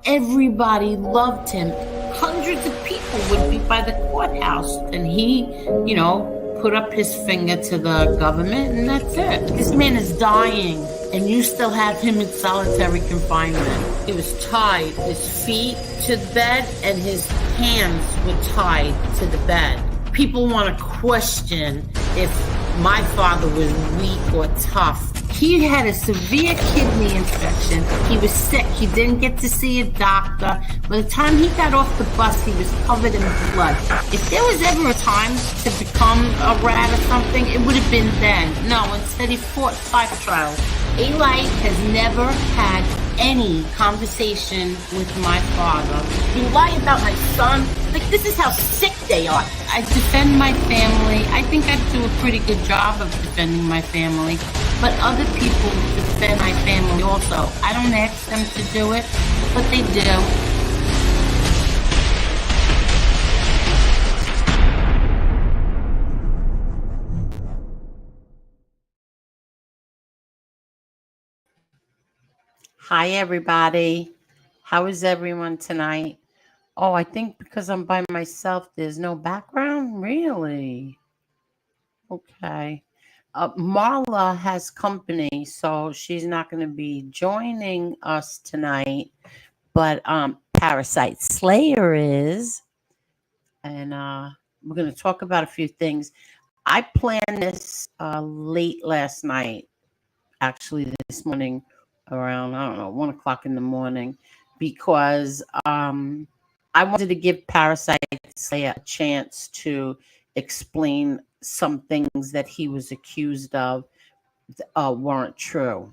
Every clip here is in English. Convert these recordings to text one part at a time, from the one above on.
Everybody loved him. Hundreds of people would be by the courthouse, and he, put up his finger to the government, and that's it. This man is dying, and you still have him in solitary confinement. He was tied, his feet to the bed, and his hands were tied to the bed. People want to question if my father was weak or tough. He had a severe kidney infection. He was sick. He didn't get to see a doctor. By the time he got off the bus, he was covered in blood. If there was ever a time to become a rat or something, it would have been then. No, instead he fought 5 trials. Eli has never had any conversation with my father. You lie about my son? Like, this is how sick they are. I defend my family. I think I do a pretty good job of defending my family. But other people defend my family also. I don't ask them to do it, but they do. Hi, everybody. How is everyone tonight? Oh, I think because I'm by myself, there's no background? Really? Okay. Marla has company, so she's not going to be joining us tonight. But Parasite Slayer is. And we're going to talk about a few things. I planned this late last night, actually this morning around, I don't know, 1 o'clock in the morning, because I wanted to give Parasite Slayer a chance to explain some things that he was accused of weren't true.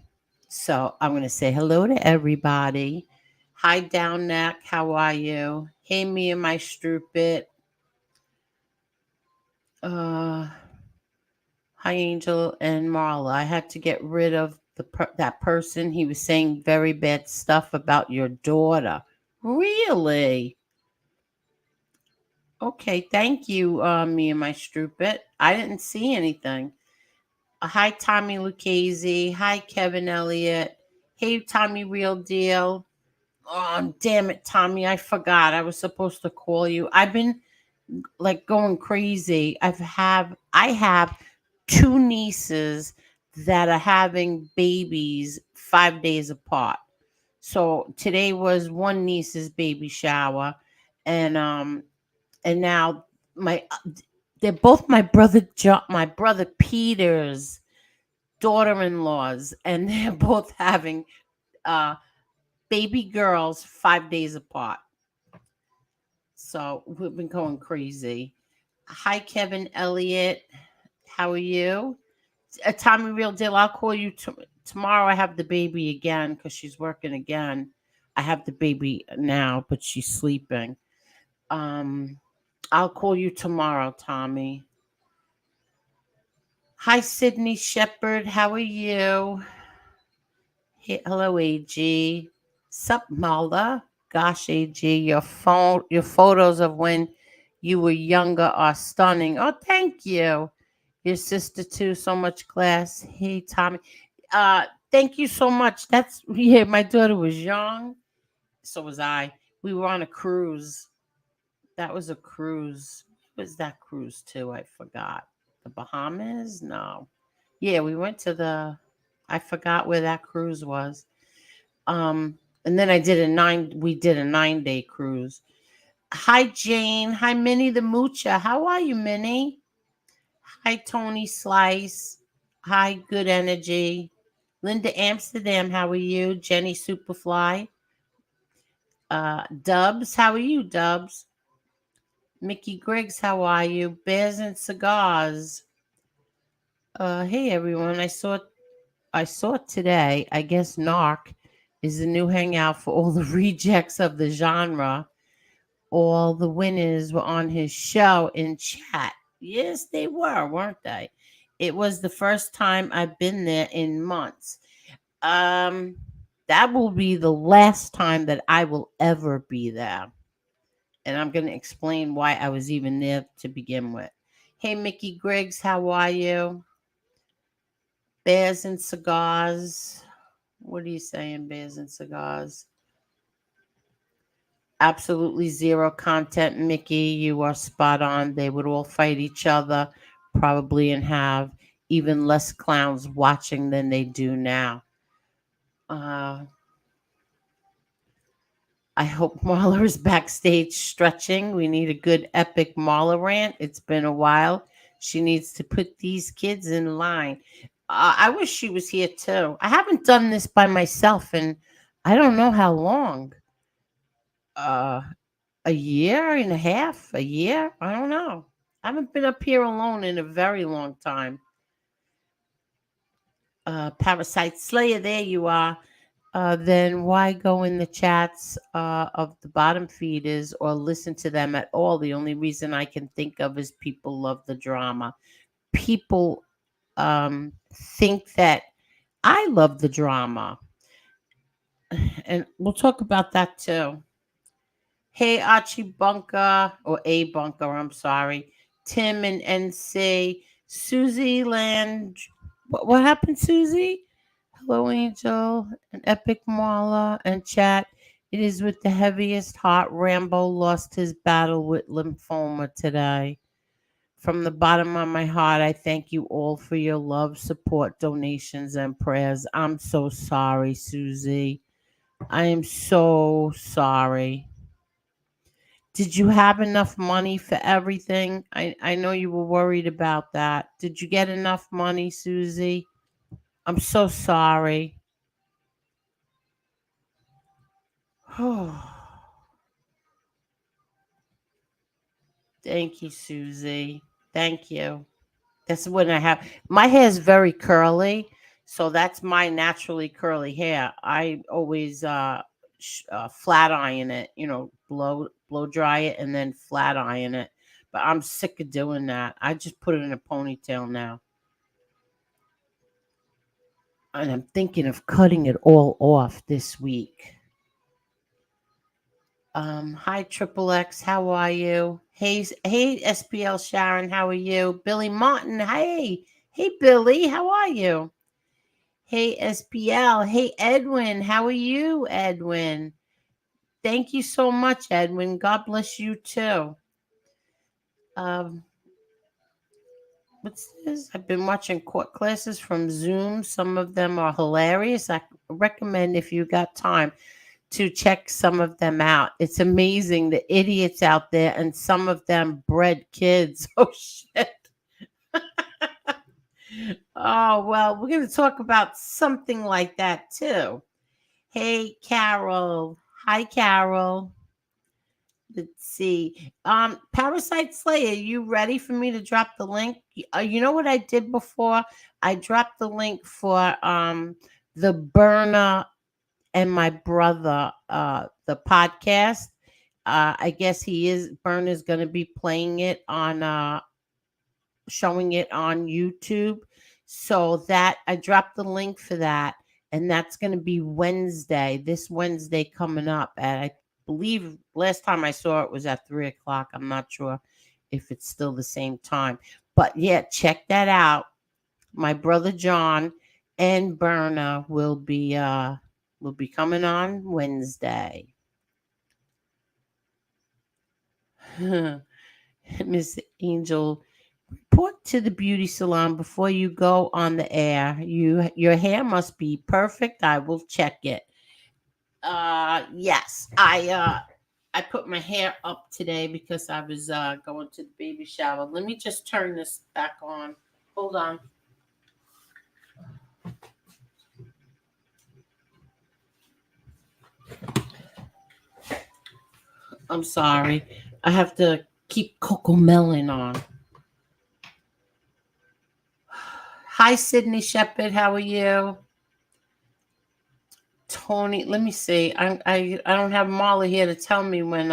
So I'm going to say hello to everybody. Hi, Down Neck. How are you? Hey, me and my Stroopit. Hi, Angel and Marla. I had to get rid of that person. He was saying very bad stuff about your daughter. Really? Okay, thank you, me and my Stroopit. I didn't see anything. Hi, Tommy Lucchese. Hi, Kevin Elliott. Hey, Tommy Real Deal. Oh, damn it, Tommy. I forgot. I was supposed to call you. I've been like going crazy. I have 2 nieces that are having babies 5 days apart. So today was one niece's baby shower, and now my they're both my brother Peter's daughter-in-laws, and they're both having uh baby girls 5 days apart. So we've been going crazy. Hi, Kevin Elliott. How are you? Tommy Real Deal, I'll call you tomorrow. I have the baby again because she's working again. I have the baby now, but she's sleeping. Um, I'll call you tomorrow, Tommy. Hi, Sydney Shepherd. How are you? Hey, hello, AG. Sup, Malda? Gosh, AG, your photos of when you were younger are stunning. Oh, thank you. Your sister too, so much class. Hey, Tommy. Thank you so much. Yeah, my daughter was young. So was I. We were on a cruise. That was a cruise. What was that cruise to? I forgot. The Bahamas? No. Yeah, we went to I forgot where that cruise was. And then we did a 9-day cruise. Hi, Jane. Hi, Minnie the Moocher. How are you, Minnie? Hi, Tony Slice. Hi, Good Energy. Linda Amsterdam, how are you? Jenny Superfly. Dubs, how are you, Dubs? Mickey Griggs, how are you? Bears and Cigars. Hey everyone. I saw today, I guess Narc is the new hangout for all the rejects of the genre. All the winners were on his show in chat. Yes, they were, weren't they? It was the first time I've been there in months. Um, that will be the last time that I will ever be there. And I'm going to explain why I was even there to begin with. Hey, Mickey Griggs, how are you? Bears and Cigars. What are you saying, Bears and Cigars? Absolutely zero content, Mickey. You are spot on. They would all fight each other, probably, and have even less clowns watching than they do now. Uh, I hope Marla is backstage stretching. We need a good epic Marla rant. It's been a while. She needs to put these kids in line. I wish she was here too. I haven't done this by myself in I don't know how long. Uh, a year and a half, a year? I don't know. I haven't been up here alone in a very long time. Parasite Slayer, there you are. Then why go in the chats of the bottom feeders or listen to them at all? The only reason I can think of is people love the drama. People think that I love the drama, and we'll talk about that too. Hey, Archie Bunker, or A Bunker, I'm sorry. Tim and NC. Susie Land. What happened, Susie? Hello, Angel, and Epic Marla, and chat. It is with the heaviest heart. Rambo lost his battle with lymphoma today. From the bottom of my heart, I thank you all for your love, support, donations, and prayers. I'm so sorry, Susie. I am so sorry. Did you have enough money for everything? I know you were worried about that. Did you get enough money, Susie? I'm so sorry. Thank you, Susie. Thank you. That's when I have my hair is very curly, so that's my naturally curly hair. I always flat iron it, blow dry it and then flat iron it. But I'm sick of doing that. I just put it in a ponytail now. And I'm thinking of cutting it all off this week. Hi Triple X, how are you? Hey SPL Sharon, how are you? Billy Martin, hey Billy, how are you? Hey SPL, hey Edwin, how are you, Edwin? Thank you so much, Edwin. God bless you too. Um, what's this? I've been watching court classes from Zoom. Some of them are hilarious. I recommend if you got time to check some of them out. It's amazing the idiots out there, and some of them bred kids. Oh shit. Oh well, we're gonna talk about something like that too. Hey Carol. Hi Carol. Let's see. Parasite Slayer, you ready for me to drop the link? You know what I did before? I dropped the link for the burner and my brother the podcast. I guess Burner's going to be playing it on showing it on YouTube. So that I dropped the link for that, and that's going to be Wednesday, this Wednesday coming up. And I believe last time I saw it was at 3 o'clock. I'm not sure if it's still the same time, but yeah, check that out. My brother John and Berna will be coming on Wednesday. Miss Angel, report to the beauty salon before you go on the air. Your hair must be perfect. I will check it. Yes, I put my hair up today because I was going to the baby shower. Let me just turn this back on. Hold on. I'm sorry. I have to keep Coco Melon on. Hi, Sydney Shepherd. How are you? Tony, let me see. I don't have Marla here to tell me when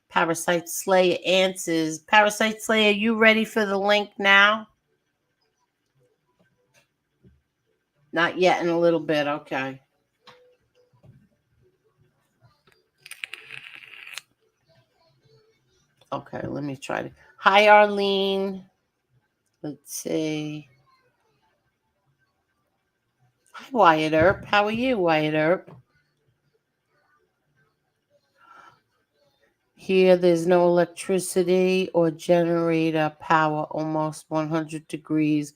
Parasite Slayer answers. Parasite Slayer, you ready for the link now? Not yet. In a little bit. Okay. Okay. Let me try to. Hi, Arlene. Let's see. Hi, Wyatt Earp. How are you, Wyatt Earp? Here, there's no electricity or generator power, almost 100 degrees.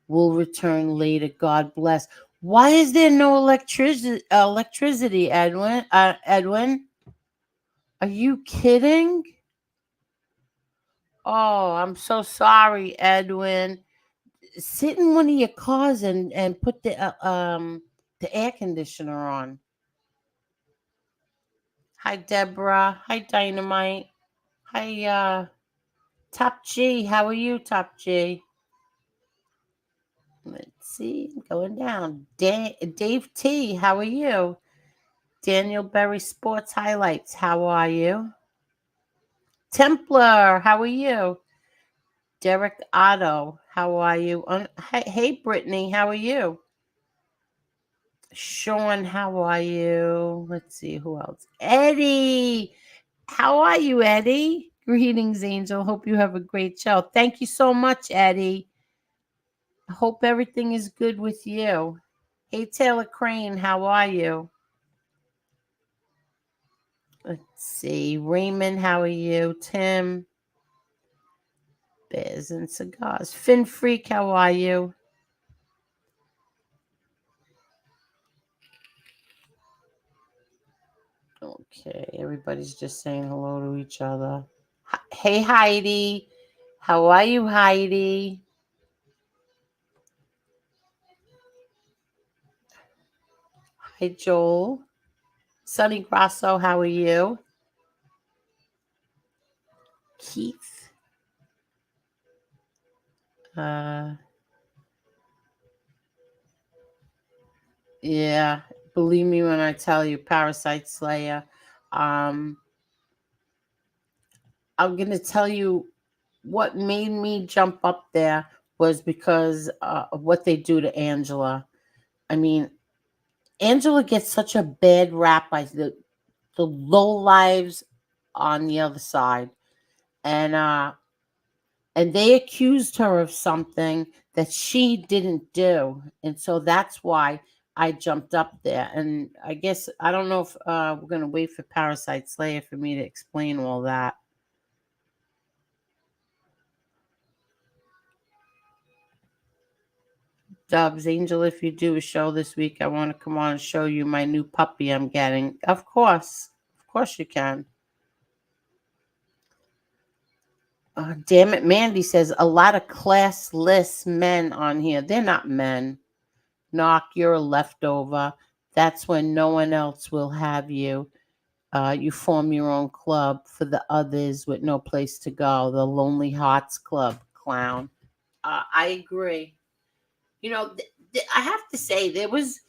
Will return later. God bless. Why is there no electricity, Edwin? Edwin, are you kidding? Oh, I'm so sorry, Edwin. Sit in one of your cars and put the air conditioner on. Hi, Deborah. Hi, Dynamite. Hi, Top G. How are you, Top G? Let's see. Going down. Dave T. How are you? Daniel Berry Sports Highlights. How are you? Templar. How are you? Derek Otto. How are you? Hey, Brittany. How are you? Sean. How are you? Let's see who else. Eddie. How are you, Eddie? Greetings, Angel. Hope you have a great show. Thank you so much, Eddie. Hope everything is good with you. Hey, Taylor Crane, how are you? Let's see. Raymond, how are you? Tim, Bears and Cigars. Finn Freak, how are you? Okay, everybody's just saying hello to each other. Hey, Heidi. How are you, Heidi? Hi, Joel. Sonny Grasso, how are you? Keith. Yeah, believe me when I tell you, Parasite Slayer. Um, I'm gonna tell you what made me jump up there was because of what they do to Angela. I mean, Angela gets such a bad rap by the low lives on the other side, and they accused her of something that she didn't do, and so that's why I jumped up there. And I guess I don't know if we're gonna wait for Parasite Slayer for me to explain all that. Dubs, Angel, if you do a show this week, I want to come on and show you my new puppy I'm getting. Of course you can. Damn it, Mandy says a lot of classless men on here. They're not men. Knock, you're a leftover. That's when no one else will have you. You form your own club for the others with no place to go. The Lonely Hearts Club, clown. I agree. You know, I have to say there was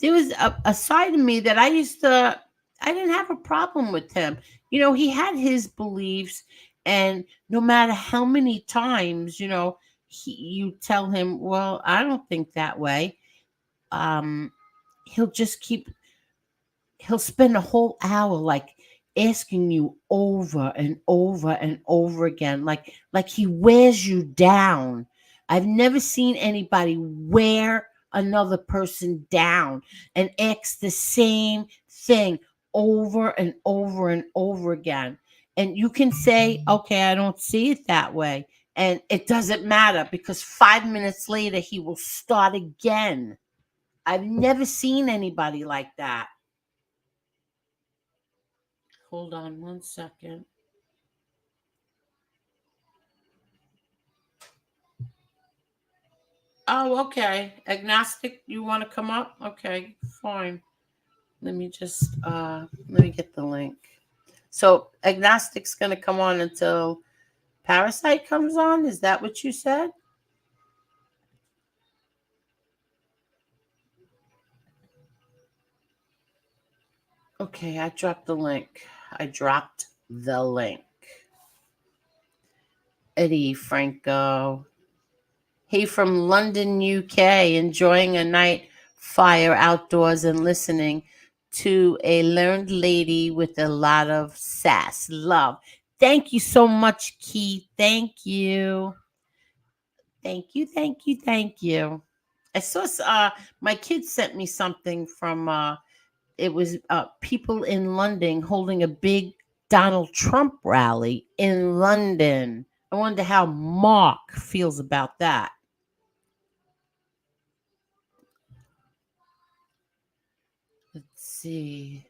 a side of me that I didn't have a problem with him. You know, he had his beliefs, and no matter how many times, you tell him, well, I don't think that way. Um, he'll just he'll spend a whole hour like asking you over and over and over again, like he wears you down. I've never seen anybody wear another person down and ask the same thing over and over and over again. And you can say, okay, I don't see it that way, and it doesn't matter because 5 minutes later he will start again. I've never seen anybody like that. Hold on 1 second. Oh, okay. Agnostic, you want to come up? Okay, fine. Let me get the link. So Agnostic's gonna come on until Parasite comes on? Is that what you said? Okay, I dropped the link. Eddie Franco. He from London, UK, enjoying a night fire outdoors and listening to a learned lady with a lot of sass. Love. Thank you so much, Keith. Thank you. Thank you. Thank you. Thank you. I saw my kids sent me something from it was people in London holding a big Donald Trump rally in London. I wonder how Mark feels about that. Let's see.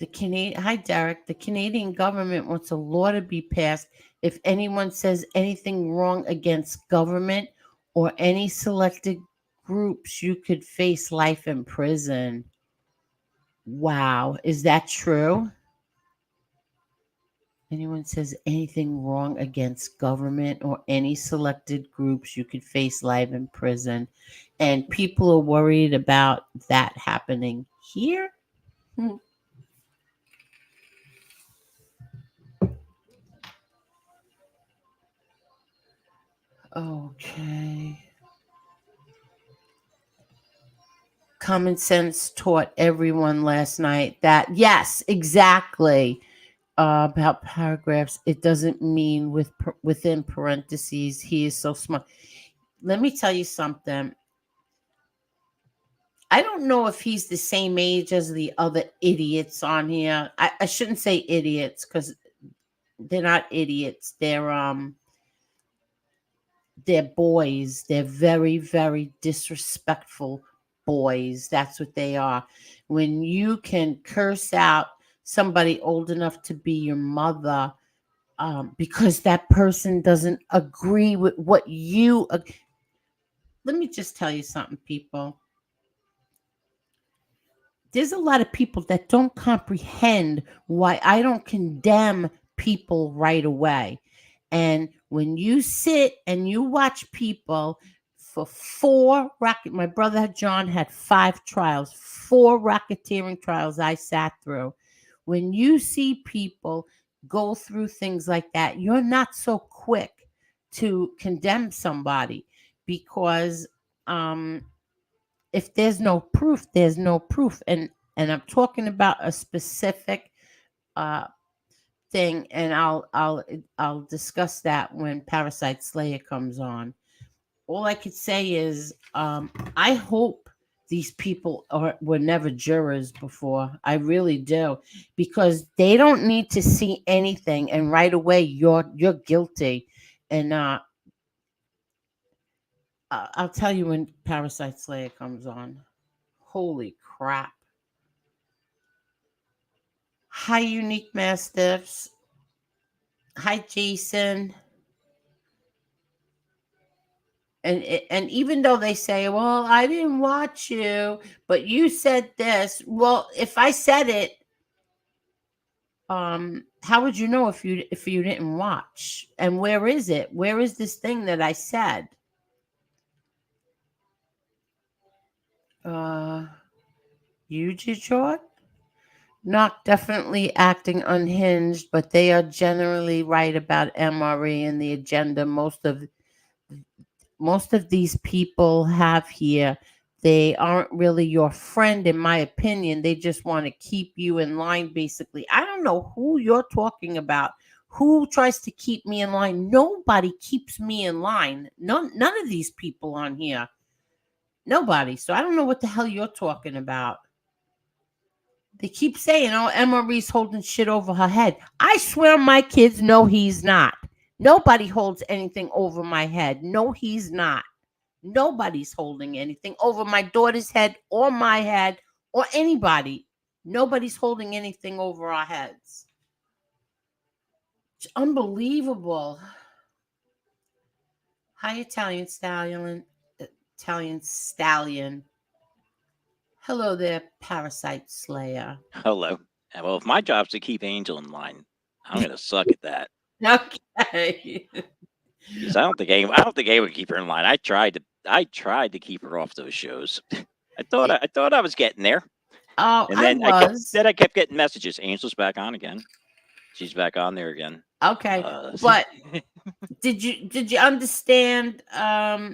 Hi Derek. The Canadian government wants a law to be passed. If anyone says anything wrong against government or any selected groups, you could face life in prison. Wow, is that true? Anyone says anything wrong against government or any selected groups, you could face life in prison. And people are worried about that happening here. Hmm. Okay. Common sense taught everyone last night that, yes, exactly. About paragraphs, it doesn't mean within parentheses. He is so smart. Let me tell you something. I don't know if he's the same age as the other idiots on here. I shouldn't say idiots because they're not idiots. They're boys. They're very, very disrespectful boys. That's what they are. When you can curse out somebody old enough to be your mother, because that person doesn't agree with what you. Let me just tell you something, people. There's a lot of people that don't comprehend why I don't condemn people right away. And when you sit and you watch people for my brother John had 5 trials, 4 racketeering trials I sat through. When you see people go through things like that, you're not so quick to condemn somebody because um, if there's no proof, there's no proof. And I'm talking about a specific uh thing, and I'll discuss that when Parasite Slayer comes on. All I could say is I hope these people were never jurors before. I really do, because they don't need to see anything and right away you're guilty. And I'll tell you when Parasite Slayer comes on. Holy crap. Hi, Unique Mastiffs. Hi, Jason. And even though they say, "Well, I didn't watch you, but you said this." Well, if I said it, how would you know if you didn't watch? And where is it? Where is this thing that I said? Uh, you, Detroit? Not definitely acting unhinged, but they are generally right about MRE and the agenda most of these people have here. They aren't really your friend, in my opinion. They just want to keep you in line, basically. I don't know who you're talking about. Who tries to keep me in line? Nobody keeps me in line. None of these people on here. Nobody. So I don't know what the hell you're talking about. They keep saying, "Oh, Emery's holding shit over her head." I swear my kids know he's not. Nobody holds anything over my head. No, he's not. Nobody's holding anything over my daughter's head or my head or anybody. Nobody's holding anything over our heads. It's unbelievable. Hi, Italian stallion. Italian stallion. Hello there, parasite slayer. Hello. Well, if my job's to keep Angel in line, I'm gonna suck at that. Okay. Because I don't think anyone would keep her in line. I tried to keep her off those shows. I thought I was getting there, Oh, and I then I kept was. then I kept getting messages. Angel's back on again. She's back on there again. Okay. Uh, But did you understand yeah,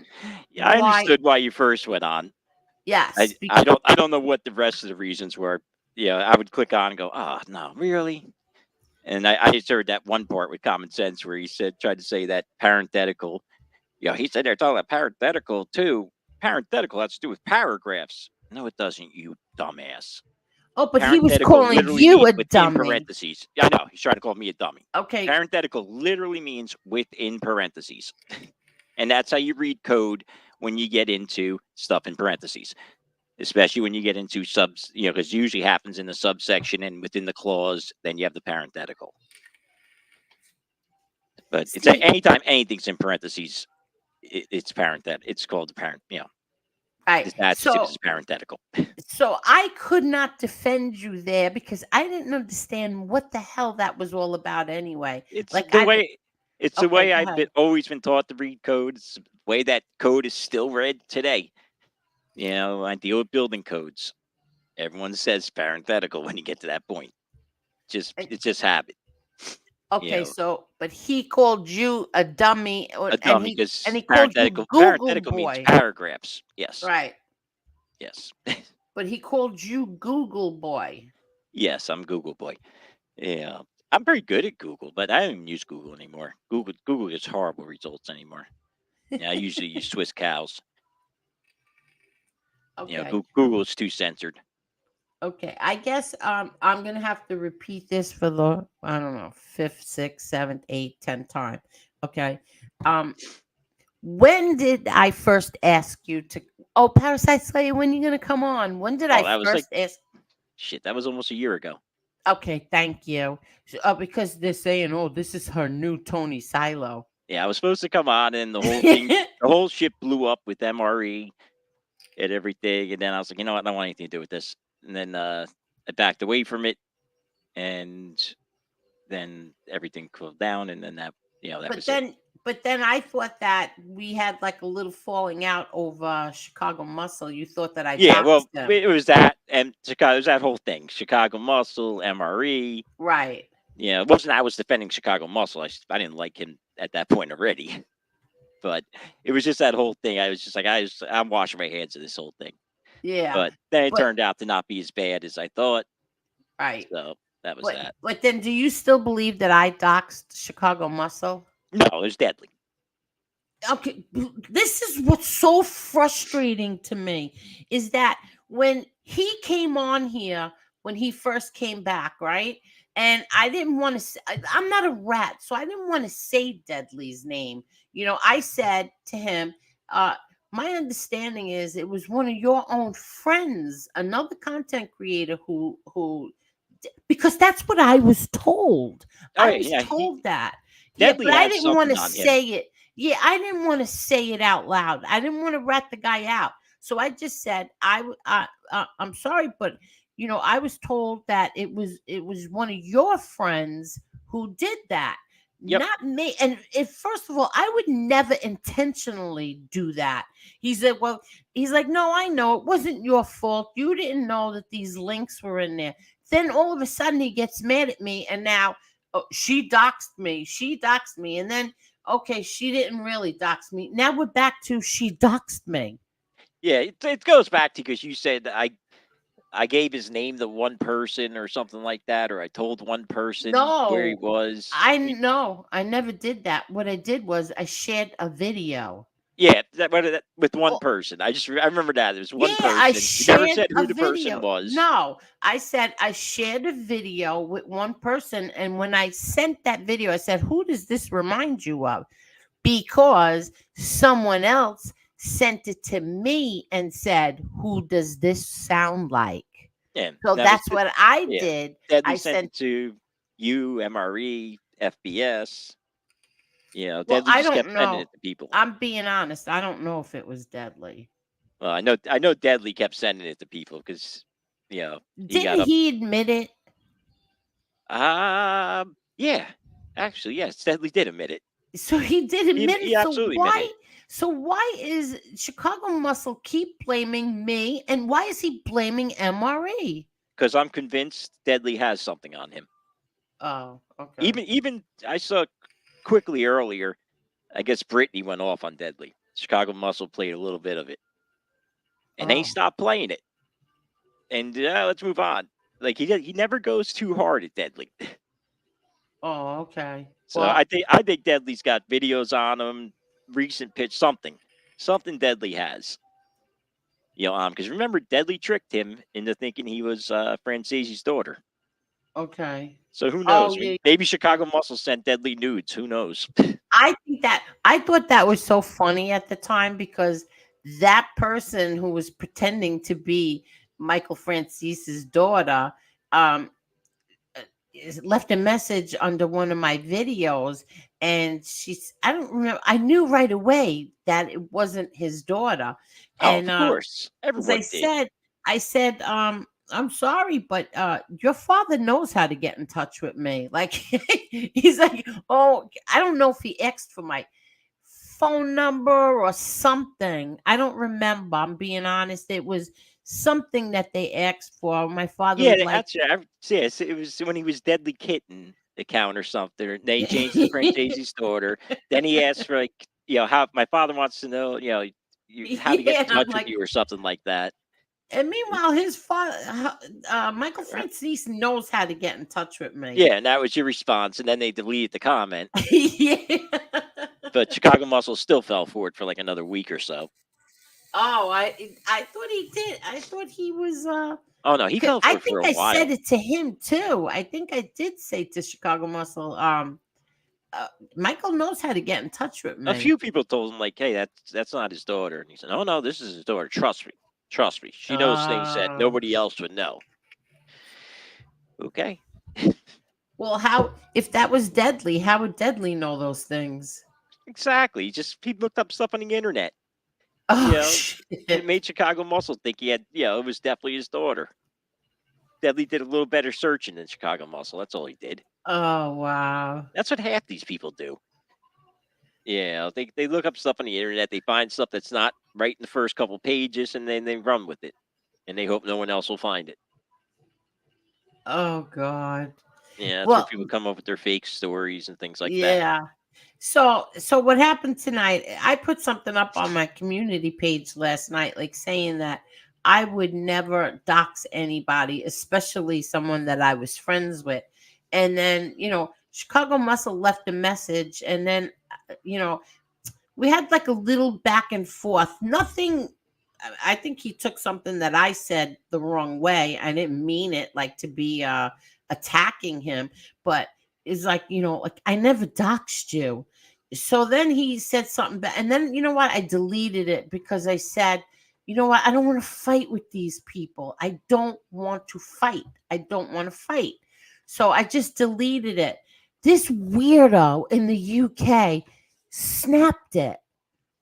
I why? understood why you first went on. I Yes. I don't I don't know what the rest of the reasons were. Yeah, I would click on and go, oh no, really? And I just heard that one part with common sense where he tried to say that parenthetical. He said they're talking about parenthetical too. Parenthetical has to do with paragraphs. No, it doesn't, you dumbass. Oh, but he was Parenthetical calling literally you means a within dummy. parentheses. Yeah, I know. He's trying to call me a dummy. Okay. Parenthetical literally means within parentheses. And that's how you read code when you get into stuff in parentheses, especially when you get into subs, because it usually happens in the subsection and within the clause, then you have the parenthetical. But it's anytime anything's in parentheses, it's it's called the parent, Right. this adjective is parenthetical. So I could not defend you there because I didn't understand what the hell that was all about anyway. It's Like the I didn't. way it's the Okay, way go I've ahead. always been taught to read code. It's the way that code is still read today. I deal with building codes. Everyone says parenthetical when you get to that point. It's just habit. Okay, so but he called you a dummy, A and dummy he because called you Google parenthetical means boy, paragraphs. Yes. right? Yes. But he called you Google boy. Yes, I'm Google boy. Yeah. I'm very good at Google, but I don't even use Google anymore. Google gets horrible results anymore. Yeah, I usually use Swiss cows. Okay. Google is too censored. Okay, I guess I'm gonna have to repeat this for the I don't know fifth, sixth, seventh, eighth, 10th time. Okay, um, when did I first ask you to? Oh, Parasite Slayer, when you gonna come on? When did I Oh, that was like first ask? shit. That was almost a year ago. Okay, thank you. Because they're saying, oh, this is her new Tony Silo. Yeah, I was supposed to come on, and the whole ship blew up with MRE and everything. And then I was like, you know what? I don't want anything to do with this. And then I backed away from it, and then everything cooled down, and then that But was it. then I thought that we had like a little falling out over Chicago Muscle. You thought that I Yeah, well, doxed them. it was that, and Chicago. It was that whole thing: Chicago Muscle, MRE. Right. It wasn't. I was defending Chicago Muscle. I didn't like him at that point already, but it was just that whole thing. I was just like, I'm washing my hands of this whole thing. Yeah. But then it But turned out to not be as bad as I thought. right. So that was But that. but then do you still believe that I doxed Chicago Muscle? No, it was deadly. Okay, this is what's so frustrating to me is that when he came on here when he first came back, right? And I didn't want to I'm not a rat, so I didn't want to say Deadly's name. I said to him, my understanding is it was one of your own friends, another content creator who because that's what I was told. Oh I yeah, was yeah. told that. Yeah, Deadly but I has didn't want something to on him. say it. Yeah, I didn't want to say it out loud. I didn't want to rat the guy out. So I just said, I'm sorry, but I was told that it was one of your friends who did that, Yep. not me. And if first of all, I would never intentionally do that. He said, well, he's like, no, I know it wasn't your fault. You didn't know that these links were in there. Then all of a sudden he gets mad at me, and now she doxed me. She doxed me, and then okay, she didn't really dox me. Now we're back to she doxed me. Yeah, it goes back to because you said that I gave his name to one person or something like that, or I told one person where he No, was. I know. I never did that. What I did was I shared a video. Yeah, with one Oh, person. I remember that. There was one yeah, I person. You never shared said a who the person video. was. No, I said I shared a video with one person, and when I sent that video, I said, "Who does this remind you of?" Because someone else sent it to me and said, "Who does this sound like?" Yeah, So that was that's what I yeah. did. Deadly I sent sent, it to you, MRE, FBS. well, Deadly I just don't kept sending know. it to people. I'm being honest. I don't know if it was deadly. Well, I know Deadly kept sending it to people because he Didn't got up. he admit it? Yeah, actually, yes, Deadly did admit it. So he did He, admit he it. So absolutely admitted why? it So why is Chicago Muscle keep blaming me, and why is he blaming MRE? because I'm convinced Deadly has something on him. Oh, okay. Even I saw quickly earlier. I guess Brittany went off on Deadly. Chicago Muscle played a little bit of it, and they Oh, stopped playing it. And let's move on. Like he never goes too hard at Deadly. oh, okay. So Well, I think Deadly's got videos on him, recent pitch, something Deadly has. Because remember, Deadly tricked him into thinking he was Francesi's daughter. Okay. So who Oh knows? yeah. Maybe Chicago Muscle sent Deadly nudes. Who knows? I thought that was so funny at the time because that person who was pretending to be Michael Francese's daughter um left a message under one of my videos, and I don't remember, I knew right away that it wasn't his daughter. Oh, And of course, 'cause I everyone did. said I said, "I'm sorry, but, your father knows how to get in touch with me." Like, he's like, "Oh," I don't know if he asked for my phone number or something. I don't remember, I'm being honest. It was something that they asked for. My father Yeah, would like actually, yes, it was when he was Deadly Kitten account or something. Or then he changed to Francesi's daughter. Then he asked for like, how my father wants to know, how to get Yeah, in and I'm touch with like, you or something like that. and meanwhile, his father, Michael Francis, knows how to get in touch with me. Yeah, and that was your response, and then they deleted the comment. Yeah. But Chicago Muscle still fell for it for like another week or so. Oh, I thought he did. I thought he was. Oh no, he 'Cause fell I for it for think a I said while. it to him too. I think I did say to Chicago Muscle, uh, Michael knows how to get in touch with A me. few people told him like, "Hey, that's not his daughter," and he said, "Oh no, this is his daughter. Trust me. She knows things that Uh, nobody else would know." Okay, well, how if that was Deadly? How would Deadly know those things? exactly. Just he looked up stuff on the internet. You Oh know, it shit! made Chicago Muscle think he had, it was definitely his daughter. Deadly did a little better searching than Chicago Muscle. That's all he did. Oh wow! That's what half these people do. Yeah, they look up stuff on the internet. They find stuff that's not right in the first couple pages, and then they run with it, and they hope no one else will find it. Oh god! Yeah, that's where Well, people come up with their fake stories and things like that. yeah. So what happened tonight? I put something up on my community page last night, like saying that I would never dox anybody, especially someone that I was friends with. And then, Chicago Muscle left a message, and then, we had like a little back and forth. Nothing. I think he took something that I said the wrong way. I didn't mean it like to be attacking him, but it's like, like I never doxed you. So then he said something and then you know what? I deleted it because I said, you know what? I don't want to fight with these people. I don't want to fight. I don't want to fight. So I just deleted it. This weirdo in the UK snapped it.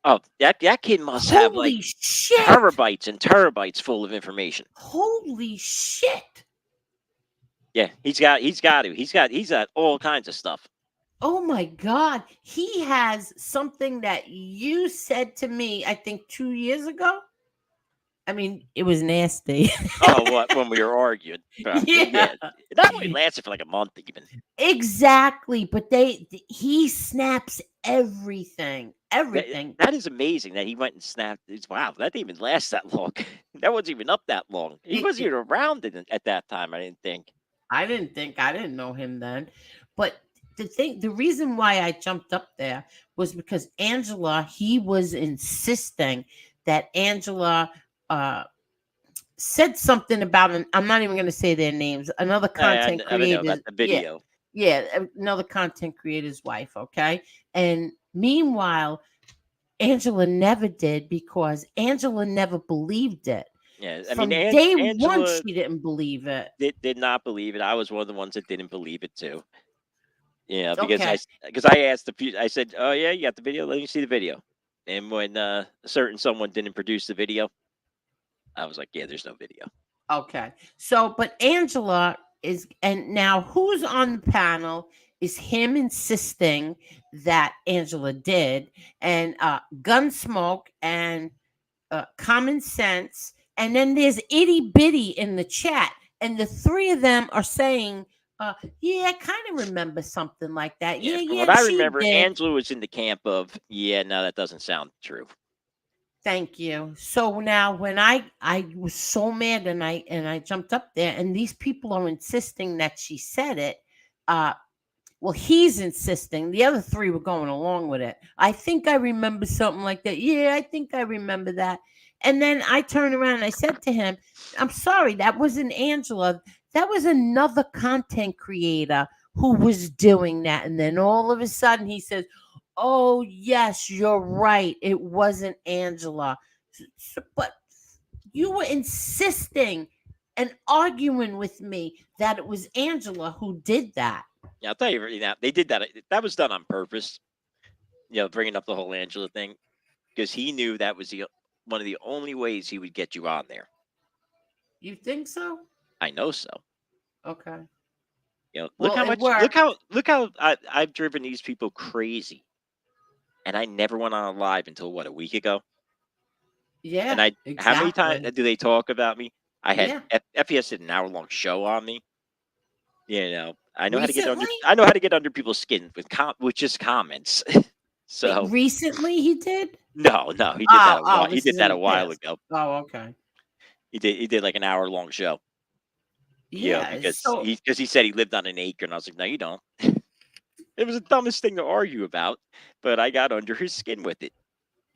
Oh, that kid must have like Holy shit! terabytes and terabytes full of information. Holy shit! Yeah, he's got all kinds of stuff. Oh my god. He has something that you said to me, I think 2 years ago. I mean, it was nasty. Oh, what when we were arguing, probably. Yeah. Yeah, that only lasted for like a month even. Exactly, but he snaps everything. That, Everything. that is amazing that he went and snapped. Wow, that didn't even last that long. That wasn't even up that long. He wasn't even around at that time. I didn't think. I didn't know him then. But the reason why I jumped up there was because Angela, he was insisting that Angela said something about an, I'm not even going to say their names, another content I don't know creator. about the Yeah. video. Yeah. Another content creator's wife. Okay. And meanwhile, Angela never did because Angela never believed it. Yeah, I mean, From day one, Angela she didn't believe it. did not believe it. I was one of the ones that didn't believe it too. Yeah, Okay. because I asked I said, "Oh yeah, you got the video? Let me see the video." And when a certain someone didn't produce the video, I was like, "Yeah, there's no video." Okay. So, but Angela is, and now who's on the panel is him insisting that Angela did, and Gunsmoke and Common Sense. And then there's Itty Bitty in the chat. And the three of them are saying, yeah, I kind of remember something like that. Yeah, Yeah, from what yeah, I she remember, did. Angela was in the camp of, "Yeah, no, that doesn't sound true." Thank you. So now when I was so mad and I jumped up there and these people are insisting that she said it. Uh well, he's insisting. The other three were going along with it. I think I remember something like that. Yeah, I think I remember that. And then I turned around and I said to him, I'm sorry, that wasn't Angela. That was another content creator who was doing that. And then all of a sudden he says, oh, yes, you're right. It wasn't Angela. But you were insisting and arguing with me that it was Angela who did that. Yeah, I'll tell you, they did that. That was done on purpose. Bringing up the whole Angela thing because he knew that was the one of the only ways he would get you on there. You think so? I know so. Okay. Look Well, how it much, worked. look how I've driven these people crazy, and I never went on a live until what, a week ago. And Yeah, how many times exactly. do they talk about me? I had Yeah. FES did an hour long show on me. I know how to get under. Recently? I know how to get under people's skin with just comments. Wait, So recently he did? no, no, he did that Oh, a while. oh, He this did is in that the a while past. ago. Oh, okay. He did like an hour long show. Yeah. Because So, he said he lived on an acre, and I was like, no, you don't. It was the dumbest thing to argue about, but I got under his skin with it.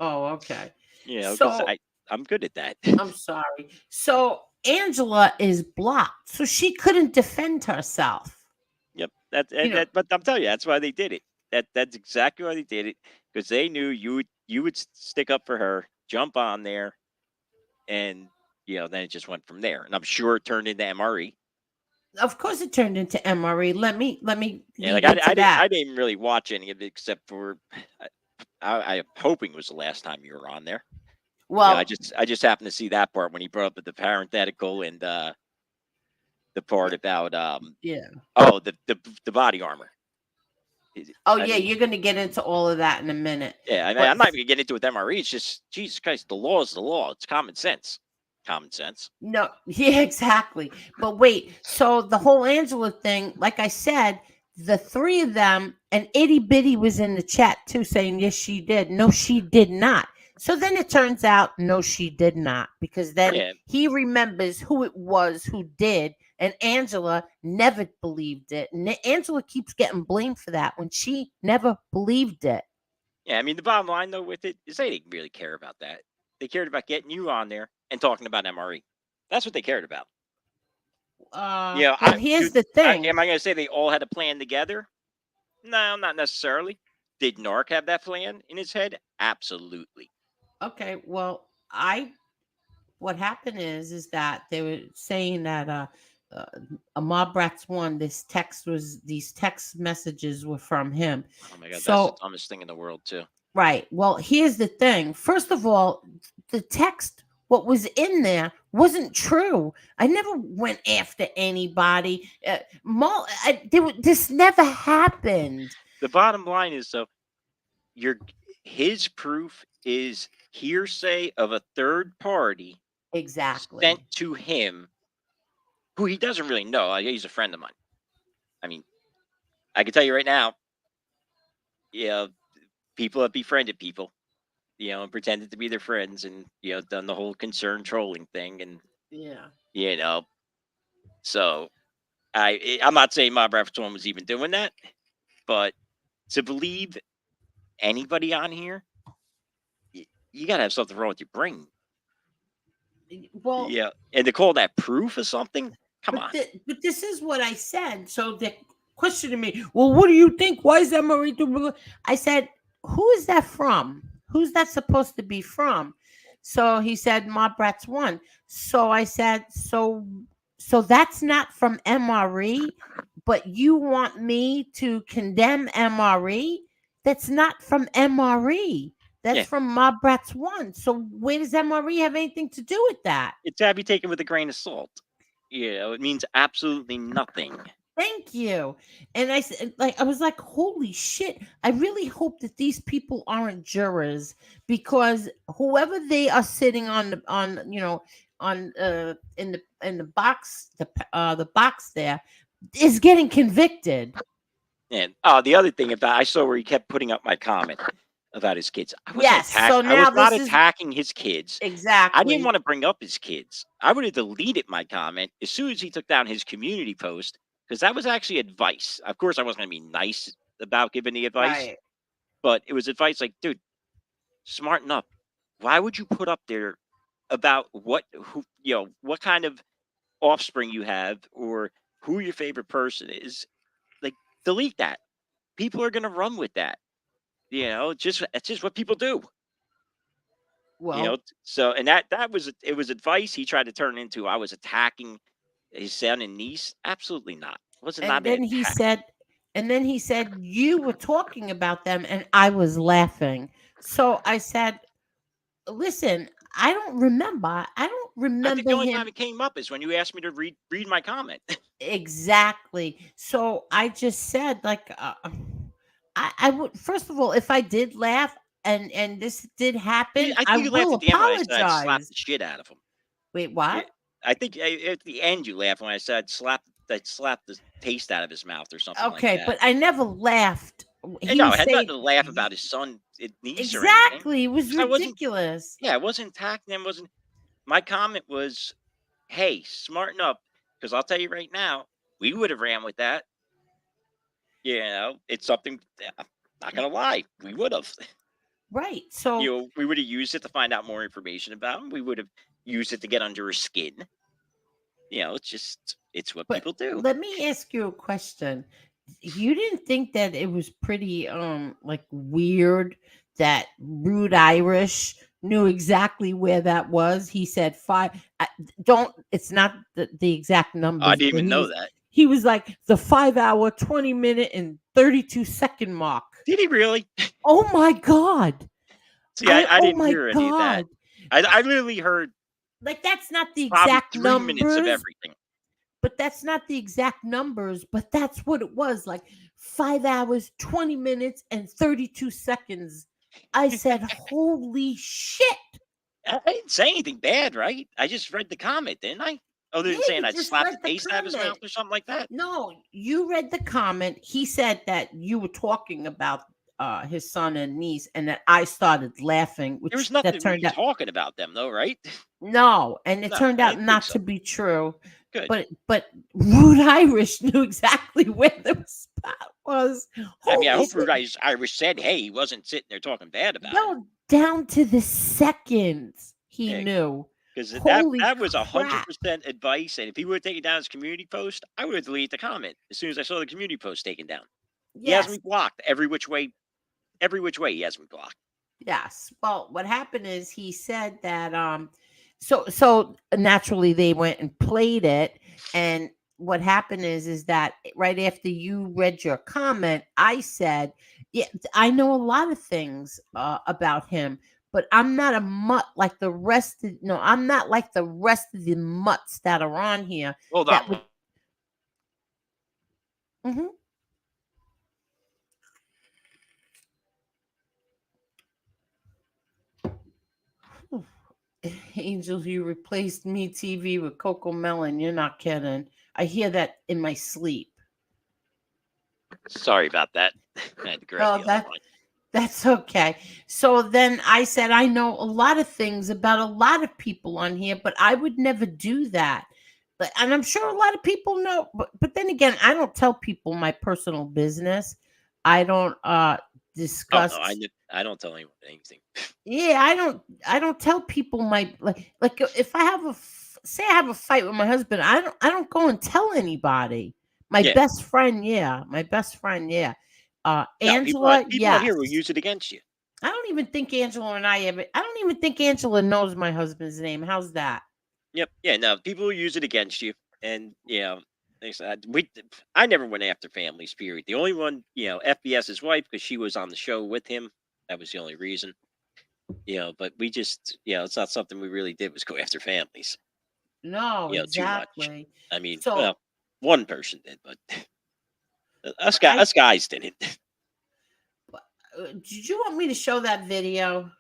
oh, okay. Because So, I'm good at that. I'm sorry. So, Angela is blocked, so she couldn't defend herself. Yep. You know, But I'm telling you, that's why they did it. That's exactly why they did it because they knew you would stick up for her, jump on there, and then it just went from there. And I'm sure it turned into MRE. of course it turned into MRE. Let me Yeah, like lead into that. I didn't really watch any of it except for I'm hoping it was the last time you were on there. Well, I just happened to see that part when he brought up the parenthetical and the part about yeah. the body armor. Oh, I yeah, mean, you're going to get into all of that in a minute. yeah, I mean, But I'm not even gonna get into it with MRE. It's just Jesus Christ, the law is the law. It's common sense. Common sense. no, yeah, exactly. But wait, so the whole Angela thing, like I said, the three of them, and Itty Bitty was in the chat too, saying yes, she did. No, she did not. So then it turns out, no, she did not, because then Yeah, he remembers who it was who did, and Angela never believed it. And Angela keeps getting blamed for that when she never believed it. yeah. I mean, the bottom line though with it is they didn't really care about that. They cared about getting you on there and talking about MRE. That's what they cared about. Well, here's the thing. Am I gonna say they all had a plan together? No, not necessarily. Did Narc have that plan in his head? Absolutely. Okay, well, I what happened is that they were saying that uh a mob rats one these text messages were from him. Oh my god, that's the So dumbest thing in the world too. right, well, here's the thing. First of all, the text, what was in there wasn't true. I never went after anybody. This never happened. The bottom line is though, your his proof is hearsay of a third party sent Exactly. to him who he doesn't really know. He's a friend of mine. I mean, I can tell you right now, yeah, people have befriended people, and pretended to be their friends and, done the whole concern trolling thing. And, Yeah. you know, so I'm not saying Mob Reference One was even doing that, but to believe anybody on here, you got to have something wrong with your brain. Well, Yeah. And to call that proof of something, come on. But this is what I said. So the question to me, well, what do you think? Why is that Marie? I said, who is that from? Who's that supposed to be from? So he said, Mob Rats one. So I said, so that's not from MRE, but you want me to condemn MRE? That's not from MRE. That's Yeah. from Mob Rats one. So where does MRE have anything to do with that? It's to be taken with a grain of salt. It means absolutely nothing. Thank you. And I said, like, I was like, holy shit. I really hope that these people aren't jurors because whoever they are sitting in the box, the box there is getting convicted. And the other thing about I saw where he kept putting up my comment about his kids. Yes. So I was now not this is attacking his kids. I didn't exactly want to bring up his kids. I would have deleted my comment as soon as he took down his community post because that was actually advice. Of course, I wasn't going to be nice about giving the advice, right. but it was advice like, dude, smarten up. Why would you put up there about what kind of offspring you have or who your favorite person is, like, delete that. People are gonna run with that. It's just what people do. Well, So and that was it was advice he tried to turn into I was attacking his son and niece. Absolutely not. It was not and an then he attack. said, you were talking about them and I was laughing. So I said, listen, I don't I think the remember only time him it came up is when you asked me to read my comment. exactly. So I just said, like, I would, first of all, if I did laugh and this did happen, I I think you laughed will at the end when I said I'd slap apologize. the shit out of him. Wait, Yeah, what? I think at the end you laughed when I said I'd slap the taste out of his mouth or something like Okay, that. but I never laughed. And He no, I was had nothing saying, to laugh about his son and niece or anything. exactly, it was 'Cause I wasn't ridiculous. yeah, I wasn't attacking them. Wasn't My comment was, "Hey, smarten up," because I'll tell you right now, we would have ran with that. It's something. I'm not gonna lie, we would have. Right. So, We would have used it to find out more information about him. We would have used it to get under his skin. It's what but people do. let me ask you a question. You didn't think that it was pretty like weird that Rude Irish knew exactly where that was? He said five. Don't. It's not the exact I numbers, didn't but even know that. he was like the 5 hour, 20 minute, and 32 second mark. Did he really? Oh my god! See, I Oh didn't my hear any of that. god! I literally heard Like, that's not the probably exact 3 minutes of numbers, everything. but that's not the exact numbers, but that's what it was, like 5 hours, 20 minutes, and 32 seconds. I said, holy shit. I didn't say anything bad, right? I just read the comment, didn't I? Other Yeah, than saying you I'd just slap the read the taste out of his comment. mouth or something like that. No, you read the comment. He said that you were talking about his son and niece, and that I started laughing, There was which that nothing we turned were out talking about them, though, right? no, and it No, turned I out didn't think not so. to be true. Good. But Rude Irish knew exactly where the spot was. I mean, I Holy hope shit. Irish said, "Hey," he wasn't sitting there talking bad about him. No, down to the seconds he Yeah, knew. because Holy that was crap. 100% advice. And if he would have taken down his community post, I would have deleted the comment as soon as I saw the community post taken down. He has Yes, me blocked every which way. Every which way, he has me blocked. yes. Well, what happened is he said that so naturally they went and played it, and what happened is that right after you read your comment, I said, yeah, I know a lot of things about him, but I'm not a mutt like the rest of no, I'm not like the rest of the mutts that are on here Hold that on. would. Mhm. Angel, you replaced me TV with Coco Melon. You're not kidding. I hear that in my sleep. Sorry about that. I had to grab Oh, the other line. that's okay. So then I said, I know a lot of things about a lot of people on here, but I would never do that. And I'm sure a lot of people know, but then again, I don't tell people my personal business. I don't Oh no, discuss. I don't tell anyone anything. Yeah, I don't tell people my like if I have say I have a fight with my husband, I don't go and tell anybody. My Yeah. best friend, yeah. My best friend, yeah. No, Angela, people on here will yes. use it against you. I don't even think Angela and I don't even think Angela knows my husband's name. How's that? Yep. Yeah. No, people will use it against you, and they said I never went after families. Period. The only one, FBS's wife, because she was on the show with him. That was the only reason. But we just, it's not something we really did was go after families. No, Too much. exactly. I mean, So well, one person did, but I us guys didn't. did you want me to show that video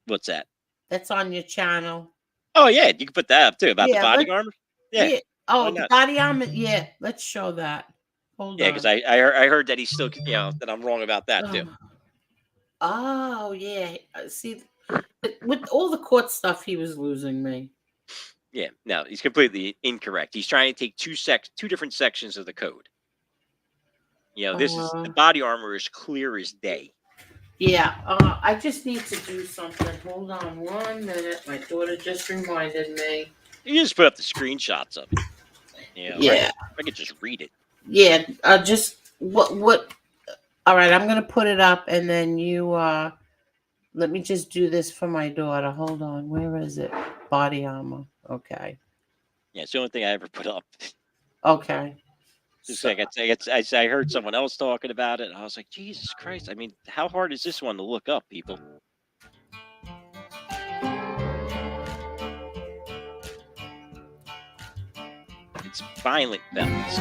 What's that? that's on your channel? Oh yeah, you can put that up too about the Yeah, body armor. Yeah, yeah. why Oh, the not? body armor. Yeah, let's show that. Hold Yeah, because on. I heard that he's still, that I'm wrong about that too. Oh, oh yeah. See, with all the court stuff, he was losing me. Yeah, no, he's completely incorrect. He's trying to take two different sections of the code. This is the Uh, body armor is clear as day. Yeah, I just need to do something. Hold on 1 minute. My daughter just reminded me. You just put up the screenshots of it. Or Yeah, I could just read it. yeah. Just what? All right, I'm gonna put it up, and then you let me just do this for my daughter. Hold on, where is it? Body armor. Okay, Yeah, it's the only thing I ever put up. okay. Just So, like I heard someone else talking about it, and I was like, Jesus Christ! I mean, how hard is this one to look up, people? It's violent felons.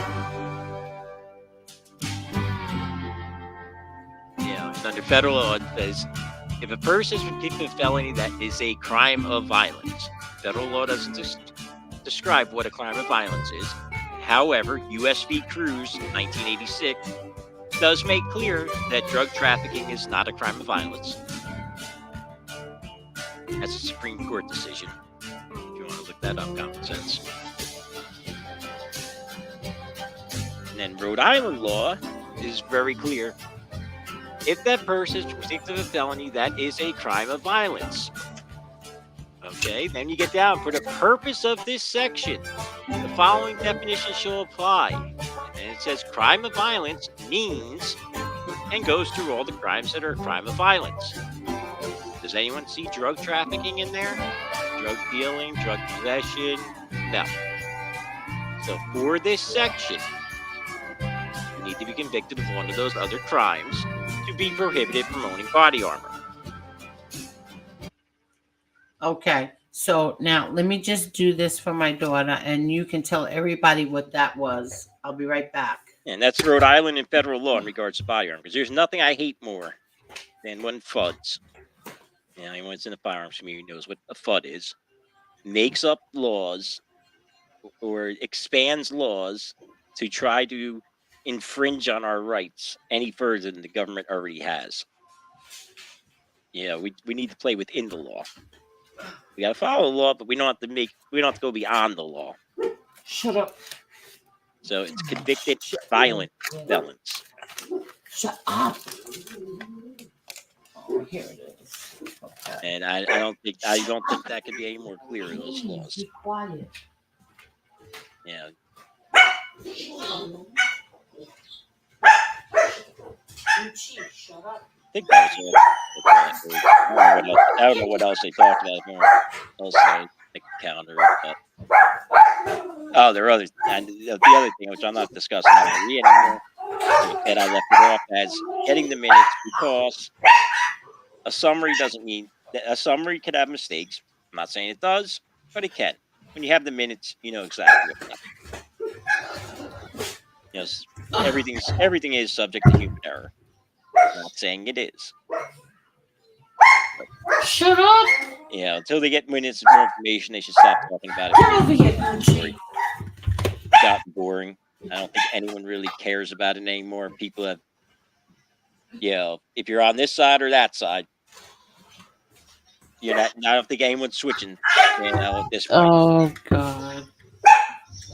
And under federal law, it says if a person is convicted of a felony that is a crime of violence, federal law doesn't describe what a crime of violence is. However, U.S. v. Cruz, 1986, does make clear that drug trafficking is not a crime of violence. That's a Supreme Court decision. If you want to look that up, common sense. And then Rhode Island law is very clear. If that person is convicted of a felony, that is a crime of violence. Okay, then you get down for the purpose of this section. The following definition shall apply. And then it says crime of violence means and goes through all the crimes that are a crime of violence. Does anyone see drug trafficking in there? Drug dealing, drug possession? No. So for this section, you need to be convicted of one of those other crimes to be prohibited from owning body armor. okay. So now let me just do this for my daughter, and you can tell everybody what that was. I'll be right back. And that's Rhode Island and federal law in regards to body armor. Because there's nothing I hate more than when FUDs, anyone that's in the firearms community knows what a FUD is, makes up laws or expands laws to try to infringe on our rights any further than the government already has. We need to play within the law. We got to follow the law, but we don't have to go beyond the law. Shut up. So it's convicted violent felons. Shut up. Oh, here it is. Okay. And I don't think that could be any more clear, those laws. Be quiet. Yeah. Shut up. I think that was it. I don't know what else they talked about. More else they counter it. But, there are other, and the other thing, which I'm not discussing anymore, and I left it off as getting the minutes because a summary doesn't mean that a summary can have mistakes. I'm not saying it does, but it can. When you have the minutes, you know exactly what happened. Yes, everything is subject to human error. I'm not saying it is. Shut up. Until they get minutes of more information, they should stop talking about it. Get over here, Gucci. It's gotten boring. I don't think anyone really cares about it anymore. People have, if you're on this side or that side, I don't think anyone's switching. At this point. Oh God.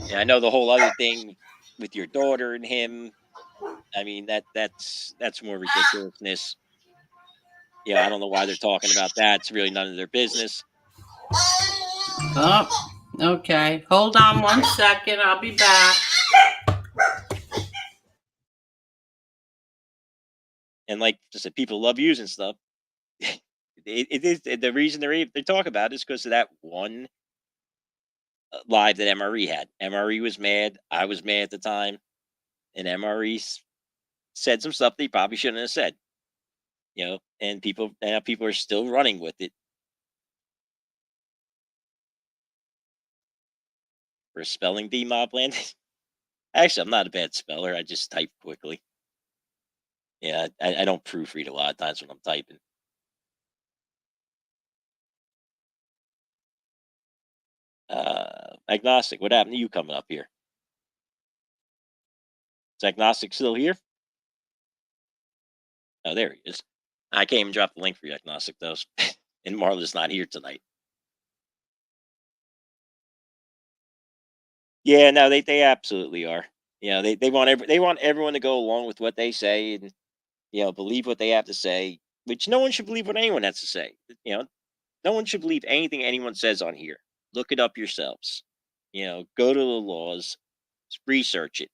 Yeah, I know the whole other thing with your daughter and him. I mean that's more ridiculousness. I don't know why they're talking about that. It's really none of their business. Oh, okay. Hold on 1 second. I'll be back. And like I said, people love using stuff. It is the reason they're talking about it is because of that one live that MRE had. MRE was mad. I was mad at the time, and MRE said some stuff they probably shouldn't have said. And people are still running with it. For a spelling bee, Mob Land. Actually, I'm not a bad speller. I just type quickly. Yeah, I don't proofread a lot of times when I'm typing. Agnostic, what happened to you coming up here? Is Agnostic still here? Oh, there he is. I came and dropped the link for you, Agnostic, though. And Marla's not here tonight. Yeah, no, they absolutely are. They want everyone to go along with what they say and believe what they have to say. which no one should believe what anyone has to say. No one should believe anything anyone says on here. Look it up yourselves. Go to the laws, research it.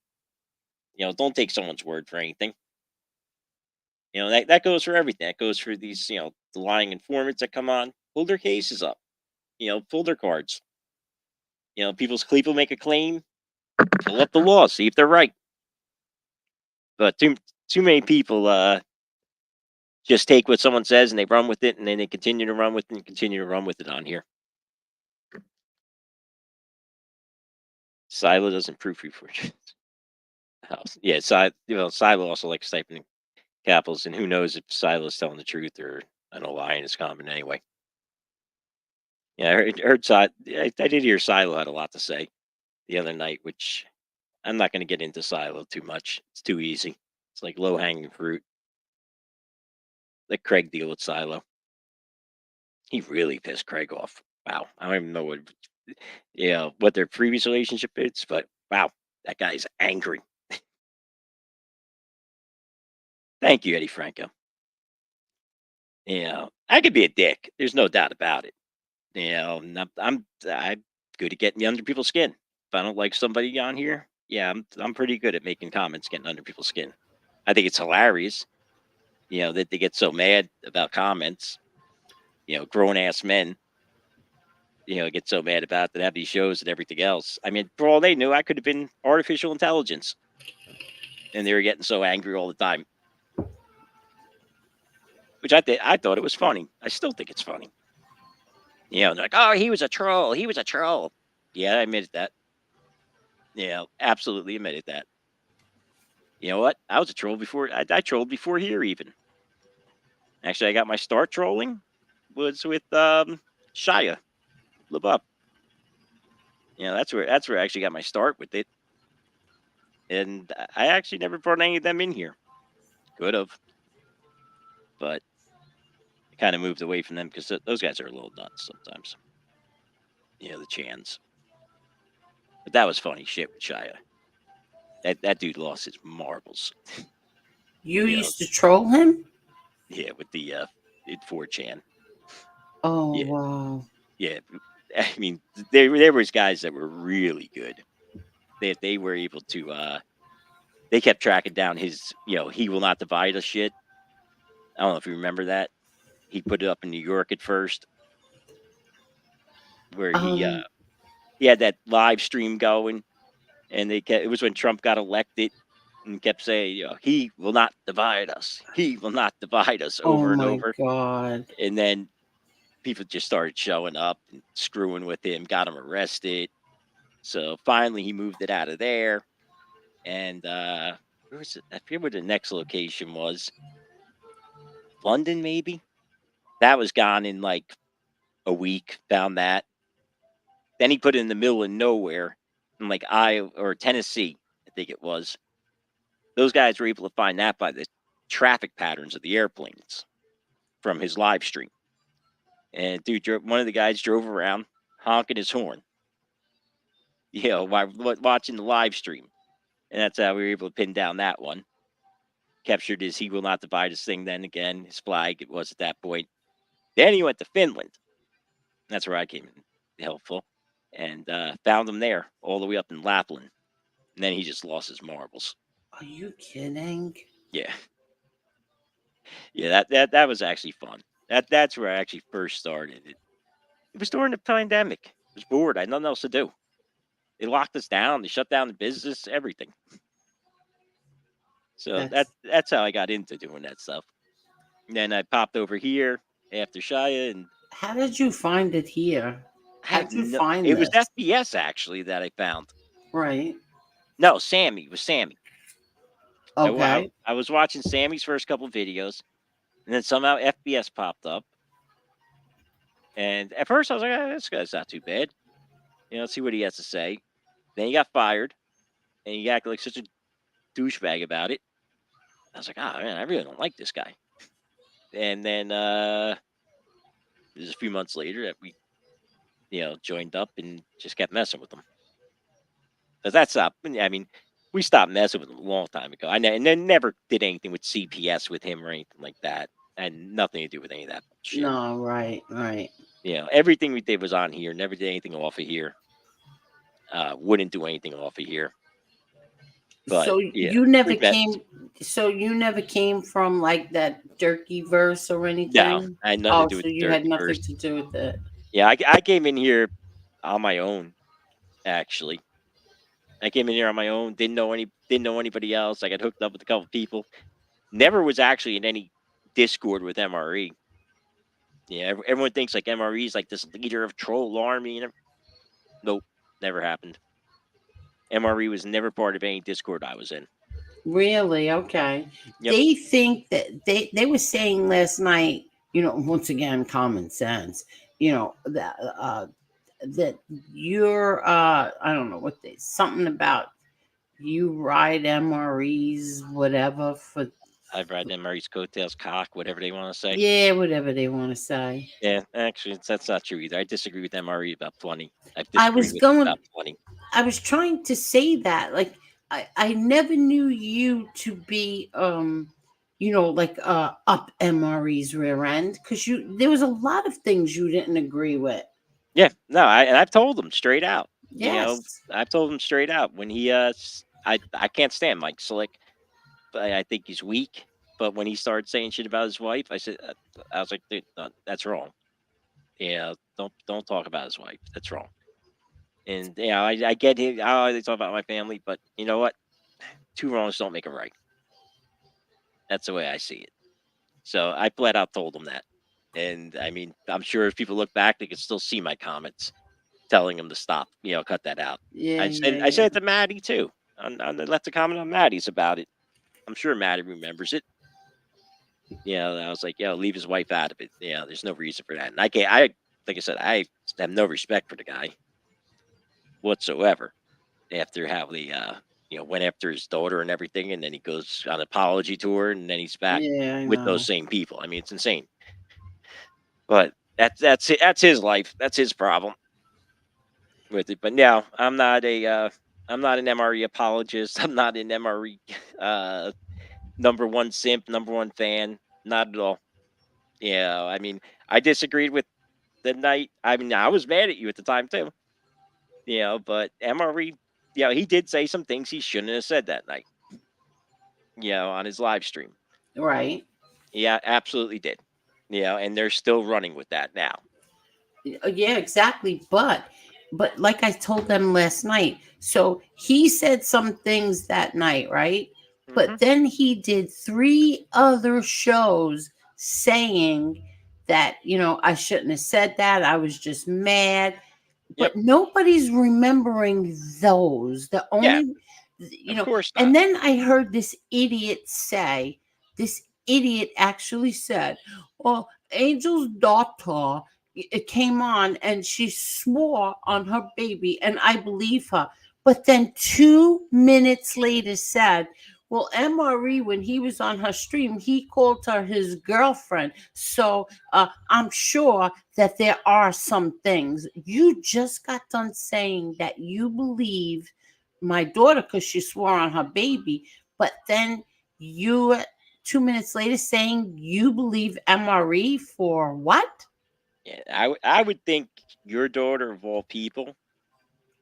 Don't take someone's word for anything. That goes for everything. That goes for these, the lying informants that come on. Pull their cases up. Pull their cards. People make a claim. Pull up the law, see if they're right. But too many people just take what someone says and they run with it, and then they continue to run with it and continue to run with it on here. Silo doesn't proofread for house. Yeah, Silo also likes typing capitals, and who knows if Silo's telling the truth or lying is common anyway. Yeah, I heard I did hear Silo had a lot to say the other night, which I'm not going to get into Silo too much. It's too easy. It's like low hanging fruit. Let Craig deal with Silo. He really pissed Craig off. Wow, I don't even know what their previous relationship is, but wow, that guy's angry. Thank you, Eddie Franco. I could be a dick. There's no doubt about it. I'm good at getting under people's skin. If I don't like somebody on here, yeah, I'm pretty good at making comments, getting under people's skin. I think it's hilarious, that they get so mad about comments. Grown ass men, get so mad about that have these shows and everything else. I mean, for all they knew, I could have been artificial intelligence, and they were getting so angry all the time. Which I thought it was funny. I still think it's funny. They're like, oh, he was a troll. He was a troll. Yeah, I admitted that. Absolutely admitted that. You know what? I was a troll before. I trolled before here even. Actually, I got my start trolling was with Shia LaBeouf. That's where I actually got my start with it. And I actually never brought any of them in here. Could have, but I kind of moved away from them because those guys are a little nuts sometimes. The Chans. But that was funny shit with Shia. That dude lost his marbles. You used to troll him? Yeah, with the 4chan. Oh, Yeah. wow. Yeah, I mean, there was guys that were really good. They were able to. They kept tracking down his, he will not divide us shit. I don't know if you remember that. He put it up in New York at first, where he had that live stream going, and it was when Trump got elected, and kept saying, he will not divide us. He will not divide us over and my over. God. And then people just started showing up and screwing with him, got him arrested. So finally, he moved it out of there. And where was it? I forget where the next location was. London, maybe. That was gone in like a week. Found that. Then he put it in the middle of nowhere, in like Iowa or Tennessee, I think it was. Those guys were able to find that by the traffic patterns of the airplanes from his live stream. And dude, one of the guys drove around honking his horn, while watching the live stream. And that's how we were able to pin down that one. Captured his "He will not divide us" thing. Then again, his flag. It was at that point. Then he went to Finland. That's where I came in helpful, and found him there all the way up in Lapland. And then he just lost his marbles. Are you kidding? Yeah, yeah. That was actually fun. That's where I actually first started it. It was during the pandemic. I was bored. I had nothing else to do. They locked us down. They shut down the business, everything. So that's how I got into doing that stuff. And then I popped over here after Shia, and How did you find it here? How did you find it was this? FBS actually that I found. Right. No, Sammy. It was Sammy. Okay. I was watching Sammy's first couple videos, and then somehow FBS popped up. And at first I was like, this guy's not too bad. Let's see what he has to say. Then he got fired, and he acted like such a douchebag about it. I was like, man, I really don't like this guy. And then just a few months later that we, joined up and just kept messing with him. Because that's up. I mean, we stopped messing with him a long time ago. And then never did anything with CPS with him or anything like that. Had nothing to do with any of that shit. No, right, right. Everything we did was on here. Never did anything off of here. Wouldn't do anything off of here. But So yeah, you never we've met. came. So you never came from like that Dirky verse or No, anything. I had nothing to Oh, do so with the you had Dirty nothing Verse. to do with it. Yeah, I came in here on my own. Actually, I came in here on my own. Didn't know anybody else. I got hooked up with a couple people. Never was actually in any Discord with MRE. Yeah, everyone thinks like MRE is like this leader of troll army. Nope, never happened. MRE was never part of any Discord I was in. Really? Okay. Yep, They think that they were saying last night, once again, common sense, that you're I don't know what they something about you ride MREs, whatever for I've read MRE's coattails, cock, whatever they want to say. yeah, whatever they want to say. Yeah, actually, that's not true either. I disagree with MRE about 20. I've I disagreed was with them going about 20. I was trying to say that like I never knew you to be like up MRE's rear end because you there was a lot of things you didn't agree with. Yeah, no, and I've told them straight out. Yes. I've told him straight out when he I can't stand Mike Slick, but I think he's weak. But when he started saying shit about his wife, I was like, dude, no, that's wrong. Yeah, don't talk about his wife. That's wrong. And I get him. I they talk about my family, but you know what? Two wrongs don't make a right. That's the way I see it. So I flat out told him that. And I mean, I'm sure if people look back, they can still see my comments telling him to stop. Cut that out. Yeah, I yeah, said I yeah. said it to Maddie too. Left a comment on Maddie's about it. I'm sure Maddie remembers it. I was like, leave his wife out of it. There's no reason for that. And like I said, I have no respect for the guy whatsoever. After how he went after his daughter and everything, and then he goes on an apology tour, and then he's back Yeah, I with those know. same people. I mean, it's insane. But that's it. That's his life. That's his problem with it. But no, I'm not an MRE apologist. I'm not an MRE number one simp, number one fan. Not at all. I mean, I disagreed with the night. I mean, I was mad at you at the time too. But MRE, he did say some things he shouldn't have said that night. On his live stream. Right. Yeah, absolutely did. And they're still running with that now. Yeah, exactly. But like I told them last night, so he said some things that night, right? Hmm. But then he did three other shows saying that, I shouldn't have said that. I was just mad. Yep. But nobody's remembering those. The Yeah. only, Of course and not. then I heard this idiot actually said, well, Angel's daughter, it came on and she swore on her baby, and I believe her. But then 2 minutes later said, well, MRE, when he was on her stream, he called her his girlfriend. So I'm sure that there are some things. You just got done saying that you believe my daughter because she swore on her baby, but then you 2 minutes later saying you believe MRE for what? Yeah, I would think your daughter of all people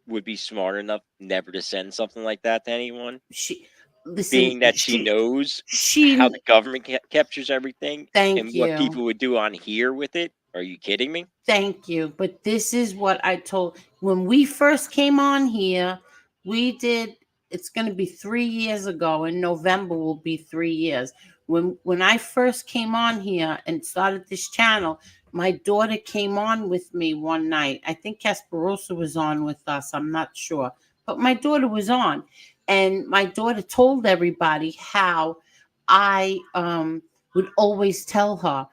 would be smart enough never to send something like that to anyone, She listen, being that she knows how she the government captures everything thank and what you. people would do on here with it. Are you kidding me? Thank you. But this is what I told when we first came on here. We did, it's going to be 3 years ago. In November will be 3 years. When I first came on here and started this channel, my daughter came on with me one night. I think Casperosa was on with us. I'm not sure. But my daughter was on. And my daughter told everybody how I would always tell her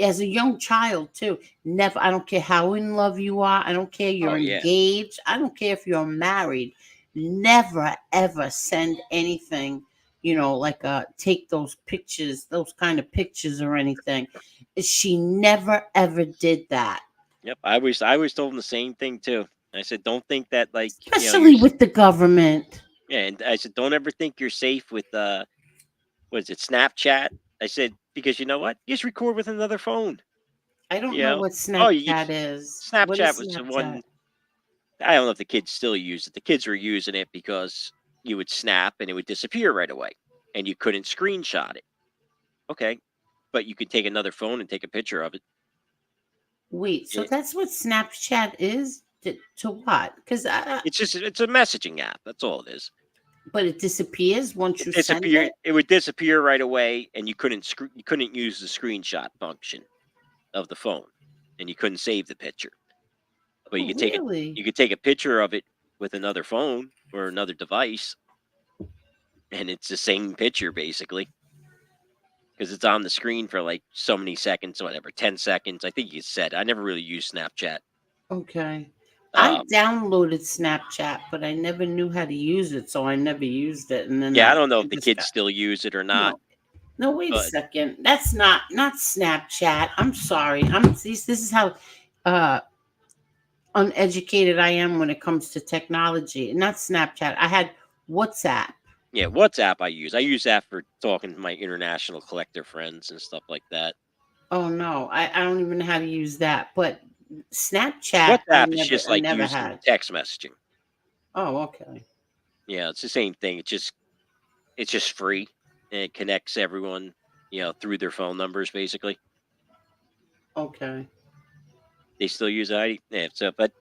as a young child too. Never, I don't care how in love you are. I don't care Oh you're yeah. engaged. I don't care if you're married. Never ever send anything, like take those pictures, those kind of pictures or anything. She never ever did that. Yep. I always told them the same thing too. I said, don't think that like Especially with the government. yeah, and I said, don't ever think you're safe with what is it, Snapchat? I said, because you know what? You just record with another phone. I don't You know know? what Oh, Snapchat is. What Snapchat is was the Snapchat? one. I don't know if the kids still use it. The kids were using it because you would snap and it would disappear right away, and you couldn't screenshot it. Okay, but you could take another phone and take a picture of it. Wait, so it that's what Snapchat is? To what? Because it's a messaging app. That's all it is. but it disappears once It you send disappeared. it. It would disappear right away, and you couldn't use the screenshot function of the phone, and you couldn't save the picture. But Oh, really? you could take a picture of it with another phone or another device, and it's the same picture basically because it's on the screen for like so many seconds, whatever, 10 seconds. I think you said. I never really used Snapchat. Okay. I Um, downloaded Snapchat, but I never knew how to use it, so I never used it. And then yeah, I don't know I if the just kids got still use it or not, no. No, wait a but second. That's not Snapchat. I'm sorry. This is how uh uneducated I am when it comes to technology. Not Snapchat. I had WhatsApp. yeah, WhatsApp I use. I use that for talking to my international collector friends and stuff like that. Oh no, I don't even know how to use that. But Snapchat, WhatsApp is just I like never using had. text messaging. Oh, okay, Yeah, it's the same thing. It's just free and it connects everyone, through their phone numbers basically. okay, They still use ID. Yeah, so but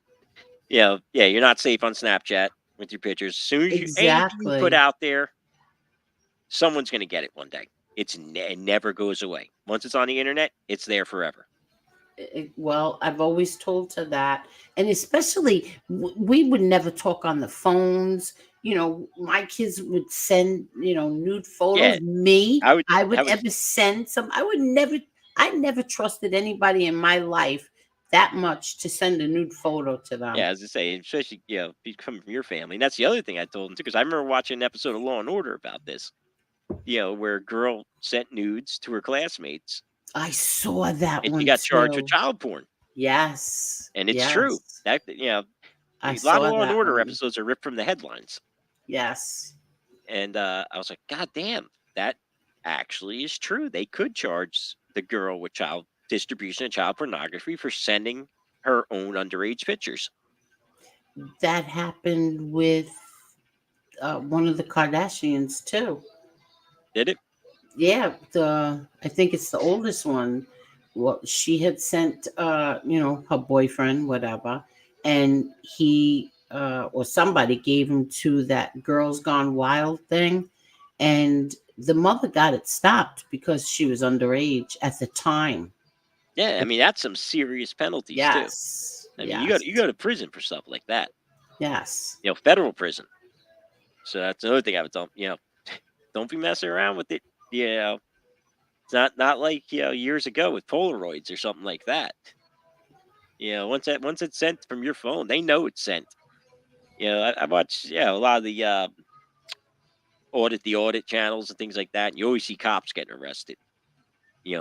yeah, you're not safe on Snapchat with your pictures. As soon as anything you put exactly. out there, someone's gonna get it one day. It never goes away. Once it's on the internet, it's there forever. Well, I've always told her that, and especially we would never talk on the phones. My kids would send nude Yeah, photos. Me, I would I would I would ever send some. I never trusted anybody in my life that much to send a nude photo to yeah, them. as I say, especially if you come from your family. And that's the other thing I told him too, because I remember watching an episode of Law and Order about this. Where a girl sent nudes to her classmates I saw that and she one got charged with too. child porn. Yes, And it's true. yes, That I a lot of saw Law and that Order one. episodes are ripped from the headlines. Yes, And I was like, God damn, that actually is true. They could charge the girl with child distribution of child pornography for sending her own underage pictures. that happened with one of the Kardashians too. Did it? Yeah, I think it's the oldest one. Well, she had sent her boyfriend, whatever, and he or somebody gave him to that Girls Gone Wild thing, and the mother got it stopped because she was underage at the time. Yeah, I mean that's some serious penalties too. Yes, I mean yes, you go to prison for stuff like that. yes. Federal prison. So that's another thing I would tell 'em, don't be messing around with it. You know, it's not like years ago with Polaroids or something like that. Once it's sent from your phone, they know it's sent. I watch a lot of the audit channels and things like that. And you always see cops getting arrested,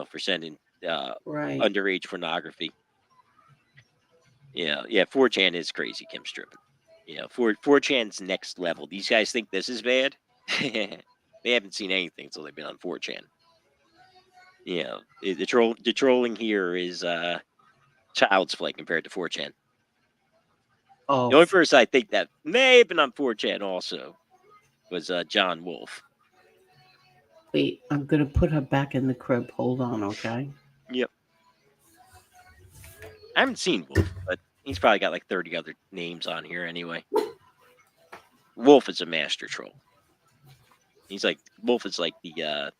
for sending uh, Right. underage pornography. Yeah, 4chan is crazy, Kim Strippin. 4chan's next level. These guys think this is bad. They haven't seen anything until they've been on 4chan. The trolling here is child's play compared to 4chan. The Oh, only person I think that may have been on 4chan also was John Wolf. wait. I'm gonna put her back in the crib. Hold on, okay? Yep. I haven't seen Wolf, but he's probably got like 30 other names on here anyway. Wolf is a master troll. Wolf is like the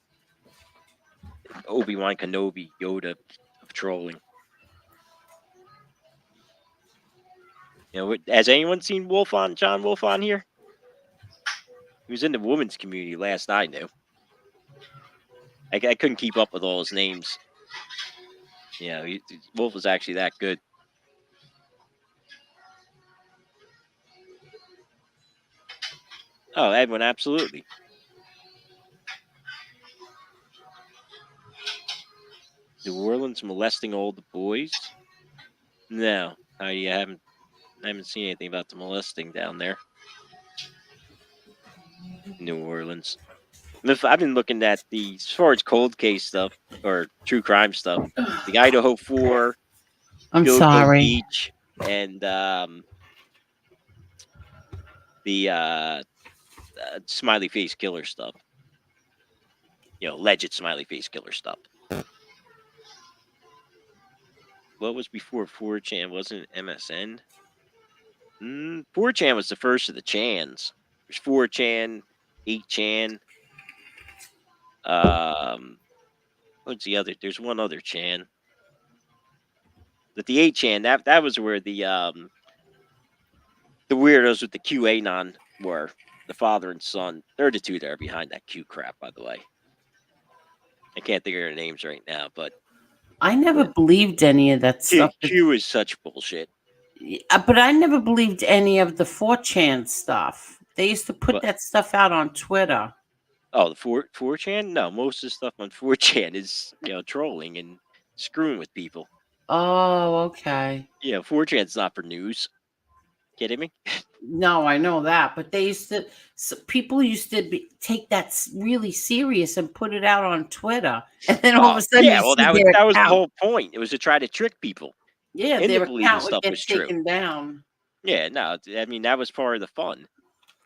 Obi-Wan Kenobi Yoda of trolling. Has anyone seen John Wolf on here? He was in the women's community last I knew. I couldn't keep up with all his names. Wolf was actually that good. Oh, Edwin, absolutely. New Orleans molesting all the boys? No, I haven't seen anything about the molesting down there. New Orleans. I've been looking at as far as cold case stuff or true crime stuff, the Idaho 4, I'm JoJo sorry. Beach, and the smiley face killer stuff. Alleged smiley face killer stuff. What was before 4chan? Wasn't it MSN? 4chan was the first of the chans. There's 4chan, 8chan. What's the other? There's one other chan. But the 8chan, that was where the weirdos with the QAnon were. The father and son. They're the two that are behind that Q crap, by the way. I can't think of their names right now, but I never believed any of that stuff. Q is such bullshit. But I never believed any of the 4chan stuff. They used to put But that stuff out on Twitter. the 4chan? No, most of the stuff on 4chan is trolling and screwing with people. Oh, okay. 4chan's not for news. Kidding me? No, I know that, but they used to. People used to take that really serious and put it out on Twitter, and then all of a sudden, yeah. you Well, see that was their the account. whole point. It was to try to trick people Yeah, into their believing account would stuff get was true. taken down. Yeah, no, I mean that was part of the fun.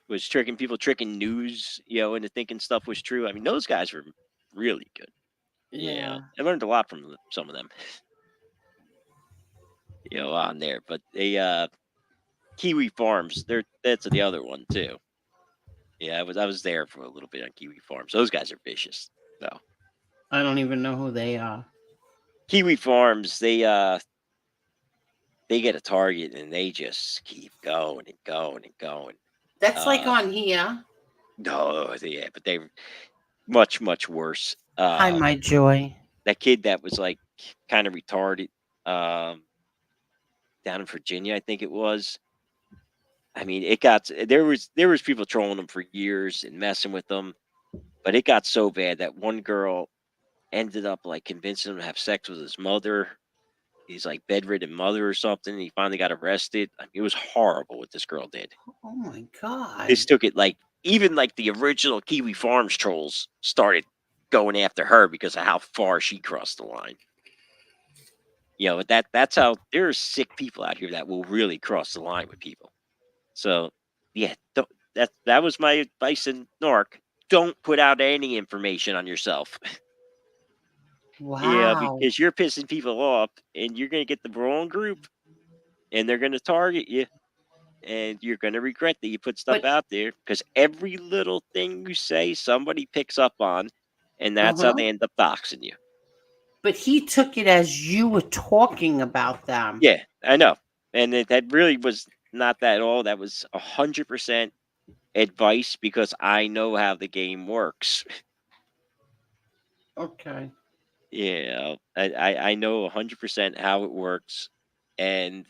Was tricking people, tricking news, into thinking stuff was true. I mean, those guys were really good. Yeah. I learned a lot from some of them. On there, but they Kiwi Farms, that's the other one too. Yeah, I was there for a little bit on Kiwi Farms. Those guys are vicious. So I don't even know who they are. Kiwi Farms, they get a target and they just keep going and going and going. That's like on here. No, yeah, but they much worse. Hi, my joy. That kid that was like kind of retarded, down in Virginia, I think it was. I mean, there was people trolling him for years and messing with them, but it got so bad that one girl ended up like convincing him to have sex with his mother. He's like bedridden mother or something. He finally got arrested. I mean, it was horrible what this girl did. Oh my god. This took it like even like the original Kiwi Farms trolls started going after her because of how far she crossed the line. That's how there are sick people out here that will really cross the line with people. So yeah, that was my advice in NARC. Don't put out any information on yourself. Yeah, Wow. because you're pissing people off and you're gonna get the wrong group and they're gonna target you. And you're going to regret that you put stuff But out there because every little thing you say, somebody picks up on, and that's how they end up doxing you. But he took it as you were talking about them. Yeah, I know. And that really was not that at all. That was 100% advice because I know how the game works. Okay. Yeah, I know 100% how it works. And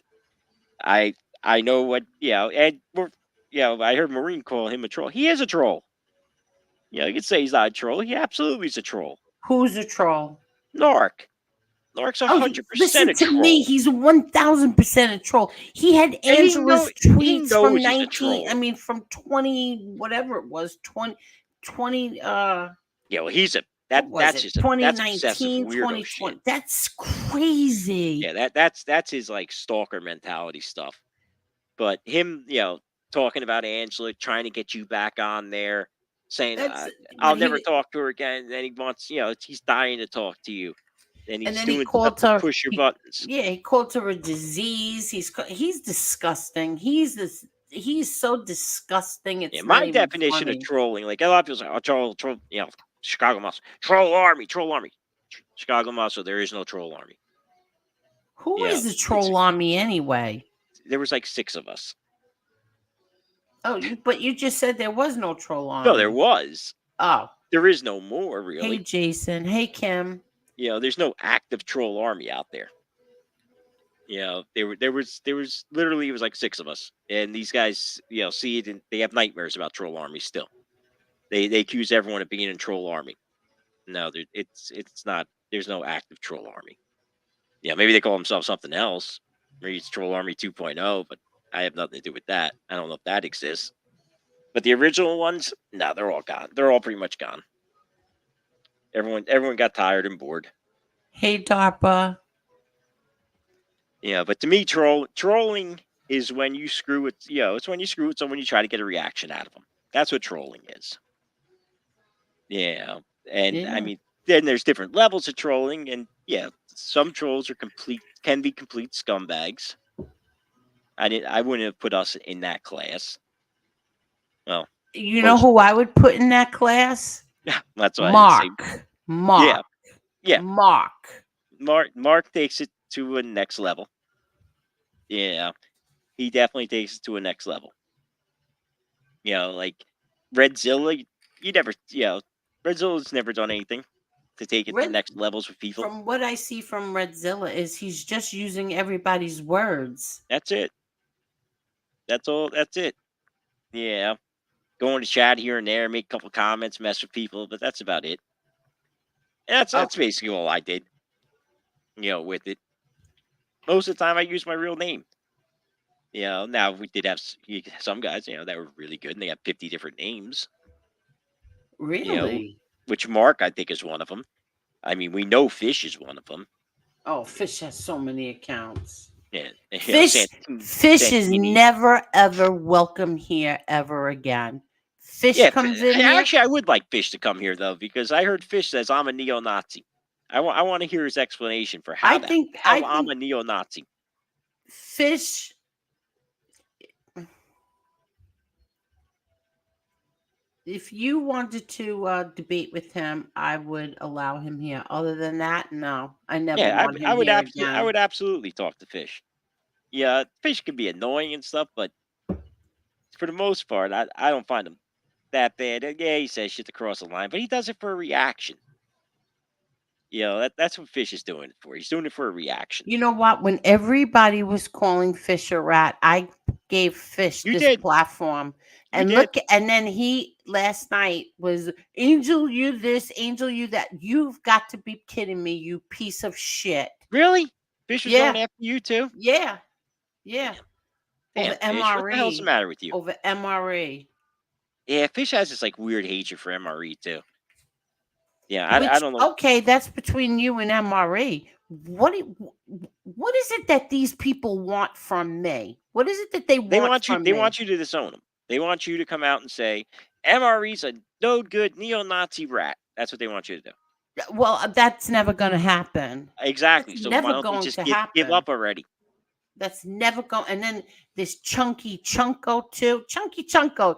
I know what, and I heard Marine call him a troll. He is a troll. You can say he's not a troll. He absolutely is a troll. Who's a troll? Narc. Narc's 100% listen a to troll. me. He's 1,000% a troll. He had And Angela's he tweets from knows he's a 19. troll. I mean, from 20, whatever it was, 20. Yeah, well, that's just that's obsessive 2019, weirdo shit. That's crazy. Yeah, that's his like stalker mentality stuff. But him, talking about Angela, trying to get you back on there, saying I'll never talk to her again. And then he wants, he's dying to talk to you. And he's then doing he called stuff her. to push your buttons. Yeah, he called her a disease. He's disgusting. He's so disgusting. It's my not even definition funny. of trolling, like a lot of people say, oh, troll, Chicago Muscle, troll army. Chicago Muscle, there is no troll army. Who is the troll army anyway? There was like 6 of us. Oh, but you just said there was no troll army. No, there was. Oh. There is no more, really. Hey, Jason. Hey, Kim. There's no active troll army out there. There was literally, it was like 6 of us. And these guys, see it and they have nightmares about troll army still. They accuse everyone of being in troll army. No, it's not. There's no active troll army. Yeah, maybe they call themselves something else. Maybe it's Troll Army 2.0, but I have nothing to do with that. I don't know if that exists. But the original ones, no, they're all gone. They're all pretty much gone. Everyone got tired and bored. Hey, DARPA. Yeah, but to me, trolling is when you screw with, it's when you screw with someone, you try to get a reaction out of them. That's what trolling is. Yeah, and I Yeah. mean, then there's different levels of trolling, and yeah, some trolls can be complete scumbags. I wouldn't have put us in that class. Well, You know most who of us. I would put in that class? Yeah, that's why I didn't say. Mark. Yeah, Mark. yeah. Mark. Mark takes it to a next level. Yeah, he definitely takes it to a next level. Like Redzilla, you never, Redzilla's never done anything to take it to Red, next levels with people. from what I see from Redzilla is he's just using everybody's words. That's it. That's all. That's it. Yeah, going to chat here and there, make a couple comments, mess with people, but that's about it. And Oh, that's basically all I did. With it. Most of the time, I use my real name. Now we did have some guys, that were really good, and they have 50 different names. really? Which Mark I think is one of them. I mean, we know Fish is one of them. Oh, Fish has so many accounts. Yeah, Fish is Santini. never ever welcome here ever again. Fish Yeah, comes in here. actually, I would like Fish to come here though, because I heard Fish says I'm a neo-Nazi. I want to hear his explanation for I how think I'm a neo-Nazi. Fish. If you wanted to debate with him, I would allow him here. Other than that, no, I never Yeah, want him here I again. would absolutely talk to Fish. Yeah, Fish can be annoying and stuff, but for the most part, I don't find him that bad. Yeah, he says shit to cross the line, but he does it for a reaction. That's what Fish is doing it for. He's doing it for a reaction. You know what? When everybody was calling Fish a rat, I gave Fish You this did. platform. You And did. look, and then he last night was Angel, you this, Angel, you that. You've got to be kidding me, you piece of shit. Really? Fish was going Yeah, after you too? yeah, yeah. Damn, Over Fish. What the hell's the MRE. matter with you? Over MRE. Yeah, Fish has this like weird hatred for MRE too. Yeah, I Which don't know. okay, that's between you and MRE. What is it that these people want from me? What is it that they want from They me? want you to disown them. They want you to come out and say MRE's a no good neo-Nazi rat. That's what they want you to do. Well, that's never going to happen. Exactly. That's So why never don't they going just to give happen. up already? That's never going. And then this Chunky Chunko too. Chunky Chunko,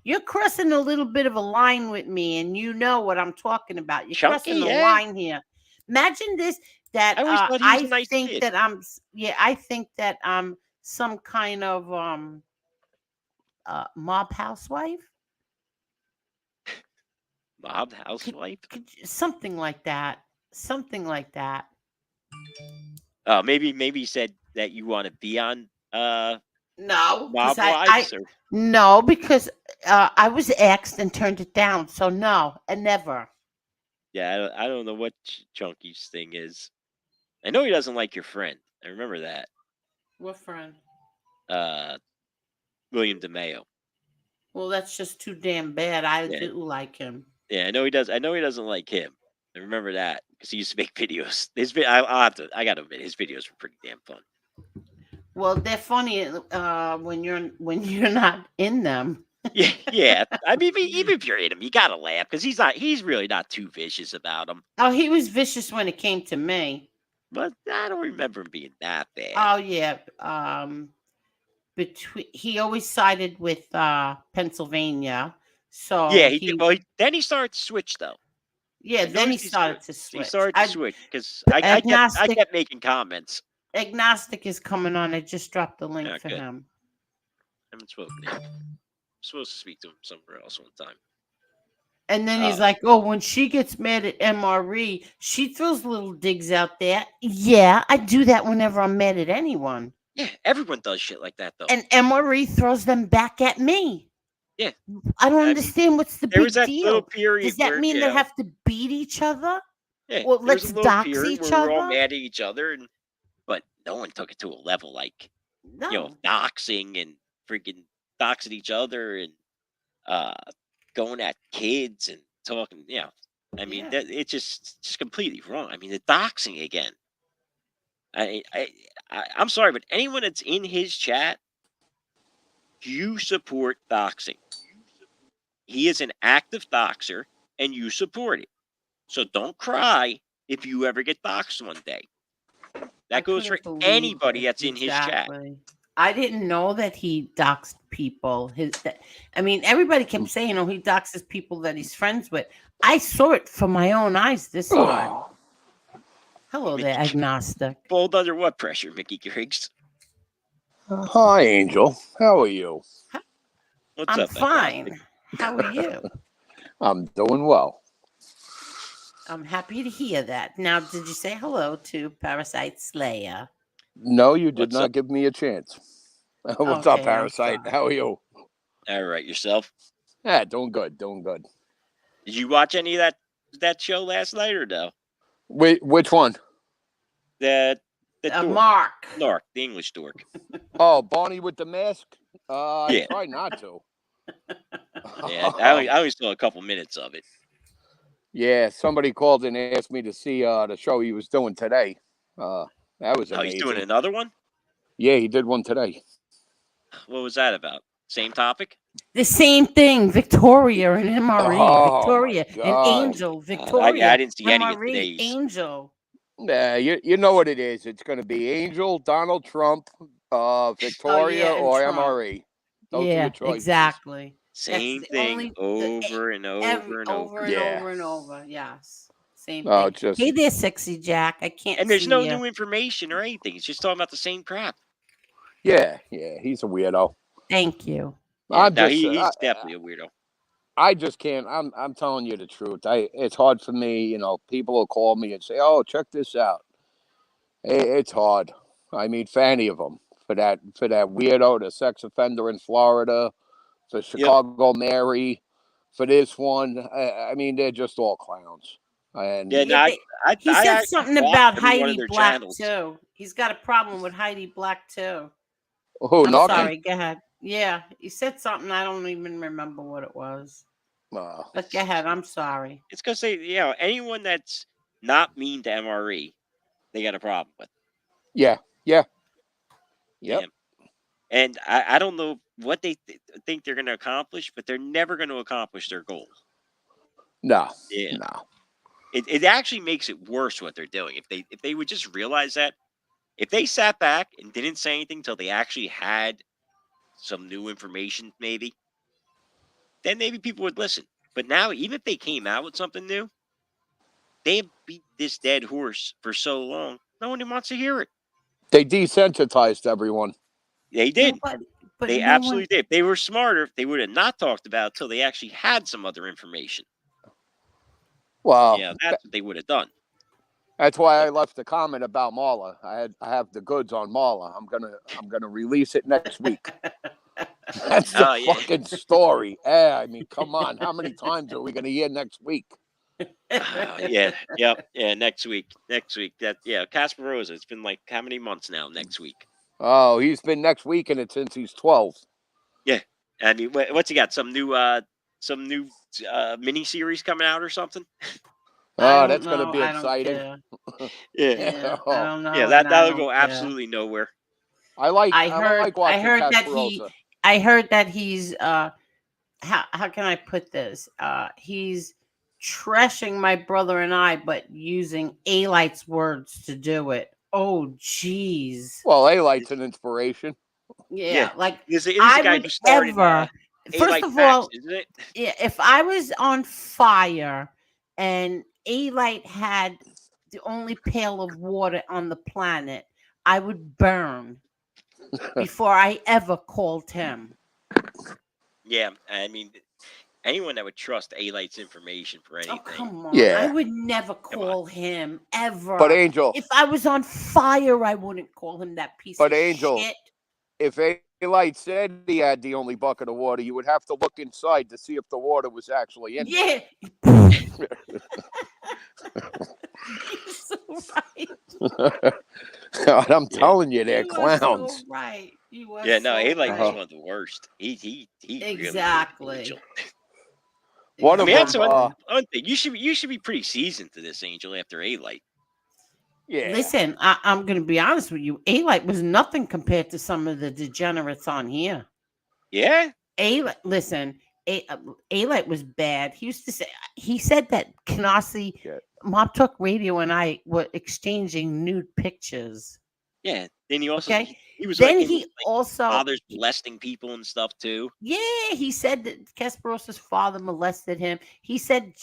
you're crossing a little bit of a line with me, and you know what I'm talking about. You're Chunky, crossing a yeah. line here. Imagine this. That I always thought he was a I nice think kid. that I'm. Yeah, I think that I'm some kind of mob housewife. Mob housewife. Something like that. Something like that. Maybe he said that you want to be on No, because Mob I Wives or no, because I was asked and turned it down. So no, and never. yeah. I don't know what Chunky's thing is. I know he doesn't like your friend. I remember that. What friend? Uh, William DeMeo. Well, that's just too damn bad. I Yeah, do like him. yeah. I know he does. I know he doesn't like him. I remember that because he used to make videos. I gotta admit, his videos were pretty damn fun. Well, they're funny when you're not in them. Yeah, yeah. I mean, even if you're in him, you gotta laugh because he's not. He's really not too vicious about him. Oh, he was vicious when it came to me. But I don't remember him being that bad. Oh yeah. Between he always sided with Pennsylvania. Yeah, So he did. Well, then he started to switch though. yeah, I then he noticed started to he switch. started to switch because I Agnostic kept making comments. Agnostic is coming on. I just dropped the link Yeah, for good. him. I haven't spoken to him. I'm supposed to speak to him somewhere else one time. And then Uh, he's like, "Oh, when she gets mad at MRE, she throws little digs out there." Yeah, I do that whenever I'm mad at anyone. yeah, everyone does shit like that though. And MRE throws them back at me. Yeah, I don't I mean, understand what's the there was big that little deal. period Does that where mean they have to beat each other? yeah, Or there was let's a little dox period each where we were all other? mad at each other, but no one took it to a level like No. doxing and freaking doxing each other and uh going at kids and talking. I mean, Yeah. that it's just completely wrong. I mean, the doxing again. I, I, I'm sorry, but anyone that's in his chat, you support doxing. He is an active doxer, and you support it. So don't cry if you ever get doxed one day. I That goes for couldn't believe anybody it. that's in his chat. Exactly. I didn't know that he doxed people. I mean, everybody kept saying, "Oh, he doxes people that he's friends with." I saw it for my own eyes this time. Hello there, Mickey, agnostic. fold under what pressure, Mickey Griggs? Hi, Angel. How are you? What's I'm up, agnostic? fine. How are you? I'm doing well. I'm happy to hear that. Now, did you say hello to Parasite Slayer? No, you did What's up? not give me a chance. What's up, Okay, I'm Parasite? sorry. How are you? All right, yourself. Yeah, doing good, doing good. Did you watch any of that show last night or no? Wait, which one? That dork, Mark. Narc, the English dork. Oh, Barney with the mask? I Yeah. try not to. Yeah, I only saw a couple minutes of it. Yeah, somebody called and asked me to see the show he was doing today. That was Oh, he's doing amazing. another one. Yeah, he did one today. What was that about? Same topic? The same thing, Victoria and MRE, Oh, my Victoria and God. Angel, I Victoria, didn't see any of MRE, today's. Angel. Nah, you know what it is. It's going to be Angel, Donald Trump, Victoria, and or Trump. MRE. Those are your Yeah, choices. exactly. Same That's the thing only over and over and over. over and Yeah. over and over. Yes, same Oh, thing. just Hey there, sexy Jack. I can't And there's see no you. new information or anything. It's just talking about the same crap. yeah. He's a weirdo. Thank you. Yeah, I'm now just, he's definitely a weirdo. I just can't. I'm telling you the truth. It's hard for me. You know, people will call me and say, "Oh, check this out." It's hard. I mean, for any of them, for that weirdo, the sex offender in Florida, for Yep. Chicago Mary, for this one. I mean, they're just all clowns. And Yeah, no, Yeah, he I said actually something blocked about every one of Heidi their Black channels. too. He's got a problem with Heidi Black too. who, I'm Narky? sorry. Go ahead. Yeah, he said something. I don't even remember what it was. But go ahead. I'm sorry. It's because anyone that's not mean to MRE, they got a problem with. Yeah. Yep. Yeah. And I don't know what they think they're going to accomplish, but they're never going to accomplish their goal. No. Yeah. No. It actually makes it worse what they're doing. If they would just realize that, if they sat back and didn't say anything until they actually had some new information, maybe, then maybe people would listen. But now, even if they came out with something new, they have beat this dead horse for so long. No one wants to hear it. They desensitized everyone. They did. But They no absolutely did. If they were smarter, they would have not talked about it till they actually had some other information. Well, Yeah, that's what they would have done. that's why I left the comment about Marla. I have the goods on Marla. I'm gonna release it next week. That's the fucking story. I mean, come on. How many times are we gonna hear next week? Yeah. Next week. Casper Rosa. It's been like how many months now? Next week. Oh, he's been next week in it since he's 12. Yeah. I mean, what's he got? Some new mini series coming out or something? Oh, that's going to be exciting. Yeah. I don't know. Yeah, that'll go absolutely nowhere. I like watching I heard that Casperosa. I heard that he's how can I put this? He's trashing my brother and I, but using A-Light's words to do it. Oh, jeez. Well, A-Light's an inspiration. Yeah, like it is the I guy would who started first of all, isn't it? Yeah, if I was on fire and A-Light had the only pail of water on the planet, I would burn before I ever called him. Yeah, I mean, anyone that would trust A-Light's information for anything. Oh, come on. Yeah. I would never call him ever. But Angel, if I was on fire, I wouldn't call him that piece of shit. If A-Light said he had the only bucket of water, you would have to look inside to see if the water was actually in there. You're so right. I'm telling you, they're clowns. So right. You are A-Light right. is one of the worst. He exactly. Really One I of mean, that's them, one thing. You should be pretty seasoned to this, Angel, after A Light. yeah. Listen, I'm going to be honest with you. A-Light was nothing compared to some of the degenerates on here. Yeah. Listen, A-Light was bad. He said that Canarsie, Yeah. Mob Talk Radio, and I were exchanging nude pictures. Yeah. Then he also Okay. he was Then like, he also fathers molesting people and stuff too. Yeah, he said that Kasparov's father molested him. He said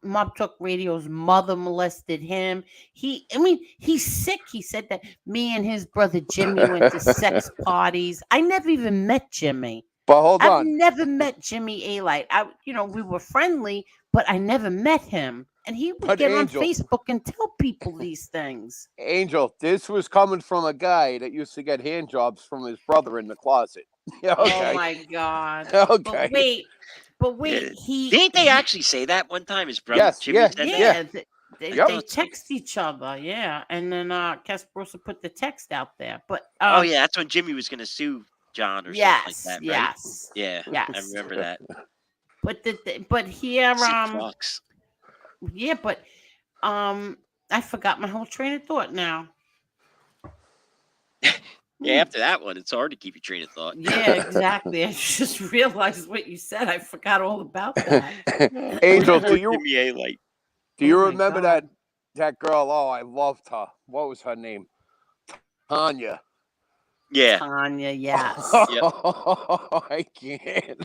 Mob Talk Radio's mother molested him. He's sick. He said that me and his brother Jimmy went to sex parties. I never even met Jimmy. But hold I've on. never met Jimmy A-Light. We were friendly, but I never met him. And he would But get Angel- on Facebook and tell people these things. Angel, this was coming from a guy that used to get hand jobs from his brother in the closet. Yeah, okay. Oh my God. Okay. But wait, Yeah. Didn't they actually say that one time? His brother Yes, Jimmy yeah, said that? Yeah, they Yep. text each other, yeah, and then Kasparosa put the text out there. But Oh yeah, that's when Jimmy was gonna sue John or yes, something like that, right? yes, Yeah, yes. I remember that. But here, Sick fucks. yeah, but I forgot my whole train of thought now. Yeah, after that one, it's hard to keep your train of thought. Yeah, exactly. I just realized what you said. I forgot all about that. Angel, Give me A Light. do you Oh my remember God. that girl? Oh, I loved her. What was her name? Tanya. Yeah. Tanya, yes, I can't.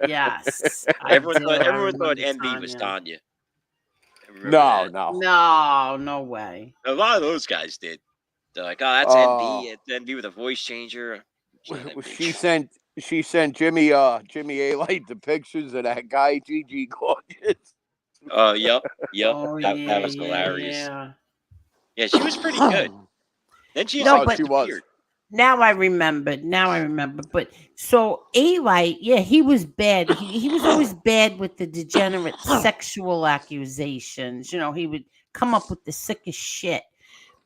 yes. Everyone I thought remember MB was Tanya. I remember No, that. No way. A lot of those guys did. They're like, oh, that's Oh. NB. It's NB with a voice changer. She sent Jimmy A-Light the pictures of that guy, Gigi Gorgeous. Oh, yep. Oh, That was hilarious. Yeah. Yeah, she was pretty good. Then she No, just but- she was. disappeared. Now I remember. But so A-Light, yeah, he was bad. He was always bad with the degenerate sexual accusations. He would come up with the sickest shit.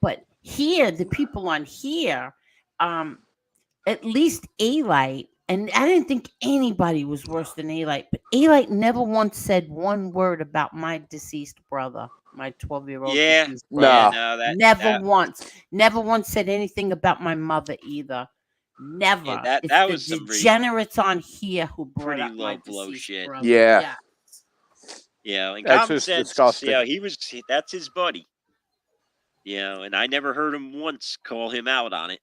But here, the people on here, at least A-Light, and I didn't think anybody was worse than A-Light, but A-Light never once said one word about my deceased brother, my 12-year-old Yeah. deceased No. brother. Yeah, no, Never once said anything about my mother either. Never. Yeah, It's that the was some degenerates on here who brought pretty up my low blow deceased shit. brother. Yeah. Yeah, and That's common just sense. disgusting. Yeah, that's his buddy. And I never heard him once call him out on it.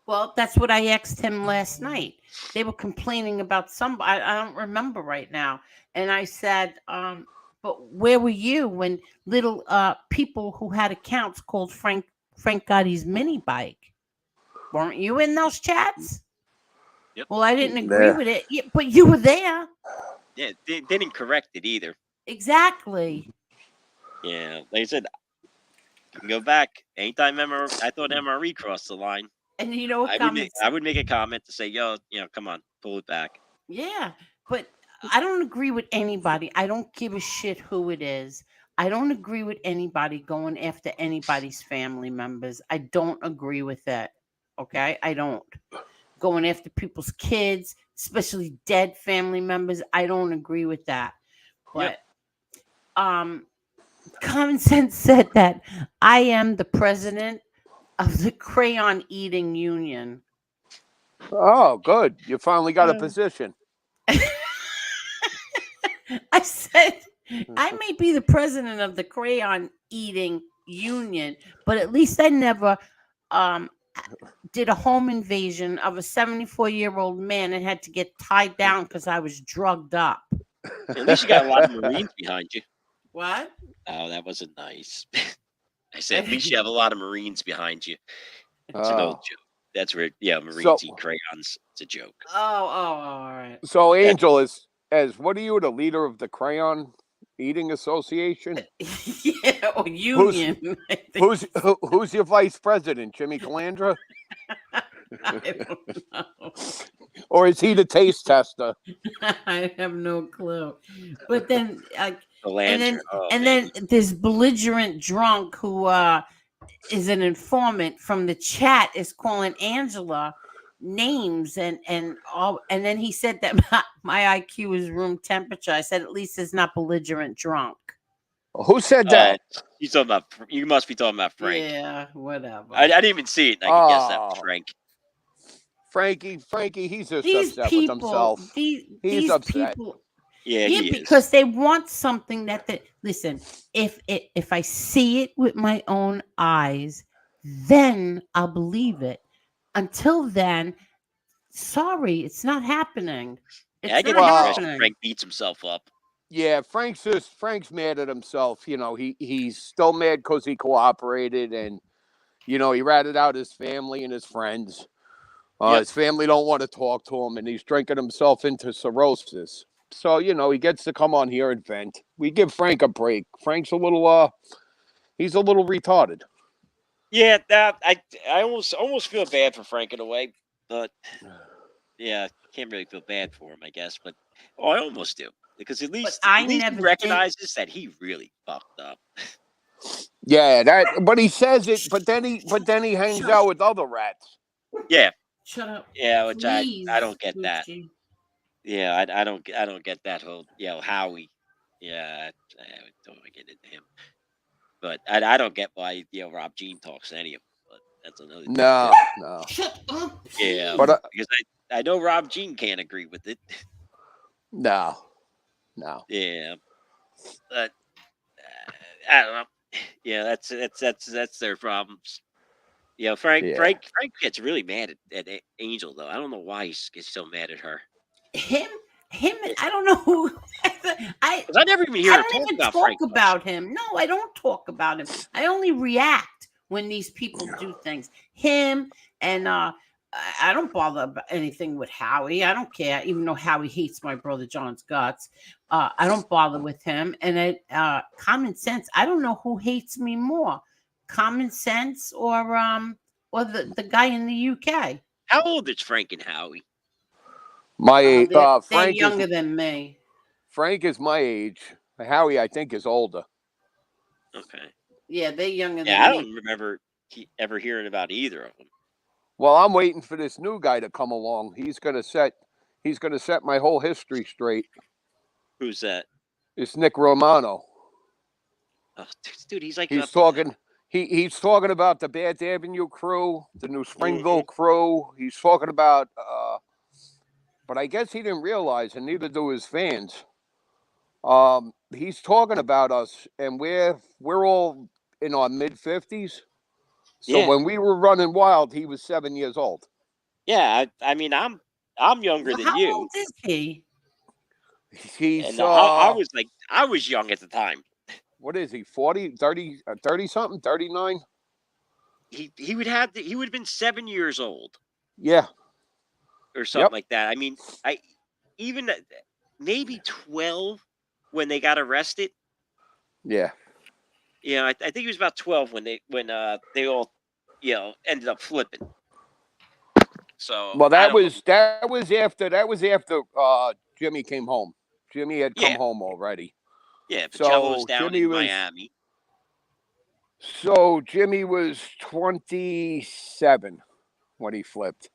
Well, that's what I asked him last night. They were complaining about somebody. I don't remember right now. And I said, but where were you when little people who had accounts called Frank Gotti's mini bike? Weren't you in those chats? Yep. Well, I didn't agree Yeah. with it. Yeah, but you were there. Yeah, they didn't correct it either. Exactly. Yeah, like I said, you can go back. Anytime I thought MRE crossed the line, And you know what I would make a comment to say, yo, come on, pull it back. Yeah, but I don't agree with anybody. I don't give a shit who it is. I don't agree with anybody going after anybody's family members. I don't agree with that. Okay? I don't. Going after people's kids, especially dead family members. I don't agree with that. But common sense said that I am the president of the crayon eating union. Oh, good. You finally got a position. I said, I may be the president of the crayon eating union, but at least I never did a home invasion of a 74-year-old man and had to get tied down because I was drugged up. At least you got a lot of Marines behind you. What? Oh, that wasn't nice. I said, at least you have a lot of Marines behind you. It's an Oh. old joke. That's where, Marines So- eat crayons. It's a joke. Oh, all right. So, Angel, as what are you, the leader of the Crayon Eating Association? Yeah, or union. I think. Who's your vice president, Jimmy Calandra? I don't know. Or is he the taste tester? I have no clue. But then, The Landry. and then this belligerent drunk who is an informant from the chat is calling Angela names and all. And then he said that my IQ is room temperature. I said, at least it's not belligerent drunk. Who said Oh, that? you talking about? You must be talking about Frank. Yeah, whatever. I didn't even see it. And I could guess that was Oh, Frank. Frankie, he's just These upset with people, himself. these He's upset. people. Yeah, Yeah, he is. because they want something that they listen. If I see it with my own eyes, then I'll believe it. Until then, sorry, it's not happening. It's Yeah, I get not the impression happening. Frank beats himself up. Yeah, Frank's mad at himself. You know, he's still mad because he cooperated, and you know he ratted out his family and his friends. Yep. His family don't want to talk to him, and he's drinking himself into cirrhosis. So you know he gets to come on here and vent. We give Frank a break. Frank's a little he's a little retarded. Yeah, that I almost feel bad for Frank in a way, but yeah, can't really feel bad for him, I guess. But I almost do because at least I he never did. recognizes that he really fucked up. Yeah, but he says it, but then he hangs Shut out up. with other rats. Yeah, Shut up. yeah, which Please, I don't get that. Gucci. Yeah, I don't get that whole Howie. Yeah, I don't wanna get into him, but I don't get why Rob Jean talks to any of them. But that's another thing. No. Shut up. Yeah, But because I know Rob Jean can't agree with it. no. Yeah, but I don't know. Yeah, that's their problems. Yeah, Frank Yeah. Frank Frank gets really mad at Angel though. I don't know why he gets so mad at her. Him, I don't know who. I 'Cause I never even hear I her don't talk even about talk Frank much. about him. No, I don't talk about him. I only react when these people do things. Him and I don't bother about anything with Howie. I don't care, even though Howie hates my brother John's guts. I don't bother with him. And Common Sense. I don't know who hates me more, Common Sense or the guy in the UK. How old is Frank and Howie? My They're Frank younger than me. Frank is my age. Howie, I think, is older. Okay. Yeah, they're younger Yeah, I than me. don't remember ever hearing about either of them. Well, I'm waiting for this new guy to come along. He's gonna set my whole history straight. Who's that? It's Nick Romano. Oh, dude, he's like He's talking. He's talking about the Bath Avenue crew, the New Springville crew. He's talking about. But I guess he didn't realize, and neither do his fans. He's talking about us, and we're all in our mid-50s. So Yeah. when we were running wild, he was 7 years old. Yeah, I mean, I'm younger than How you, old is he? He's and I was young at the time. what is he? 40, 30, 30 something, 39? He would have been 7 years old Yeah. or something like that. I mean, I even maybe 12 when they got arrested. Yeah. Yeah, I think he was about 12 when they all ended up flipping. So Well, that was after Jimmy came home. Jimmy had come home already. Yeah, So Pacello's down Jimmy in was Miami. So Jimmy was 27 when he flipped.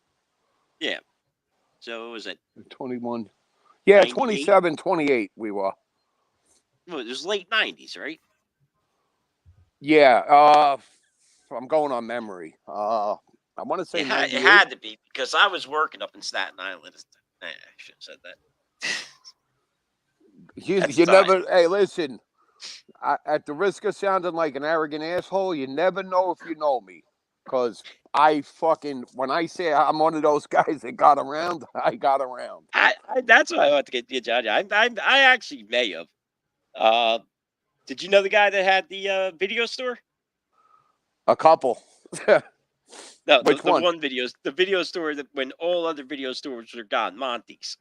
Yeah. So it was at 21. Yeah, 98? 27, 28 we were. Well, it was late 90s, right? Yeah, I'm going on memory. I want to say It 98. had to be because I was working up in Staten Island. I should have said that. You never. Hey, listen. At the risk of sounding like an arrogant asshole, you never know if you know me, because when I say I'm one of those guys that got around, I got around. That's what I want to get John. I actually may have. Did you know the guy that had the video store? A couple. No, Which one? The video store that when all other video stores are gone, Monty's.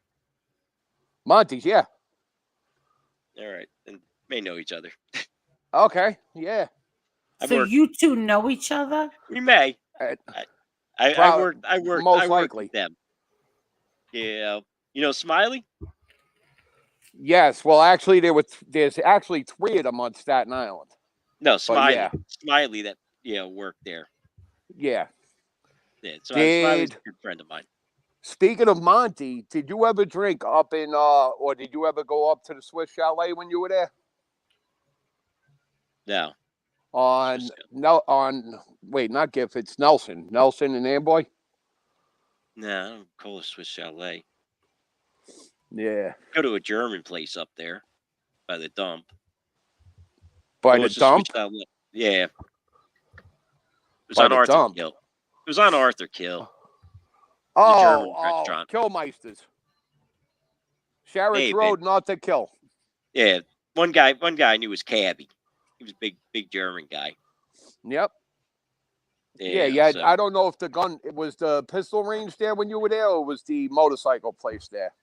Monty's, yeah. All right, and may know each other. Okay, yeah. So you two know each other? We may. I worked most likely with them. Yeah, you know Smiley. Yes. Well, actually, there's actually 3 of them on Staten Island. No, Smiley. Yeah. Smiley that worked there. Yeah. Yeah. So Smiley's a good friend of mine. Speaking of Monty, did you ever drink up in or did you ever go up to the Swiss Chalet when you were there? No. On wait, not Giff, it's Nelson and Amboy. No, I don't call it Swiss Chalet. Yeah, Go to a German place up there by the dump. by Oh, the it's a Swiss dump. Chalet. Yeah. It was By on the Arthur dump. Kill. It was on Arthur Kill. The German restaurant. Killmeisters. Sharrott's Maybe. Road, not to kill. Yeah. One guy I knew was Cabby. He was a big German guy. Yep. Yeah. So, I don't know if it was the pistol range there when you were there, or was the motorcycle place there?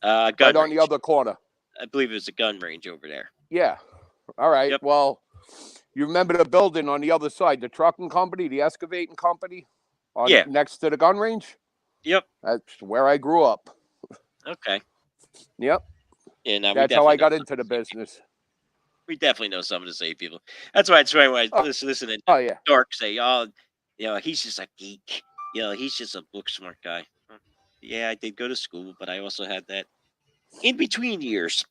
gun Right on range. the other corner. I believe it was a gun range over there. Yeah. All right. Yep. Well, you remember the building on the other side, the trucking company, the excavating company, next to the gun range? Yep. That's where I grew up. Okay. Yep. Yeah, no, that's how I got into the business. We definitely know some of the same people. That's why when I listen to Dark say, "Oh, he's just a geek. He's just a book smart guy." Yeah, I did go to school, but I also had that in between years.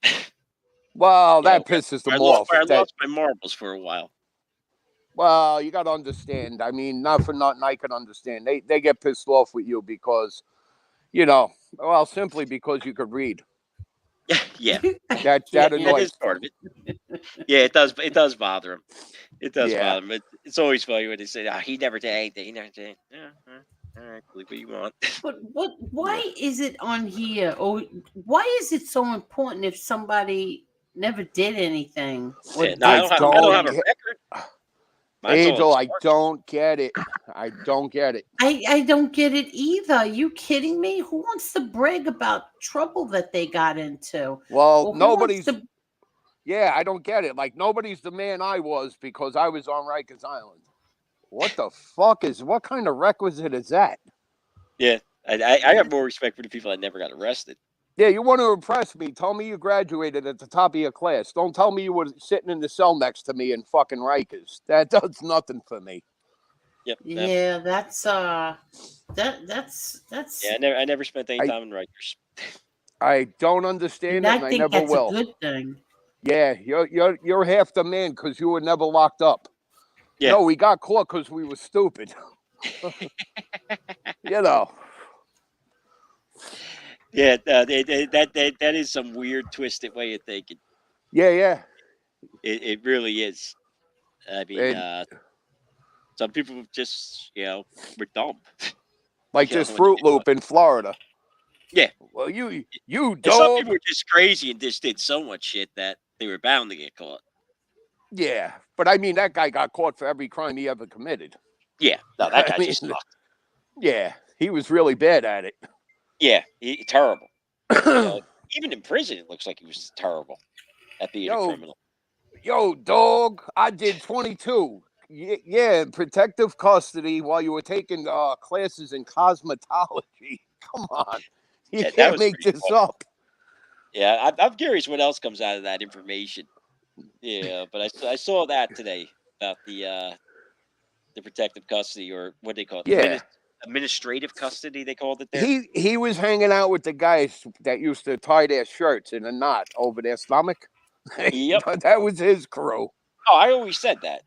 Well, that pisses them off. I lost my marbles for a while. Well, you got to understand. I mean, not for nothing, I can understand. They get pissed off with you because, simply because you could read. Yeah. That annoys. That is part of it. Yeah, it does. It does bother him. It does bother him. It's always funny when they say, "Oh, he never did anything. He never did." Yeah. All right, believe what you want. But why is it on here? Or why is it so important if somebody never did anything? I don't have a record. Angel, I don't get it. I don't get it. I don't get it either. Are you kidding me? Who wants to brag about trouble that they got into? Well, nobody's. Yeah, I don't get it. Like, nobody's the man I was because I was on Rikers Island. What the fuck what kind of requisite is that? Yeah, I have more respect for the people that never got arrested. Yeah, you want to impress me? Tell me you graduated at the top of your class. Don't tell me you were sitting in the cell next to me in fucking Rikers. That does nothing for me. Yep. Yeah, that's Yeah, I never spent any time in Rikers. I don't understand it, and I never will. A good thing. Yeah, you're half the man because you were never locked up. Yeah. No, we got caught because we were stupid. Yeah, that is some weird twisted way of thinking. Yeah. It really is. I mean, some people just were dumb. Like this Fruit Loop in Florida. Yeah. Well, you don't. Some people were just crazy and just did so much shit that they were bound to get caught. Yeah, but I mean that guy got caught for every crime he ever committed. Yeah, no, that guy just sucked. Yeah, he was really bad at it. Yeah, terrible. Even in prison, it looks like he was terrible at being a criminal. Yo, dog, I did 22. Yeah, in protective custody while you were taking classes in cosmetology. Come on, you can't make this up. Yeah, I'm curious what else comes out of that information. Yeah, but I saw that today about the protective custody, or what they call it. Yeah. Administrative custody, they called it there. He was hanging out with the guys that used to tie their shirts in a knot over their stomach. Yep. That was his crew. Oh, I always said that.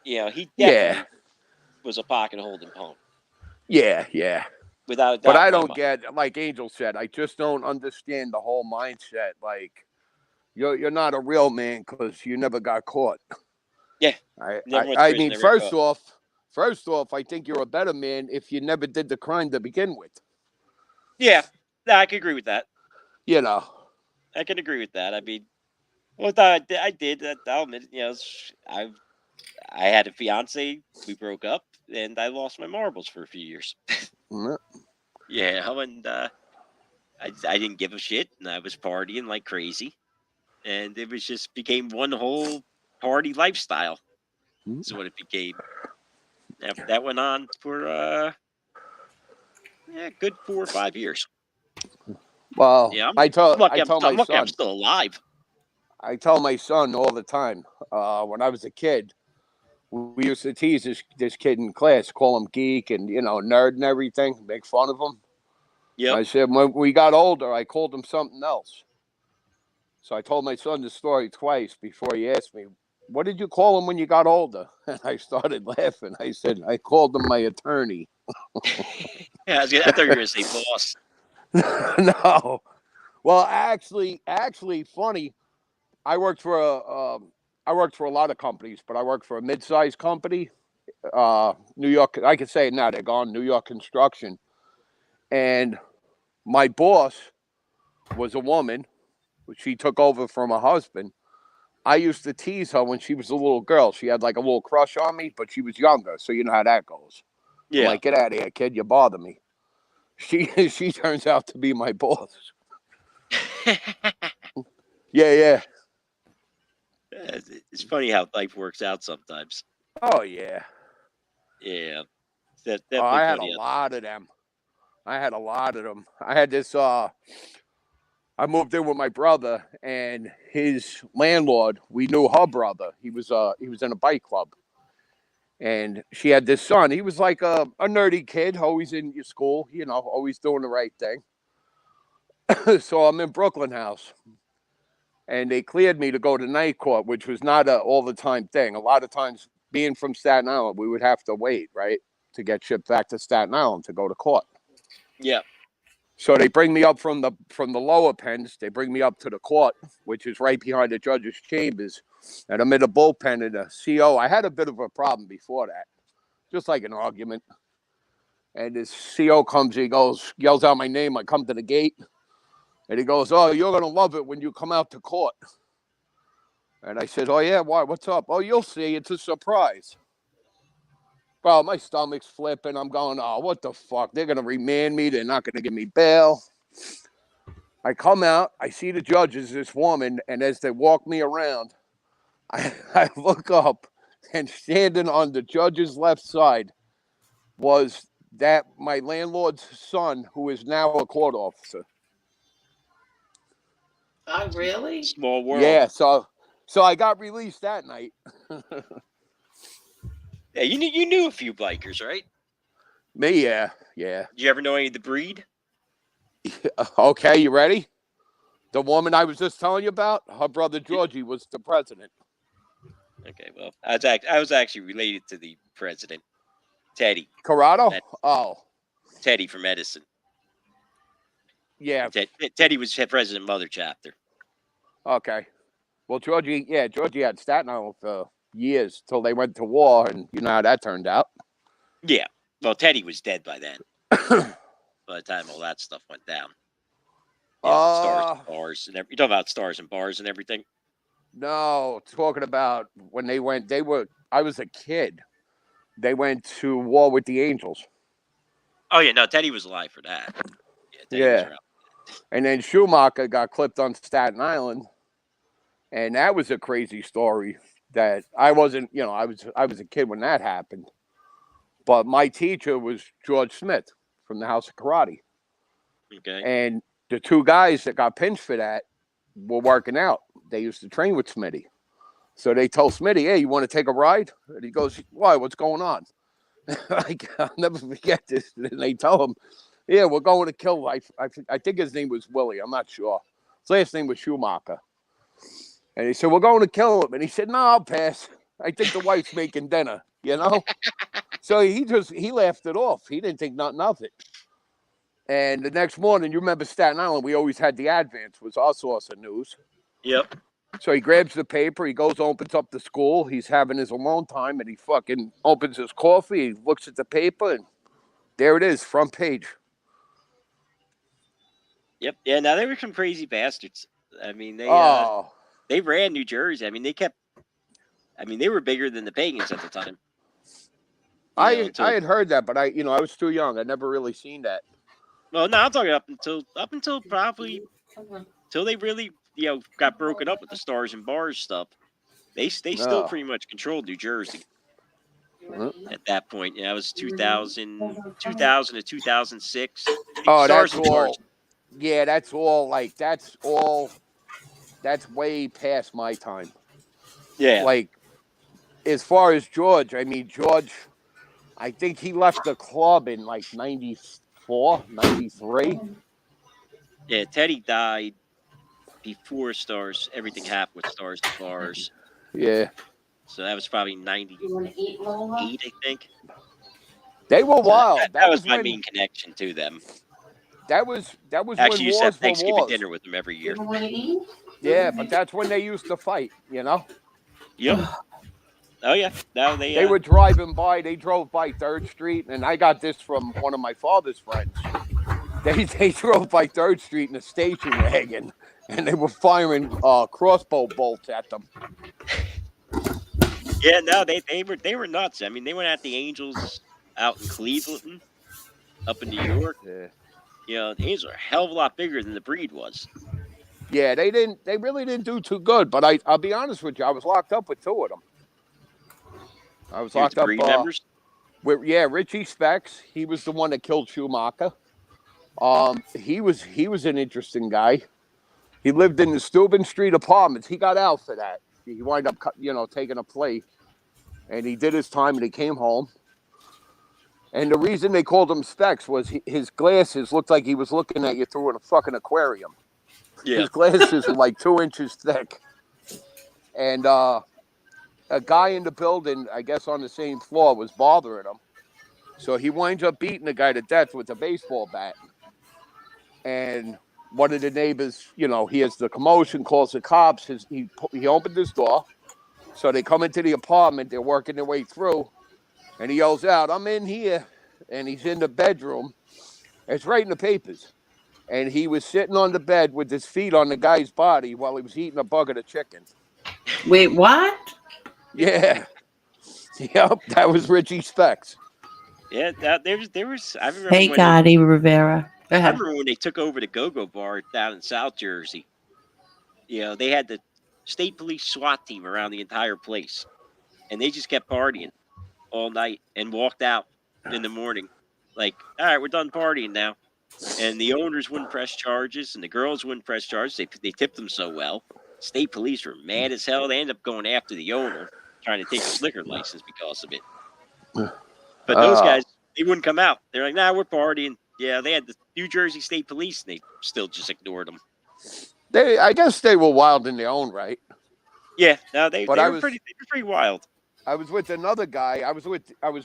He definitely was a pocket holding punk. Yeah. Without a doubt. But I don't get, like Angel said, I just don't understand the whole mindset. Like, you're not a real man because you never got caught. Yeah. I mean, first off, I think you're a better man if you never did the crime to begin with. Yeah, I can agree with that. I can agree with that. I mean, well, I did. I'll admit, I had a fiance. We broke up, and I lost my marbles for a few years. Yeah, and I didn't give a shit, and I was partying like crazy, and it was just became one whole party lifestyle. That's what it became. That went on for a good 4 or 5 years. Well, yeah, I tell my son, I'm still alive. I tell my son all the time. When I was a kid, we used to tease this kid in class, call him geek and nerd and everything, make fun of him. Yep. I said, when we got older, I called him something else. So I told my son the story twice before he asked me, what did you call him when you got older? And I started laughing. I said, I called him my attorney. Yeah, I thought you were going to say boss. No. Well, actually, funny. I worked for a lot of companies, but I worked for a mid-sized company, New York. I could say it now. They're gone. New York Construction, and my boss was a woman. She took over from her husband. I used to tease her when she was a little girl. She had like a little crush on me, but she was younger, so you know how that goes. I'm Yeah. like, get out of here, kid! You bother me. She turns out to be my boss. Yeah. It's funny how life works out sometimes. Oh yeah. Yeah. That's Oh, definitely I had a funny. lot of them. I had this. I moved in with my brother and his landlord. We knew her brother. He was in a bike club, and she had this son. He was like a nerdy kid, always in your school, always doing the right thing. So I'm in Brooklyn House, and they cleared me to go to night court, which was not a all the time thing. A lot of times, being from Staten Island, we would have to wait, right, to get shipped back to Staten Island to go to court. Yeah. So they bring me up from the lower pens. They bring me up to the court, which is right behind the judge's chambers. And I'm in the bullpen and the CO. I had a bit of a problem before that, just like an argument. And this CO comes, he goes, yells out my name. I come to the gate, and he goes, "Oh, you're gonna love it when you come out to court." And I said, "Oh yeah, why? What's up?" "Oh, you'll see. It's a surprise." Bro, my stomach's flipping. I'm going, "Oh, what the fuck? They're gonna remand me. They're not gonna give me bail." I come out, I see the judges, this woman, and as they walk me around, I look up, and standing on the judge's left side was that my landlord's son, who is now a court officer. Oh, really? Small world. Yeah, so I got released that night. Yeah, you knew a few bikers, right? Me, yeah. Did you ever know any of the breed? Okay, you ready? The woman I was just telling you about, her brother Georgie was the president. Okay, well, I was actually related to the president, Teddy. Corrado? Oh. Teddy from Edison. Yeah. Teddy was president of Mother Chapter. Okay. Well, Georgie had Staten Island for years till they went to war, and you know how that turned out. Yeah. Well, Teddy was dead by then. By the time all that stuff went down. Stars and bars and you talking about stars and bars and everything? No, talking about when they went. I was a kid. They went to war with the Angels. Oh yeah, no, Teddy was alive for that. Yeah, Teddy was around. And then Schumacher got clipped on Staten Island, and that was a crazy story. That I wasn't, I was a kid when that happened, but my teacher was George Smith from the House of Karate. Okay. And the two guys that got pinched for that were working out. They used to train with Smitty. So they told Smitty, "Hey, you want to take a ride?" And he goes, "Why? What's going on?" I'll never forget this. And they tell him, "Yeah, we're going to kill." I think his name was Willie. I'm not sure. His last name was Schumacher. And he said, "We're going to kill him." And he said, "No, I'll pass. I think the wife's making dinner, So he laughed it off. He didn't think nothing of it. And the next morning, you remember Staten Island, we always had the Advance, was our source of news. Yep. So he grabs the paper, he goes, opens up the school, he's having his alone time, and he fucking opens his coffee, he looks at the paper, and there it is, front page. Yep. Yeah, now they were some crazy bastards. I mean, they ran New Jersey. I mean, they were bigger than the Pagans at the time. I had heard that, but I was too young. I never really seen that. Well, no, I'm talking up until probably until they really got broken up with the stars and bars stuff. They still pretty much controlled New Jersey at that point. Yeah, it was 2000 to 2006. Oh, stars that's and bars. all. Yeah, that's all. Like that's all. That's way past my time. Yeah. Like as far as George, I mean George. I think he left the club in like 90. 94, 93. Yeah, Teddy died before Stars. Everything happened with Stars and Bars. Yeah. So that was probably 98, You want to eat, Lola? I think. They were So that, wild. that That was was my when main connection to them. that was when Actually, used to have wars were Thanksgiving wars. dinner with them every You year. don't want to eat? Yeah, but that's when they used to fight, you know? Yep. Oh yeah. No, They were driving by, they drove by 3rd Street, and I got this from one of my father's friends. They drove by 3rd Street in a station wagon, and they were firing crossbow bolts at them. Yeah, no, they were nuts. I mean, they went at the Angels out in Cleveland, up in New York. Yeah. You know, the Angels are a hell of a lot bigger than the Breed was. Yeah, they really didn't do too good, but I'll be honest with you, I was locked up with 2 of them. I was You with locked the up Breed members? with Richie Specs. He was the one that killed Schumacher. He was an interesting guy. He lived in the Steuben Street apartments. He got out for that. He wound up, taking a plea, and he did his time, and he came home. And the reason they called him Specs was his glasses looked like he was looking at you through a fucking aquarium. Yeah. His glasses were like 2 inches thick. And a guy in the building, I guess on the same floor, was bothering him. So he winds up beating the guy to death with a baseball bat. And one of the neighbors, he has the commotion, calls the cops. He opened his door. So they come into the apartment. They're working their way through. And he yells out, "I'm in here." And he's in the bedroom. It's right in the papers. And he was sitting on the bed with his feet on the guy's body while he was eating a bucket of chicken. Wait, what? Yeah. Yep, that was Richie Specs. Yeah, there was. I remember Hey, when Gotti Rivera. Go I ahead. remember when they took over the Go-Go Bar down in South Jersey. You know, they had the state police SWAT team around the entire place, and they just kept partying all night and walked out in the morning, like, "All right, we're done partying now." And the owners wouldn't press charges, and the girls wouldn't press charges. They tipped them so well. State police were mad as hell. They ended up going after the owner, trying to take his liquor license because of it. But those guys, they wouldn't come out. They're like, "Nah, we're partying." Yeah, they had the New Jersey State Police, and they still just ignored them. I guess they were wild in their own right. Yeah, no, they But were pretty wild. I was with another guy. I was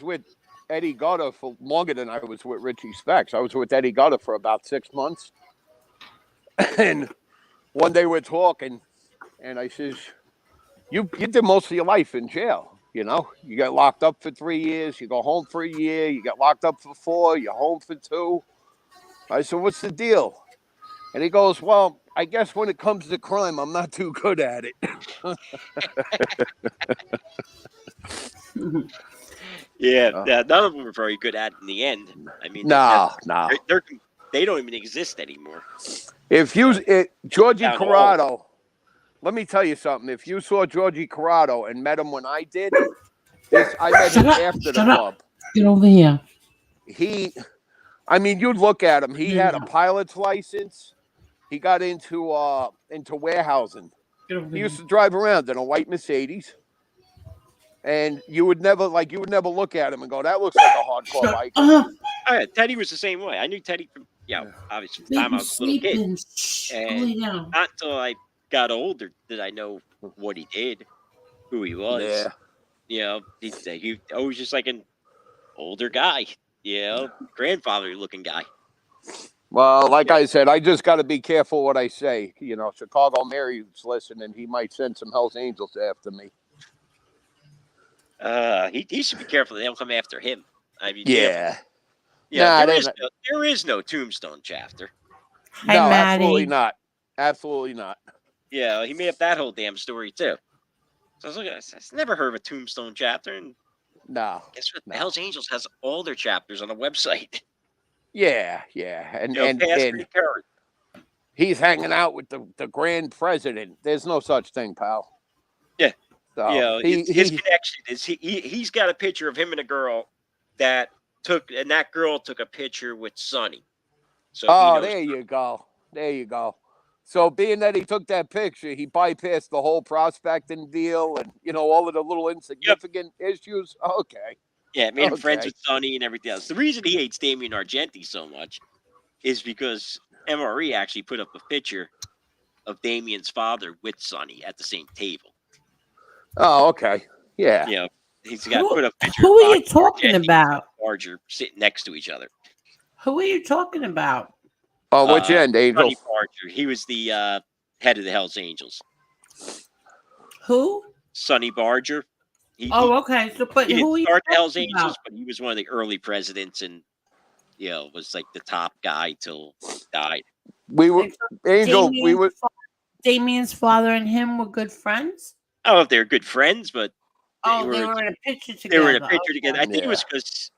with Eddie Gotti for longer than I was with Richie Specs. I was with Eddie Gotti for about 6 months. And one day we're talking, and I says, you did most of your life in jail. You got locked up for 3 years. You go home for a year. You got locked up for 4. You're home for 2. I said, what's the deal? And he goes, well, I guess when it comes to crime, I'm not too good at it. Yeah, none of them were very good at it in the end. I mean, No. they don't even exist anymore. If Georgie Down Corrado, let me tell you something. If you saw Georgie Corrado and met him when I did, I met him after the club. Get over here. You'd look at him. He had a pilot's license. He got into warehousing. He used to drive around in a white Mercedes. And you would never look at him and go, that looks like a hardcore biker. Oh, yeah, Teddy was the same way. I knew Teddy from, obviously from the time I was a little kid. And not until I got older did I know what he did, who he was. Yeah. He always just like an older guy, grandfather looking guy. Well, like I said, I just got to be careful what I say. Chicago Mary's listening. He might send some Hells Angels after me. He should be careful they don't come after him. I mean, yeah. There is no Tombstone chapter. Hi, no, Maddie. absolutely not. Absolutely not. Yeah, he made up that whole damn story too. So I was looking, I've never heard of a Tombstone chapter. And no. Guess what? The Hells Angels has all their chapters on the website. Yeah. And current. He's hanging out with the grand president. There's no such thing, pal. Yeah. So his connection is he's got a picture of him and a girl that girl took a picture with Sonny. So there you go. So being that he took that picture, he bypassed the whole prospecting deal and all of the little insignificant issues. Okay. Yeah, it made him friends Okay. with Sonny and everything else. The reason he hates Damien Argenti so much is because MRE actually put up a picture of Damien's father with Sonny at the same table. Oh, okay. Yeah. You know, he's got put up a picture of Who are you Rocco talking Argenti and about? Barger sitting next to each other. Who are you talking about? Oh, which end, Angel? Sonny Barger. He was the head of the Hells Angels. Who? Sonny Barger. Oh, okay. So, but He didn't who are you start the Hells talking Angels, about? but he was one of the early presidents and, was like the top guy till he died. We were And so Angel. We were. Damien's father and him were good friends. I don't know if they're good friends, but They were in a picture they together. were in a picture Okay. together. I think it was Yeah. because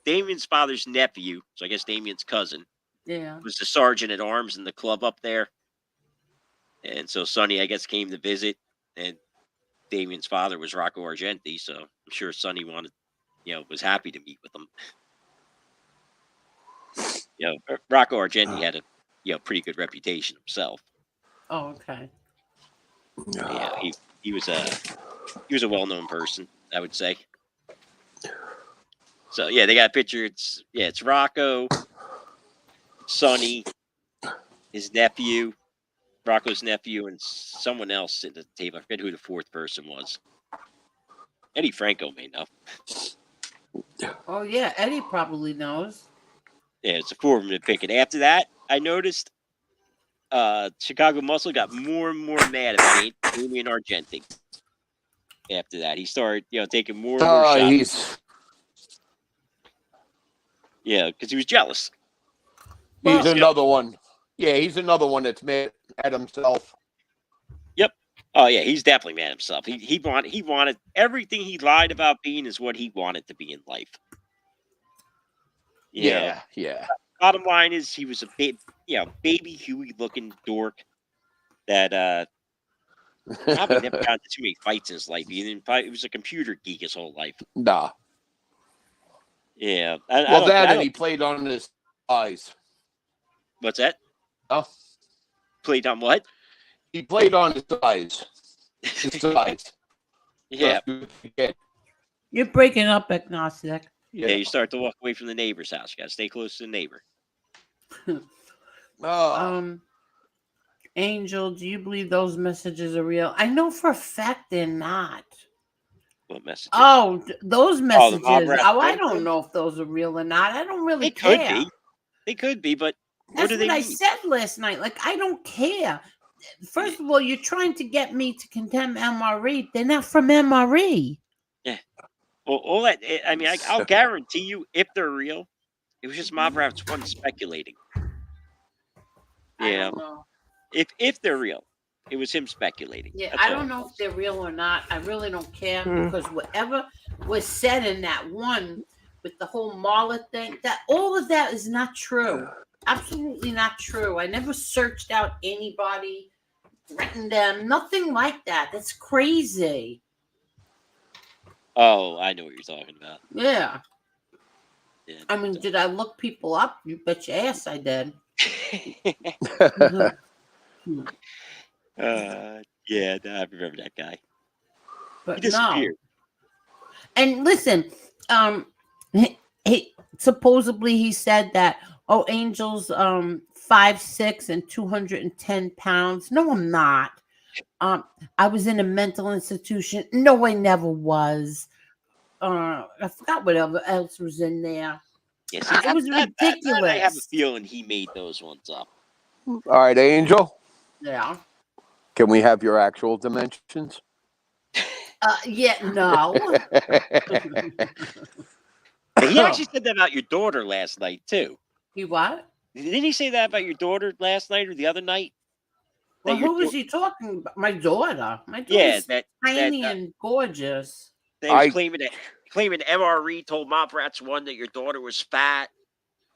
Damien's father's nephew, so I guess Damien's cousin, Yeah. was the sergeant at arms in the club up there. And so Sonny, I guess, came to visit, and Damien's father was Rocco Argenti, so I'm sure Sonny was happy to meet with him. Rocco Argenti had a pretty good reputation himself. Oh, okay. Yeah, he was a well-known person, I would say. So yeah, they got a picture. It's Rocco, Sonny, his nephew, Rocco's nephew, and someone else at the table. I forget who the fourth person was. Eddie Franco may know. Oh yeah, Eddie probably knows. Yeah, it's a four of them to pick. And after that, I noticed Chicago Muscle got more and more mad about Damien Argenti. After that, he started, taking more and more shots. Yeah, because he was jealous. He's another one. Yeah, he's another one that's mad at himself. Yep. Oh yeah, he's definitely mad at himself. He wanted everything he lied about being is what he wanted to be in life. Yeah. Bottom line is he was a baby Huey looking dork that probably never got into too many fights in his life. He was a computer geek his whole life. Nah. Yeah. And he played on his eyes. What's that? Oh. Played on what? He played on his eyes. His eyes. Yeah. You're breaking up, agnostic. Yeah, you start to walk away from the neighbor's house. You got to stay close to the neighbor. Angel, do you believe those messages are real? I know for a fact they're not. What messages? Oh, those messages. I don't phone know if those are real or not. I don't really care. Could be. They could be, but that's what I said last night. Like, I don't care. First of all, you're trying to get me to condemn MRE. They're not from MRE. Yeah. Well, all that. I mean, I'll guarantee you, if they're real, it was just Mob Rats 1 speculating. I don't know. If they're real, it was him speculating. Yeah, I don't know if they're real or not. I really don't care because whatever was said in that one with the whole Marla thing, that all of that is not true. Absolutely not true. I never searched out anybody, threatened them, nothing like that. That's crazy. Oh, I know what you're talking about. Yeah. I mean, did I look people up? You bet your ass I did. Yeah, I remember that guy. But he disappeared. No. And listen, he supposedly he said that, Angel's 5'6" and 210 pounds. No, I'm not. I was in a mental institution. No, I never was. I forgot whatever else was in there. Yeah, see, it was ridiculous. I have a feeling he made those ones up. All right, Angel. Yeah. Can we have your actual dimensions? Yeah, no. He actually said that about your daughter last night, too. He what? Didn't he say that about your daughter last night or the other night? Well, who was he talking about? My daughter. My daughter's tiny and gorgeous. They was claiming MRE told Mob Rats 1 that your daughter was fat.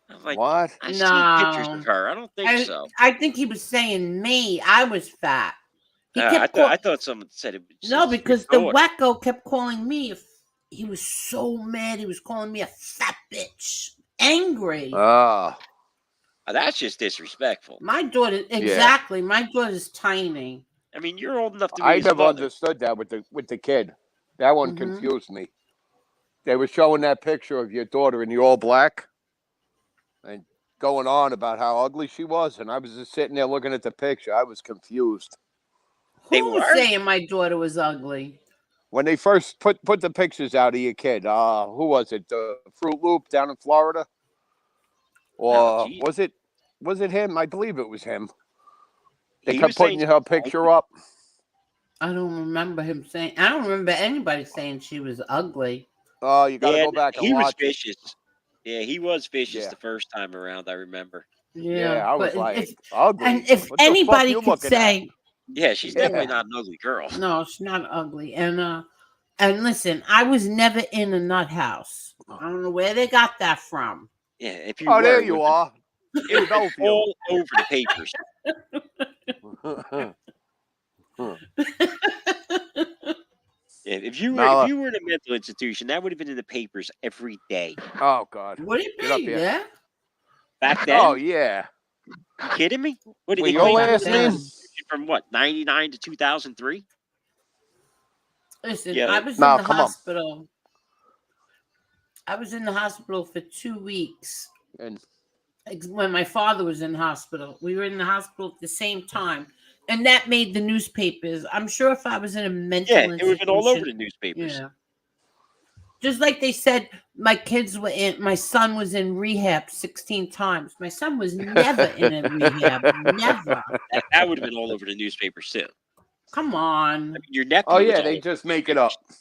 I'm like, what? I've seen pictures of her. I don't think so. I think he was saying me. I was fat. I thought someone said it. No, because the wacko kept calling me. He was so mad. He was calling me a fat bitch. Angry. That's just disrespectful. My daughter, exactly. Yeah. My daughter's tiny. I mean, you're old enough to be I never understood that with the kid. That one Mm-hmm. confused me. They were showing that picture of your daughter in the all black and going on about how ugly she was, and I was just sitting there looking at the picture. I was confused. They Who was were? saying my daughter was ugly? When they first put the pictures out of your kid, who was it? The Fruit Loop down in Florida, Oh, or geez. was it him? I believe it was him. They He kept was saying putting her picture up. I don't remember him saying. I don't remember anybody saying she was ugly. Oh, you got to Yeah, go back and he was watch it. vicious. Yeah, he was vicious Yeah. the first time around, I remember. Yeah, Yeah, I was but like, if ugly. if What the fuck anybody you could looking at? say, Yeah, she's Yeah. definitely not an ugly girl. no, she's not ugly. And listen, I was never in a nut house. I don't know where they got that from. Yeah, if you Oh, were, there it you would are. it In would be Bellevue. all over the papers. Yeah, if you Now, were in a mental institution, that would have been in the papers every day. oh God, What do you get up mean? here. Yeah. Back then, Oh yeah. you kidding me? What did With they your call you back in last the name? then. from what, 99 to 2003? Listen, Yeah. I was Now, in the come on. hospital. I was in the hospital for 2 weeks. And When my father was in hospital, we were in the hospital at the same time, and that made the newspapers. I'm sure if I was in a mental Yeah, it would have been all over institution, the newspapers. yeah, just like they said, my son was in rehab 16 times. My son was never in a rehab, never. That would have been all over the newspapers too. Come I on. mean, your nephew. oh was yeah, all they over just the make it newspapers. up.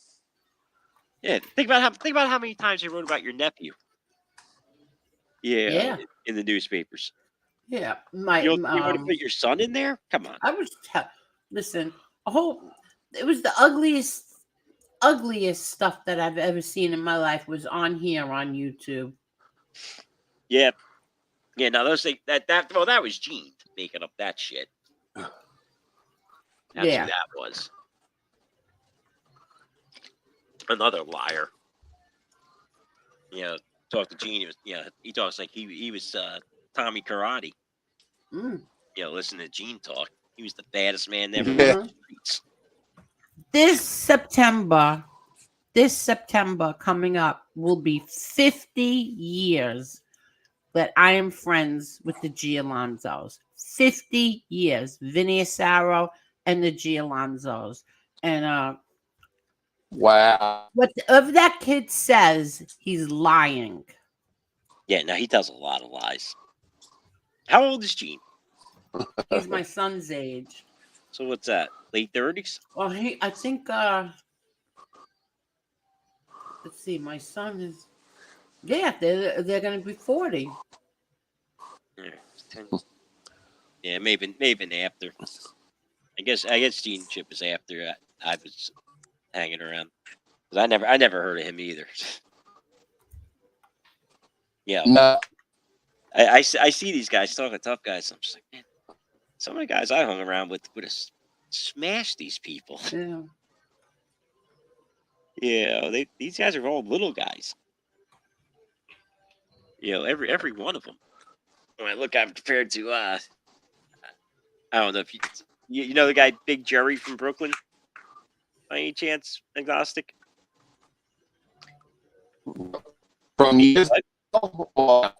Yeah, think about how many times they wrote about your nephew. Yeah, Yeah, in the newspapers. yeah. You want to put your son in there? Come on. I was listen. It was the ugliest stuff that I've ever seen in my life was on here on YouTube. Yeah, yeah. Now those things that was Gene making up that shit. That's Yeah. who that was. Another liar. Talk to Gene. He talks like he was Tommy Karate. Mm. Listen to Gene talk. He was the baddest man ever Yeah. on the streets. This September coming up will be 50 years that I am friends with the Gialonzos. 50 years. Vinny Asaro and the Gialonzos. And Wow. if that kid says, he's lying. Yeah, no, he tells a lot of lies. How old is Gene? He's my son's age. So what's that? Late 30s? Well, I think, let's see, my son is, yeah, they're going to be 40. Yeah, 10. Yeah, maybe after. I guess Gene Chip is after I was hanging around. Because I never heard of him either. Yeah. No. I see these guys talking tough guys. I'm just like, man, some of the guys I hung around with would have smashed these people. Yeah. Yeah, these guys are all little guys. Every one of them. When I look, I'm compared to I don't know if you know the guy Big Jerry from Brooklyn, by any chance, agnostic. From years ago,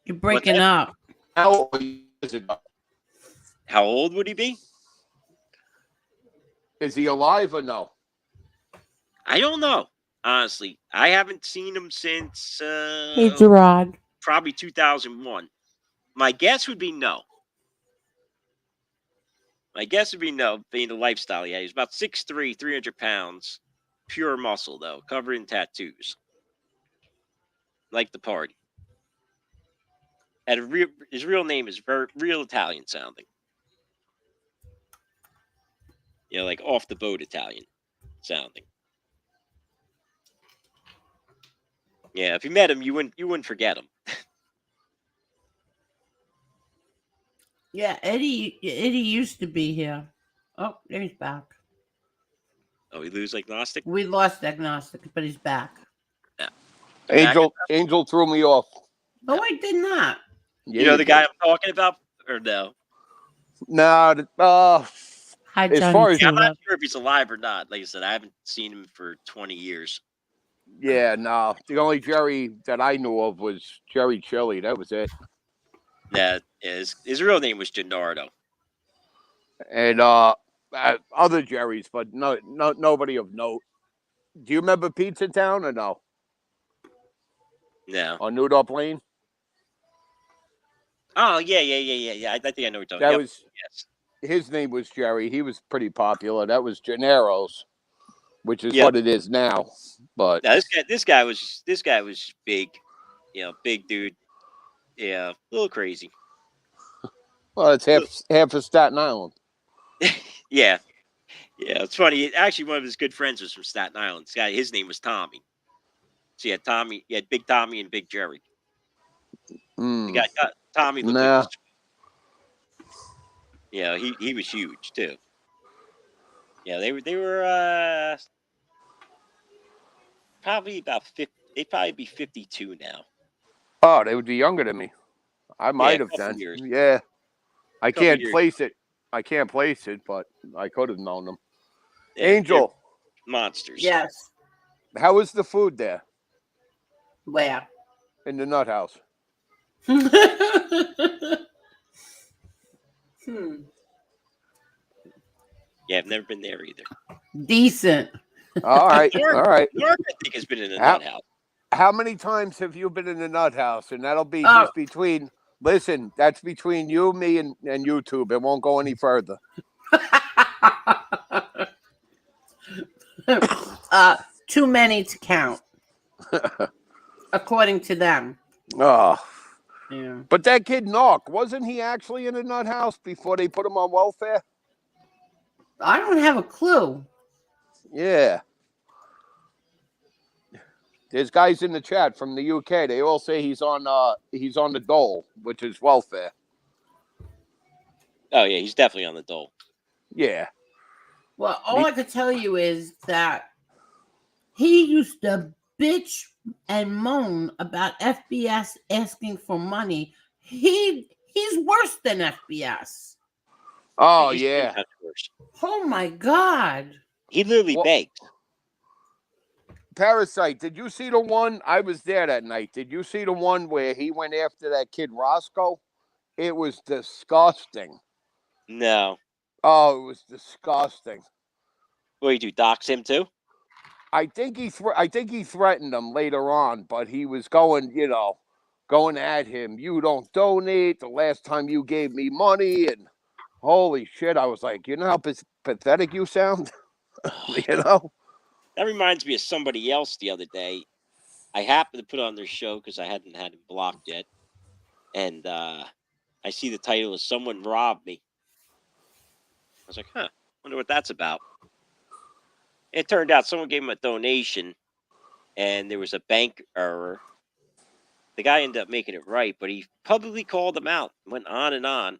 You're breaking up. how years ago? How old would he be? Is he alive or no? I don't know. Honestly, I haven't seen him since Hey, Gerard. probably 2001. My guess would be no. My guess would be no, being the lifestyle. Yeah, he's about 6'3", 300 pounds. Pure muscle, though, covered in tattoos. Like the party. His real name is real Italian sounding. Like off the boat Italian sounding. Yeah, if you met him, you wouldn't forget him. Yeah, Eddie used to be here. Oh, there he's back. Oh, he lose agnostic? We lost agnostic, but he's back. Angel threw me off. Oh, I did not. Yeah, You know the did. guy I'm talking about, or no? No, Hi, As Johnny. far as- Yeah, I'm True not Love. sure if he's alive or not. Like I said, I haven't seen him for 20 years. Yeah, no. The only Jerry that I knew of was Jerry Chili. That was it. Yeah, his real name was Gennardo. And other Jerrys, but nobody of note. Do you remember Pizza Town or no? No. On Newdorp Lane? Oh, yeah. I think I know what you're talking That about. was Yes. his name was Jerry. He was pretty popular. That was Gennaro's, which is Yep. what it is now. But Now, this guy was big. Big dude. Yeah, a little crazy. well, it's half of Staten Island. Yeah. Yeah, it's funny. Actually, one of his good friends was from Staten Island. This guy, his name was Tommy. So you had Big Tommy and Big Jerry. The guy, Tommy looked like Nah. this. Yeah, he was huge too. Yeah, they were probably about 50. They'd probably be 52 now. Oh, they would be younger than me. I might a have couple then. years. Yeah. I Couple can't years. place it. I can't place it, but I could have known them. Yeah, Angel, monsters. Yes. how is the food there Where? in the Nut House? Yeah, I've never been there either. Decent. All right. York, All right. York, I think, has been in the Nut House. How many times have you been in the Nut House? And that'll be Oh. just between, listen, that's between you, me, and YouTube. It won't go any further. Too many to count, according to them. Oh. Yeah. But that kid, Knock, wasn't he actually in the Nut House before they put him on welfare? I don't have a clue. Yeah. There's guys in the chat from the UK. They all say he's on the dole, which is welfare. Oh yeah, he's definitely on the dole. Yeah. Well, all I could tell you is that he used to bitch and moan about FBS asking for money. He's worse than FBS. Oh He's yeah. worse. Oh my God. He literally begged. Parasite, did you see the one? I was there that night. Did you see the one where he went after that kid Roscoe? It was disgusting. No. Oh, it was disgusting. What do you do? Dox him too? I think he threatened him later on, but he was going at him. You don't donate. The last time you gave me money, and holy shit, I was like, you know how pathetic you sound? You know? That reminds me of somebody else the other day. I happened to put on their show because I hadn't had him blocked yet. And I see the title is Someone Robbed Me. I was like, wonder what that's about. It turned out someone gave him a donation and there was a bank error. The guy ended up making it right, but he publicly called him out, went on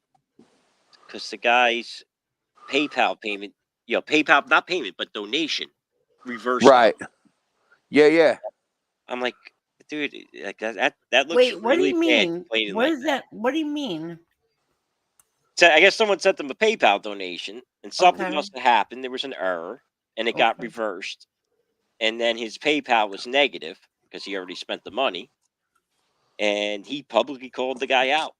because the guy's PayPal payment, PayPal, not payment, but donation reversed. Right. Yeah. I'm like, dude, like that looks Wait, really what do you mean? bad. What is that? What do you mean? So I guess someone sent them a PayPal donation, and something Okay. must have happened. There was an error, and it got Okay. reversed. And then his PayPal was negative because he already spent the money. And he publicly called the guy out.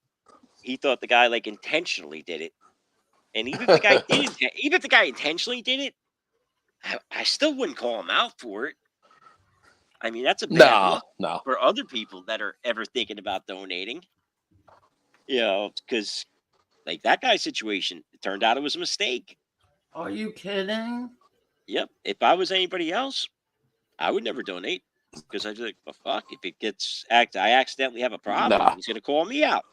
He thought the guy like intentionally did it. And even if the guy intentionally did it, I still wouldn't call him out for it. I mean, that's a bad look No. for other people that are ever thinking about donating. Because like that guy's situation, it turned out it was a mistake. Are you kidding? Yep. If I was anybody else, I would never donate because I'd be like, well, fuck, if it gets I accidentally have a problem, Nah. he's going to call me out.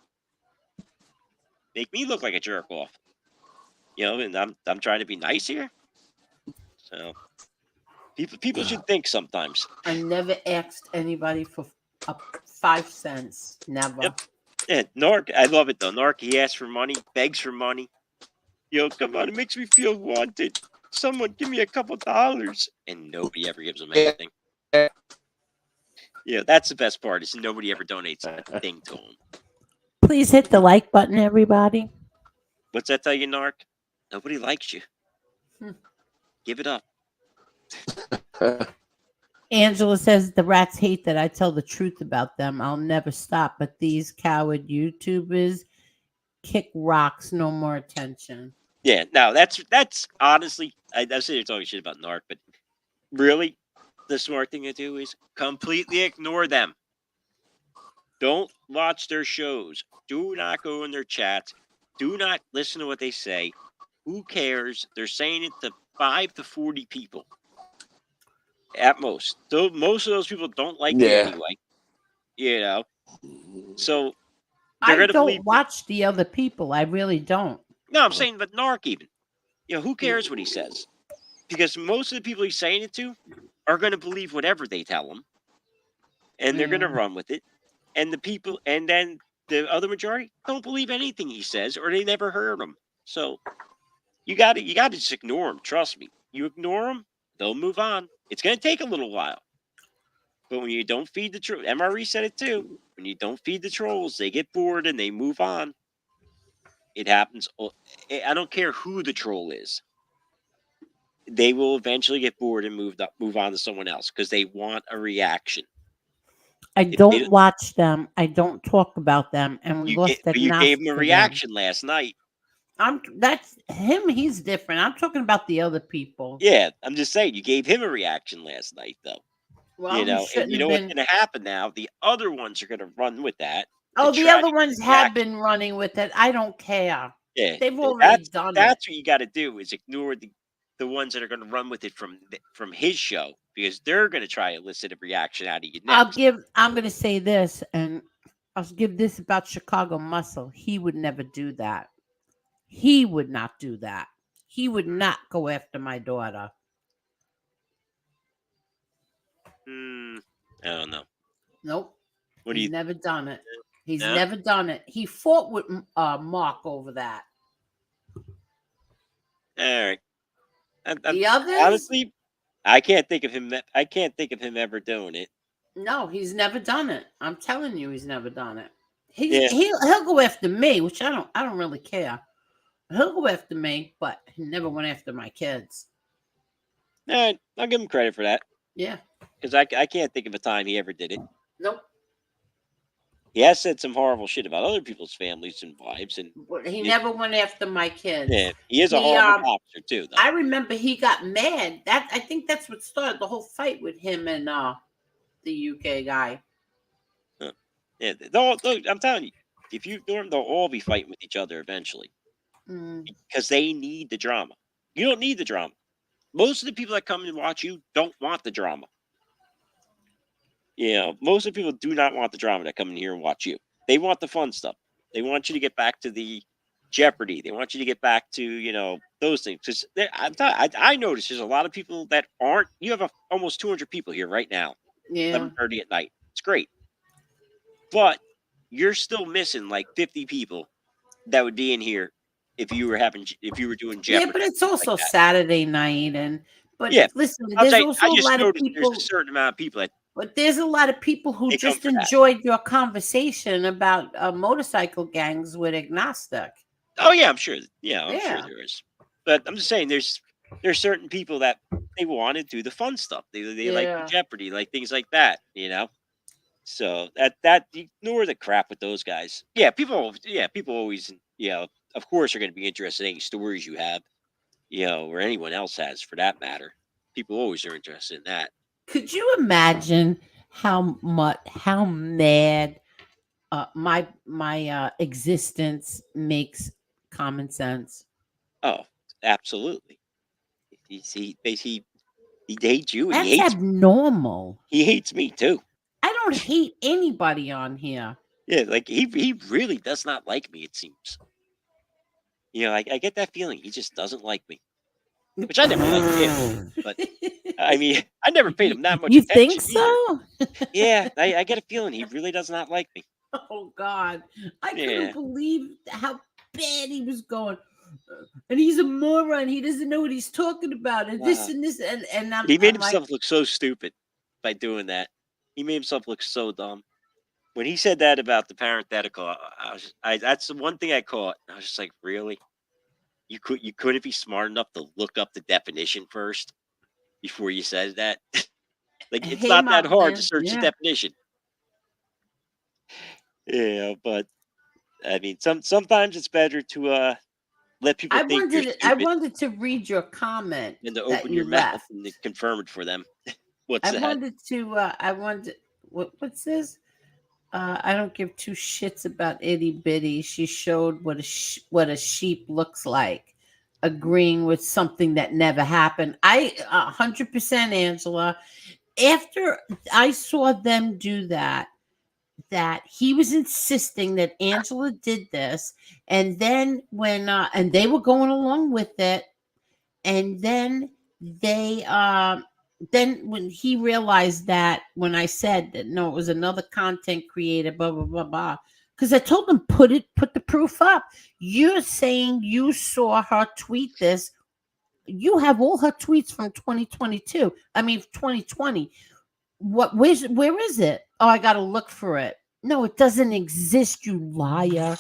Make me look like a jerk off. And I'm trying to be nice here. So people should think sometimes. I never asked anybody for 5 cents. Never. Yep. Yeah, Narc, I love it though. Narc, he asks for money, begs for money. Come on, it makes me feel wanted. Someone give me a couple dollars, and nobody ever gives him anything. That's the best part is nobody ever donates a thing to him. Please hit the like button, everybody. What's that tell you, Narc? Nobody likes you. Give it up. Angela says the rats hate that I tell the truth about them. I'll never stop, but these coward YouTubers kick rocks, no more attention. Yeah, no, that's honestly, I say you're talking shit about Narc, but really, the smart thing to do is completely ignore them. Don't watch their shows. Do not go in their chats. Do not listen to what they say. Who cares? They're saying it to 5 to 40 people at most. So most of those people don't like you Yeah. anyway. You know, so they're I gonna believe don't you. watch the other people. I really don't. No, I'm saying, but Narc even. Who cares what he says? Because most of the people he's saying it to are going to believe whatever they tell him, and they're going to Yeah. run with it. And the people, and then the other majority don't believe anything he says, or they never heard him. So you got to just ignore them. Trust me. You ignore them, they'll move on. It's going to take a little while, but when you don't feed the trolls, MRE said it too. When you don't feed the trolls, they get bored and they move on. It happens. I don't care who the troll is. They will eventually get bored and move on to someone else because they want a reaction. I If they don't don't, watch them. I don't talk about them, and we lost you gave enough him a to them. reaction last night. That's him. He's different. I'm talking about the other people. Yeah, I'm just saying you gave him a reaction last night, though. Well, he And shouldn't you have know what's been. going to happen now? The other ones are going to run with that to Oh, the try other to get ones a have reaction. been running with it. I don't care. Yeah, They've already that's done it. that's what you got to do is ignore the ones that are going to run with it from his show because they're going to try to elicit a reaction out of you next. I'm going to say this, and I'll give this about Chicago Muscle. He would never do that. He would not do that. He would not go after my daughter. I don't know. Nope. What do He's you? never done it. He's No? never done it. He fought with Mark over that. All right. The others, Honestly, I can't think of him. I can't think of him ever doing it. no, he's never done it. I'm telling you, he's never done it. Yeah. He'll go after me, which I don't really care. He'll go after me, but he never went after my kids. I'll give him credit for that Yeah. because I can't think of a time he ever did it. Nope. He has said some horrible shit about other people's families and wives, and But he it- never went after my kids. yeah, he is a He, horrible officer too. Though. I remember he got mad. I think that's what started the whole fight with him and the UK guy. Yeah, I'm telling you, if you ignore them, they'll all be fighting with each other eventually because they need the drama. You don't need the drama. Most of the people that come and watch you don't want the drama. Most of the people do not want the drama that come in here and watch you. They want the fun stuff. They want you to get back to the Jeopardy. They want you to get back to, those things. Because I notice there's a lot of people that aren't. You have almost 200 people here right now, Yeah. 11:30 at night. It's great. But you're still missing like 50 people that would be in here if you were doing Jeopardy. Yeah, but it's also like that. Saturday night, but Yeah, listen, I there's also a just lot of noticed people. there's a certain amount of people that But there's a lot of people who they come just for that. enjoyed your conversation about motorcycle gangs with agnostic. Oh yeah, I'm sure. Yeah, I'm sure Yeah. there is. But I'm just saying, there's certain people that they want to do the fun stuff. They like the Yeah. Jeopardy, like things like that. So that ignore the crap with those guys. Yeah, people always of course are going to be interested in any stories you have, or anyone else has for that matter. People always are interested in that. Could you imagine how mad my existence makes common sense? Oh, absolutely. He hates you and That's abnormal. he hates me too. I don't hate anybody on here. Yeah, like he really does not like me, it seems. I get that feeling he just doesn't like me. Which I never liked him. But I mean, I never paid him that much You attention. think so? Yeah, I get a feeling he really does not like me. Oh God, I Yeah. couldn't believe how bad he was going. And he's a moron. He doesn't know what he's talking about. And this and this and I'm, He made I'm like, himself look so stupid by doing that. He made himself look so dumb. When he said that about the parenthetical, that's the one thing I caught. I was just like, really? You couldn't be smart enough to look up the definition first before you said that. Like, it's Hey, not that hard to Mothman. search the Yeah. definition. Yeah, but I mean, sometimes it's better to let people think you're I stupid wanted to read your comment than to that open you your mouth left. and to confirm it for them. What's I that? wanted to. I wanted. What's this? I don't give two shits about itty bitty. She showed what a sheep looks like, agreeing with something that never happened. 100% Angela. After I saw them do that, that he was insisting that Angela did this, and then when and they were going along with it, and then when he realized that when I said that no, it was another content creator, blah blah blah blah, because I told him put the proof up. You're saying you saw her tweet this. You have all her tweets from 2022. I mean 2020. Where is it? Oh, I gotta look for it. No, it doesn't exist, you liar.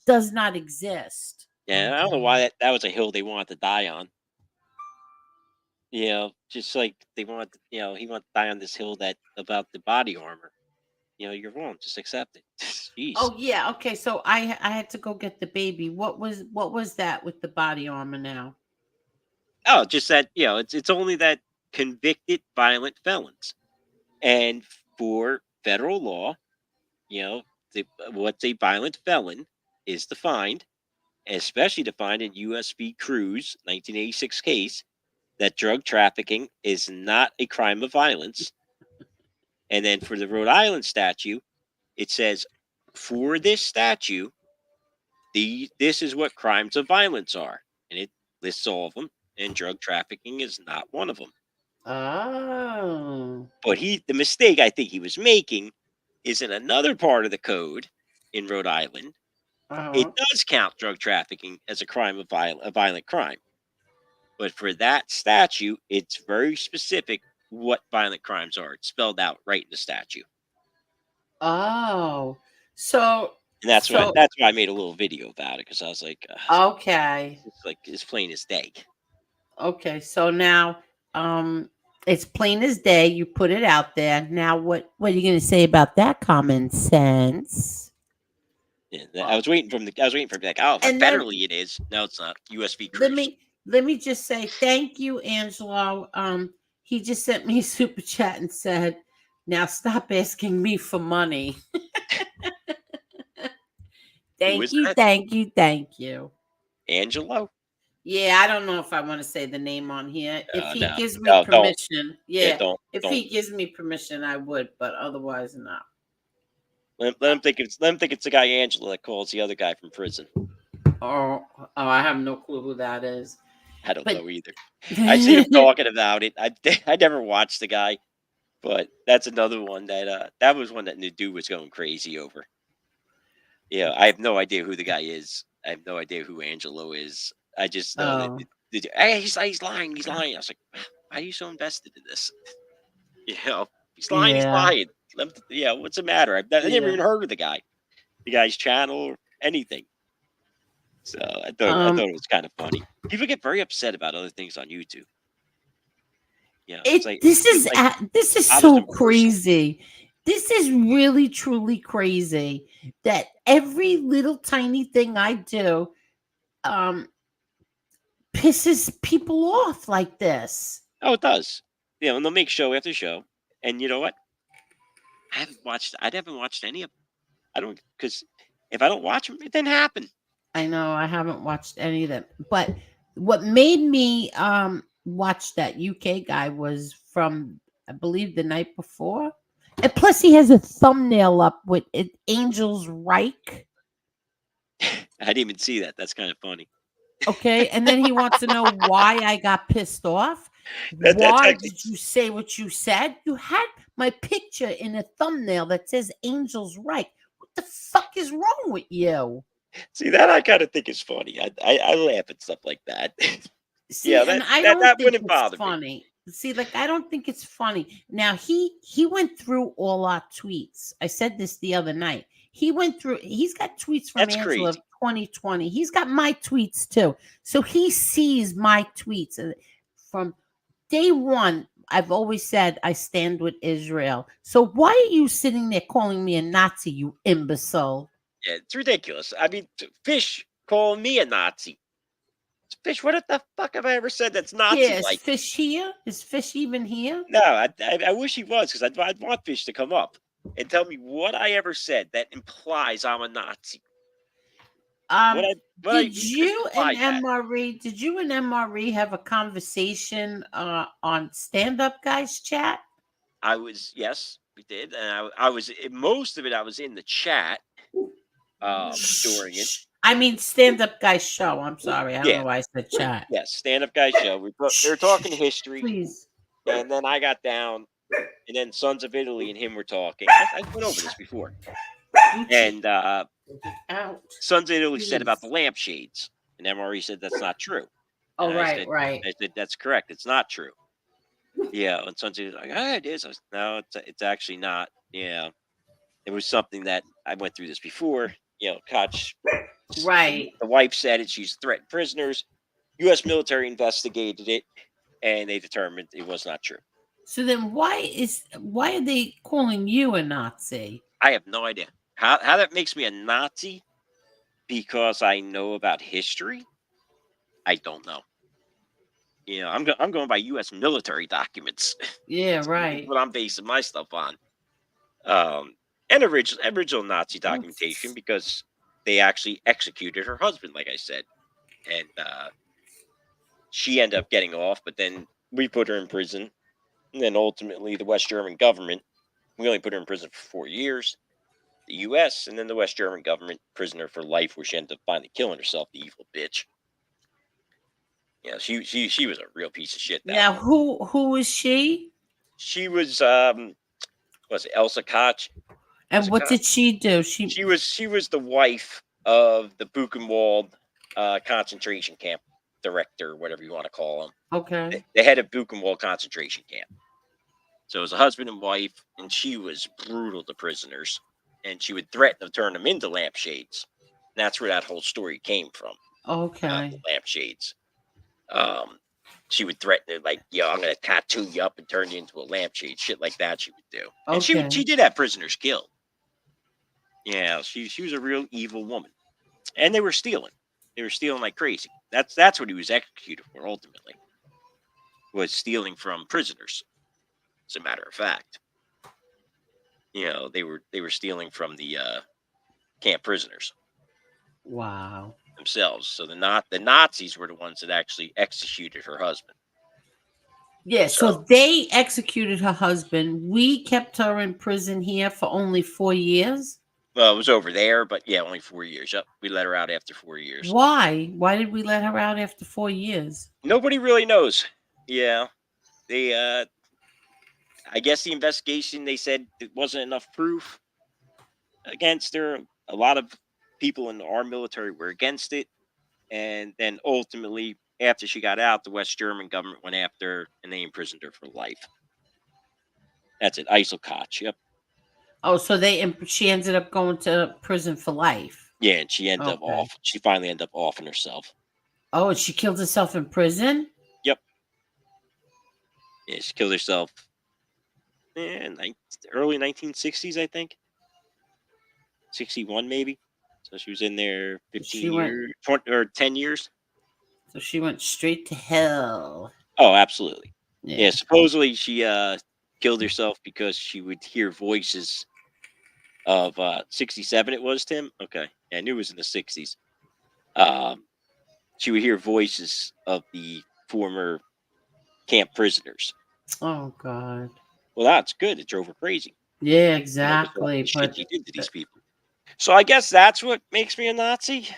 Does not exist. Yeah, I don't know why that was a hill they wanted to die on. You know, just like they want, he wanted to die on this hill that about the body armor. You're wrong. Just accept it. Jeez. Oh yeah, okay. So I had to go get the baby. What was that with the body armor now? Oh, just that, it's only that convicted violent felons. And for federal law, you know, what's a violent felon is defined, especially defined in USB Cruz 1986 case, that drug trafficking is not a crime of violence. And then for the Rhode Island statute, it says for this statute, this is what crimes of violence are, and it lists all of them. And drug trafficking is not one of them. Oh. But the mistake I think he was making is in another part of the code in Rhode Island. It Uh-huh. does count drug trafficking as a crime of a violent crime. But for that statute, it's very specific what violent crimes are. It's spelled out right in the statute. Oh. So And that's why so I made a little video about it, because I was like, okay. it's like as plain as day. Okay. So now it's plain as day. You put it out there. Now what are you gonna say about that common sense? Yeah, I was waiting for him to be like, oh, And then federally it is. No, it's not. USB let Cruise. me let me just say thank you, Angelo. He just sent me a super chat and said, "Now stop asking me for money." Who is that? Thank you, thank you. Angelo? Yeah, I don't know if I want to say the name on here. If he No, gives me no, don't. permission, Yeah, yeah. If don't. he gives me permission, I would, but otherwise, not. Let him think it's the guy Angelo that calls the other guy from prison. Oh, I have no clue who that is. I don't But know either. I seen him talking about it. I never watched the guy, but that's another one that was one that Nadu was going crazy over. Yeah, I have no idea who the guy is. I have no idea who Angelo is. I just know that oh, hey, he's lying. He's lying. I was like, why are you so invested in this? He's lying. He's yeah, lying. Yeah, what's the matter? I never yeah. even heard of the guy's channel or anything. So I thought it was kind of funny. People get very upset about other things on YouTube. It's like it's like This is bothers so them personally. crazy. This is really truly crazy that every little tiny thing I do um pisses people off like this. Oh, it does. And they'll make show after show. And you know what? I haven't watched any of them. I don't, because if I don't watch them, it didn't happen. I know I haven't watched any of them, but what made me watch that UK guy was from I believe the night before. And plus he has a thumbnail up with it, Angel's Reich. I didn't even see that. That's kind of funny. Okay, and then he wants to know why I got pissed off. That's Why actually, did you say what you said? You had my picture in a thumbnail that says Angel's Reich. What the fuck is wrong with you? see, that I kind of think is funny. I laugh at stuff like that. See, Yeah, and I that don't think wouldn't it's bother me. funny. See, like I don't think it's funny. Now he went through all our tweets. I said this the other night. He went through. He's got tweets from That's Angela crazy. 2020. He's got my tweets too. So he sees my tweets. And from day one, I've always said I stand with Israel. So why are you sitting there calling me a Nazi, you imbecile? Yeah, it's ridiculous. I mean, Fish calling me a Nazi. Fish, what the fuck have I ever said that's Yeah, Nazi is like? Fish here? Is Fish even here? No, I wish he was, because I'd want Fish to come up and tell me what I ever said that implies I'm a Nazi. What Um, I what I did you and implied that. MRE have a conversation on Stand Up Guys chat? Yes, we did, and I was most of it. I was in the chat during it. I mean, Stand Up Guys show. I'm sorry. I don't Yeah, know why I said chat. yes, stand up guy show. They were talking history, Please. and then I got down, and then Sons of Italy and him were talking. I went over this before, and Out. Sons of Italy said about the Please. lampshades, and MRE said that's not true. Oh, And right. I said that's correct. It's not true. Yeah, and Sons of Italy like, it is. I said, no, it's actually not. Yeah, it was something that I went through this before. Koch. Right. The wife said it. She's threatened prisoners. U.S. military investigated it, and they determined it was not true. So then why are they calling you a Nazi? I have no idea how that makes me a Nazi because I know about history. I don't know. I'm going by U.S. military documents. Yeah, That's right. what I'm basing my stuff on. And original Nazi documentation, because they actually executed her husband, like I said, and she ended up getting off, but then we put her in prison, and then ultimately the West German government, we only put her in prison for 4 years. The U.S. and then the West German government prisoned her for life, where she ended up finally killing herself. The evil bitch. She was a real piece of shit. Now, who is she? She was was it Elsa Koch? And what did she do? She was the wife of the Buchenwald concentration camp director, whatever you want to call him. Okay. The head of Buchenwald concentration camp. So it was a husband and wife, and she was brutal to prisoners, and she would threaten to turn them into lampshades. And that's where that whole story came from. Okay. The lampshades. She would threaten to, like, I'm going to tattoo you up and turn you into a lampshade. Shit like that she would do. And she did have prisoners killed. Yeah, she was a real evil woman. And they were stealing. They were stealing like crazy. That's what he was executed for, ultimately. Was stealing from prisoners. As a matter of fact. They were stealing from the camp prisoners. Wow. Themselves. So the Nazis were the ones that actually executed her husband. Yeah, so they executed her husband. We kept her in prison here for only 4 years. Well, it was over there, but yeah, only 4 years. Yep, we let her out after 4 years. Why? Why did we let her out after 4 years? Nobody really knows. Yeah, they. I guess the investigation, they said it wasn't enough proof against her. A lot of people in our military were against it, and then ultimately, after she got out, the West German government went after her and they imprisoned her for life. That's it, Koch. Yep. Oh, so she ended up going to prison for life. Yeah, and she ended up off. She finally ended up offing herself. Oh, and she killed herself in prison? Yep. Yeah, she killed herself in early 1960s, I think. 61, maybe. So she was in there 15 years, 20, or 10 years. So she went straight to hell. Oh, absolutely. Yeah, supposedly she killed herself because she would hear voices of 67. It was, Tim. Okay, yeah, I knew it was in the 60s. She would hear voices of the former camp prisoners. Oh God. Well, that's good. It drove her crazy. Yeah, exactly. Shit she did to these people. So I guess that's what makes me a Nazi.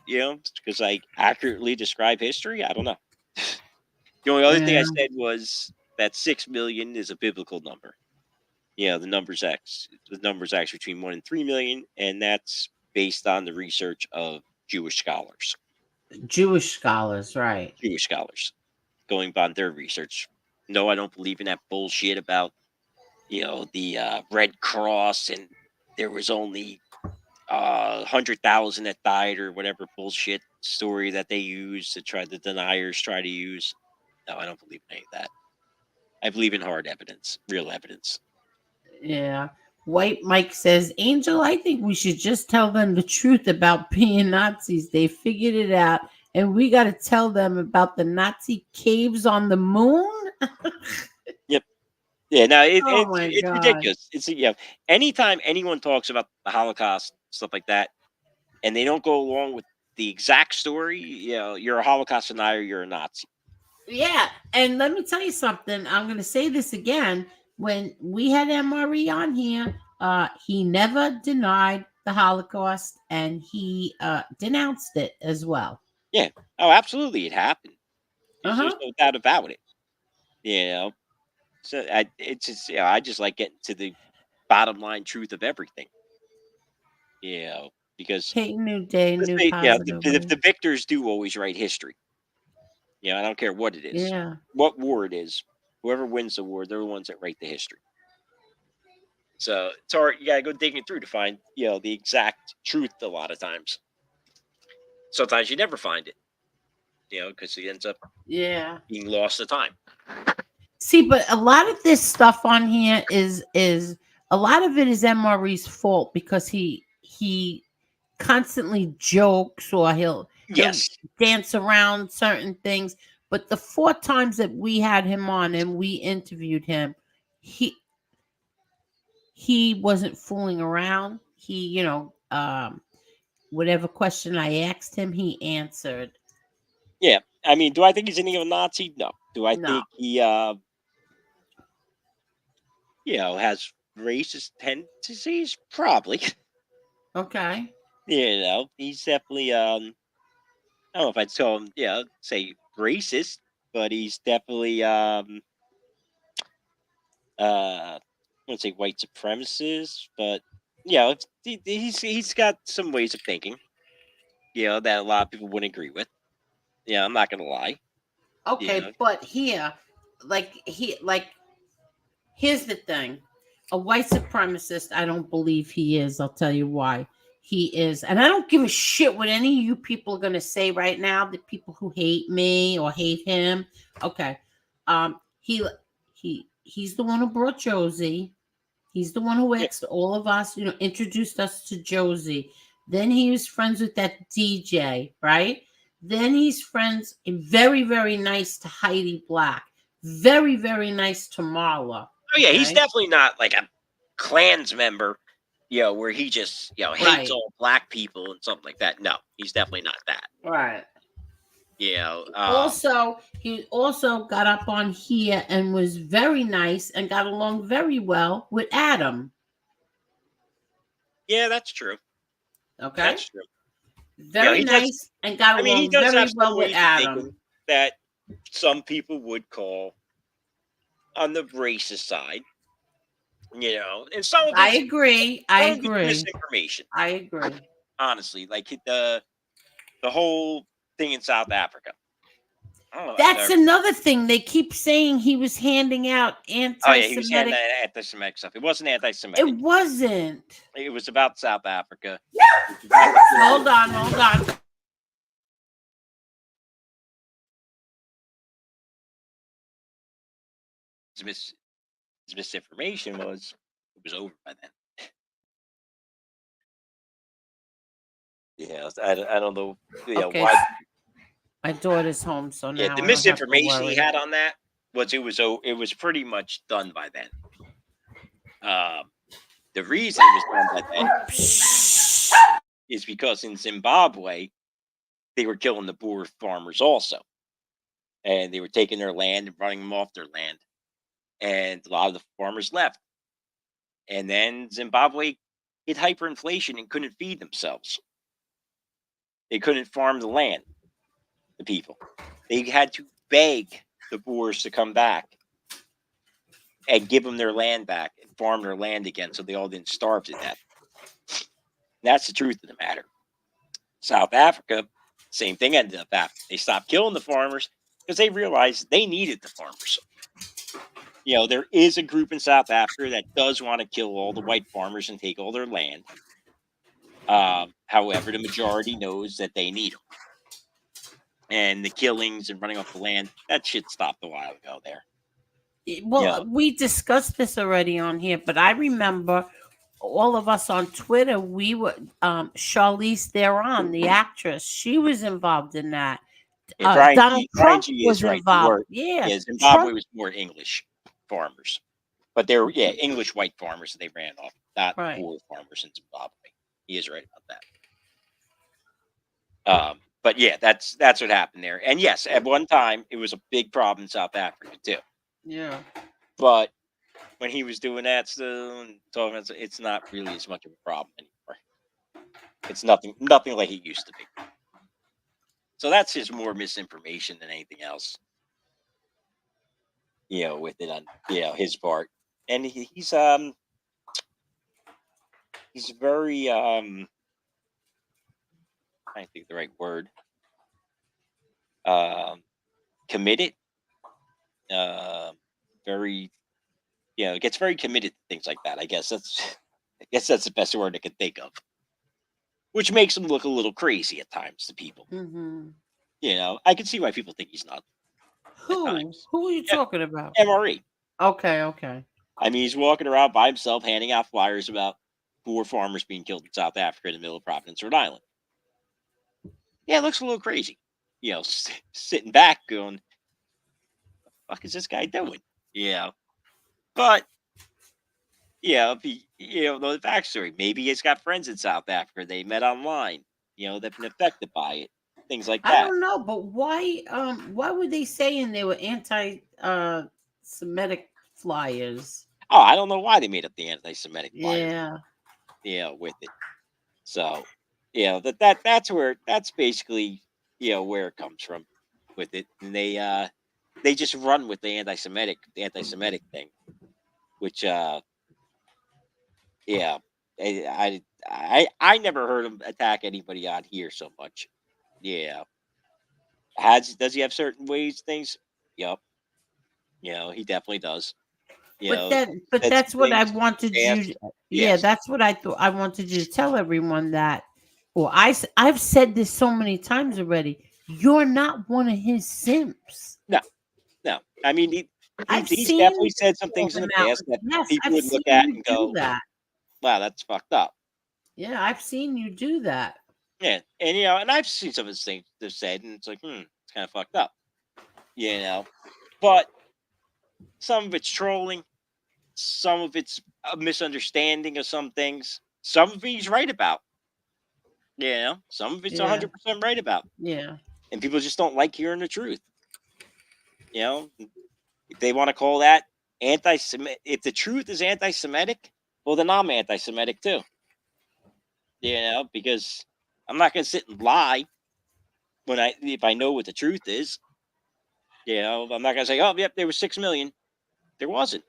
Because I accurately describe history. I don't know. The only other thing I said was that 6 million is a biblical number. The number's actually between 1 and 3 million, and that's based on the research of Jewish scholars. Jewish scholars, right? Jewish scholars, going by their research. No, I don't believe in that bullshit about the Red Cross, and there was only 100,000 that died or whatever bullshit story that they use to try the deniers try to use. No, I don't believe in any of that. I believe in hard evidence, real evidence. Yeah. White Mike says, Angel, I think we should just tell them the truth about being Nazis. They figured it out, and we got to tell them about the Nazi caves on the moon. Yep. Yeah. No, Oh my it's God. ridiculous. It's anytime anyone talks about the Holocaust stuff like that, and they don't go along with the exact story, you're a Holocaust denier. You're a Nazi. Yeah, and let me tell you something. I'm going to say this again. When we had MRE on here, he never denied the Holocaust, and he denounced it as well. Yeah. Oh, absolutely, it happened. There's Uh-huh. no doubt about it. So it's just I just like getting to the bottom line truth of everything. Because Hey, new day, let's new say, positive way. the victors do always write history. I don't care what it is, Yeah. what war it is. Whoever wins the war, they're the ones that write the history. So it's hard. You gotta go digging through to find the exact truth. A lot of times, sometimes you never find it. Because it ends up being lost to time. See, but a lot of this stuff on here is a lot of it is MRE's fault because he constantly jokes or he'll Yes. dance around certain things. But the 4 times that we had him on and we interviewed him, he wasn't fooling around. He, whatever question I asked him, he answered. Yeah. I mean, do I think he's a neo-Nazi? No. Do I No. think he has racist tendencies? Probably. Okay. He's definitely I don't know if I'd call him say racist, but he's definitely I wouldn't say white supremacist, but he's got some ways of thinking, that a lot of people wouldn't agree with. Yeah, I'm not gonna lie. Okay, but here's the thing. A white supremacist, I don't believe he is. I'll tell you why. He is, and I don't give a shit what any of you people are gonna say right now, the people who hate me or hate him. Okay. He's the one who brought Josie. He's the one who asked all of us, introduced us to Josie. Then he was friends with that DJ, right? Then he's friends, very, very nice to Heidi Black. Very, very nice to Marla. Oh yeah, he's okay? definitely not like a Klans member, where he just hates Right. all black people and something like that. No, he's definitely not that. Right. Also, he also got up on here and was very nice and got along very well with Adam. Yeah, that's true. Okay. That's true. Very nice and got along he does very have some well with ways of Adam. thinking that some people would call on the racist side. And some of I it's agree. misinformation. I agree. Honestly, like the whole thing in South Africa. That's another thing. They keep saying he was handing out anti-Semitic. Oh yeah, he was handing out anti-Semitic stuff. It wasn't anti-Semitic. It wasn't. It was about South Africa. Hold on. His misinformation was it was over by then. I don't know. Okay. Why. My daughter's home, so now Yeah, the misinformation he had on that was it was pretty much done by then. The reason it was done by then is because in Zimbabwe they were killing the Boer farmers also, and they were taking their land and running them off their land, and a lot of the farmers left, and then Zimbabwe hit hyperinflation and couldn't feed themselves. They couldn't farm the land. The people, they had to beg the Boers to come back and give them their land back and farm their land again so they all didn't starve to death. That's the truth of the matter. South Africa, same thing ended up happening. They stopped killing the farmers because they realized they needed the farmers. There is a group in South Africa that does want to kill all the white farmers and take all their land. However, the majority knows that they need them. And the killings and running off the land, that shit stopped a while ago there. Well, we discussed this already on here, but I remember all of us on Twitter, we were Charlize Theron, the actress, she was involved in that. Yeah, Brian Donald Brian Trump G is was right. involved. Yeah, Zimbabwe Trump. was more English farmers, but they were English white farmers that they ran off, not Right. poor farmers in Zimbabwe. He is right about that. But yeah, that's what happened there. And yes, at one time it was a big problem in South Africa too. Yeah. But when he was doing that still, it's not really as much of a problem anymore. It's nothing like it used to be. So that's just more misinformation than anything else. With it on his part, and he's very I think the right word, committed, very gets very committed to things like that. I guess that's the best word I can think of, which makes him look a little crazy at times to people. Mm-hmm. I can see why people think he's not. Who are you talking about? MRE. Okay. I mean, he's walking around by himself handing out flyers about poor farmers being killed in South Africa in the middle of Providence, Rhode Island. Yeah, it looks a little crazy. Sitting back going, "The fuck is this guy doing?" But the backstory. Maybe he's got friends in South Africa they met online. They've been affected by it. Things like I that. don't know, but why were they saying they were Semitic flyers? Oh, I don't know why they made up the anti-Semitic Yeah. flyers. With it. So, that's basically where it comes from with it, and they just run with the anti-Semitic thing, which I never heard him attack anybody out here so much. Does he have certain ways things? Yep. He definitely does. But that's what I wanted you. Yeah, Yes. that's what I thought. I wanted you to tell everyone that. Well, I've said this so many times already. You're not one of his simps. No. I mean, I've he's seen definitely you said some call things in him the out. past that Yes, people I've would seen look at you and do go, that. "Wow, that's fucked up." Yeah, I've seen you do that. Yeah, and I've seen some of his things they've said, and it's like, it's kind of fucked up. But some of it's trolling, some of it's a misunderstanding of some things. Some of it he's right about. Some of it's 100% right about. Yeah. And people just don't like hearing the truth. If they want to call that anti-Semitic, if the truth is anti-Semitic, well, then I'm anti-Semitic too. Because I'm not going to sit and lie if I know what the truth is. I'm not going to say, "Oh, yep, there was 6 million." There wasn't.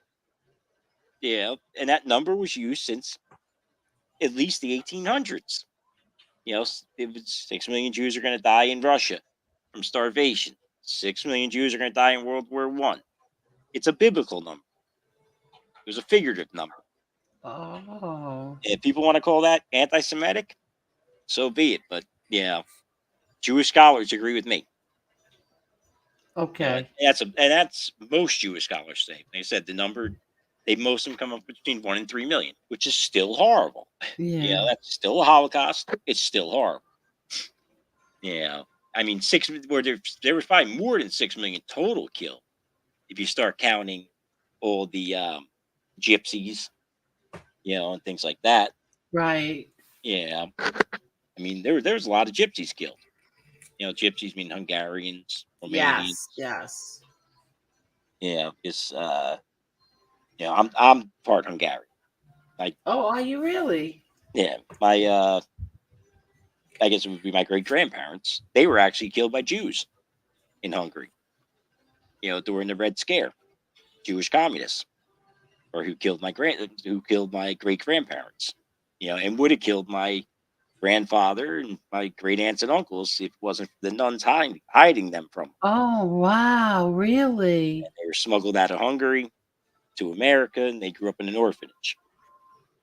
And that number was used since at least the 1800s. It was 6 million Jews are going to die in Russia from starvation. 6 million Jews are going to die in World War I. It's a biblical number. It was a figurative number. Oh. If people want to call that anti-Semitic, so be it. But Jewish scholars agree with me. Okay. That's most Jewish scholars say. They said the number, most of them come up between 1 and 3 million, which is still horrible. Yeah. That's still a Holocaust. It's still horrible. I mean, there was probably more than 6 million total killed if you start counting all the gypsies, and things like that. Right. I mean, there's a lot of gypsies killed. Gypsies mean Hungarians, Romanians. Yes. It's I'm part Hungarian. Are you really? Yeah, I guess it would be my great grandparents. They were actually killed by Jews in Hungary. During the Red Scare, Jewish communists, or who killed my great grandparents. And would have killed my grandfather and my great aunts and uncles if it wasn't for the nuns hiding them from them. Oh, wow, really? And they were smuggled out of Hungary to America, and they grew up in an orphanage.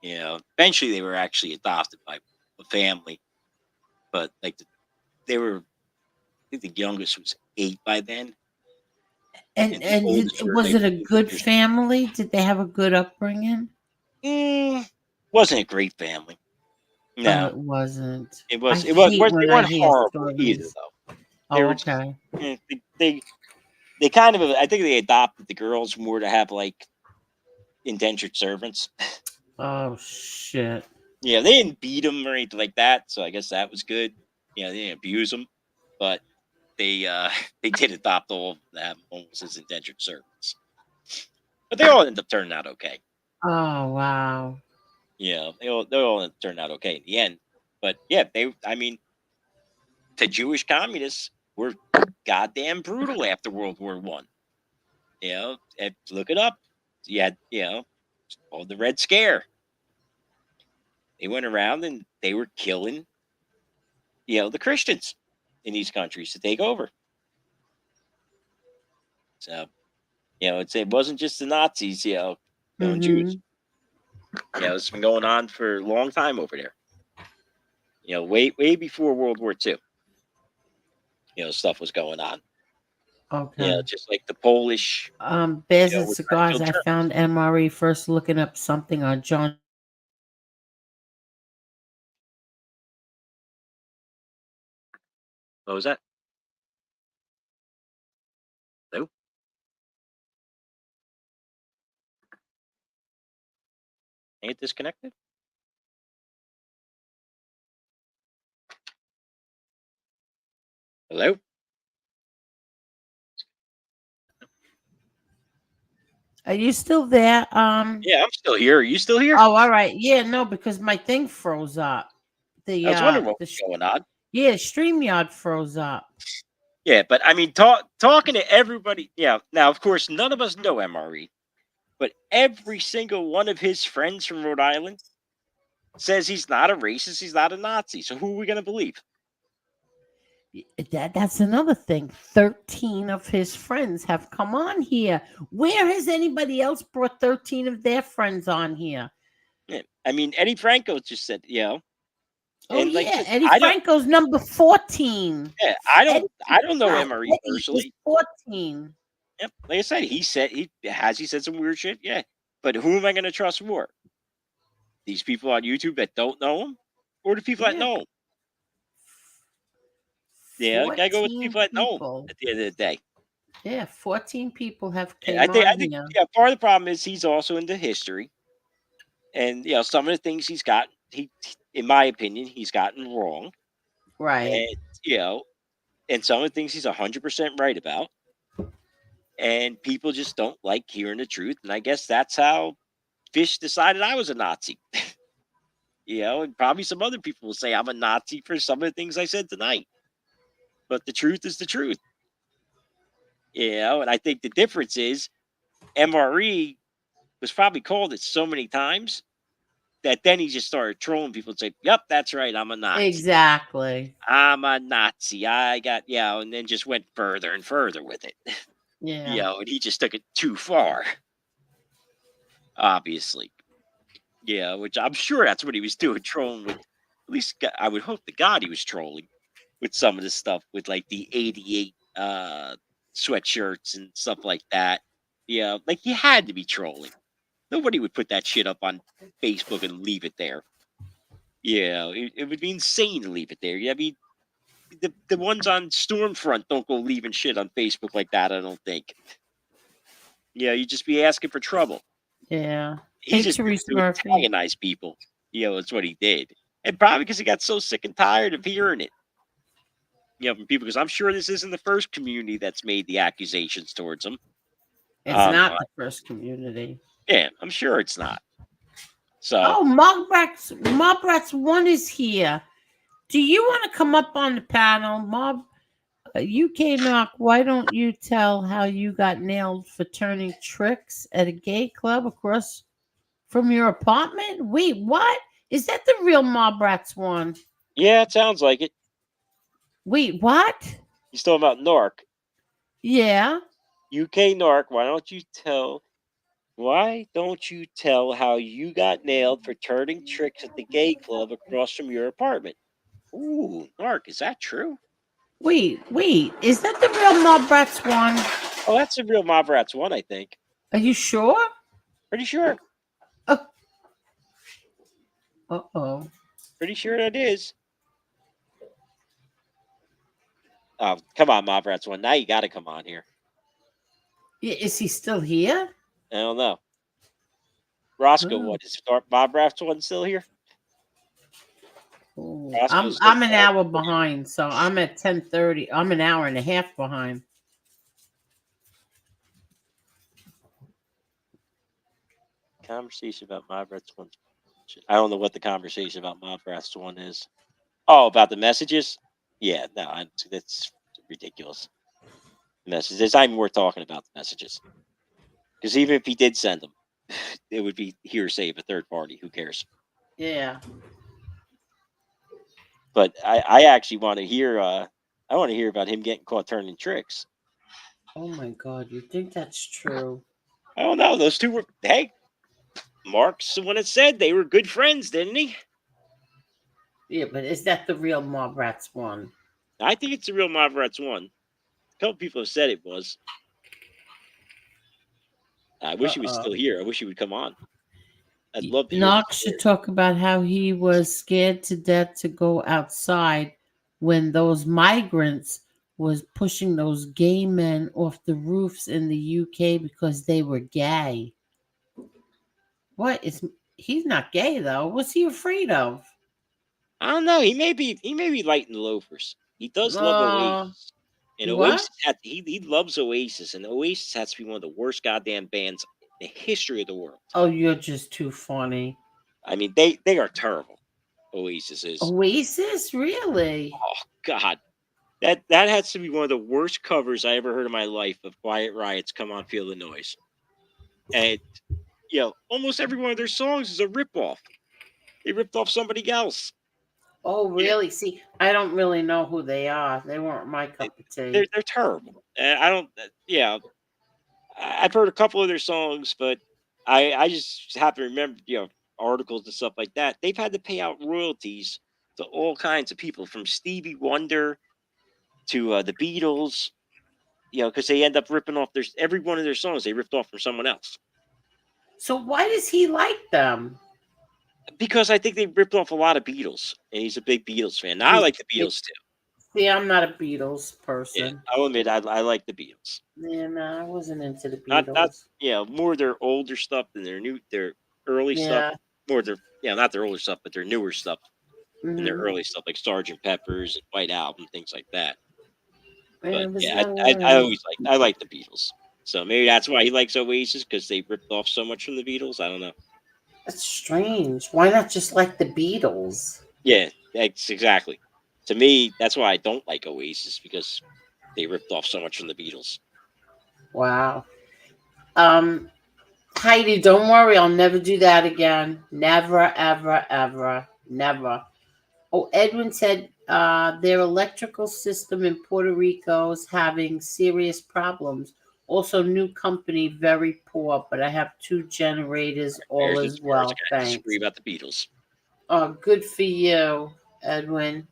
Eventually they were actually adopted by a family, but like they were, I think the youngest was 8 by then, and the oldest were Was like it a good teenagers. family? Did they have a good upbringing? Wasn't a great family. Oh, No, it wasn't. it I was. It was. hate They when I weren't hear horrible either, stories. though. They Oh, were just. okay. They kind of. I think they adopted the girls more to have like indentured servants. Oh shit. Yeah, they didn't beat them or anything like that, so I guess that was good. Yeah, they didn't abuse them, but they they did adopt all of them almost as indentured servants. But they all ended up turning out okay. Oh wow. Yeah, they all ended up turning out okay in the end. But yeah, they. I mean, the Jewish communists were goddamn brutal after World War One. You know, look it up. You had, all the Red Scare. They went around and they were killing, the Christians in these countries to take over. So, it wasn't just the Nazis, killing Jews. It's been going on for a long time over there. Way before World War II. Stuff was going on. Okay. Just like the Polish, Bears and were trying to cigars. kill I Germans. found MRE first looking up something on John. What was that? Hello? Ain't disconnected? Hello? Are you still there? Yeah, I'm still here. Are you still here? Oh, all right. Yeah, no, because my thing froze up. I was wondering what was going on. Yeah, StreamYard froze up. Yeah, but I mean, talking to everybody. Yeah, now of course none of us know MRE, but every single one of his friends from Rhode Island says he's not a racist, he's not a Nazi. So who are we gonna believe? That's another thing. 13 of his friends have come on here. Where has anybody else brought 13 of their friends on here? Yeah, I mean, Eddie Franco just said, Oh and like I yeah, said, Eddie I don't. Franco's number 14. Yeah, I Eddie, don't. I don't know yeah, MRE Eddie is personally. 14. Yep, like I said, he said some weird shit. Yeah, but who am I gonna trust more? These people on YouTube that don't know him, or the people that Yeah, know him? Yeah, gotta go with the 14 people that know him people. at the end of the day. Yeah, 14 people have And came I on think, here. yeah, part of the problem is he's also into history, and some of the things he's got, in my opinion, he's gotten wrong, Right. and and some of the things he's 100% right about, and people just don't like hearing the truth, and I guess that's how Fish decided I was a Nazi. And probably some other people will say I'm a Nazi for some of the things I said tonight, but the truth is the truth. And I think the difference is MRE was probably called it so many times that then he just started trolling people and say, "Yep, that's right, I'm a Nazi. Exactly. I'm a Nazi. I got and then just went further and further with it. Yeah. And he just took it too far, obviously. Which I'm sure that's what he was doing, trolling with. At least I would hope to God he was trolling with some of this stuff with like the '88 sweatshirts and stuff like that. Like he had to be trolling. Nobody would put that shit up on Facebook and leave it there. It would be insane to leave it there. I mean, the ones on Stormfront don't go leaving shit on Facebook like that. I don't think. You'd just be asking for trouble. Yeah. He Hey, just did it Teresa to Murphy. antagonize people. That's what he did, and probably because he got so sick and tired of hearing it. From people, because I'm sure this isn't the first community that's made the accusations towards him. It's not the first community. Yeah, I'm sure it's not. So. Oh, Mobrats 1 is here. Do you want to come up on the panel, Mob? UK Knock, why don't you tell how you got nailed for turning tricks at a gay club across from your apartment? Wait, what? Is that the real Mobrats 1? Yeah, it sounds like it. Wait, what? He's talking about Narc. Yeah. UK Narc, why don't you tell Why don't you tell how you got nailed for turning tricks at the gay club across from your apartment? Ooh, Mark, is that true? Wait, is that the real Mallrats one? Oh, that's the real Mob Rats one, I think. Are you sure? Pretty sure. Oh, uh-oh. Pretty sure that is. Oh, come on, Mob Rats one. Now you got to come on here. Is he still here? I don't know. Roscoe, Oh. what is Mob Rats one still here? Oh, Roscoe's still I'm an hour behind, so I'm at 10:30. I'm an hour and a half behind. Conversation about Mob Rats one. I don't know what the conversation about Mob Rats one is. Oh, about the messages? Yeah, no, that's ridiculous. Messages. It's not even worth talking about the messages. Because even if he did send them, it would be hearsay of a third party. Who cares? Yeah. But I actually want to hear. I want to hear about him getting caught turning tricks. Oh my God, you think that's true? I don't know. Those two were. Hey, Mark's the one that said they were good friends, didn't he? Yeah, but is that the real Mallrats one? I think it's the real Mob Rats one. A couple people have said it was. I wish he was still here. I wish he would come on. I'd love to hear. Knox should talk about how he was scared to death to go outside when those migrants was pushing those gay men off the roofs in the UK because they were gay. What is he's not gay though? What's he afraid of? I don't know. He may be lighting the loafers. He does love Oasis. And he what? Oasis he loves Oasis, and Oasis has to be one of the worst goddamn bands in the history of the world. Oh, you're just too funny. I mean, they are terrible. Oasis is. Oasis, really? Oh God, that has to be one of the worst covers I ever heard in my life of Quiet Riot's "Come On Feel the Noise," and almost every one of their songs is a ripoff. They ripped off somebody else. Oh, Yeah. really? See, I don't really know who they are. They weren't my cup of tea. They're terrible. And I don't. Yeah, I've heard a couple of their songs, but I just have to remember, articles and stuff like that. They've had to pay out royalties to all kinds of people, from Stevie Wonder to the Beatles. Because they end up ripping off every one of their songs. They ripped off from someone else. So why does he like them? Because I think they ripped off a lot of Beatles, and he's a big Beatles fan. Now I like the Beatles too. See, I'm not a Beatles person. Yeah, I'll admit I like the Beatles. Yeah, no, I wasn't into the Beatles. More their older stuff than their early stuff. More their not their older stuff, but their newer stuff and their early stuff, like Sgt. Pepper's and White Album, things like that. But I like the Beatles. So maybe that's why he likes Oasis, because they ripped off so much from the Beatles. I don't know. That's strange. Why not just like the Beatles? Yeah, that's exactly. To me, that's why I don't like Oasis, because they ripped off so much from the Beatles. Wow. Heidi, don't worry. I'll never do that again. Never, ever, ever, never. Oh, Edwin said their electrical system in Puerto Rico is having serious problems. Also, new company, very poor, but I have 2 generators, all is well. Thanks. Disagree about the Beatles. Oh, good for you, Edwin.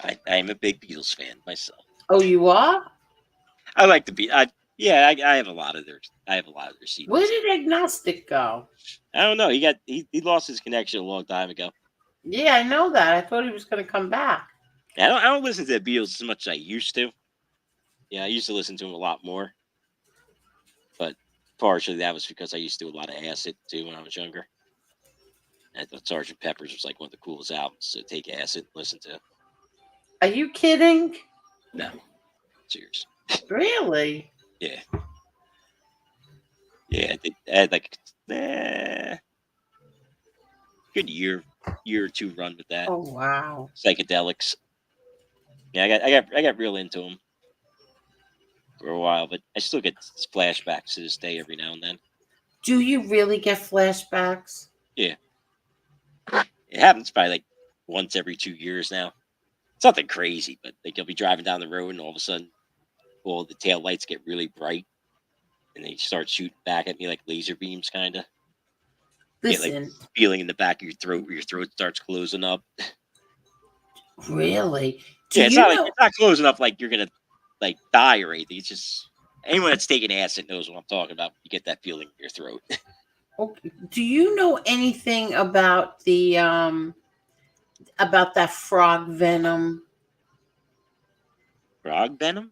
I am a big Beatles fan myself. Oh, you are? I like the Beatles. I have a lot of their CDs. Where did Agnostic go? I don't know. He lost his connection a long time ago. Yeah, I know that. I thought he was going to come back. I don't listen to the Beatles as much as I used to. Yeah, I used to listen to them a lot more. But partially that was because I used to do a lot of acid too when I was younger. I thought Sgt. Pepper's was like one of the coolest albums to take acid and listen to. Are you kidding? No, serious. Really? Yeah. Yeah, I had like good year or two run with that. Oh wow. Psychedelics. Yeah, I got real into them for a while, but I still get flashbacks to this day every now and then. Do you really get flashbacks? Yeah. It happens probably like once every 2 years now. It's nothing crazy, but like you'll be driving down the road and all of a sudden all the tail lights get really bright. and they start shooting back at me like laser beams, kind of. Listen, Feeling in the back of your throat, where your throat starts closing up. really? It's not closing up like you're gonna like die or anything. It's just anyone that's taken acid knows what I'm talking about. You get that feeling in your throat. Okay. Do you know anything about the about that frog venom? Frog venom?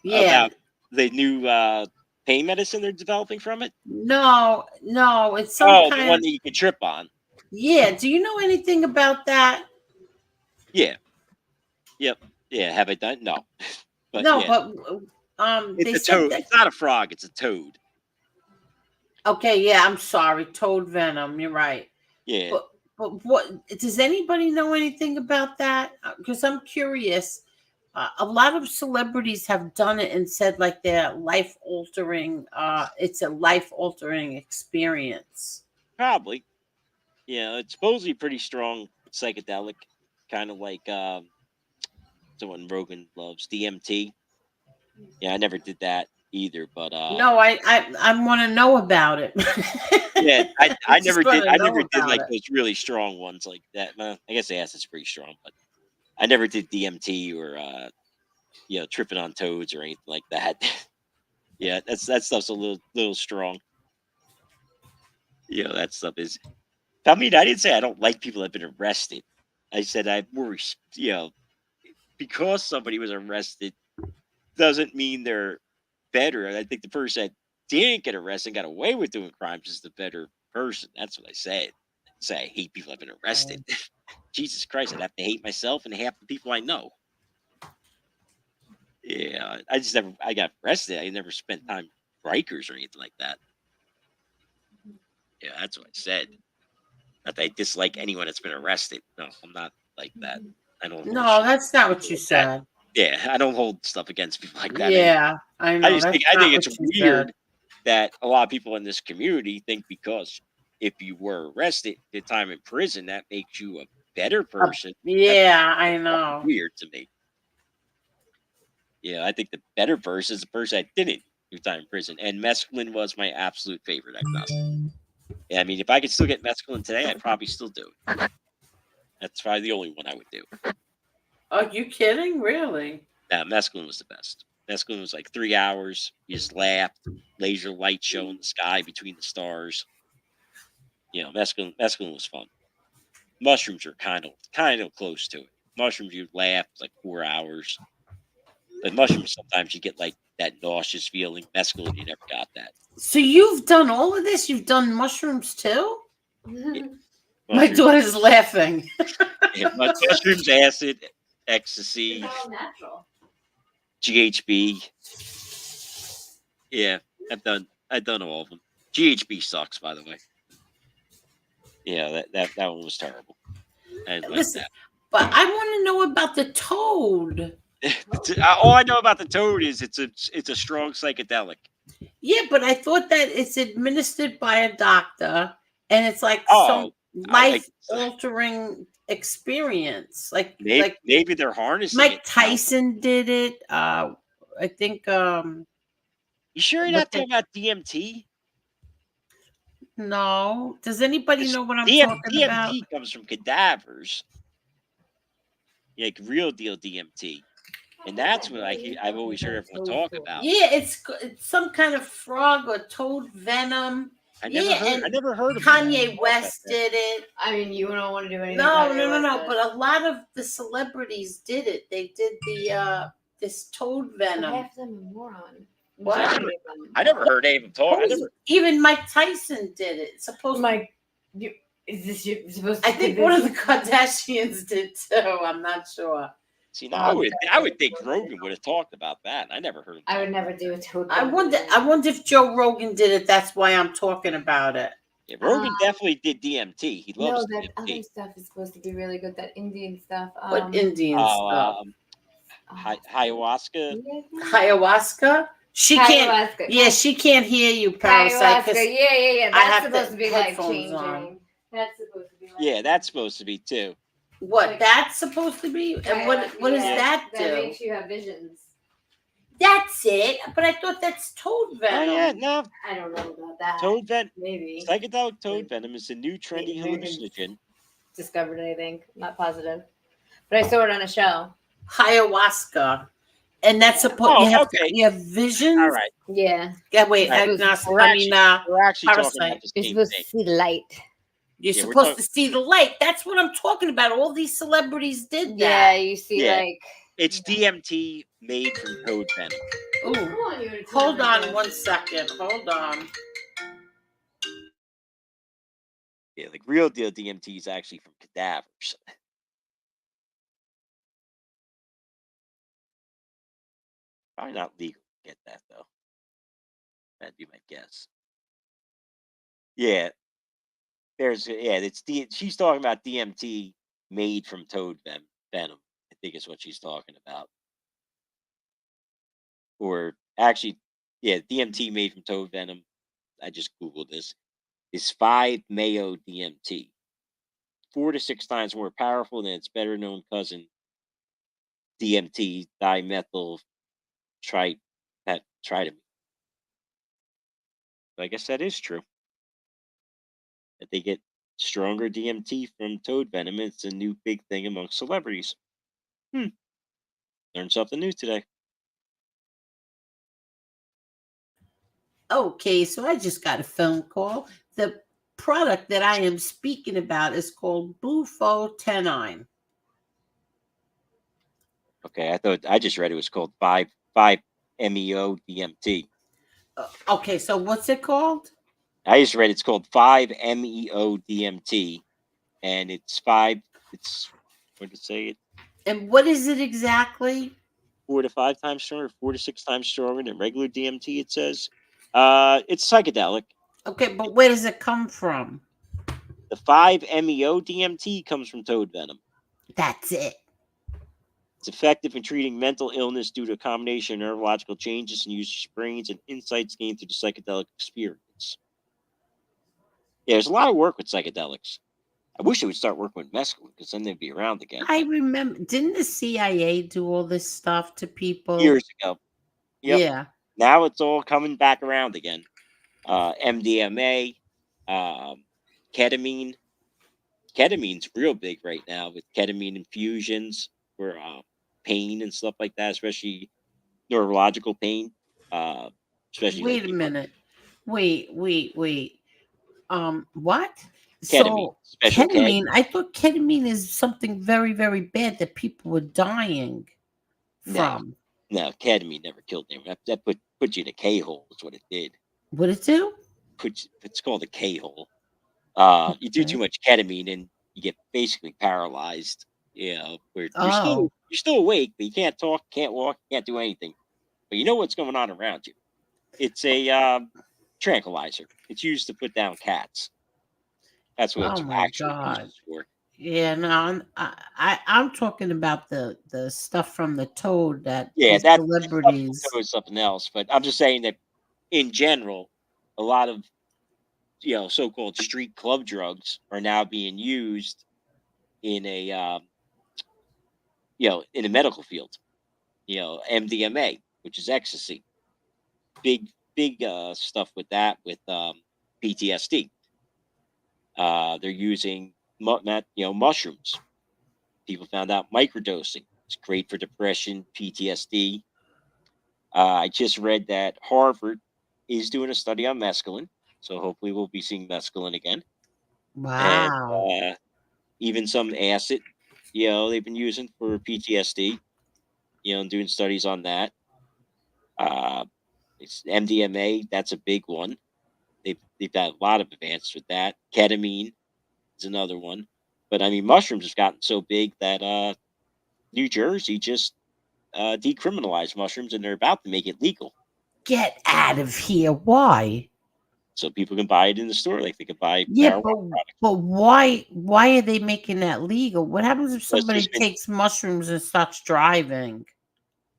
Yeah. About the new pain medicine they're developing from it? No, it's some the kind one of. that you can trip on. Yeah. Do you know anything about that? Yeah. Yep. Yeah. Have I done? No. But No, yeah. but It's they a said toad. that. It's not a frog. It's a toad. Okay, yeah, I'm sorry, toad venom. You're right. Yeah. But what does anybody know anything about that? Because I'm curious. A lot of celebrities have done it and said like they're life altering. It's a life altering experience. Probably. Yeah. It's supposedly pretty strong psychedelic, kind of like someone Rogan loves, DMT. Yeah, I never did that either, but No, I want to know about it. yeah, I never did. I never did like it. those really strong ones like that. Well, I guess acid's pretty strong, but I never did DMT or tripping on toads or anything like that. Yeah, that stuff's a little strong. That stuff is. I mean, I didn't say I don't like people that have been arrested. I said I more, because somebody was arrested doesn't mean they're better. I think the person that didn't get arrested and got away with doing crimes is the better person. That's what I said. I say I hate people that have been arrested. Jesus Christ, I'd have to hate myself and half the people I know. Yeah, I got arrested. I never spent time Rikers or anything like that. Yeah, that's what I said. Not that I dislike anyone that's been arrested. No, I'm not like that. I don't. No, that's not what you said. Yeah, I don't hold stuff against people like that. Yeah, I know. I think it's weird that a lot of people in this community think because if you were arrested, the time in prison, that makes you a better person. Yeah, I know. Weird to me. Yeah, I think the better person is the person that didn't do time in prison. And mescaline was my absolute favorite agnostic. Yeah, I mean, if I could still get mescaline today, I'd probably still do it. That's probably the only one I would do. Are you kidding? Really? Yeah, mescaline was the best. Mescaline was like 3 hours. You just laughed, laser light show in the sky between the stars. Mescaline was fun. Mushrooms are kind of close to it. Mushrooms, you laugh like 4 hours. But mushrooms, sometimes you get like that nauseous feeling. Mescaline, you never got that. So you've done all of this? You've done mushrooms too? Yeah. My daughter's laughing. Yeah, mushrooms, acid, ecstasy, natural. GHB. Yeah, I've done all of them. GHB sucks, by the way. Yeah, that one was terrible. I didn't like that. But I want to know about the toad. All I know about the toad is it's a strong psychedelic. Yeah, but I thought that it's administered by a doctor, and it's like some life-altering experience. Like maybe they're harnessing. Mike Tyson did it. I think. You sure you're not talking about DMT? No. Does anybody know what I'm talking about? DMT comes from cadavers. Like real deal DMT. And that's what I've always heard everyone talk about. Yeah, it's some kind of frog or toad venom. I never heard of Kanye West did it. I mean, you don't want to do anything. No. But a lot of the celebrities did it. They did the this toad venom. Half of them are moron. What? I never heard any of them talk. Even Mike Tyson did it. Supposed is this supposed to? I think one of the Kardashians did too. I'm not sure. See, now I would think Rogan would have talked about that. I never heard. I would never do a toad. I wonder if Joe Rogan did it. That's why I'm talking about it. Yeah, Rogan definitely did DMT. He loves that DMT. other stuff is supposed to be really good. That Indian stuff. What Indian stuff? Ayahuasca. Ayahuasca. She can't. Yeah, she can't hear you, Parasite. Yeah. That's supposed to be like changing. On. That's supposed to be. Like, yeah, that's supposed to be too. What that's supposed to be, and what does that do? That makes you have visions. That's it. But I thought that's toad Oh venom. yeah, no. I don't know about that. Toad venom. Maybe. Psychedelic toad venom is a new trendy Native Americans hallucinogen. discovered it, I think. Not positive. But I saw it on a show. Ayahuasca. And that's supposed Oh, you have okay. you have visions. All right. Yeah. Yeah, wait, Right. agnostic. We're I actually, mean, we're actually talking about parasite. the You're same supposed thing. to see the light. You're Yeah, we're supposed talking- to see the light. That's what I'm talking about. All these celebrities did Yeah, that. you see Yeah. like It's DMT made from toad venom. Ooh. Hold on 1 second. Hold on. Yeah, like real deal DMT is actually from cadavers. Probably not legal to get that though. That'd be my guess. Yeah, she's talking about DMT made from toad venom. I think is what she's talking about. Or actually, yeah, DMT made from toad venom. I just googled this. Is 5-MeO DMT, 4 to 6 times more powerful than its better known cousin DMT, dimethyl tриtamine. I guess that is true. That they get stronger DMT from toad venom. It's a new big thing among celebrities. Learned something new today. Okay, so I just got a phone call. The product that I am speaking about is called bufotenine. Okay, I just read it was called 5-MeO DMT. Okay, so what's it called? I just read it's called 5-MeO DMT, and it's five. It's what did it say? And what is it exactly? 4 to 5 times stronger, 4 to 6 times stronger than regular DMT. It says, it's psychedelic. Okay, but where does it come from? The 5-MeO DMT comes from toad venom. That's it. It's effective in treating mental illness due to a combination of neurological changes in users' brains and insights gained through the psychedelic experience. Yeah, there's a lot of work with psychedelics. I wish they would start working with mescaline because then they'd be around again. I remember, didn't the CIA do all this stuff to people? Years ago. Yep. Yeah. Now it's all coming back around again. MDMA, ketamine. Ketamine's real big right now with ketamine infusions for pain and stuff like that, especially neurological pain. Especially like Wait a people- minute. Wait. What? Ketamine, So special K. ketamine, I thought ketamine is something very, very bad that people were dying from. No, ketamine never killed anyone. That put you in a K hole. Is what it did. What it do? It's called a K hole. You do too much ketamine and you get basically paralyzed. You know, where you're still awake, but you can't talk, can't walk, can't do anything. But you know what's going on around you. It's a tranquilizer. It's used to put down cats. That's what Oh it's my actually God. used for. Yeah, no, I'm talking about the stuff from the toad that Yeah, the that's celebrities. something else. But I'm just saying that in general, a lot of so-called street club drugs are now being used in a in a medical field. MDMA, which is ecstasy, big stuff with that with PTSD. They're using mushrooms. People found out microdosing. It's great for depression, PTSD. I just read that Harvard is doing a study on mescaline, so hopefully we'll be seeing mescaline again. Wow. And even some acid, they've been using for PTSD, and doing studies on that. It's MDMA, that's a big one. They've got a lot of advances with that. Ketamine is another one. But I mean, mushrooms have gotten so big that New Jersey just decriminalized mushrooms, and they're about to make it legal, Get out of here. Why? so people can buy it in the store. Like they could buy Yeah, marijuana products. but why are they making that legal? What happens if Well, somebody takes mushrooms and starts driving?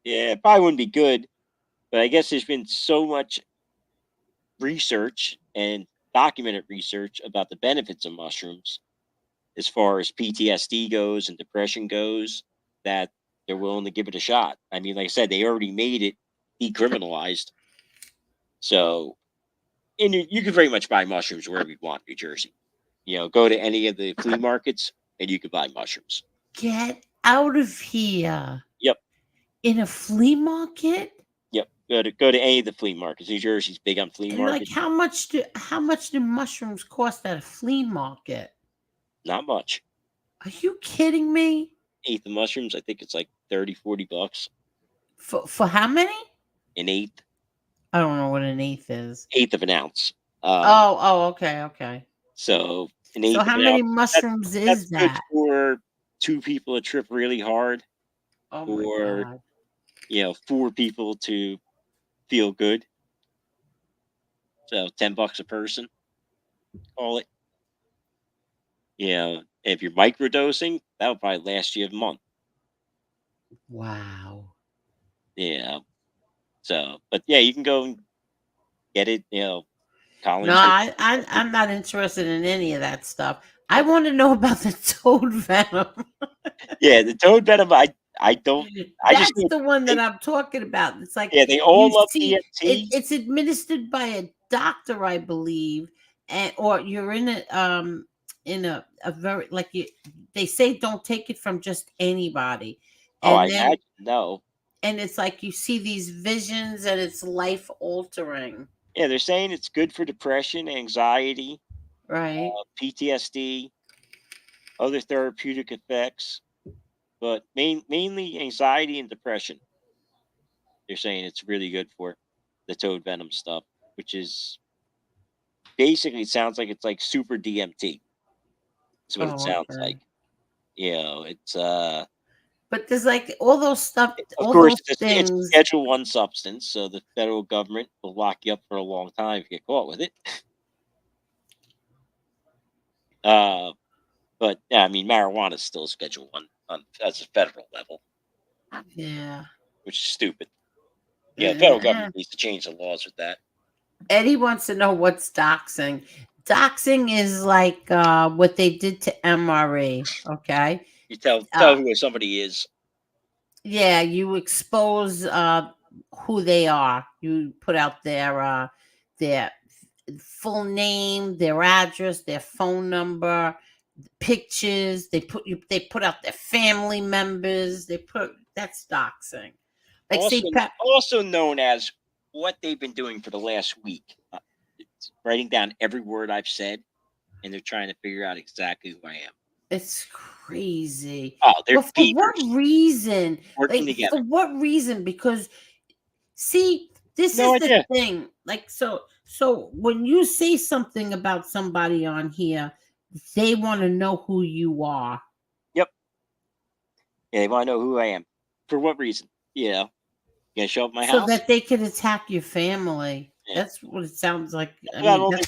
Yeah, it probably wouldn't be good, but I guess there's been so much research and documented research about the benefits of mushrooms as far as PTSD goes and depression goes that they're willing to give it a shot. I mean, like I said, they already made it decriminalized. So, and you can very much buy mushrooms wherever you want in New Jersey. Go to any of the flea markets and you can buy mushrooms. Get out of here. Yep. In a flea market? Yep. Go to any of the flea markets. New Jersey's big on flea And markets. like how much do mushrooms cost at a flea market? Not much. Are you kidding me? Eighth of mushrooms, I think it's like $30-$40. For how many? An eighth. I don't know what an eighth is. Eighth of an ounce. Okay. So an eighth So of how an many ounce, mushrooms that's is good that? for 2 people to trip really hard, Oh or my God. 4 people to feel good. So $10 a person, call it. If you're microdosing, that would probably last you a month. Wow. Yeah. So, but yeah, you can go and get it. Collins. No, I'm not interested in any of that stuff. I want to know about the toad venom. Yeah, the toad venom. I don't. I That's just the one that I'm talking about. It's like they all you love see DMT. it's administered by a doctor, I believe, or you're in a very like they say don't take it from just anybody. I And then imagine no. and it's like you see these visions and it's life altering. Yeah, they're saying it's good for depression, anxiety, Right. PTSD, other therapeutic effects, but mainly anxiety and depression. They're saying it's really good for the toad venom stuff, which is basically, it sounds like it's like super DMT. That's what it Oh, sounds okay. like. It's But there's like all those stuff, of all course those it's a things. Schedule 1 substance, so the federal government will lock you up for a long time if you get caught with it. But yeah, I mean, marijuana is still Schedule 1 as a federal level, Yeah. which is stupid. Yeah, the federal Uh, government needs to change the laws with that. Eddie wants to know what's doxing. Doxing is like what they did to MRE. Okay. You tell who somebody is. Yeah, you expose who they are. You put out their full name, their address, their phone number, pictures. They put out their family members. That's doxing. Like Also known as what they've been doing for the last week. It's writing down every word I've said, and they're trying to figure out exactly who I am. It's crazy. Oh, they're for what reason? working together. For what reason? Because see, this No is idea. the thing. Like so when you say something about somebody on here, they want to know who you are. Yep. Yeah, they want to know who I am. For what reason? You gonna show up at my house? So that they could attack your family. Yeah. That's what it sounds like. I Well, mean,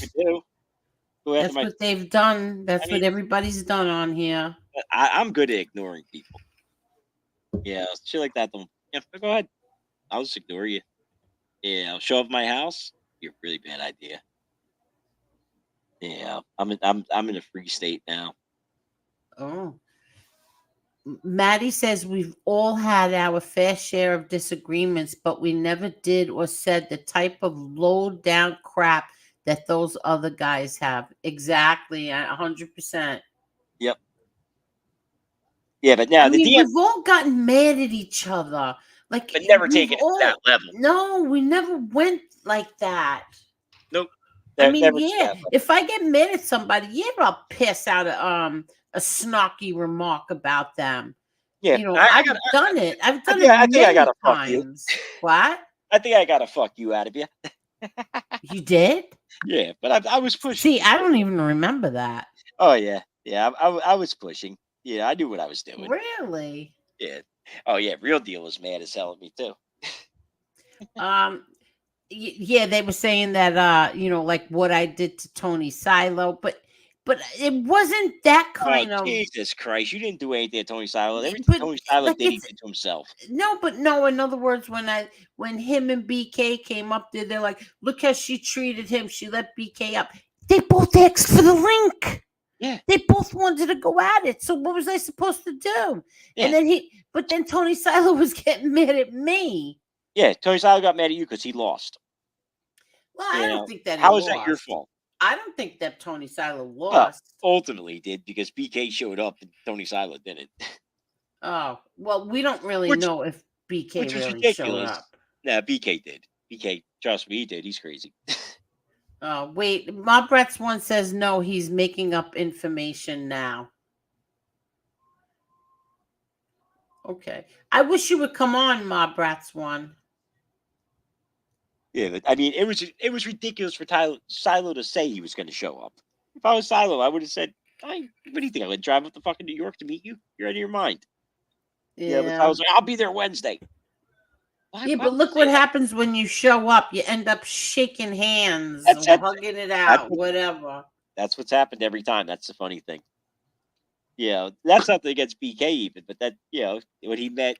that's what they've done. That's what everybody's done on here. I'm good at ignoring people. Yeah, shit like that. Don't. Yeah, go ahead. I'll just ignore you. Yeah, I'll show up at my house. You're a really bad idea. Yeah, I'm in a free state now. Oh. Maddie says we've all had our fair share of disagreements, but we never did or said the type of low down crap that those other guys have. Exactly, 100%. Yep. Yeah, but now we've all gotten mad at each other, like, but never taken it to that level. No, we never went like that. Nope. I mean, yeah, if I get mad at somebody, yeah, I'll piss out a snarky remark about them. Yeah, I've done it. I've done it. I think I gotta fuck you. What? I think I got a fuck you out of you. You did? Yeah, but I was pushing. See, I don't even remember that. Oh yeah, I was pushing. Yeah, I knew what I was doing. Really? Yeah. Oh yeah, Real Deal was mad as hell at me too. Yeah, they were saying that like what I did to Tony Silo, but it wasn't that kind of. Jesus Christ, you didn't do anything to Tony Silo. Everything Tony Silo did, he did to himself. No, but no. In other words, when him and BK came up there, they're like, "Look how she treated him. She let BK up." They both asked for the link. Yeah, they both wanted to go at it. So what was I supposed to do? Yeah. And then but then Tony Silo was getting mad at me. Yeah, Tony Silo got mad at you because he lost. Well, I You don't know, think that he how is that your lost. fault? I don't think that Tony Silo Well, lost. ultimately he did because BK showed up and Tony Silo didn't, Oh, well, we don't really which know if BK was really showed ridiculous. up. Nah, BK did. BK, trust me, he did. He's crazy. Wait, Mob Rats one says no, he's making up information now. Okay. I wish you would come on, Mob Rats one. Yeah, but I mean, it was ridiculous for Silo to say he was going to show up. If I was Silo, I would have said, "What do you think? I'm going to drive up to fucking New York to meet you? You're out of your mind." Yeah, but I Yeah. was like, "I'll be there Wednesday." Yeah, Why but would you look what say that? happens when you show up. You end up shaking hands That's or it. hugging it That's out, what, whatever. that's what's happened every time. That's the funny thing. Yeah, that's nothing against BK even, but that when he met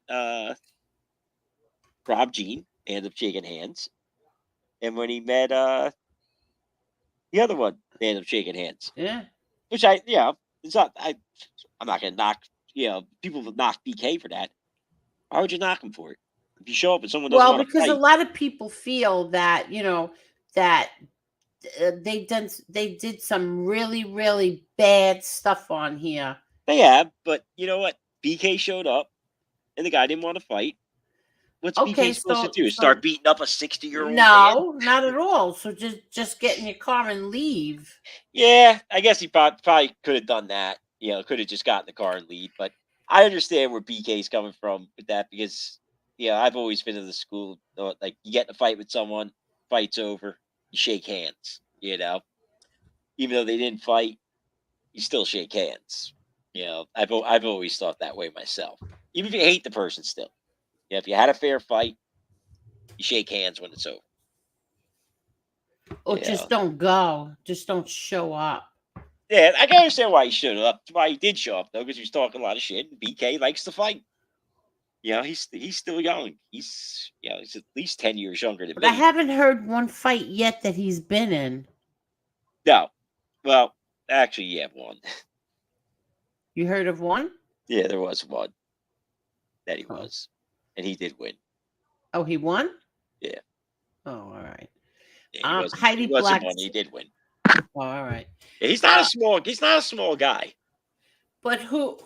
Rob Jean, they ended up shaking hands, and when he met the other one, they ended up shaking hands. Yeah. Which it's not. I'm not gonna knock. People will knock BK for that. Why would you knock him for it? If you show up and someone doesn't Well, want to because a fight, lot of people feel that, that they did some really, really bad stuff on here. they have. But you know what? BK showed up, and the guy didn't want to fight. What's BK Okay, supposed to so do? Start beating up a 60-year-old man? no, not at all. So just get in your car and leave. Yeah, I guess he probably could have done that. Could have just got in the car and leave. But I understand where BK's coming from with that because I've always been in the school like you get in a fight with someone, fight's over, you shake hands. Even though they didn't fight, you still shake hands. I've always thought that way myself. Even if you hate the person, still, if you had a fair fight, you shake hands when it's over. Or Yeah, just don't go. Just don't show up. yeah, I can understand why he showed up. Why he did show up though, because he was talking a lot of shit. And BK likes to fight. He's still young. He's at least 10 years younger than But I me. haven't heard one fight yet that he's been in. No, well, actually, yeah, one. You heard of one? Yeah, there was one that he Oh. was, and he did win. Oh, he won? Yeah, Oh, all right. yeah, he Heidi wasn't Black. one. He did win. Oh, all right. Yeah, he's not a small guy. But who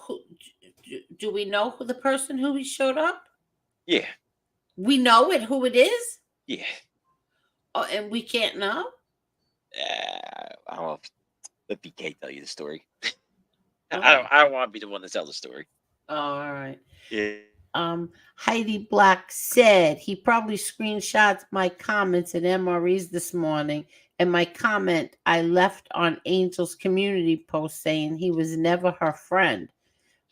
do we know who the person who he showed up? Yeah, We know it who it is? yeah. Oh, and we can't know? I don't know. Let BK tell you the story. Oh. I don't want to be the one to tell the story. Oh, all right. Yeah. Heidi Black said he probably screenshots my comments at MREs this morning and my comment I left on Angel's community post saying he was never her friend.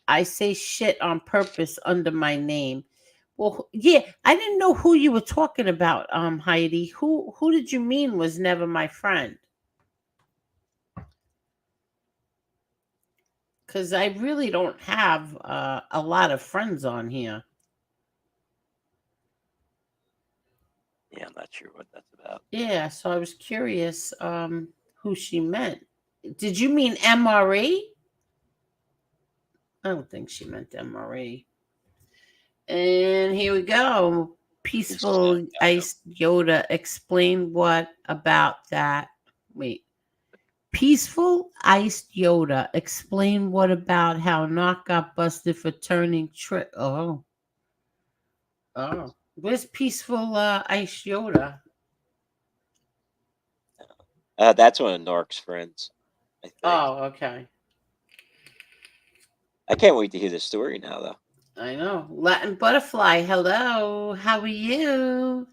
I say shit on purpose under my name. Well, yeah, I didn't know who you were talking about, Heidi. Who did you mean was never my friend? Because I really don't have a lot of friends on here. Yeah, I'm not sure what that's about. Yeah, so I was curious who she meant. Did you mean MRE? I don't think she meant MRE. And here we go. Peaceful Ice Yoda. Explain what about that. Wait. Peaceful Iced Yoda. Explain what about how Knock got busted for turning trick. Oh. Where's Peaceful Ice Yoda? That's one of Narc's friends, I think. Oh, okay. I can't wait to hear this story now, though. I know. Latin Butterfly, hello. How are you?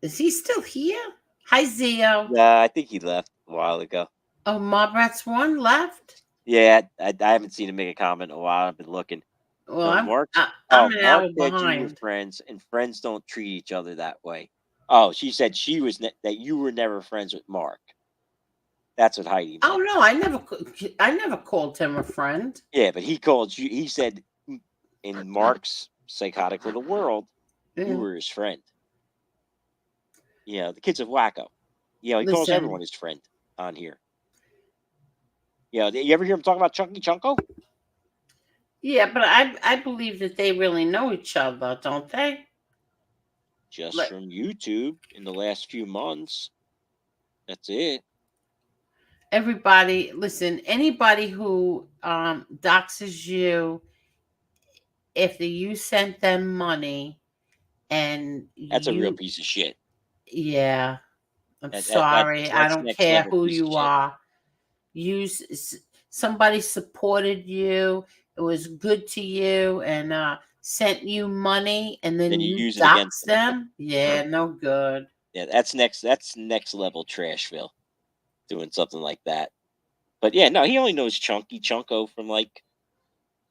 Is he still here? Hi, Zio. Yeah, I think he left a while ago. Oh, Mob Rats 1 left? Yeah, I haven't seen him make a comment in a while. I've been looking. Well, No, I'm Mark an Mark hour said you were behind. friends, and friends don't treat each other that way. Oh, she said that you were never friends with Mark. That's what Heidi meant. Oh no, I never called him a friend. Yeah, but he called you. He said in Mark's psychotic little world, you were his friend. The kid's a wacko. He calls Listen. everyone his friend on here. You ever hear him talk about Chunky Chunko? Yeah, but I believe that they really know each other, don't they? Just Like from YouTube in the last few months. That's it. everybody, listen, anybody who doxes you after you sent them money and That's a real you, piece of shit. yeah, I'm That's sorry. I that's don't next care level who piece of you shit. are. Somebody supported you. It was good to you and sent you money and then Then you you use it against dox them. them. Yeah, no good. Yeah, that's next level Trashville doing something like that. But yeah, no, he only knows Chunky Chunko from like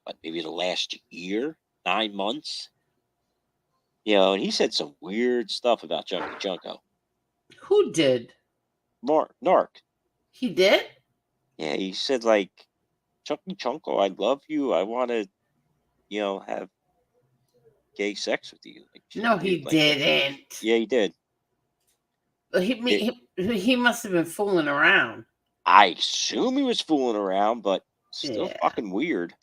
what, maybe the last year, 9 months. And he said some weird stuff about Chunky Chunko. Who did? Narc. He did? Yeah, he said like Chunky Chunko, I love you. I want to, have gay sex with you. Like, No, dude, he like, didn't. yeah, he did. He must have been fooling around. I assume he was fooling around, but still Yeah. fucking weird.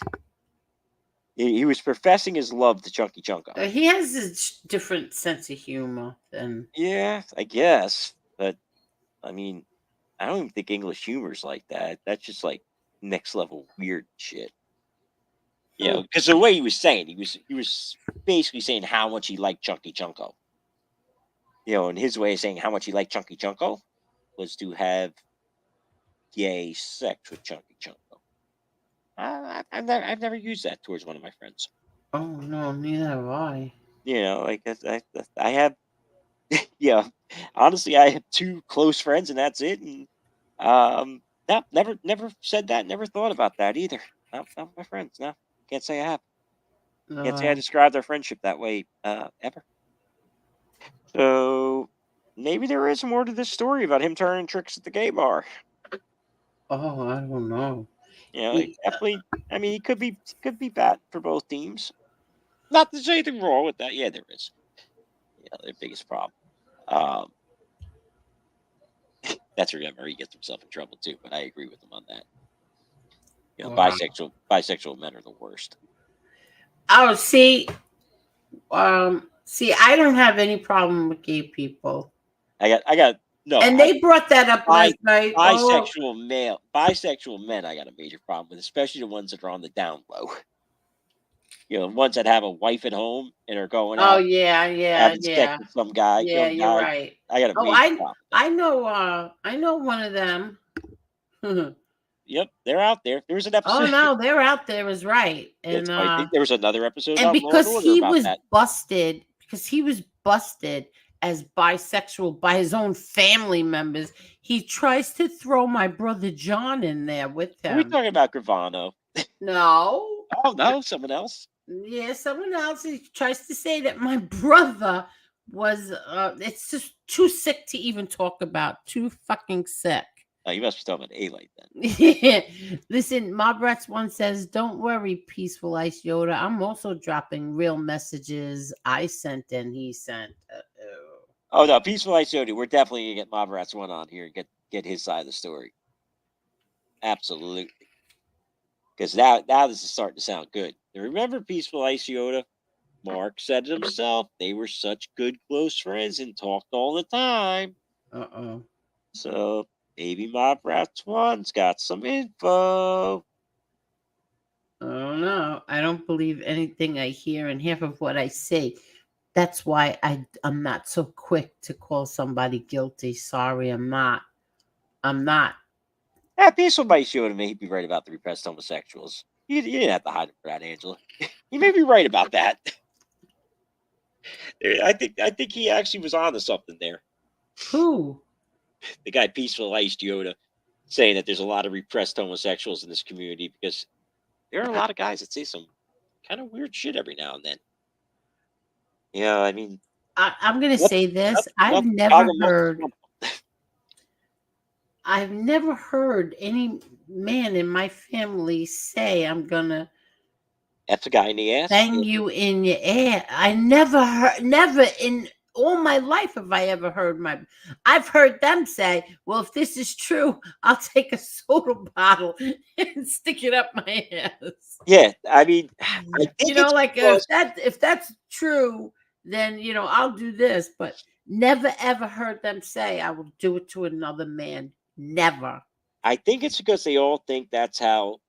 He was professing his love to Chunky Chunko. He has a different sense of humor than. Yeah, I guess. But, I mean, I don't even think English humor's like that. That's just like next level weird shit. Because the way he was saying, he was basically saying how much he liked Chunky Chunko. And his way of saying how much he liked Chunky Chunko was to have gay sex with Chunky Chunko. I've never used that towards one of my friends. Oh no, neither have I. Like I have, honestly, I have 2 close friends, and that's it. And no, never said that. Never thought about that either. Not my friends. No, can't say I have. Can't say I described our friendship that way ever. So maybe there is more to this story about him turning tricks at the gay bar. Oh, I don't know. Definitely. I mean, he could be bad for both teams. Not that there's anything wrong with that. Yeah, there is. Their biggest problem. That's remember he gets himself in trouble too. But I agree with him on that. Wow. Bisexual men are the worst. Oh, see, I don't have any problem with gay people. I got no. And they brought that up last night. Bisexual men, I got a major problem with, especially the ones that are on the down low. Ones that have a wife at home and are going Oh out yeah, having sex with some guy. yeah. Young You're guy. right. I got a major problem. I know one of them. Yep, they're out there. There was an episode. Oh no, they're out there is right. And I think there was another episode and about because Law and Order he about was that. busted as bisexual by his own family members, he tries to throw my brother John in there with him. Are we talking about Gravano? No. Oh no, someone else. Yeah, someone else. He tries to say that my brother was it's just too sick to even talk about. Too fucking sick. Oh, you must be talking about A-Light then. Listen, Mob Rats one says, "Don't worry, Peaceful Ice Yoda. I'm also dropping real messages I sent and he sent." Oh no, Peaceful Ice Yoda. We're definitely gonna get Mob Rats one on here and get his side of the story. Absolutely. Because now this is starting to sound good. Now, remember Peaceful Ice Yoda? Mark said it himself. They were such good close friends and talked all the time. So maybe Mob Rats One's got some info. Oh no, I don't believe anything I hear and half of what I say. That's why I'm not so quick to call somebody guilty. Sorry, I'm not. Yeah, Peaceful Ice Yoda may be right about the repressed homosexuals. You didn't have to hide it for that, Angela. You may be right about that. I think he actually was onto something there. Who? The guy Peaceful Ice Yoda saying that there's a lot of repressed homosexuals in this community because there are a lot of guys that say some kind of weird shit every now and then. I mean, I'm going to say this. I've never heard any man in my family say, "I'm going to F a guy in the ass. bang you in your ass." I never in all my life have I ever heard I've heard them say, well, if this is true, I'll take a soda bottle and stick it up my ass. Yeah, I mean, I think it's Like because if that's true, then I'll do this, but never ever heard them say I will do it to another man. Never. I think it's because they all think that's how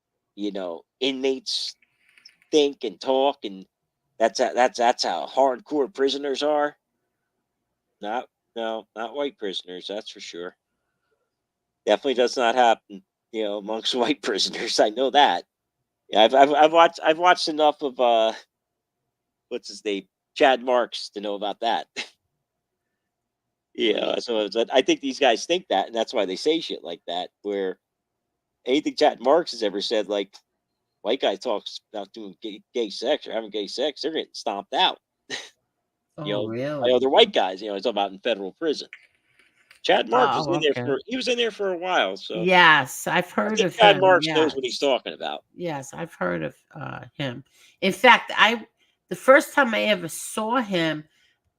inmates think and talk, and that's how hardcore prisoners are. Not No, not white prisoners. That's for sure. Definitely does not happen. Amongst white prisoners. I know that. Yeah, I've watched enough of what's his name, Chad Marks, to know about that. So I think these guys think that, and that's why they say shit like that. Where anything Chad Marks has ever said, like white guy talks about doing gay sex or having gay sex, they're getting stomped out. Oh, By other really? white guys. It's about in federal prison. Chad Marks was Oh, okay. he was in there for a while, so Yes, I've I heard think of Chad him. Marks knows what he's Yes. talking about. Yes, I've heard of him. In fact, the first time I ever saw him,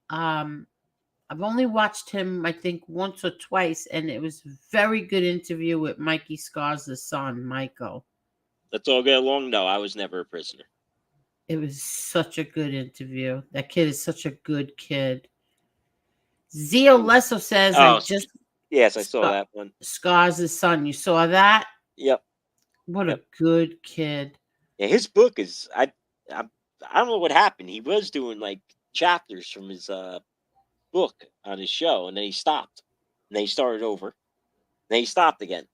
um, I've only watched him, I think, once or twice, and it was a very good interview with Mikey Scar's son, Michael. Let's all get along. No, I was never a prisoner. It was such a good interview. That kid is such a good kid. Zio Lesso says, I Oh, just yes, I saw that one. Scar's son. You saw that? Yep. What Yep. a good kid. Yeah, his book is I don't know what happened. He was doing like chapters from his book on his show, and then he stopped. And then he started over. Then he stopped again.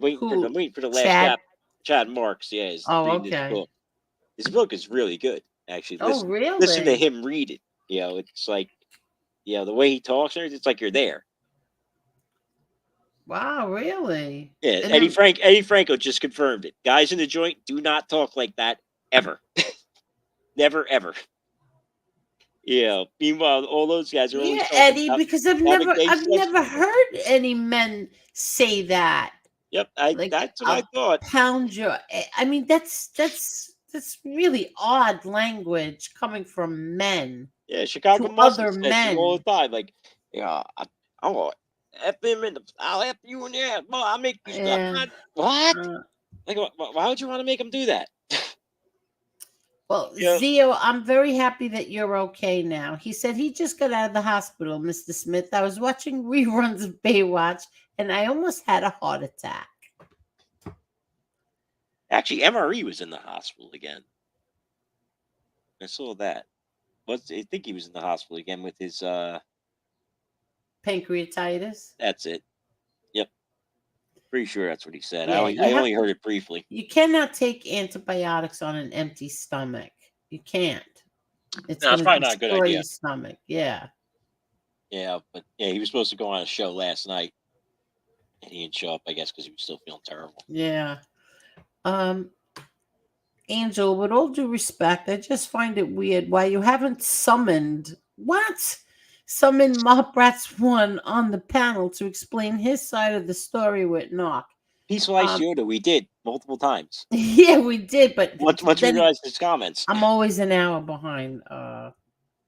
I'm waiting for the last Chad? Chad Marks, yeah, is Oh, reading his okay. book. His book is really good, actually. Oh, Listen to really? him read it. It's like the way he talks, it's like you're there. Wow, really? Yeah, And Eddie Franco just confirmed it. Guys in the joint do not talk like that ever. Never ever. Meanwhile, all those guys are always yeah, talking Eddie, about because I've having never gay I've sex never with them. heard any men say that. Yep, Like, that's what I I'll thought. pound your I mean, that's really odd language coming from men Yeah, Chicago to Muscle other says it all men. the time. Like, I'm gonna F him I'll F you in the ass. Well, I'll make you stop. Yeah. What? Uh, Like, why would you want to make him do that? well, Yeah. Zio, I'm very happy that you're okay now. He said he just got out of the hospital, Mr. Smith. I was watching reruns of Baywatch and I almost had a heart attack. Actually, MRE was in the hospital again. I saw that. I think he was in the hospital again with his Pancreatitis. that's it. Yep. Pretty sure that's what he said. Yeah, I only heard it briefly. You cannot take antibiotics on an empty stomach. You can't. It's No, it's going to probably not a good destroy idea. your stomach. Yeah. Yeah, but yeah, he was supposed to go on a show last night, and he didn't show up. I guess because he was still feeling terrible. Yeah. Angel, with all due respect, I just find it weird why you haven't summoned Mop Rats 1 on the panel to explain his side of the story with Knock. Peaceful Ice Yoda, we did multiple times. Yeah, we did, but Once we realized his comments. I'm always an hour behind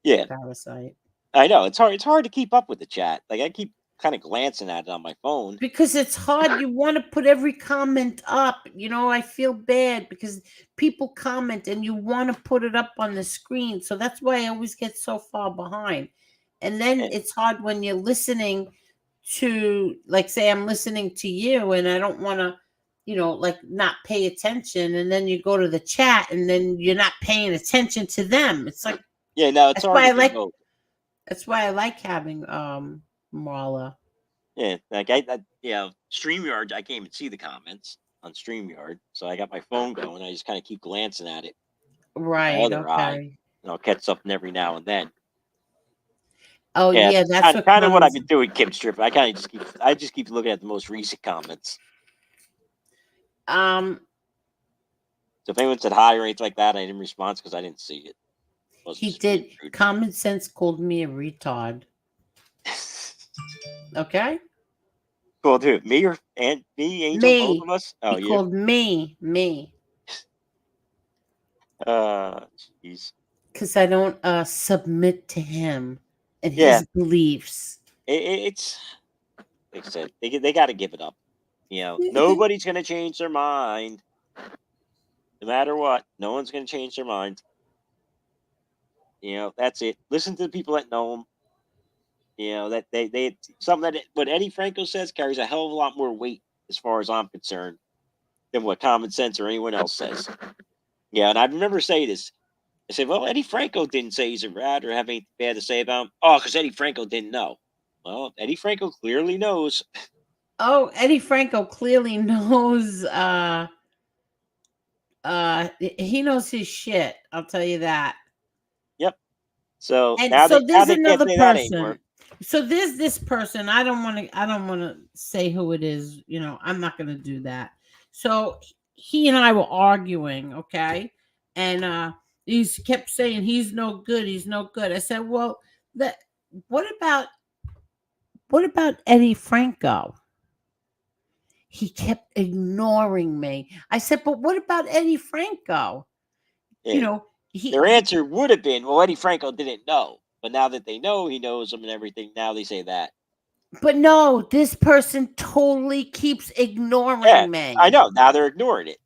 yeah. Parasite. I know. It's hard to keep up with the chat. Like I keep kind of glancing at it on my phone. Because it's hard. You want to put every comment up. I feel bad because people comment and you want to put it up on the screen. So that's why I always get so far behind. And then it's hard when you're listening to, like, say I'm listening to you and I don't want to, like not pay attention. And then you go to the chat and then you're not paying attention to them. It's like, yeah, no, it's hard. That's why I like having Marla. Yeah, like StreamYard, I can't even see the comments on StreamYard. So I got my phone going. I just kind of keep glancing at it. Right. My other eye. Okay. And I'll catch something every now and then. Oh yeah, that's kind of what I've been doing, Kim Strip. I just keep looking at the most recent comments. So if anyone said hi or anything like that, I didn't respond because I didn't see it. He did. Common Sense called me a retard. Okay. Called who? Me or me, Angel, both of us? Oh, he called me. Jeez. Because I don't submit to him. and Yeah. his beliefs. It's like I said, they got to give it up. Nobody's going to change their mind, no matter what. No one's going to change their mind. That's it. Listen to the people that know him. That they something that what Eddie Franco says carries a hell of a lot more weight, as far as I'm concerned, than what common sense or anyone else says. Yeah, and I remember saying this. I said, "Well, Eddie Franco didn't say he's a rat or have anything bad to say about him." Oh, because Eddie Franco didn't know. Well, Eddie Franco clearly knows. Oh, Eddie Franco clearly knows. He knows his shit. I'll tell you that. Yep. So And now so they there's can't another say that anymore. person. So there's this person. I don't want to say who it is. I'm not going to do that. So he and I were arguing, okay? And he kept saying he's no good. He's no good. I said, well, that what about Eddie Franco? He kept ignoring me. I said, but what about Eddie Franco? Yeah. Their answer would have been, well, Eddie Franco didn't know. But now that they know he knows them and everything, now they say that. But no, this person totally keeps ignoring me. I know. Now they're ignoring it.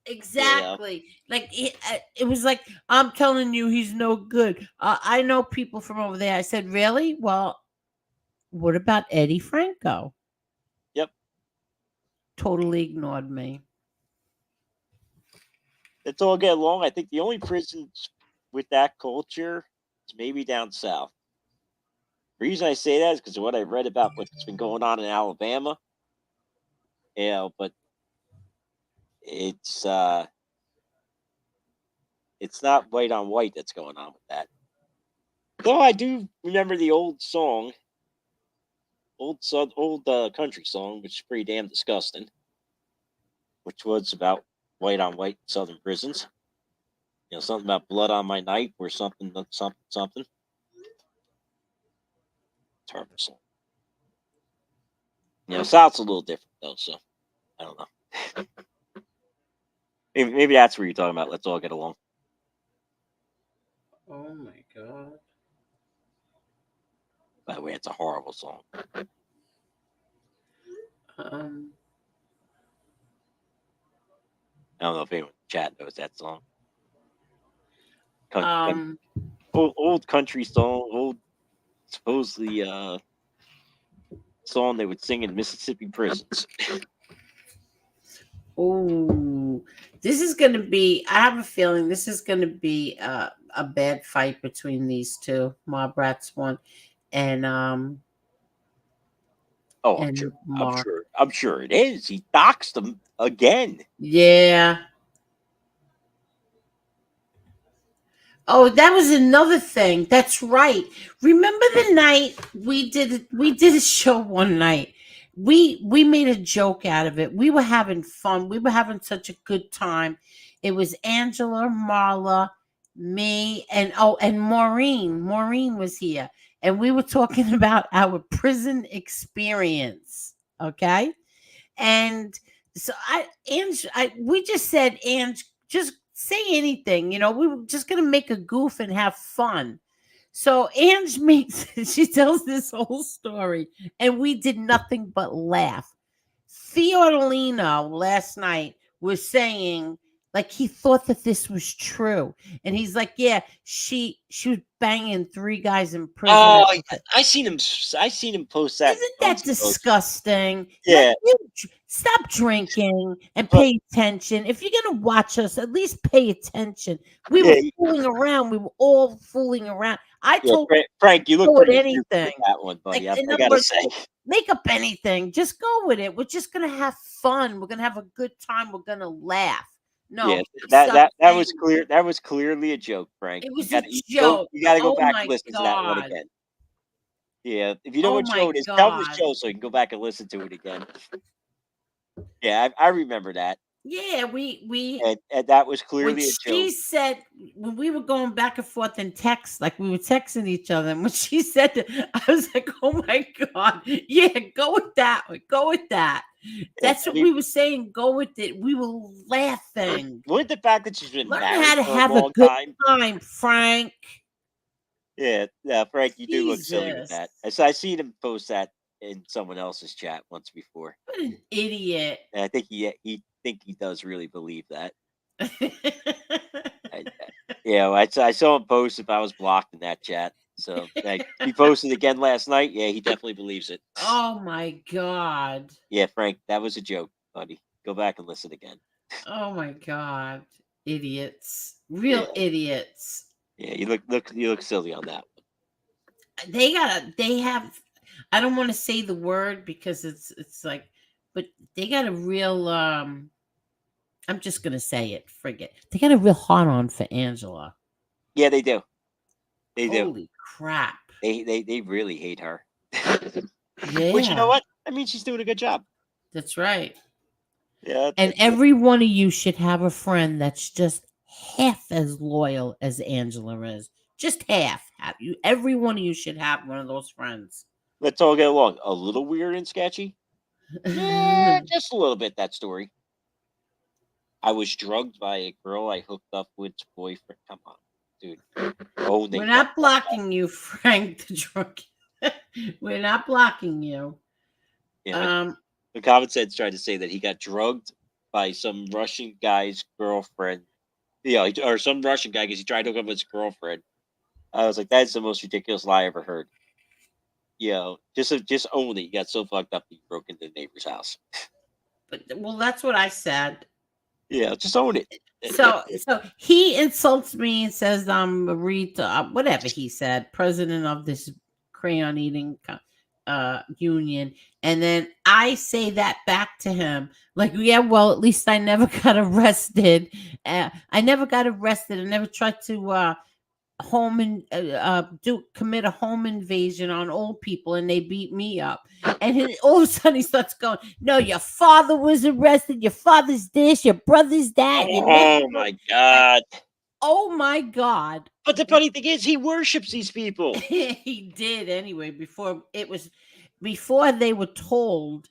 Exactly. Like it was like, I'm telling you, he's no good. I know people from over there. I said, really? Well, what about Eddie Franco? Yep. Totally ignored me. Let's all get along. I think the only prisons with that culture is maybe down south. The reason I say that is because of what I read about what's been going on in Alabama. But it's not white on white that's going on with that. Though I do remember the old song, old country song, which is pretty damn disgusting, which was about white on white southern prisons. Something about blood on my knife or something. Terrible song. South's a little different though, so I don't know. Maybe that's what you're talking about. Let's all get along. Oh my god. By the way, it's a horrible song. I don't know if anyone in the chat knows that song. Old country song, old supposedly song they would sing in Mississippi prisons. Oh, this is going to be, I have a feeling this is going to be a bad fight between these two, Mob Rats 1 and I'm Mark. sure it is. He doxed them again. Yeah. Oh, that was another thing. That's right. Remember the night we did a show one night. We made a joke out of it. We were having fun. We were having such a good time. It was Angela, Marla, me, and Maureen. Maureen was here. And we were talking about our prison experience. Okay. And so we just said, Ange, just say anything. We were just going to make a goof and have fun. So Ange she tells this whole story, and we did nothing but laugh. Theodolino last night was saying, like, he thought that this was true. And he's like, yeah, she was banging 3 guys in prison. Oh, I seen him post that. Isn't that disgusting? Yeah. Stop drinking and pay attention. If you're going to watch us, at least pay attention. We were fooling around. We were all fooling around. I told Frank, you look pretty anything. That one, buddy. Like, I gotta say. Make up anything. Just go with it. We're just going to have fun. We're going to have a good time. We're going to laugh. No, that was clear. That was clearly a joke, Frank. It was a joke. You got to go back and listen to that one again. Yeah, if you know what show it is, tell the show so you can go back and listen to it again. Yeah, I remember that. Yeah, we and that was clearly a joke. She said when we were going back and forth in text, like we were texting each other, and when she said that, I was like, "Oh my god, yeah, go with that, go with that." That's what we were saying. Go with it. We were laughing. What the fact that she's been married how to for have a long good time, Frank. Yeah, Frank, you do look silly with Jesus. that. I seen him post that in someone else's chat once before. What an idiot. And I think he does really believe that. I, I saw him post if I was blocked in that chat. So he posted again last night. Yeah, he definitely believes it. Oh my God. Yeah, Frank, that was a joke, buddy. Go back and listen again. Oh my God. Idiots. Real idiots. Yeah, you look silly on that one. They have, I don't want to say the word because it's like, but they got a real I'm just gonna say it, forget. They got a real hot on for Angela. Yeah, they do. They do. Holy crap. They really hate her. Yeah. Which, you know what? I mean, she's doing a good job. That's right. Yeah. And every one of you should have a friend that's just half as loyal as Angela is. Just half. Every one of you should have one of those friends. Let's all get along. A little weird and sketchy. Yeah, just a little bit. That story. I was drugged by a girl I hooked up with's boyfriend. Come on, dude. Oh, We're not blocking you, Frank the drunk. We're not blocking you. Yeah, the comment said trying to say that he got drugged by some Russian guy's girlfriend. Yeah, or some Russian guy because he tried to hook up with his girlfriend. I was like, that's the most ridiculous lie I ever heard. Just own it. You got so fucked up that you broke into the neighbor's house. But well, that's what I said. Yeah, just own it. So he insults me and says I'm Rita, whatever he said, president of this crayon eating union, and then I say that back to him, like, yeah, well, at least I never got arrested. I never got arrested. I never tried to commit a home invasion on old people, and they beat me up. And all of a sudden he starts going, no, your father was arrested, your father's this, your brother's that. Oh my God. Oh my God. But the funny thing is, he worships these people. He did anyway, before they were told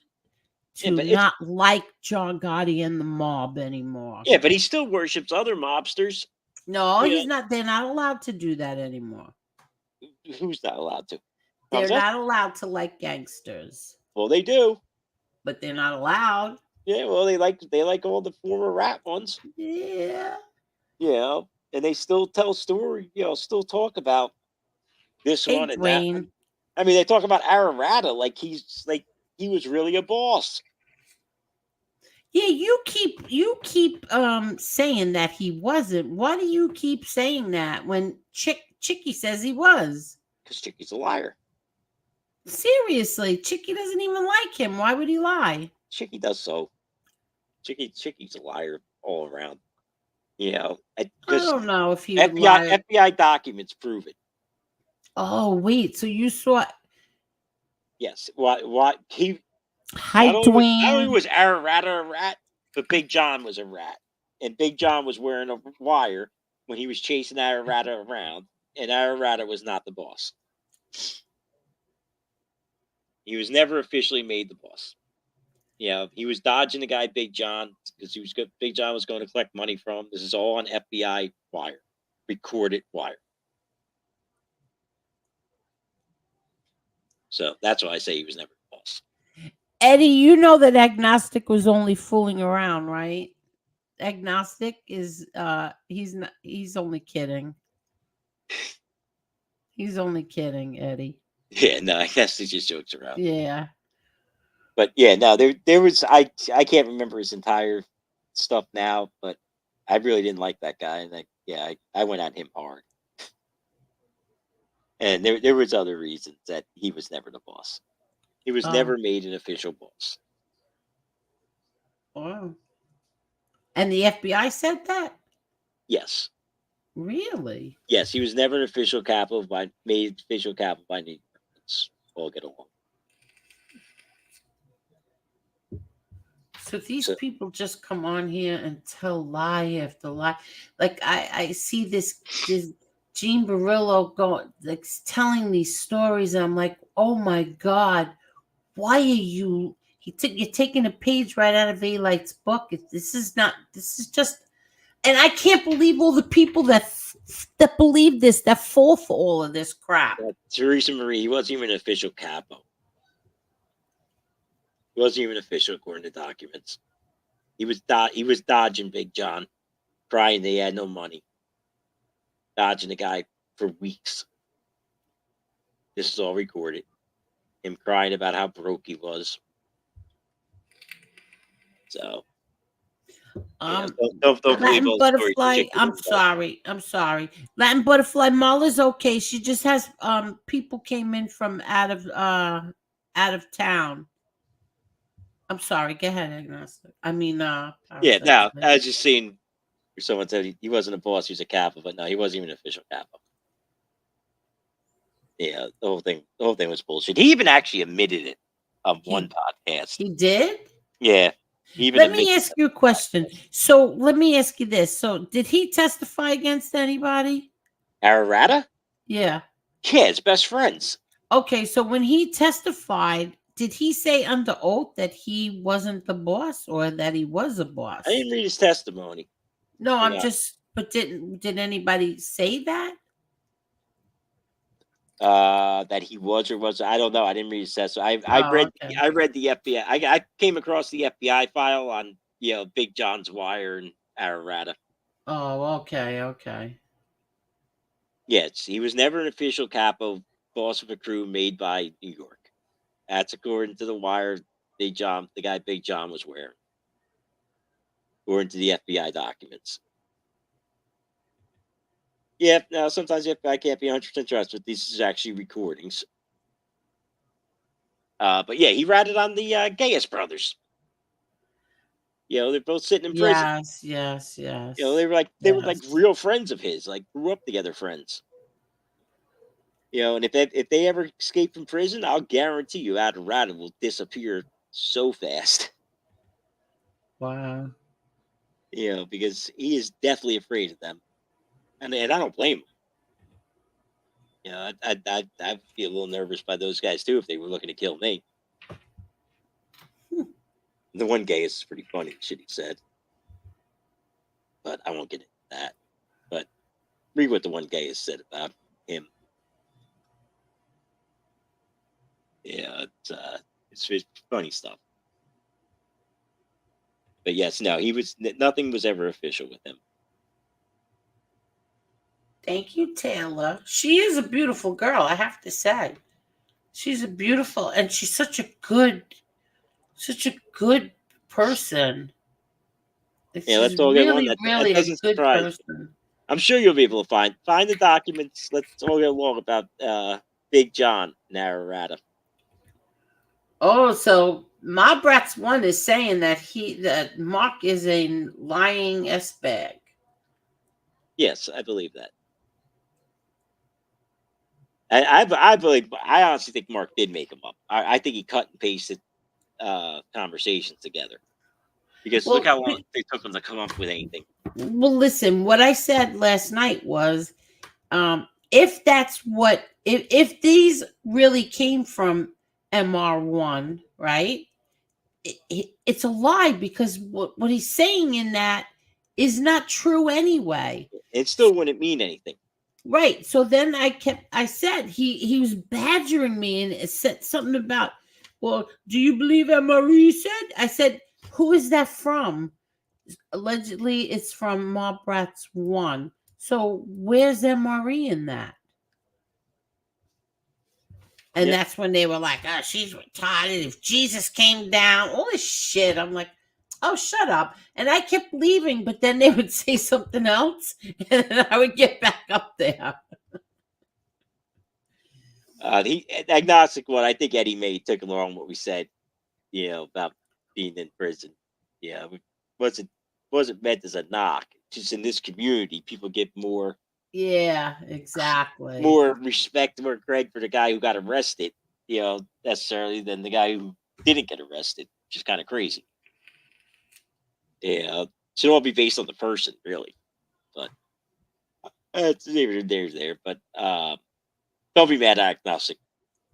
to not like John Gotti and the mob anymore. Yeah, but he still worships other mobsters. No, he's not. They're not allowed to do that anymore. Who's not allowed to? They're not allowed to like gangsters. Well, they do. But they're not allowed. Yeah, well, they like all the former rap ones. Yeah. Yeah, and they still tell story. Still talk about this one and that one. I mean, they talk about Ararata like he was really a boss. Yeah, you keep saying that he wasn't. Why do you keep saying that when Chicky says he was? Because Chicky's a liar. Seriously, Chicky doesn't even like him. Why would he lie? Chicky does so. Chicky's a liar all around. I don't know if he would lie. FBI documents prove it. Oh wait, so you saw? Yes. What he? Hi, Dwayne. Not only was Ararata a rat, but Big John was a rat. And Big John was wearing a wire when he was chasing Ararata around, and Ararata was not the boss. He was never officially made the boss. He was dodging the guy Big John because Big John was going to collect money from him. This is all on FBI wire, recorded wire. So that's why I say he was never the boss. Eddie, you know that Agnostic was only fooling around, right? Agnostic is he's only kidding. He's only kidding, Eddie. Yeah, no, I guess he just jokes around. Yeah. But yeah, no, there was I can't remember his entire stuff now, but I really didn't like that guy, and I went at him hard. And there was other reasons that he was never the boss. He was never made an official boss. Oh. And the FBI said that? Yes. Really? Yes, he was never an official made official capital by New York. Let's all get along. So these people just come on here and tell lie after lie. Like I see this Gene Barillo going, like, telling these stories, and I'm like, oh my God, why are you? You're taking a page right out of A-Light's book. This is just And I can't believe all the people that believe this, that fall for all of this crap. Teresa Marie, he wasn't even an official capo. He wasn't even official according to documents. He was dodging Big John, crying they had no money. Dodging the guy for weeks. This is all recorded. Him crying about how broke he was. So don't believe Latin all the stories. Butterfly, I'm sorry. Latin Butterfly Marla's okay. She just has people came in from out of town. I'm sorry. Go ahead, Agnostic. I mean, Yeah, Parasite. now I was just seeing someone said he wasn't a boss, he was a capo, but no, he wasn't even an official capo. Yeah, the whole thing was bullshit. He even actually admitted it on one podcast. He did? Yeah. Let me ask you a question. So let me ask you this. So did he testify against anybody? Ararata? Yeah. Yeah, his best friends. Okay, so when he testified, did he say under oath that he wasn't the boss or that he was a boss? I didn't read his testimony. No, but did anybody say that? That he was or was, I don't know. I didn't read his testimony. I read the FBI. I came across the FBI file on Big John's wire and Ararata. Oh, okay. Yes, he was never an official capo, boss of a crew made by New York. That's according to the wire Big John, the guy Big John was wearing. According to the FBI documents. Yeah, now sometimes the FBI can't be 100% trusted. This is actually recordings. But yeah, he ratted on the Gaius brothers. They're both sitting in prison. Yes. They were like real friends of his, like grew up together friends. And if they ever escape from prison, I'll guarantee you Ararata will disappear so fast. Wow. Because he is definitely afraid of them. And I don't blame him. I'd be a little nervous by those guys too if they were looking to kill me. The one Gaius is pretty funny, shit he said. But I won't get into that. But read what the one Gaius said about him. Yeah, it's funny stuff. But yes, no, nothing was ever official with him. Thank you, Taylor. She is a beautiful girl, I have to say. She's a beautiful, and she's such a good person. Yeah, let's all get along. That doesn't surprise. Person. I'm sure you'll be able to find the documents. Let's all get along about Big John and Ararata. Oh, so my Bratz one is saying that Mark is a lying S-bag. Yes, I believe that. I honestly think Mark did make them up. I think he cut and pasted conversations together. Because look how long it took them to come up with anything. Well, listen, what I said last night was, if that's if these really came from MR1, right? It's a lie, because what he's saying in that is not true anyway. It still wouldn't mean anything. Right. So then I said he was badgering me and said something about, well, do you believe MRE said? I said, who is that from? Allegedly, it's from Mob Rats 1. So where's MRE in that? And that's when they were like, oh, she's retarded. If Jesus came down, all this shit. I'm like, oh, shut up. And I kept leaving, but then they would say something else, and then I would get back up there. The agnostic one, I think Eddie May took along what we said, about being in prison. Yeah, it wasn't meant as a knock. Just in this community, people get more. Yeah, exactly. More respect, more credit for the guy who got arrested, necessarily than the guy who didn't get arrested, which is kind of crazy. Yeah, should all be based on the person, really. But it's neither there. But don't be mad at agnostic,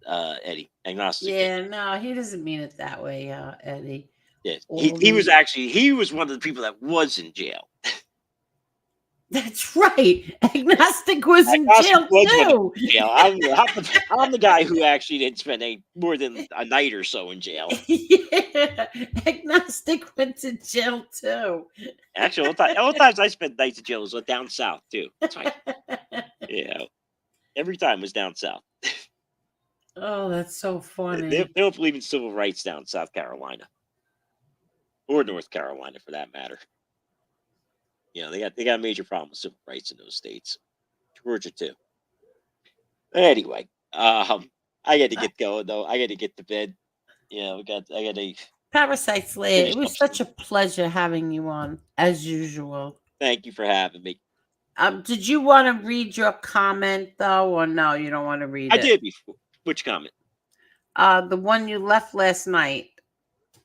Eddie. Agnostic. Yeah, no, he doesn't mean it that way, Eddie. Yeah, he was one of the people that was in jail. That's right. Agnostic was in Agnostic jail was when he too. was in jail. I'm the guy who actually didn't spend more than a night or so in jail. Yeah, Agnostic went to jail too. Actually, all the times I spent nights in jail was down south too. That's right. Yeah, every time was down south. Oh, that's so They, funny. they don't believe in civil rights down in South Carolina or North Carolina for that matter. They got a major problem with civil rights in those states. Georgia too. Anyway, I got to get going though. I got to get to bed. I got to Parasites Lair, finish it was up such some. a pleasure having you on, as usual. Thank you for having me. Did you want to read your comment though, or no? You don't want to read I it. did before. Which comment? The one you left last night.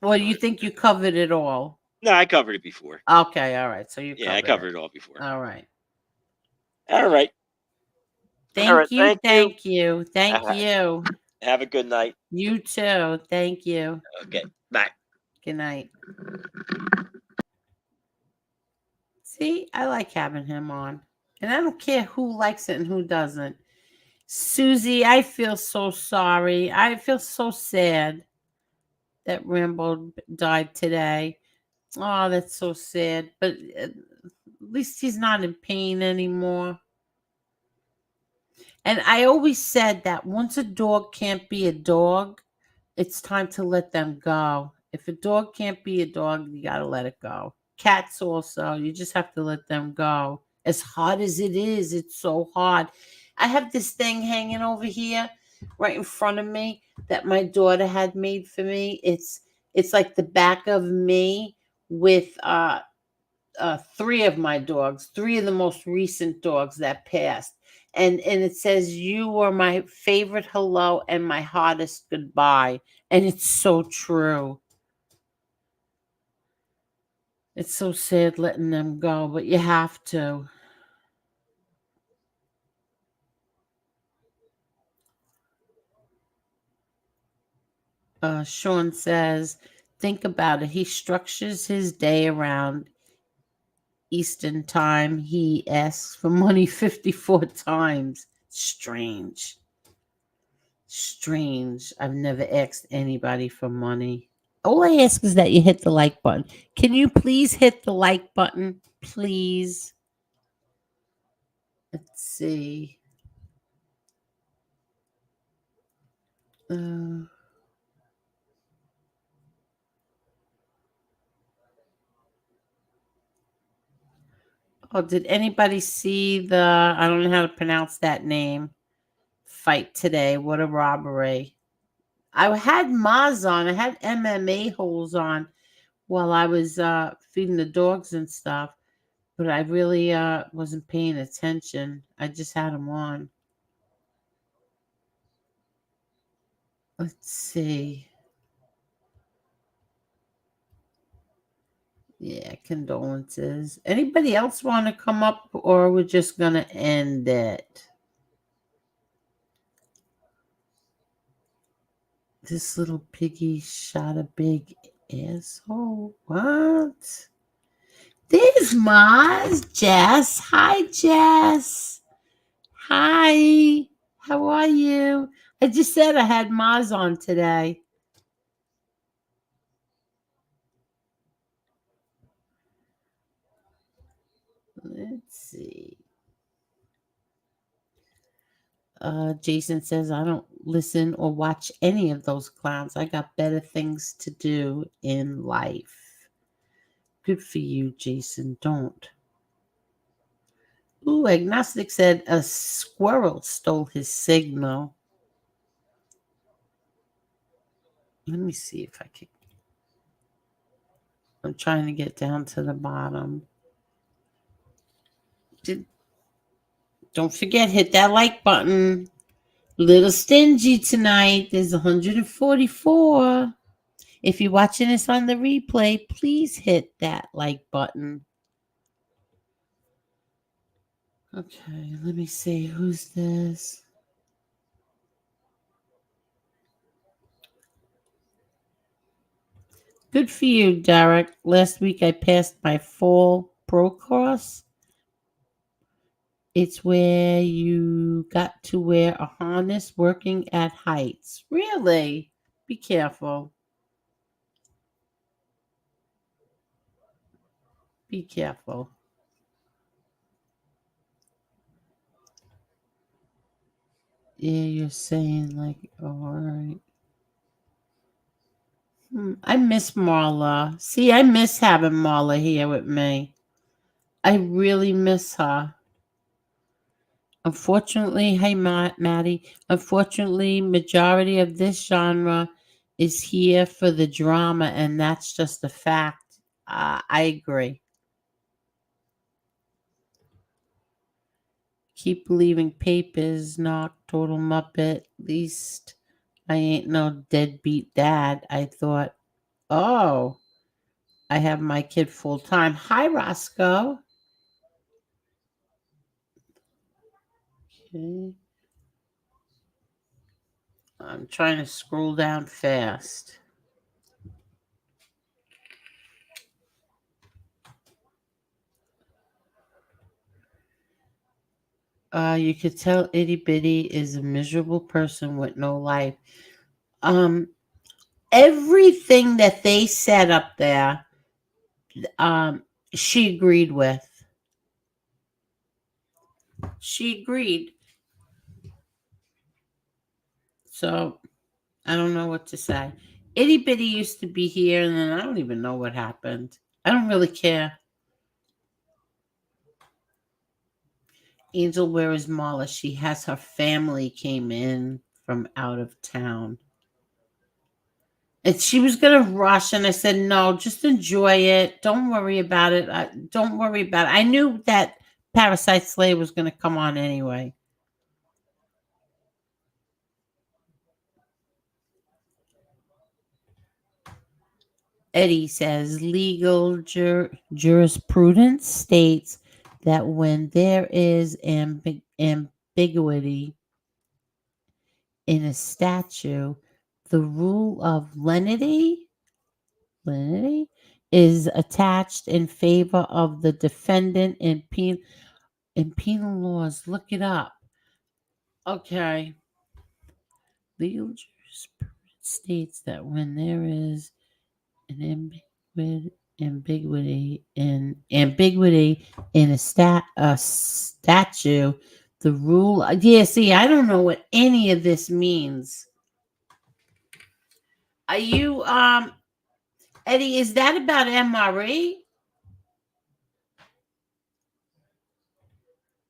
Or you think you covered it all? No, I covered it before. Okay, all right. So you Yeah, I covered it all before. All right. All right. Thank you. Thank you. Thank you. Thank right. you. Have a good night. You too. Thank you. Okay. Bye. Good night. See, I like having him on. And I don't care who likes it and who doesn't. Susie, I feel so sorry. I feel so sad that Rambo died today. Oh, that's so sad. But at least he's not in pain anymore. And I always said that once a dog can't be a dog, it's time to let them go. If a dog can't be a dog, you got to let it go. Cats also, you just have to let them go. As hard as it is, it's so hard. I have this thing hanging over here right in front of me that my daughter had made for me. It's like the back of me with three of my dogs, three of the most recent dogs that passed. And it says, "You were my favorite hello and my hottest goodbye." And it's so true. It's so sad letting them go, but you have to. Sean says, think about it. He structures his day around Eastern time. He asks for money 54 times. Strange. Strange. I've never asked anybody for money. All I ask is that you hit the like button. Can you please hit the like button? Please. Let's see. Did anybody see I don't know how to pronounce that name, fight today? What a robbery. I had Maz on. I had MMA holes on while I was feeding the dogs and stuff, but I really wasn't paying attention. I just had them on. Let's see. Yeah, condolences. Anybody else want to come up, or we're just going to end it? This little piggy shot a big asshole. What? There's Maz. Jess. Hi, Jess. Hi. How are you? I just said I had Maz on today. Let's see. Jason says, I don't listen or watch any of those clowns. I got better things to do in life. Good for you, Jason. Don't. Ooh, Agnostic said a squirrel stole his signal. Let me see if I can. I'm trying to get down to the bottom. Don't forget, hit that like button. Little stingy tonight. There's 144. If you're watching this on the replay, please hit that like button. Okay, let me see. Who's this? Good for you, Derek. Last week I passed my fall pro course. It's where you got to wear a harness working at heights. Really? Be careful. Be careful. Yeah, you're saying like, oh, all right. I miss Marla. See, I miss having Marla here with me. I really miss her. Unfortunately, hey Maddie. Unfortunately, majority of this genre is here for the drama, and that's just a fact. I agree. Keep believing papers, not total muppet. At least I ain't no deadbeat dad. I thought, oh, I have my kid full time. Hi, Roscoe. Okay. I'm trying to scroll down fast. You could tell Itty Bitty is a miserable person with no life. Um, Everything that they said up there, um, she agreed with. She agreed. So I don't know what to say. Itty Bitty used to be here, and then I don't even know what happened. I don't really care. Angel, where is Marla? She has her family came in from out of town. And she was going to rush, and I said, no, just enjoy it. Don't worry about it. Don't worry about it. I knew that Parasite Slayer was going to come on anyway. Eddie says legal jurisprudence states that when there is ambiguity in a statute, the rule of lenity is attached in favor of the defendant in penal laws. Look it up. Okay. Legal jurisprudence states that when there is an ambiguity in a statute, the rule. Yeah, see, I don't know what any of this means. Are you Eddie? Is that about MRE?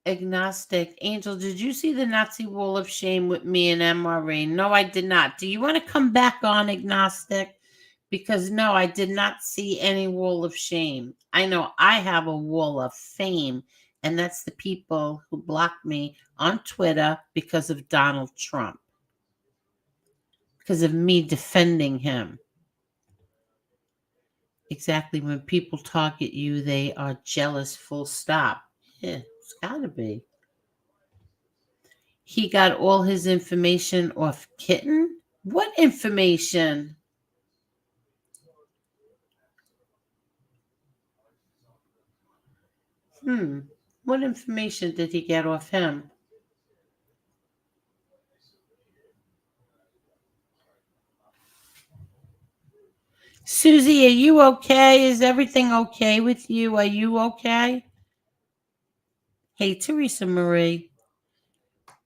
Agnostic Angel, did you see the Nazi wall of shame with me and MRE? No, I did not. Do you want to come back on Agnostic? Because no, I did not see any wall of shame. I know I have a wall of fame, and that's the people who blocked me on Twitter because of Donald Trump, because of me defending him. Exactly. When people target you, they are jealous, full stop. Yeah, it's got to be. He got all his information off Kitten? What information? What information did he get off him? Susie, are you okay? Is everything okay with you? Are you okay? Hey, Teresa Marie.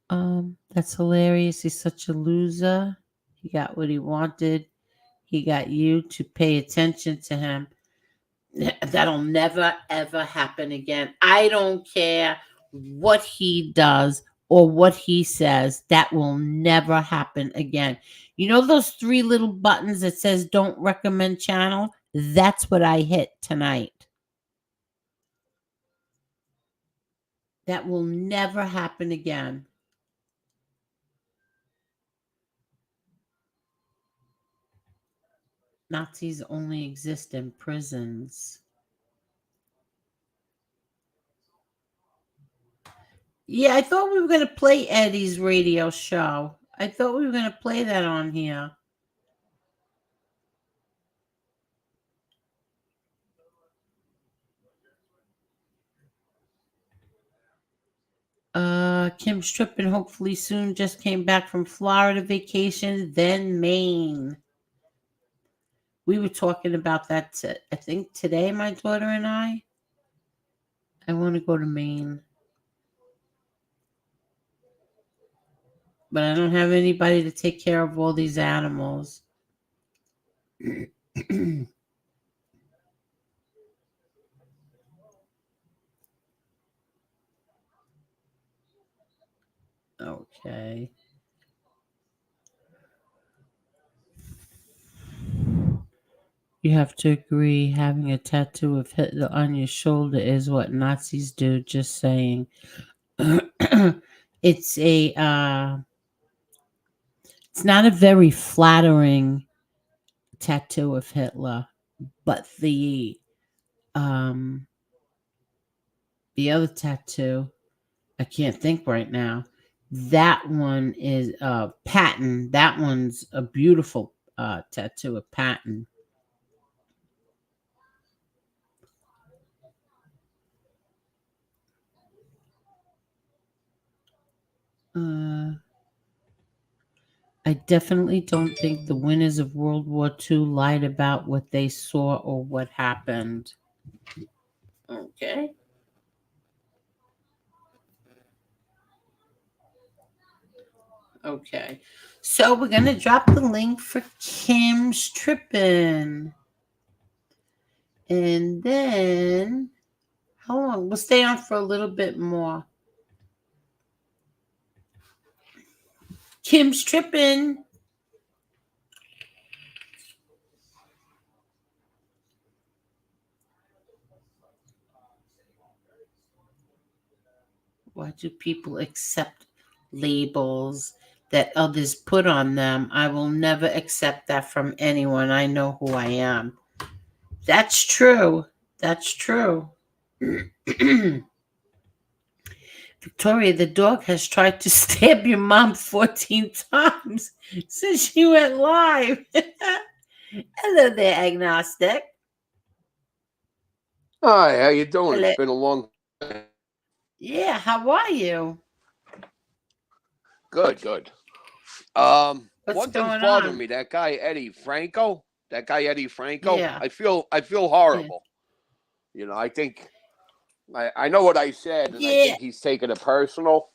That's hilarious. He's such a loser. He got what he wanted. He got you to pay attention to him. That'll never, ever happen again. I don't care what he does or what he says. That will never happen again. You know those three little buttons that says don't recommend channel? That's what I hit tonight. That will never happen again. Nazis only exist in prisons. Yeah, I thought we were going to play Eddie's radio show. I thought we were going to play that on here. Kim's tripping hopefully soon. Just came back from Florida vacation, then Maine. We were talking about that, I think, today, my daughter and I. I want to go to Maine. But I don't have anybody to take care of all these animals. Okay. You have to agree, having a tattoo of Hitler on your shoulder is what Nazis do, just saying. It's it's not a very flattering tattoo of Hitler, but the other tattoo, I can't think right now. That one is Patton. That one's a beautiful tattoo of Patton. I definitely don't think the winners of World War II lied about what they saw or what happened. Okay. Okay. So we're going to drop the link for Kim's Trippin'. And then, how long? We'll stay on for a little bit more. Kim's Trippin'. Why do people accept labels that others put on them? I will never accept that from anyone. I know who I am. That's true. That's true. Victoria, the dog has tried to stab your mom 14 times since she went live. Hello there, agnostic. Hi, how you doing? Hello. It's been a long time. Yeah, how are you? Good. What's One thing's going bothering on? me. That guy Eddie Franco. Yeah. I feel horrible. You know, I think I know what I said, and I Yeah. think he's taking it personal.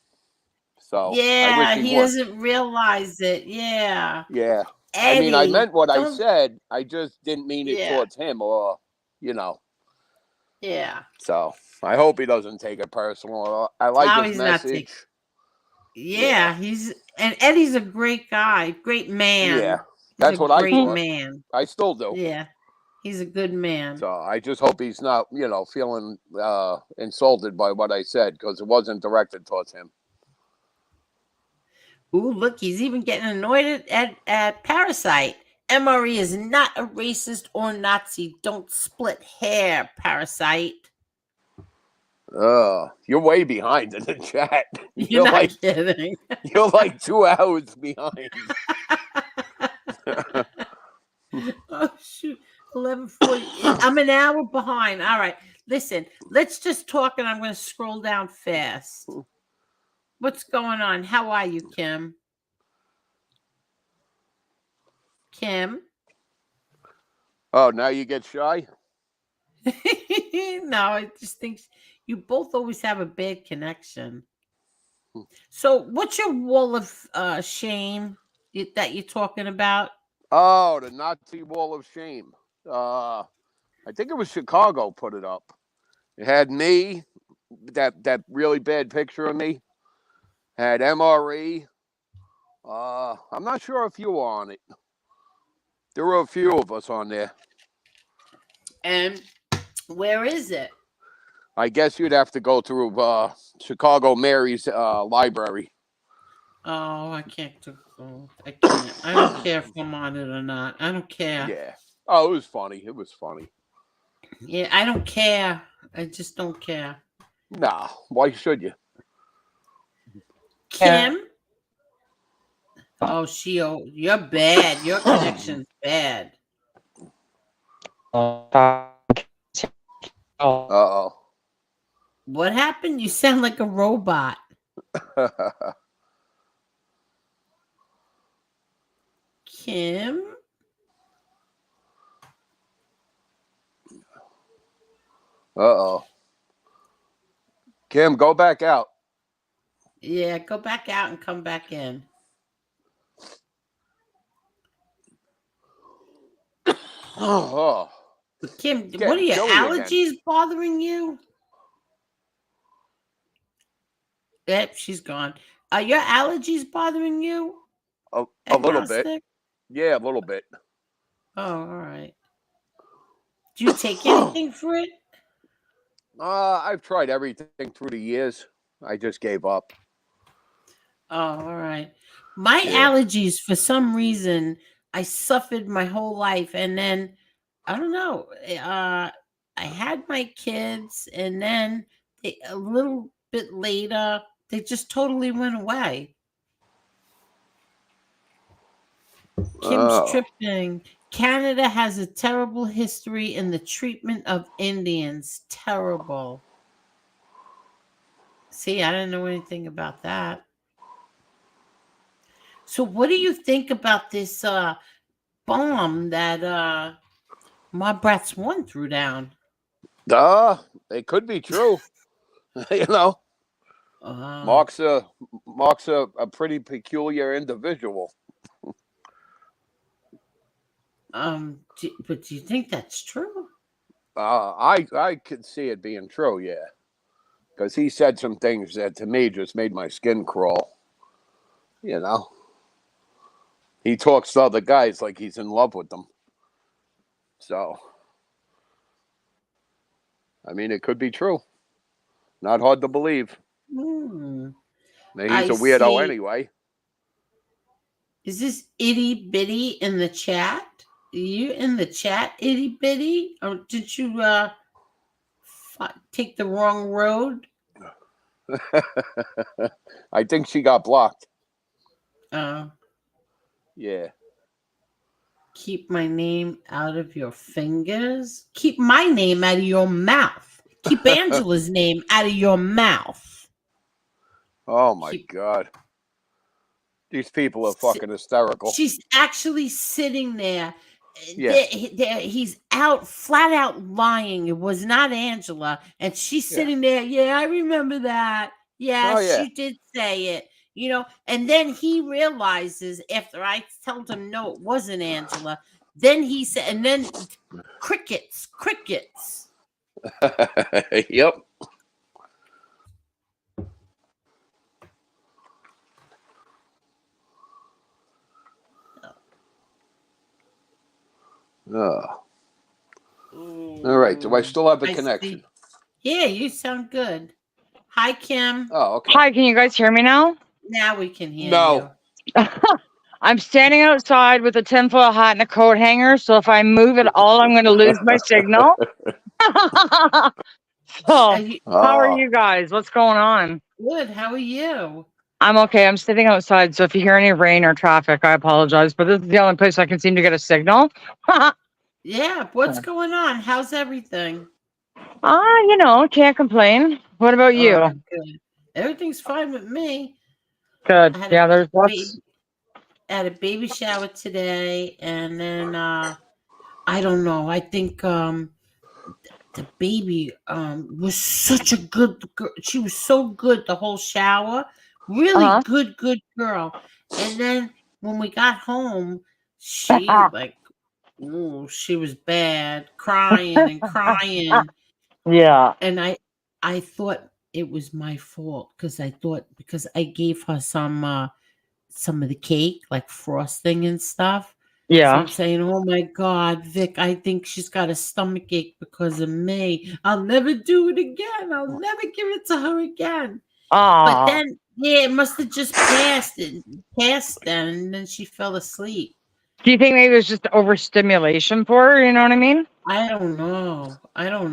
So I Yeah, wish he wouldn't. doesn't realize it. Yeah. Yeah. I mean, I Eddie, meant what I don't. said. I just didn't mean it Yeah. towards him, or you know. Yeah. So I hope he doesn't take it personal. I like No, his he's not message. Yeah, and Eddie's a great guy, great man. Yeah, He's that's a what I great thought. man. I still do. Yeah, he's a good man. So I just hope he's not, feeling insulted by what I said, because it wasn't directed towards him. Ooh, look, he's even getting annoyed at Parasite. MRE is not a racist or Nazi. Don't split hair, Parasite. You're way behind in the chat. You're not kidding. You're like 2 hours behind. Oh shoot, 11:40. I'm an hour behind. All right, listen. Let's just talk, and I'm going to scroll down fast. What's going on? How are you, Kim? Kim? Oh, now you get shy? No, I just think you both always have a bad connection. So, what's your wall of shame that you're talking about? Oh, the Nazi Wall of Shame. I think it was Chicago put it up. It had me, that really bad picture of me. Had MRE. I'm not sure if you were on it. There were a few of us on there. And where is it? I guess you'd have to go through Chicago Mary's library. Oh, I can't. I can't. I don't care if I'm on it or not. I don't care. Yeah. Oh, it was funny. Yeah, I don't care. I just don't care. Nah, why should you? Kim? Oh, you're bad. Your connection's bad. Uh-oh. What happened? You sound like a robot. Kim? Uh-oh. Kim, go back out. Yeah, go back out and come back in. Oh, Kim, it's what are getting your chilly again. allergies bothering you? Yep, she's gone. Are your allergies bothering you? A little bit. Agnostic? Yeah, a little bit. Oh, all right. Do you take anything for it? I've tried everything through the years. I just gave up. Oh, all right. My Yeah. allergies, for some reason, I suffered my whole life, and then I don't know. I had my kids, and then a little bit later, they just totally went away. Kim's Oh. tripping. Canada has a terrible history in the treatment of Indians. Terrible. See, I didn't know anything about that. So, what do you think about this bomb that my brats one threw down? It could be true. You know, Uh, Mark's a pretty peculiar individual. but do you think that's true? I could see it being true, yeah. Because he said some things that to me just made my skin crawl. You know, he talks to other guys like he's in love with them. So, I mean, it could be true. Not hard to believe. Hmm. He's I a weirdo see. anyway. Is this itty bitty in the chat? Are you in the chat, itty bitty? Or did you take the wrong road? I think she got blocked. Uh, Yeah. Keep my name out of your fingers. Keep my name out of your mouth. Keep Angela's name out of your mouth. Oh my Keep, God. These people are fucking hysterical. She's actually sitting there. Yeah. He's flat out lying. It was not Angela. And she's Yeah. sitting there. Yeah, I remember that. Yes, Oh, yeah. you did say it. You know, and then he realizes after I told him no, it wasn't Angela. Then he said, and then crickets. Yep. All right. Do I still have a connection? See. Yeah, you sound good. Hi, Kim. Oh, okay. Hi, can you guys hear me now? Now we can hear No. you. I'm standing outside with a tinfoil hat and a coat hanger, so if I move at all, I'm going to lose my signal. So, how are you guys? What's going on? Good. How are you? I'm okay. I'm sitting outside, so if you hear any rain or traffic, I apologize, but this is the only place I can seem to get a signal. Yeah. What's going on? How's everything? Can't complain. What about you? Good. Everything's fine with me. Good. Yeah, there's lots. Had a baby shower today, and then I don't know. I think the baby was such a good girl. She was so good the whole shower. Really good girl. And then when we got home, she she was bad, crying and crying. Yeah. And I thought it was my fault because I gave her some of the cake, like frosting and stuff. Yeah. So I'm saying, oh my God, Vic, I think she's got a stomach ache because of me. I'll never do it again. I'll never give it to her again. But then, it must have just passed then, and then she fell asleep. Do you think maybe it was just overstimulation for her? You know what I mean? I don't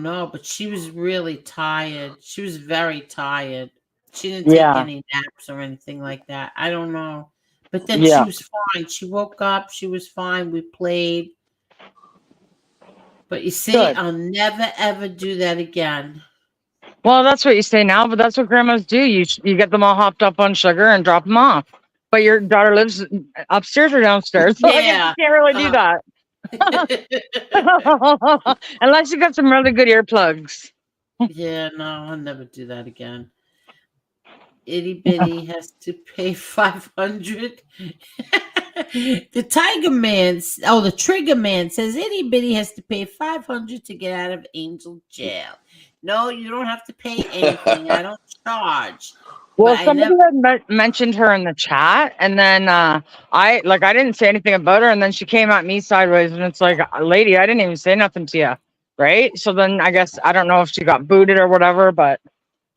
know, but she was really tired. She was very tired. She didn't take any naps or anything like that. I don't know. But then she was fine. She woke up. She was fine. We played. But you see, I'll never, ever do that again. Well, that's what you say now, but that's what grandmas do. You get them all hopped up on sugar and drop them off. But your daughter lives upstairs or downstairs, so I guess you Yeah. can't really do that. Unless you got some really good earplugs. Yeah, no, I'll never do that again. Itty bitty has to pay 500. The Tiger Man, the Trigger Man says Itty bitty has to pay 500 to get out of Angel jail. No, you don't have to pay anything. I don't charge. Well, But I somebody never. had mentioned her in the chat, and then I didn't say anything about her, and then she came at me sideways, and it's like, lady, I didn't even say nothing to you, right? So then I guess I don't know if she got booted or whatever, but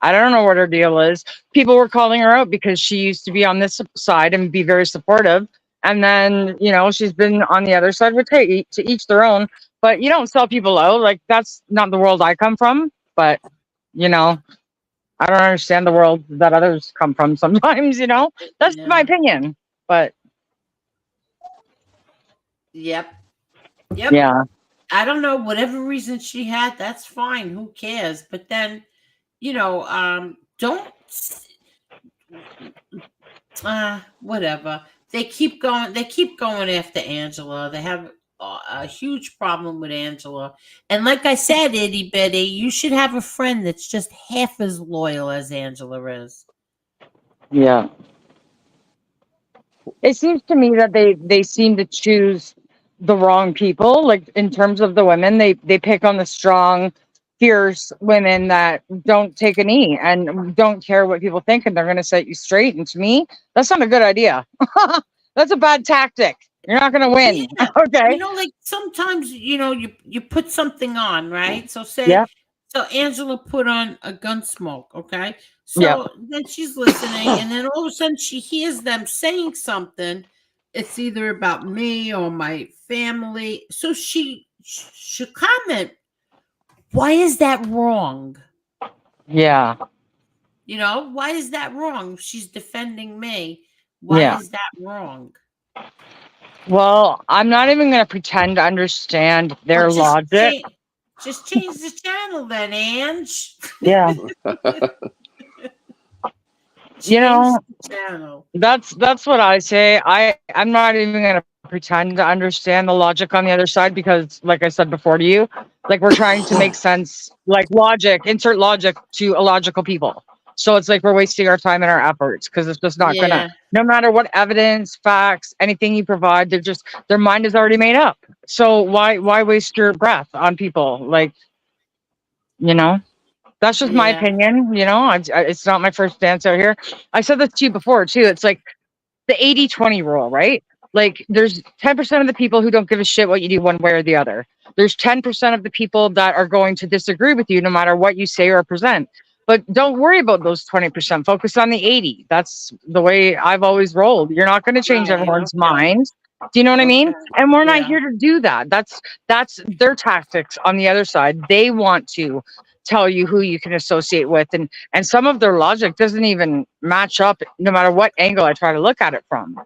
I don't know what her deal is. People were calling her out because she used to be on this side and be very supportive, and then she's been on the other side. Which, hey, to each their own. But you don't sell people out. Like, that's not the world I come from. But I don't understand the world that others come from sometimes, That's my Yeah. opinion. But Yep. Yep. yeah. I don't know. Whatever reason she had, that's fine. Who cares? But then, don't. Whatever. They keep going. They keep going after Angela. They have a huge problem with Angela. And like I said, Itty Bitty, you should have a friend that's just half as loyal as Angela is. Yeah. It seems to me that they seem to choose the wrong people. Like, in terms of the women, they pick on the strong, fierce women that don't take a knee and don't care what people think, and they're going to set you straight. And to me, that's not a good idea. That's a bad tactic. You're not going to win. Yeah. Okay. Like sometimes, you put something on, right? So Yeah. so Angela put on a Gunsmoke, okay? So Yeah. then she's listening, and then all of a sudden she hears them saying something. It's either about me or my family. So she should comment, why is that wrong? Yeah. Why is that wrong? She's defending me. Why is that wrong? Well, I'm not even going to pretend to understand their Well, logic. Just change the channel then, Ange. Yeah. Change the channel. That's what I say. I'm not even going to pretend to understand the logic on the other side, because, like I said before to you, like, we're trying to make sense, like, insert logic to illogical people. So it's like we're wasting our time and our efforts, because it's just not gonna, no matter what evidence, facts, anything you provide, their mind is already made up. So why waste your breath on people? Like, that's just my opinion. It's not my first dance out here. I said this to you before too. It's like the 80-20 rule, right? Like, there's 10% of the people who don't give a shit what you do one way or the other. There's 10% of the people that are going to disagree with you no matter what you say or present. But don't worry about those 20%. Focus on the 80. That's the way I've always rolled. You're not going to change everyone's mind. Do you know what I mean? And we're not here to do that. That's their tactics on the other side. They want to tell you who you can associate with, and some of their logic doesn't even match up no matter what angle I try to look at it from.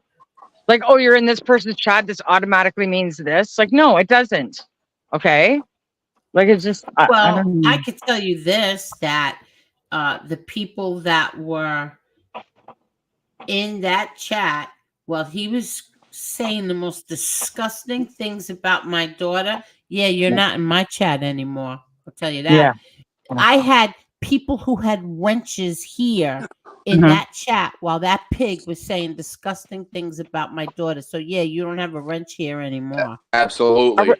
Like, oh, you're in this person's chat, this automatically means this. Like, no, it doesn't. Okay. Like, it's just, I could tell you this, that the people that were in that chat, well, he was saying the most disgusting things about my daughter. Yeah, you're not in my chat anymore. I'll tell you that. Yeah. I had people who had wenches here in that chat while that pig was saying disgusting things about my daughter. So yeah, you don't have a wrench here anymore. Absolutely.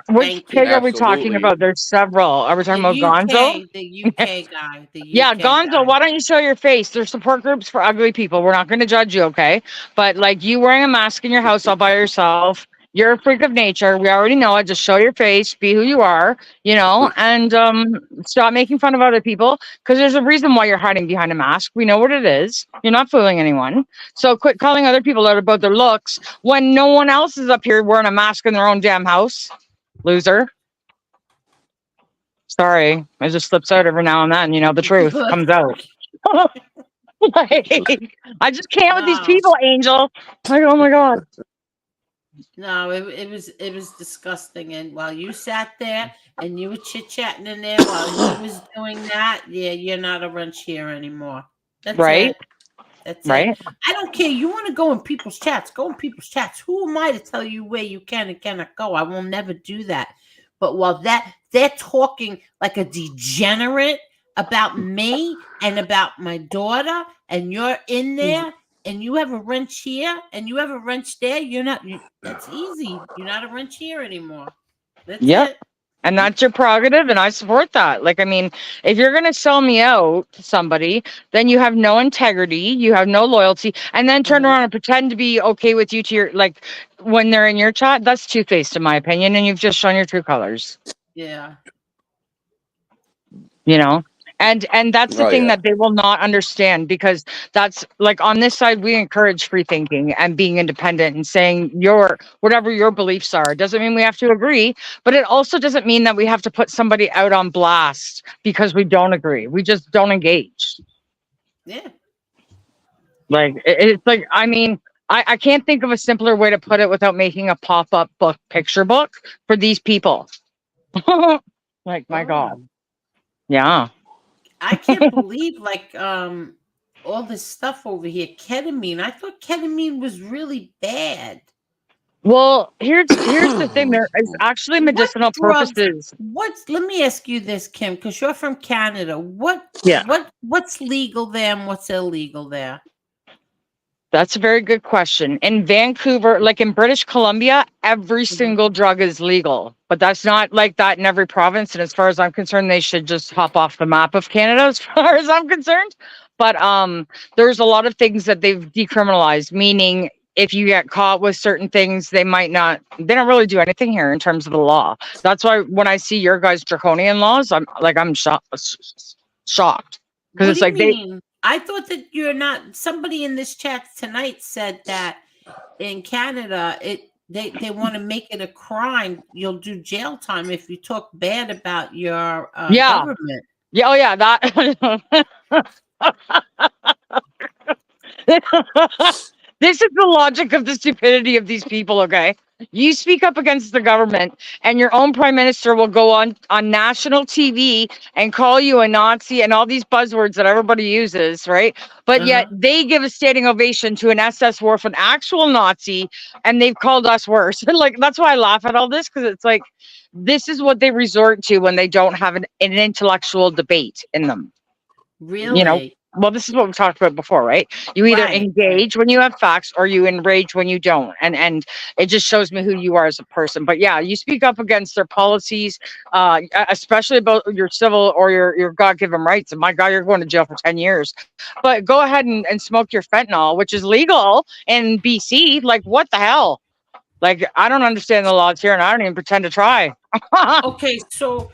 Which pig are we talking about? There's several. Are we talking about Gonzo? The UK guy. The UK yeah, Gonzo, guy. why don't you show your face? There's support groups for ugly people. We're not going to judge you, okay? But, like, you wearing a mask in your house all by yourself, you're a freak of nature. We already know it. Just show your face, be who you are, and stop making fun of other people, because there's a reason why you're hiding behind a mask. We know what it is. You're not fooling anyone. So quit calling other people out about their looks when no one else is up here wearing a mask in their own damn house. Loser. Sorry, it just slips out every now and then. The truth comes out. Like, I just can't with these people, Angel. Like, oh my god. No, it was disgusting. And while you sat there and you were chit chatting in there while he was doing that, yeah, you're not a rancher anymore. That's Right? it. That's it. Right? I don't care. You want to go in people's chats? Go in people's chats. Who am I to tell you where you can and cannot go? I will never do that. But while they're talking like a degenerate about me and about my daughter, and you're in there and you have a wrench here and you have a wrench there, you're not. That's easy. You're not a wrench here anymore. That's Yep. it. And that's your prerogative, and I support that. Like, I mean, if you're gonna sell me out to somebody, then you have no integrity, you have no loyalty, and then turn Mhm. around and pretend to be okay with you to your like when they're in your chat. That's two-faced, in my opinion, and you've just shown your true colors. Yeah. You know, and that's the Oh thing yeah. that they will not understand, because that's like on this side we encourage free thinking and being independent and saying your whatever your beliefs are. It doesn't mean we have to agree, but it also doesn't mean that we have to put somebody out on blast because we don't agree. We just don't engage. Yeah. Like it's like, I mean, I can't think of a simpler way to put it without making a pop-up book picture book for these people. Like, my Oh, God. Yeah. I can't believe like all this stuff over here. Ketamine. I thought ketamine was really bad. Well, here's the thing. There is actually What medicinal drugs? purposes. Let me ask you this, Kim, because you're from Canada. Yeah, What's legal there and what's illegal there? that's a very good question. In Vancouver, like in British Columbia, every Mhm. single drug is legal, but that's not like that in every province. And as far as I'm concerned, they should just hop off the map of Canada, as far as I'm concerned. But there's a lot of things that they've decriminalized, meaning if you get caught with certain things, they might not. They don't really do anything here in terms of the law. That's why when I see your guys' draconian laws, I'm shocked because What it's do you like they. mean? I thought that you're not. Somebody in this chat tonight said that in Canada, they want to make it a crime. You'll do jail time if you talk bad about your Yeah. government. Yeah, oh yeah, that. This is the logic of the stupidity of these people, okay? You speak up against the government, and your own prime minister will go on national TV and call you a Nazi and all these buzzwords that everybody uses, right? But yet Uh-huh. they give a standing ovation to an SS Wolf, an actual Nazi, and they've called us worse. Like, that's why I laugh at all this, because it's like this is what they resort to when they don't have an intellectual debate in them. You know, Really? well, this is what we talked about before, right? You either Right. engage when you have facts or you enrage when you don't. And it just shows me who you are as a person. But yeah, you speak up against their policies, especially about your civil or your God-given rights. And my God, you're going to jail for 10 years. But go ahead and smoke your fentanyl, which is legal in BC. Like, what the hell? Like, I don't understand the laws here, and I don't even pretend to try. Okay, so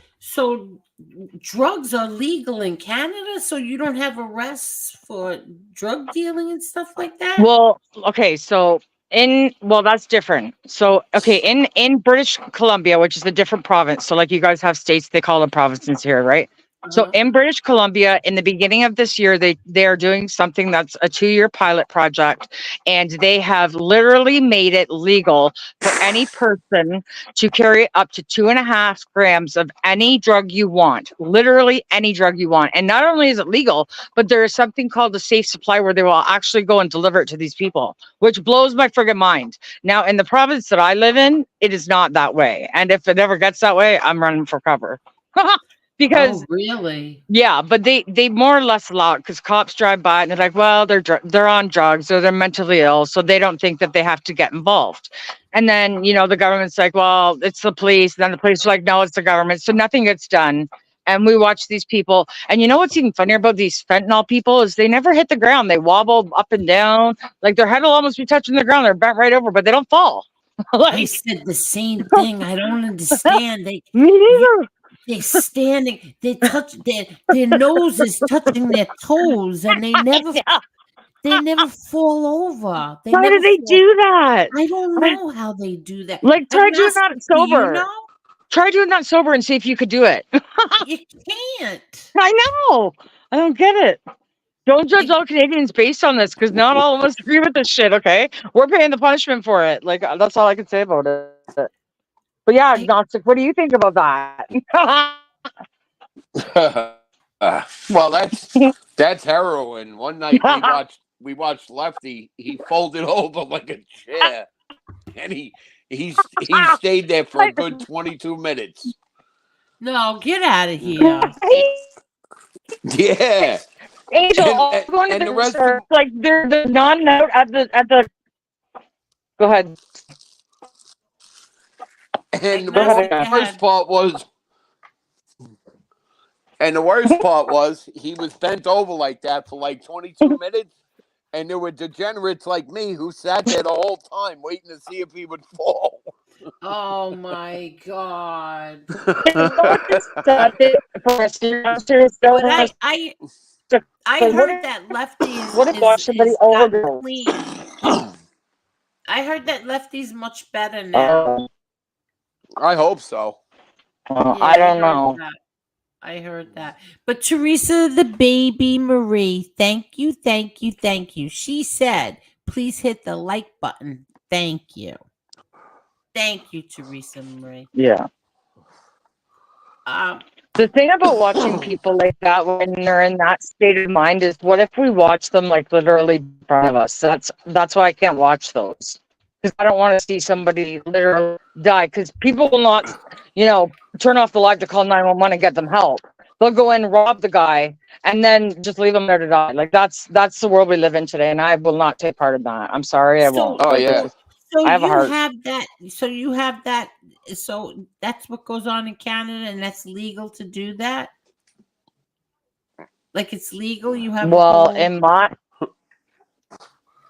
drugs are legal in Canada, so you don't have arrests for drug dealing and stuff like that? Well, okay, so that's different. So okay, in British Columbia, which is a different province. So like you guys have states, they call them provinces here, right? So Uh-huh. in British Columbia, in the beginning of this year, they are doing something that's a 2-year pilot project, and they have literally made it legal for any person to carry up to 2.5 grams of any drug you want, literally any drug you want. And not only is it legal, but there is something called a safe supply where they will actually go and deliver it to these people, which blows my friggin' mind. Now, in the province that I live in, it is not that way. And if it ever gets that way, I'm running for cover. Oh, Because really? yeah, but they more or less allow it because cops drive by and they're like, well, they're on drugs or they're mentally ill, so they don't think that they have to get involved. And then the government's like, well, it's the police. And then the police are like, no, it's the government. So nothing gets done. And we watch these people. And you know what's even funnier about these fentanyl people is they never hit the ground. They wobble up and down, like their head will almost be touching the ground. They're bent right over, but they don't fall. I Like, said the same thing. I don't understand. me neither. They're standing, they touch their nose is touching their toes and Yeah. they never fall over. They Why do never they fall. do that? I don't I- know how they do that. Like, try I'm doing that asking, do you sober. know? Try doing that sober and see if you could do it. You can't. I know. I don't get it. Don't judge all Canadians based on this, because not all of us agree with this shit. Okay, we're paying the punishment for it. Like that's all I can say about it. But yeah, I- agnostic. What do you think about that? Well, that's heroin. One night we watched Lefty. He folded over like a chair, and he stayed there for a good 22 minutes. No, get out of here. Yeah, Angel, I'll go and into the the rest of store. Like they're nodding out at the. Go ahead. and the Agnostic, go worst ahead. part was, and the worst part was, he was bent over like that for like 22 minutes, and there were degenerates like me who sat there the whole time waiting to see if he would fall. Oh my god. For a serious But illness, I what heard that Lefty if you watch somebody is gotten overdose? clean. I heard that Lefty's much better now. I hope so. Yeah, I don't heard know. that. I heard that. But Teresa, the baby Marie, thank you, thank you, thank you. She said, please hit the like button. Thank you. Thank you, Teresa Marie. Yeah. The thing about watching people like that when they're in that state of mind is, what if we watch them like literally in front of us? That's why I can't watch those, because I don't want to see somebody literally die. Because people will not, turn off the live to call 911 and get them help. They'll go in, rob the guy, and then just leave him there to die. Like that's the world we live in today, and I will not take part in that. I'm sorry, I won't. Oh yeah. So I have a you heart. have that. So you have that. So that's what goes on in Canada, and that's legal to do that. Like it's legal. You have Well, a whole. in my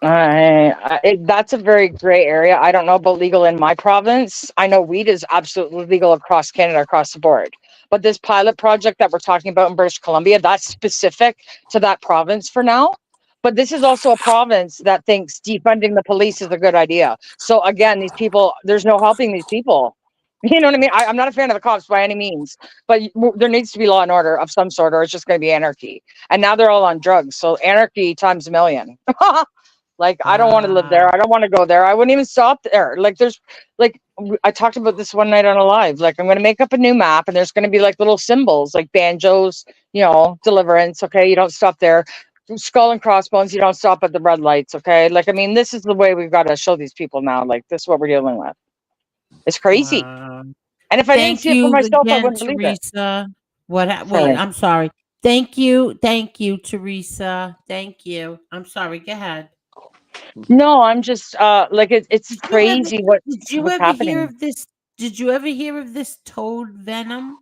that's a very gray area. I don't know about legal in my province. I know weed is absolutely legal across Canada, across the board. But this pilot project that we're talking about in British Columbia, that's specific to that province for now. But this is also a province that thinks defunding the police is a good idea. So again, these people, there's no helping these people. You know what I mean? I'm not a fan of the cops by any means, but there needs to be law and order of some sort, or it's just going to be anarchy. And now they're all on drugs. So anarchy times a million. Like, I don't want to live there. I don't want to go there. I wouldn't even stop there. Like, I talked about this one night on a live. Like, I'm going to make up a new map, and there's going to be like little symbols, like banjos, deliverance. Okay. You don't stop there. Skull and crossbones. You don't stop at the red lights. Okay. Like, I mean, this is the way we've got to show these people now. Like, this is what we're dealing with. It's crazy. Wow. And if I didn't Thank see it for you myself, I again, wouldn't believe it. Teresa. Wait, Sorry. I'm sorry. Thank you, Teresa. Thank you. I'm sorry. Go ahead. No, I'm just like it's Did you ever, crazy what's hear happening. of this? Did you ever hear of this toad venom?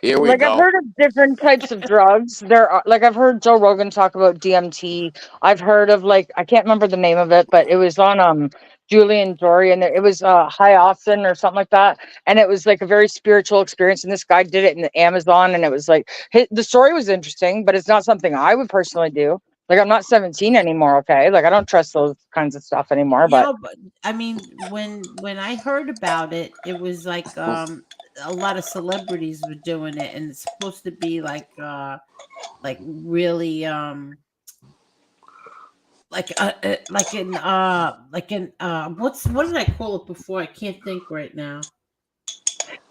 Here we Like go. I've heard of different types of drugs. There are, like, I've heard Joe Rogan talk about DMT. I've heard of, like, I can't remember the name of it, but it was on Julian Jory, and it was high often or something like that. And it was like a very spiritual experience. And this guy did it in the Amazon, and it was like the story was interesting, but it's not something I would personally do. Like, I'm not 17 anymore, okay? Like, I don't trust those kinds of stuff anymore. But I mean, when I heard about it, it was like a lot of celebrities were doing it, and it's supposed to be like really what did I call it before? I can't think right now.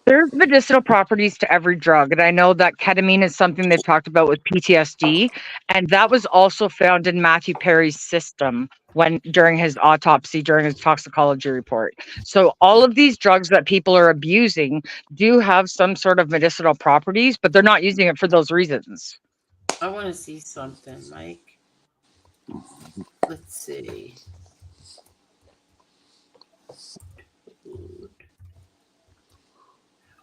there's medicinal properties to every drug. And I know that ketamine is something they've talked about with PTSD. And that was also found in Matthew Perry's system during his autopsy, during his toxicology report. So all of these drugs that people are abusing do have some sort of medicinal properties, but they're not using it for those reasons. I want to see something, Mike. Let's see.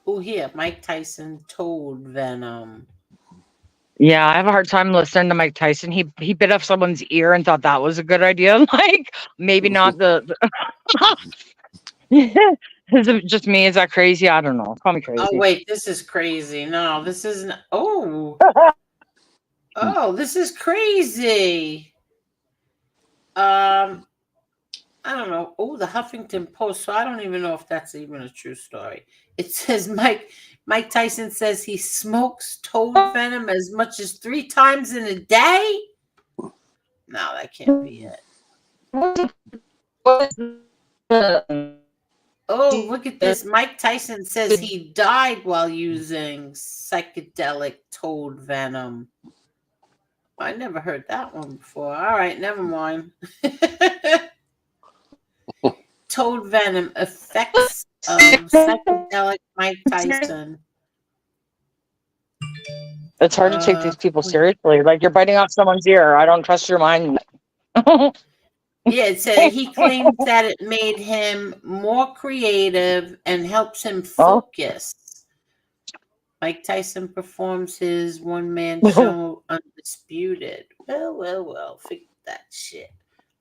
Oh, here, Mike Tyson toad venom. Yeah, I have a hard time listening to Mike Tyson. He bit off someone's ear and thought that was a good idea. Like, maybe not the Is it just me? Is that crazy? I don't know. Call me crazy. Oh wait, this is crazy. No, this isn't. Oh, this is crazy. I don't know. Oh, the Huffington Post. So I don't even know if that's even a true story. It says Mike Tyson says he smokes toad venom as much as 3 times in a day. No, that can't be it. Oh, look at this. Mike Tyson says he died while using psychedelic toad venom. I never heard that one before. All right, never mind. Toad venom effects of psychedelic Mike Tyson. It's hard to take these people seriously. Like, you're biting off someone's ear. I don't trust your mind. Yeah, it said he claims that it made him more creative and helps him focus. Mike Tyson performs his one-man show Undisputed. Well, forget that shit.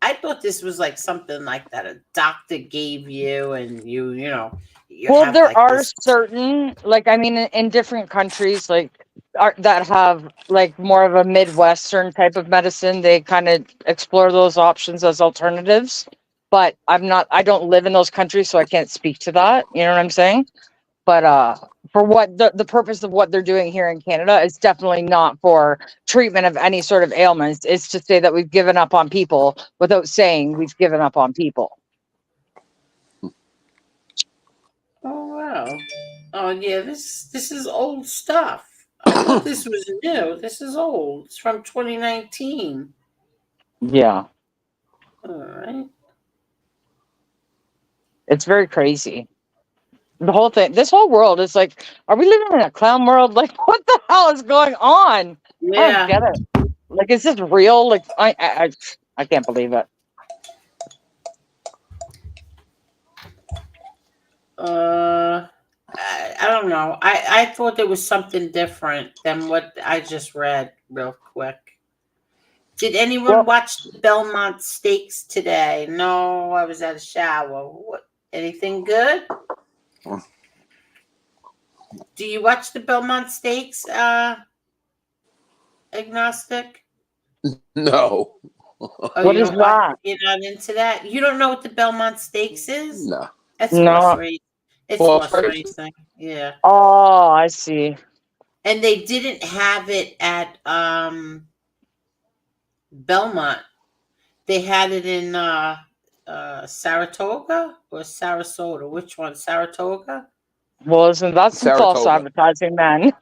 I thought this was like something like that a doctor gave you, and you know. Well, there are certain, like, I mean, in different countries, like, that have like more of a Midwestern type of medicine, they kind of explore those options as alternatives. But I don't live in those countries, so I can't speak to that. You know what I'm saying? But for what the purpose of what they're doing here in Canada is definitely not for treatment of any sort of ailments. It's to say that we've given up on people without saying we've given up on people. Oh wow! Oh yeah, this is old stuff. I thought this was new. This is old. It's from 2019. Yeah. All right. It's very crazy. The whole thing, this whole world is like, are we living in a clown world? Like, what the hell is going on? Yeah. I don't get it. Like, is this real? Like, I can't believe it. I don't know. I thought there was something different than what I just read real quick. Did anyone watch the Belmont Stakes today? No, I was at a shower. What? Anything good? Do you watch the Belmont Stakes, Agnostic? No. What is that? You're not into that? You don't know what the Belmont Stakes is? No. It's No. horse racing. It's horse racing. Yeah. Oh, I see. And they didn't have it at Belmont. They had it in Saratoga or Sarasota. Which one? Saratoga? Well, isn't that some false Saratoga. advertising, then?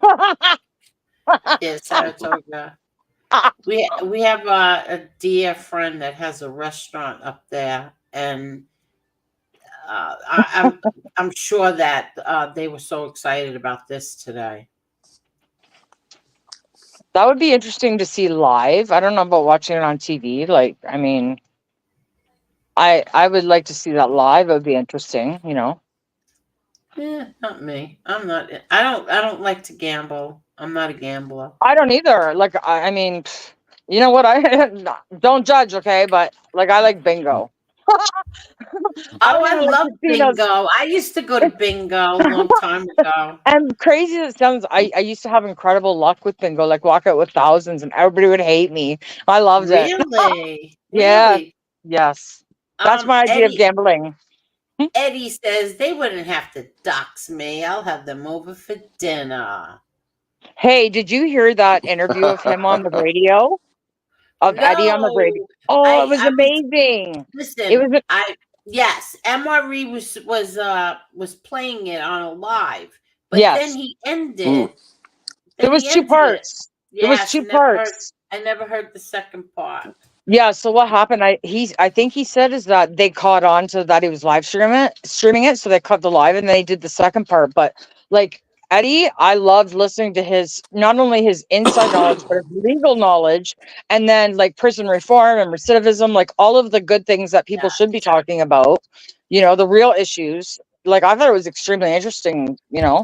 Yeah, Saratoga. We have a dear friend that has a restaurant up there, and I'm sure that they were so excited about this today. That would be interesting to see live. I don't know about watching it on TV. Like, I mean, I would like to see that live. It would be interesting, you know. Yeah, not me. I'm not. I don't like to gamble. I'm not a gambler. I don't either. Like, I mean, you know what? I don't judge, okay? But like, I like bingo. I love bingo. I used to go to bingo a long time ago. And crazy as it sounds, I used to have incredible luck with bingo, like walk out with thousands, and everybody would hate me. I loved it. Really? Yeah. Really? Yes. That's my idea of gambling. Eddie says they wouldn't have to dox me. I'll have them over for dinner. Hey, did you hear that interview of him on the radio? Of Eddie on the radio? Oh, it was amazing. Listen, yes, MRE was playing it on a live, but then he ended. There was 2 parts. There was 2 parts. I never heard the second part. Yeah, so what happened? I think he said is that they caught on to that he was live streaming it, so they cut the live and then they did the second part. But like Eddie, I loved listening to his not only his inside knowledge, but his legal knowledge, and then like prison reform and recidivism, like all of the good things that people should be talking about, you know, the real issues. Like I thought it was extremely interesting, you know.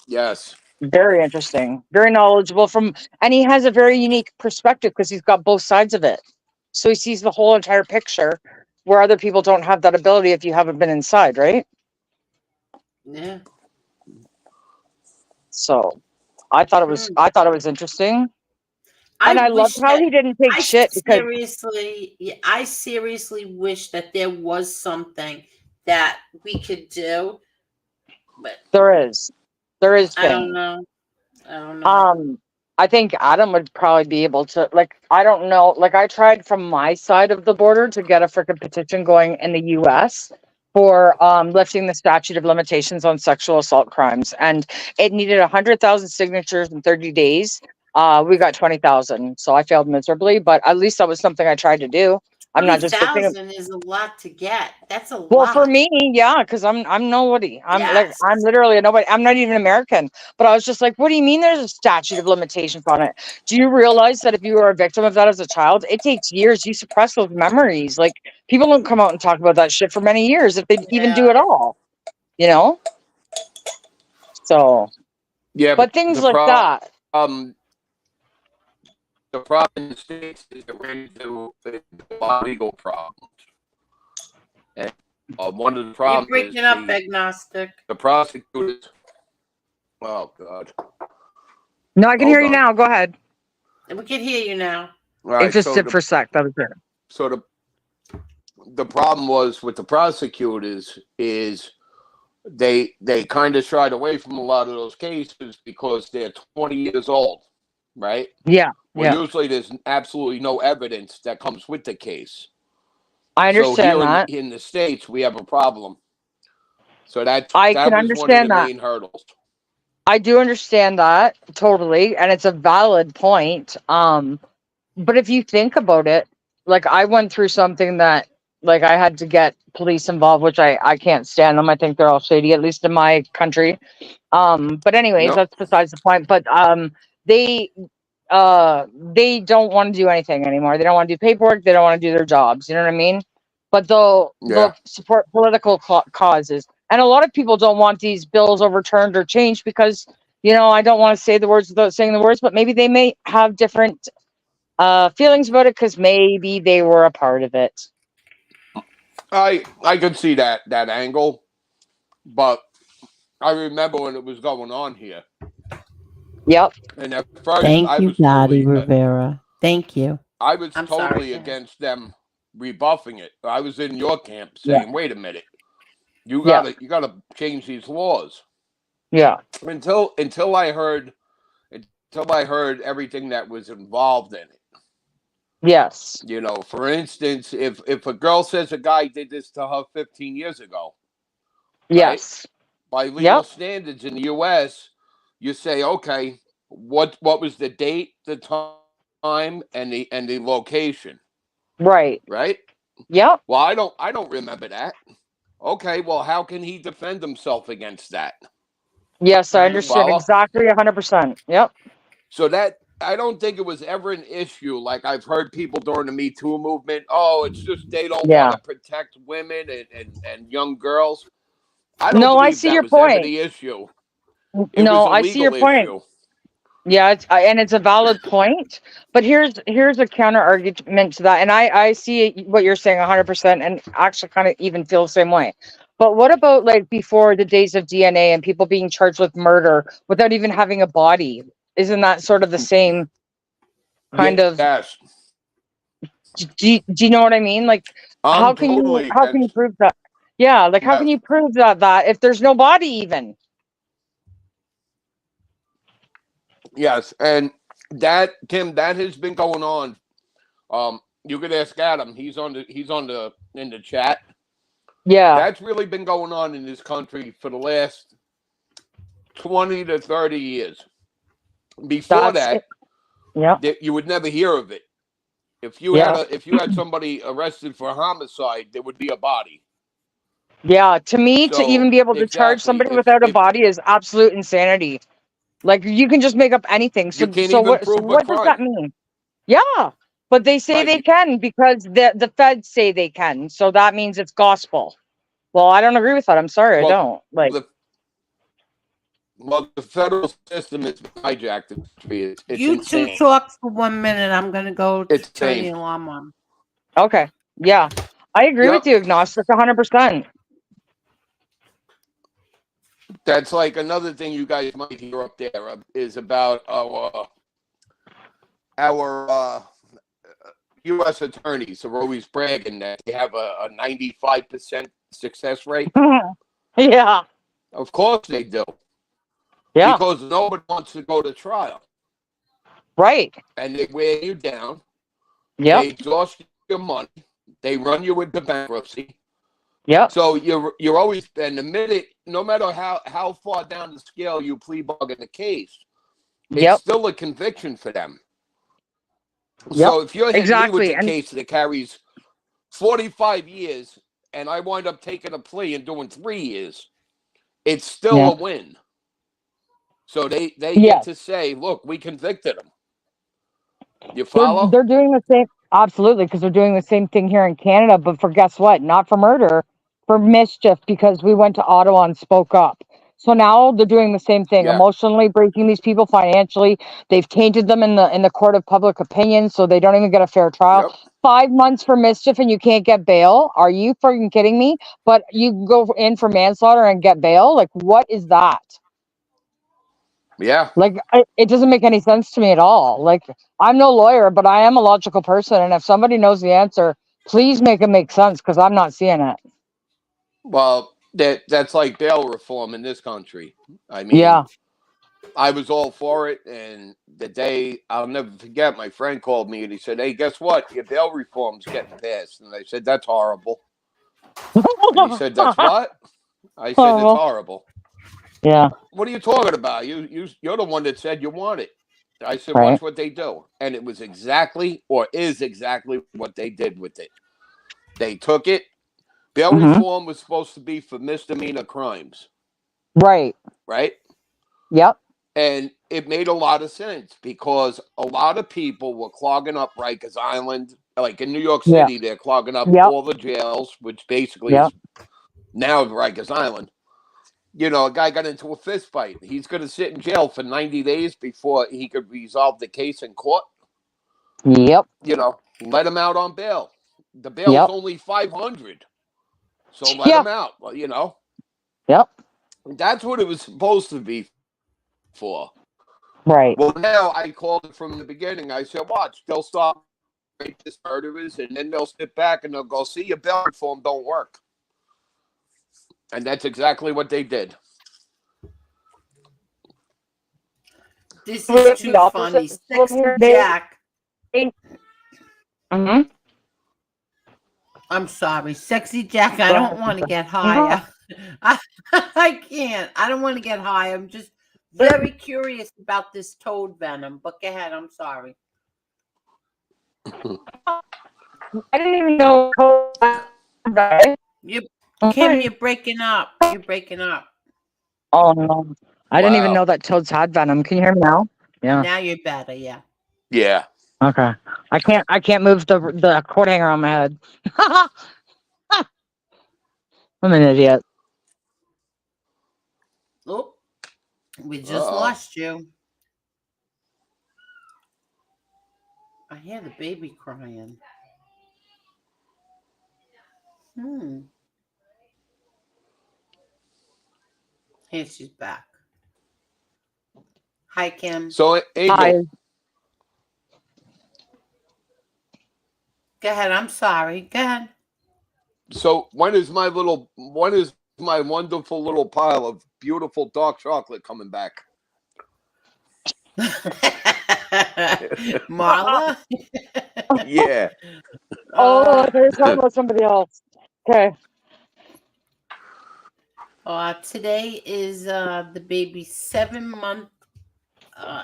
Yes. Very interesting, very knowledgeable and he has a very unique perspective because he's got both sides of it. So he sees the whole entire picture where other people don't have that ability if you haven't been inside, right? Yeah. So I thought it was interesting. And I wish loved how that he didn't take I shit because seriously, yeah, I seriously wish that there was something that we could do, but there is. There is I don't things. know. I don't know. Um, I think Adam would probably be able to, like, I don't know. Like, I tried from my side of the border to get a freaking petition going in the US for lifting the statute of limitations on sexual assault crimes. And it needed 100,000 signatures in 30 days. We got 20,000. So I failed miserably, but at least that was something I tried to do. I'm not just lifting. 20,000 is a lot to get. That's a Well, for lot. me, yeah, because I'm nobody. Yes. I'm literally a nobody. I'm not even American. But I was just like, what do you mean there's a statute of limitations on it? Do you realize that if you were a victim of that as a child, it takes years. You suppress those memories. Like people don't come out and talk about that shit for many years if they even do Yeah. at all. You know? So Yeah, but but things like that. the problem in the states is it ran into a lot of legal problems, and one of the You're problems is breaking up, agnostic. the prosecutors. Oh God! No, I can hear Hold you on. now. Go ahead. We can hear you now. All It right, just so did for a sec. That was it. so the problem was with the prosecutors is they kind of shied away from a lot of those cases because they're 20 years old, right? Yeah. Well, Yeah. usually there's absolutely no evidence that comes with the case. I So here understand that. in the States, we have a problem. So that I can was one of the understand that. main hurdles. I do understand that totally, and it's a valid point. But if you think about it, like I went through something that like I had to get police involved, which I can't stand them. I think they're all shady, at least in my country. But anyways, Yep. that's besides the point. But they they don't want to do anything anymore. They don't want to do paperwork. They don't want to do their jobs. You know what I mean? But they'll Yeah. support political causes, and a lot of people don't want these bills overturned or changed because I don't want to say the words without saying the words, but maybe they may have different feelings about it because maybe they were a part of it. I could see that angle, but I remember when it was going on here, Yep. and at first Thank I you, was Gotti totally Rivera. Thank you. I was I'm sorry. totally against them rebuffing it. I was in your camp Yeah. saying, "Wait a minute, you Yeah. gotta change these laws." Yeah. Until I heard everything that was involved in it. Yes. For instance, if a girl says a guy did this to her 15 years ago, right? Yes. By legal Yep. standards in the U.S., you say, okay, what was the date, the time, and the location, Right. right? Yep. Well, I don't remember that. Okay, well, how can he defend himself against that? Yes, I Right. understand Follow? exactly 100%. Yep. So that I don't think it was ever an issue. Like I've heard people during the Me Too movement, oh, it's just they don't want Yeah. to protect women and young girls. I don't No, I believe see that your was ever point. the issue. It was No, a I see your legal point. issue. Yeah, and it's a valid point. But here's a counter argument to that, and I see what you're saying 100%, and actually kind of even feel the same way. But what about like before the days of DNA and people being charged with murder without even having a body? Isn't that sort of the same kind of? Yes, Do you know what I mean? Like, I'm totally how can you against. prove that? Yeah, like how can Yes, you prove that if there's no body even? yes, and that Tim, that has been going on. You could ask Adam. He's on the in the chat. Yeah, That's really been going on in this country for the last 20 to 30 years. Before that's that, yeah, you would never hear of it. If you yeah. had somebody arrested for homicide, there would be a body. Yeah, to me, to So even be able to charge exactly, somebody without a body is absolute insanity. Like you can just make up anything. you So can't so even what so prove a what does that crime, mean? Yeah. But they say right? they can because the feds say they can. So that means it's gospel. Well, I don't agree with that. I'm sorry, I Well, don't. Like the the federal system is hijacked. It's You two insane. talk for 1 minute. I'm gonna go It's turn the insane. alarm on. okay. Yeah. I agree with Yep, you, agnostic 100%. that's like another thing you guys might hear up there is about our U.S. attorneys are always bragging that they have a 95% success rate. Yeah. Of course they do, Yeah. because nobody wants to go to trial, Right. and they wear you down. Yep. They exhaust your money. They run you into bankruptcy. Yep. So you're always, and the minute, no matter how far down the scale you plea bargain the case, it's Yep. still a conviction for them. Yep. So if you're hitting me with Exactly. a And case that carries 45 years, and I wind up taking a plea and doing 3 years, it's still yeah. a win. So they Yeah. get to say, look, we convicted him. You follow? They're doing the same, absolutely, because they're doing the same thing here in Canada, but for guess what? Not for murder, for mischief, because we went to Ottawa and spoke up. So now they're doing the same thing, Yeah. emotionally breaking these people financially. They've tainted them in the court of public opinion, so they don't even get a fair trial. Yep. 5 months for mischief and you can't get bail? Are you freaking kidding me? But you can go in for manslaughter and get bail? Like, what is that? Yeah. Like, it doesn't make any sense to me at all. Like, I'm no lawyer, but I am a logical person. And if somebody knows the answer, please make it make sense, because I'm not seeing it. Well, that's like bail reform in this country. I mean, Yeah. I was all for it, and the day, I'll never forget, my friend called me and he said, "Hey, guess what? Your bail reform's getting passed." And I said, "That's horrible." And he said, "That's what?" I said, "It's Horrible. horrible." Yeah. "What are you talking about? You're the one that said you want it." I said, Right. "Watch what they do." And it was exactly, or is exactly, what they did with it. They took it. Bail Mhm. reform was supposed to be for misdemeanor crimes, Right. right? Yep. And it made a lot of sense, because a lot of people were clogging up Rikers Island. Like in New York Yeah. City, they're clogging up Yep. all the jails, which basically Yep. is now Rikers Island. You know, a guy got into a fist fight. He's going to sit in jail for 90 days before he could resolve the case in court. Yep. You know, let him out on bail. The bail's Yep. only 500, so let Yeah. him out. Well, you know, Yep. that's what it was supposed to be for. Right. Well, now I called it from the beginning. I said, watch, they'll stop rapist murderers, and then they'll sit back and they'll go, see, your bail reform don't work. And that's exactly what they did. This is too funny. Sexy Jack. Mm-hmm. I'm sorry. Sexy Jack, I don't want to get higher. I can't. I don't want to get high. I'm just very curious about this toad venom. But go ahead. I'm sorry. I didn't even know. Kim, you're breaking up. You're breaking up. Oh no! I didn't even Wow. know that toads had venom. Can you hear me now? Yeah. Now you're better. Yeah. Yeah. Okay. I can't move the cord hanger on my head. I'm an idiot. Oh, we just Uh-oh. lost you. I hear the baby crying. Here, she's back. Hi, Kim. So, Angel, Hi. Go ahead. I'm sorry. Go ahead. so when is my wonderful little pile of beautiful dark chocolate coming back? Marla? Yeah. Oh, they're talking about somebody else. Okay. Today is the baby's 7 month.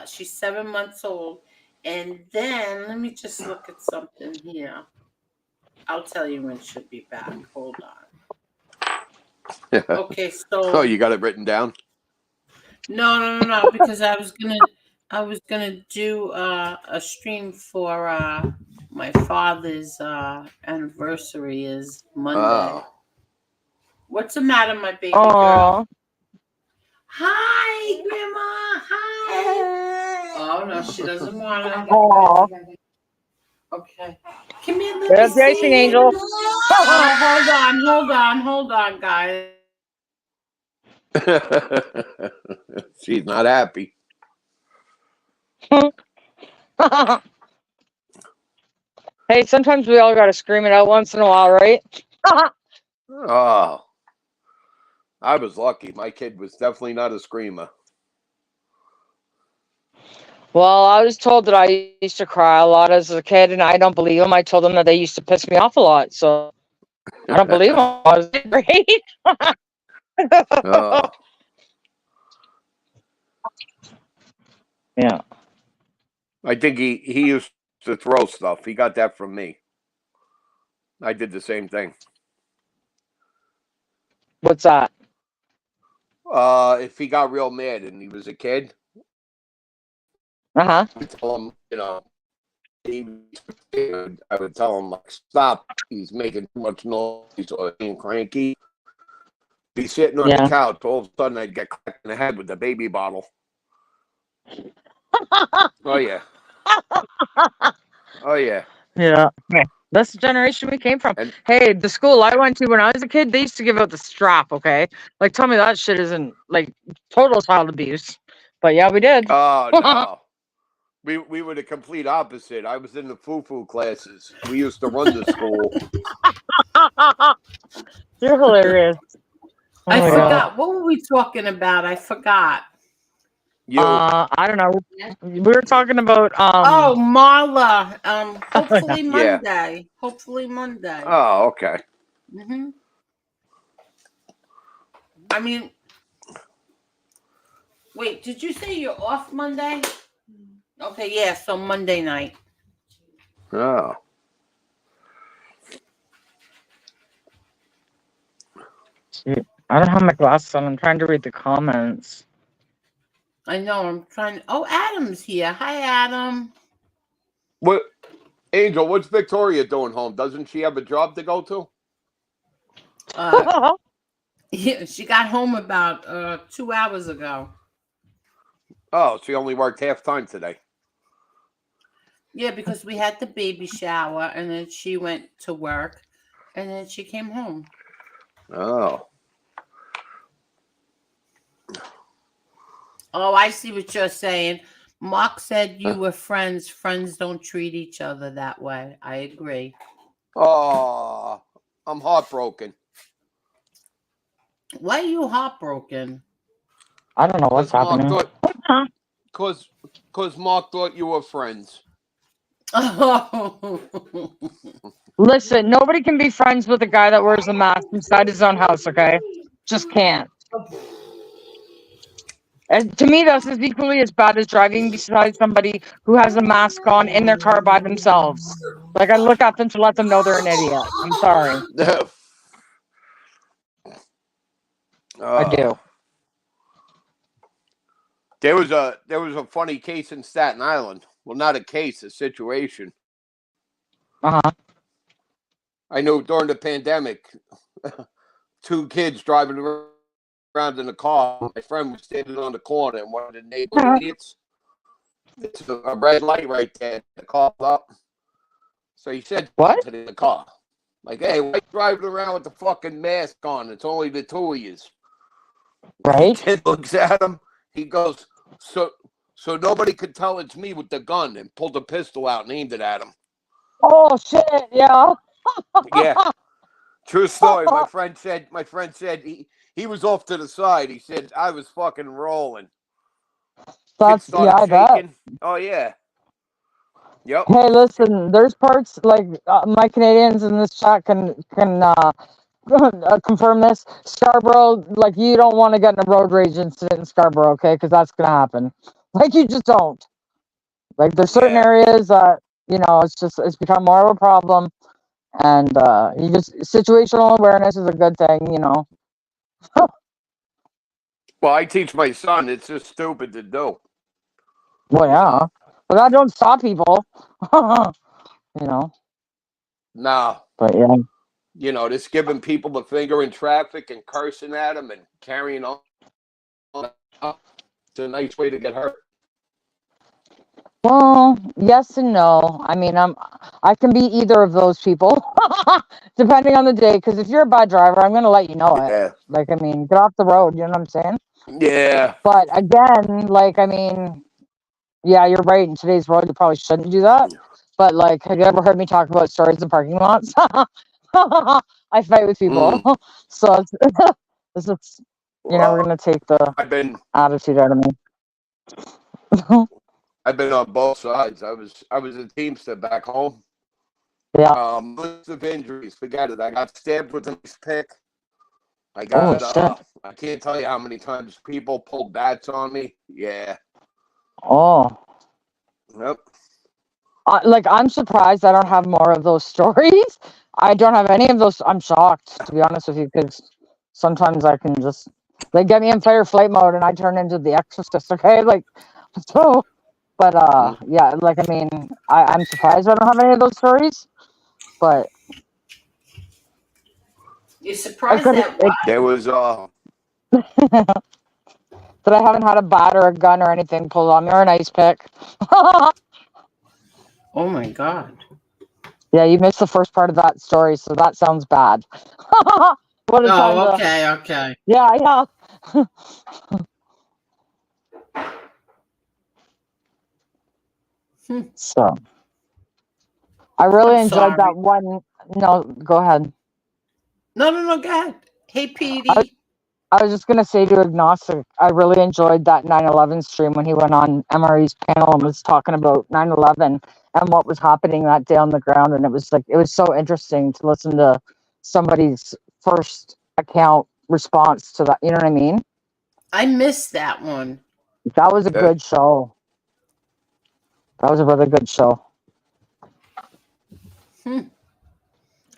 She's 7 months old. And then let me just look at something here. I'll tell you when she'll be back. Hold on. Okay, so Oh, you got it written down? no, because I was gonna do a stream for my father's anniversary is Monday. Oh. What's the matter, my baby Aw. girl? Hi, Grandma. Hi. Oh no, she doesn't want to. Aw. Okay. Come here, let There's me Racing see. Angel. Hold on, guys. She's not happy. Hey, sometimes we all gotta scream it out once in a while, right? Oh, I was lucky. My kid was definitely not a screamer. Well, I was told that I used to cry a lot as a kid, and I don't believe them. I told them that they used to piss me off a lot, so I don't believe them. I was great. Oh, Yeah. I think he used to throw stuff. He got that from me. I did the same thing. What's that? If he got real mad and he was a kid, Uh-huh. I would tell him, I would tell him, like, stop. He's making too much noise or being cranky. Be sitting on the Yeah. couch. All of a sudden, I'd get cracked in the head with a baby bottle. Oh yeah. Oh yeah. Yeah. That's the generation we came from. And Hey, the school I went to when I was a kid, they used to give out the strap, okay? Like, tell me that shit isn't, like, total child abuse. But yeah, we did. oh no. We were the complete opposite. I was in the foo-foo classes. We used to run the school. You're hilarious. Oh I my God. forgot. What were we talking about? I forgot. You I don't know. We were talking about Oh, Marla. Hopefully Yeah. Monday. Hopefully Monday. Oh, okay. Mm-hmm. I mean, wait, did you say you're off Monday? Okay, yeah, so Monday night. Oh. shoot, I don't have my glasses on. I'm trying to read the comments. I know, I'm trying. Oh, Adam's here. Hi, Adam. What Angel, what's Victoria doing home? Doesn't she have a job to go to? Yeah, she got home about 2 hours ago. Oh, she only worked half time today. Yeah, because we had the baby shower and then she went to work and then she came home. Oh. Oh, I see what you're saying. Mark said you were friends. Friends don't treat each other that way. I agree. Oh, I'm heartbroken. Why are you heartbroken? I don't know what's happening. Because Mark thought you were friends. Oh. Listen, nobody can be friends with a guy that wears a mask inside his own house, okay? Just can't. And to me, that's as equally as bad as driving beside somebody who has a mask on in their car by themselves. Like, I look at them to let them know they're an idiot. I'm sorry. I do. There was a funny case in Staten Island. Well, not a case, a situation. Uh-huh. I know during the pandemic, 2 kids driving around in a car. My friend was standing on the corner, and one of the neighbor idiots. It's a red light right there. The car up. So he said What? to the car, like, "Hey, why are you driving around with the fucking mask on? It's only the 2 of you." Right? The kid looks at him. He goes, so nobody could tell it's me with the gun," and pulled a pistol out and aimed it at him. Oh, shit, yeah. Yeah. True story. My friend said he was off to the side. He said, "I was fucking rolling." That's, Kid yeah, I started bet. shaking. Oh yeah. Yep. Hey, listen, there's parts, like, my Canadians in this chat can confirm this. Scarborough, like, you don't want to get in a road rage incident in Scarborough, okay? Because that's going to happen. Like, you just don't. Like, there's certain areas that, it's become more of a problem. And situational awareness is a good thing, Well, I teach my son it's just stupid to do. Well, yeah. But that don't stop people. No. But yeah. Just giving people the finger in traffic and cursing at them and carrying on. It's a nice way to get hurt. Well, yes and no. I mean, I can be either of those people, depending on the day. Because if you're a bad driver, I'm gonna let you know it. Yeah. Like, I mean, get off the road. You know what I'm saying? Yeah. But again, like, I mean, yeah, you're right. In today's world, you probably shouldn't do that. But like, have you ever heard me talk about stories in parking lots? I fight with people, so this is you're never gonna take the I've been attitude out of me. I've been on both sides. I was a teamster back home. Yeah. List of injuries, forget it. I got stabbed with an ice pick. I Oh got shit. I can't tell you how many times people pulled bats on me. Yeah. Oh. Yep. Like, I'm surprised I don't have more of those stories. I don't have any of those. I'm shocked, to be honest with you, because sometimes I can just they get me in fight or flight mode and I turn into the exorcist. Okay, like so. But yeah, like I mean, I'm surprised I don't have any of those stories. But You're I surprised could at what? There was that I haven't had a bat or a gun or anything pulled on me or an ice pick. Oh my God. Yeah, you missed the first part of that story, so that sounds bad. What a time Oh, to okay. yeah, yeah. So I really I'm enjoyed that sorry. one. No, go ahead. No, go ahead. Hey, I, Petey. I was just gonna say to Agnostic, I really enjoyed that 9/11 stream when he went on MRE's panel and was talking about 9/11 and what was happening that day on the ground, and it was like it was so interesting to listen to somebody's first account response to that. You know what I mean? I missed that one. That was a good show. That was a really good show.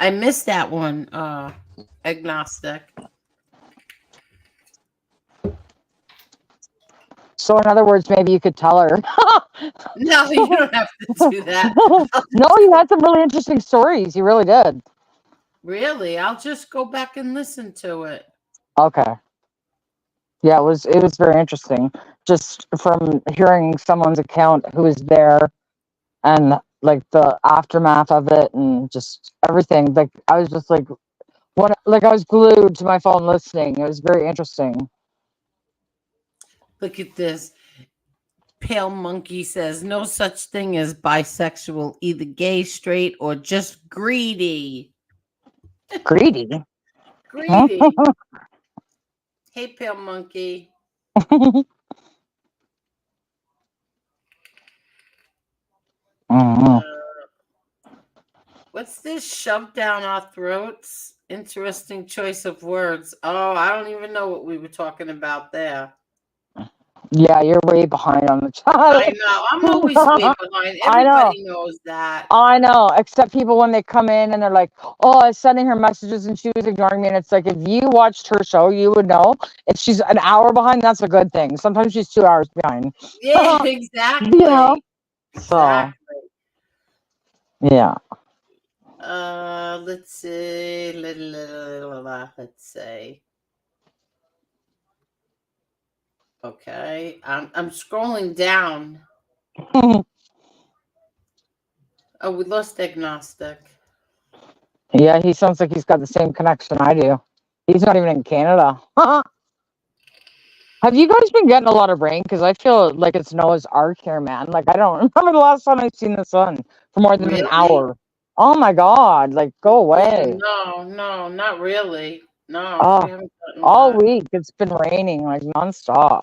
I missed that one, Agnostic. So in other words, maybe you could tell her. No, you don't have to do that. No, you had some really interesting stories. You really did. Really? I'll just go back and listen to it. Okay. Yeah, it was very interesting. Just from hearing someone's account who was there and like the aftermath of it and just everything. Like I was just like I was glued to my phone listening. It was very interesting. Look at this. Pale Monkey says no such thing as bisexual, either gay, straight, or just greedy. Greedy. Greedy. Hey, Pale Monkey. What's this shoved down our throats? Interesting choice of words. Oh, I don't even know what we were talking about there. Yeah, you're way behind on the chat. I know. I'm always way behind. I know. Everybody knows that. I know, except people when they come in and they're like, "Oh, I was sending her messages and she was ignoring me." And it's like, if you watched her show, you would know. If she's an hour behind, that's a good thing. Sometimes she's 2 hours behind. Yeah, exactly. You know? So, yeah. Let's see. Let's see. Okay, I'm scrolling down. Oh, we lost Agnostic. Yeah, he sounds like he's got the same connection I do. He's not even in Canada. Have you guys been getting a lot of rain? Because I feel like it's Noah's Ark here, man. Like, I don't remember the last time I've seen the sun for more than an hour. Oh my God. Like, go away. No, not really. No. Oh, all week it's been raining like nonstop.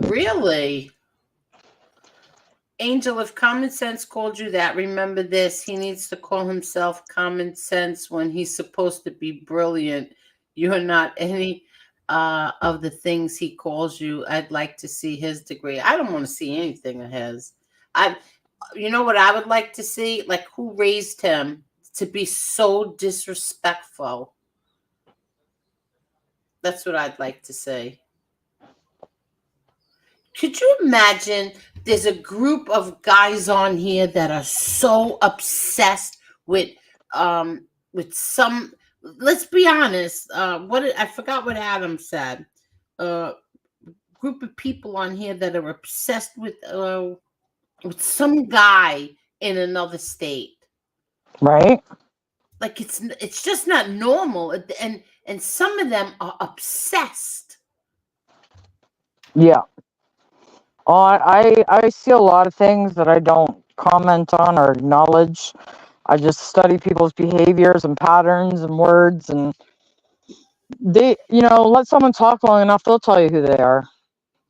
Really? Angel, if Common Sense called you that, remember this. He needs to call himself Common Sense when he's supposed to be brilliant. You are not any of the things he calls you. I'd like to see his degree. I don't want to see anything of his. You know what I would like to see? Like, who raised him to be so disrespectful? That's what I'd like to see. Could you imagine there's a group of guys on here that are so obsessed with some, let's be honest, I forgot what Adam said. Group of people on here that are obsessed with some guy in another state. Right? Like it's just not normal, and some of them are obsessed. Yeah. I see a lot of things that I don't comment on or acknowledge. I just study people's behaviors and patterns and words, and let someone talk long enough, they'll tell you who they are,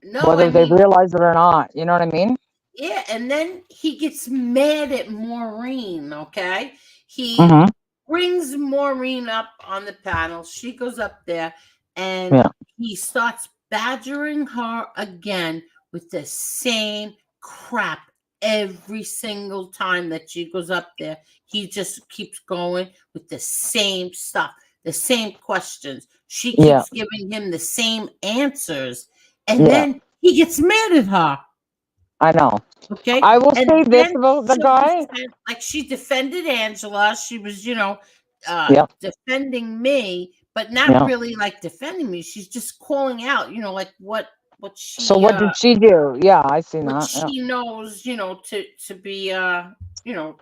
No, I whether they mean, realize it or not. You know what I mean? yeah, and then he gets mad at Maureen, okay? He Mm-hmm. brings Maureen up on the panel. She goes up there and Yeah. he starts badgering her again with the same crap every single time that she goes up there. He just keeps going with the same stuff, the same questions. She Yeah. keeps giving him the same answers. And Yeah. then he gets mad at her. I know. Okay. I will say And this then about the she'll guy. defend, like she defended Angela. She was, Yeah. defending me, but not Yeah. really like defending me. She's just calling out, like what So she what did she do? Yeah, I seen what that. Yeah. she knows, to be Yeah.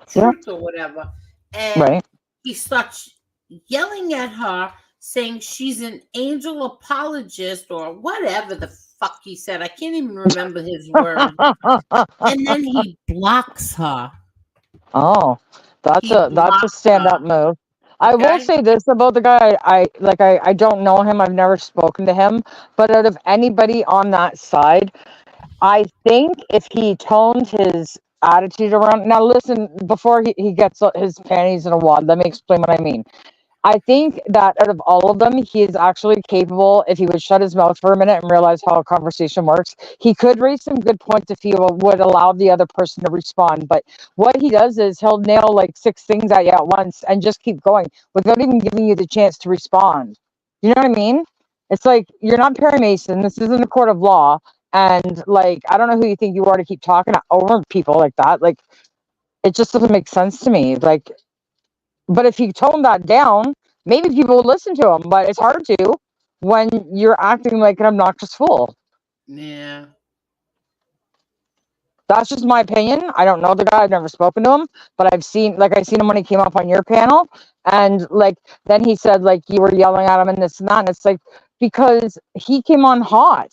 truth or whatever. And Right. he starts yelling at her, saying she's an angel apologist or whatever the fuck he said. I can't even remember his words. And then he blocks her. Oh, He that's a blocks stand up her. move. I will Okay. say this about the guy. I don't know him. I've never spoken to him. But out of anybody on that side, I think if he toned his attitude around. Now, listen, before he gets his panties in a wad, let me explain what I mean. I think that out of all of them, he is actually capable, if he would shut his mouth for a minute and realize how a conversation works, he could raise some good points if he would allow the other person to respond. But what he does is he'll nail like 6 things at you at once and just keep going without even giving you the chance to respond. You know what I mean? It's like, you're not Perry Mason. This isn't a court of law. And like, I don't know who you think you are to keep talking over people like that. Like, it just doesn't make sense to me. Like, but if you tone that down, maybe people will listen to him. But it's hard to when you're acting like an obnoxious fool. Yeah. That's just my opinion. I don't know the guy. I've never spoken to him, but I seen him when he came up on your panel, and like then he said like you were yelling at him and this and that. And it's like because he came on hot,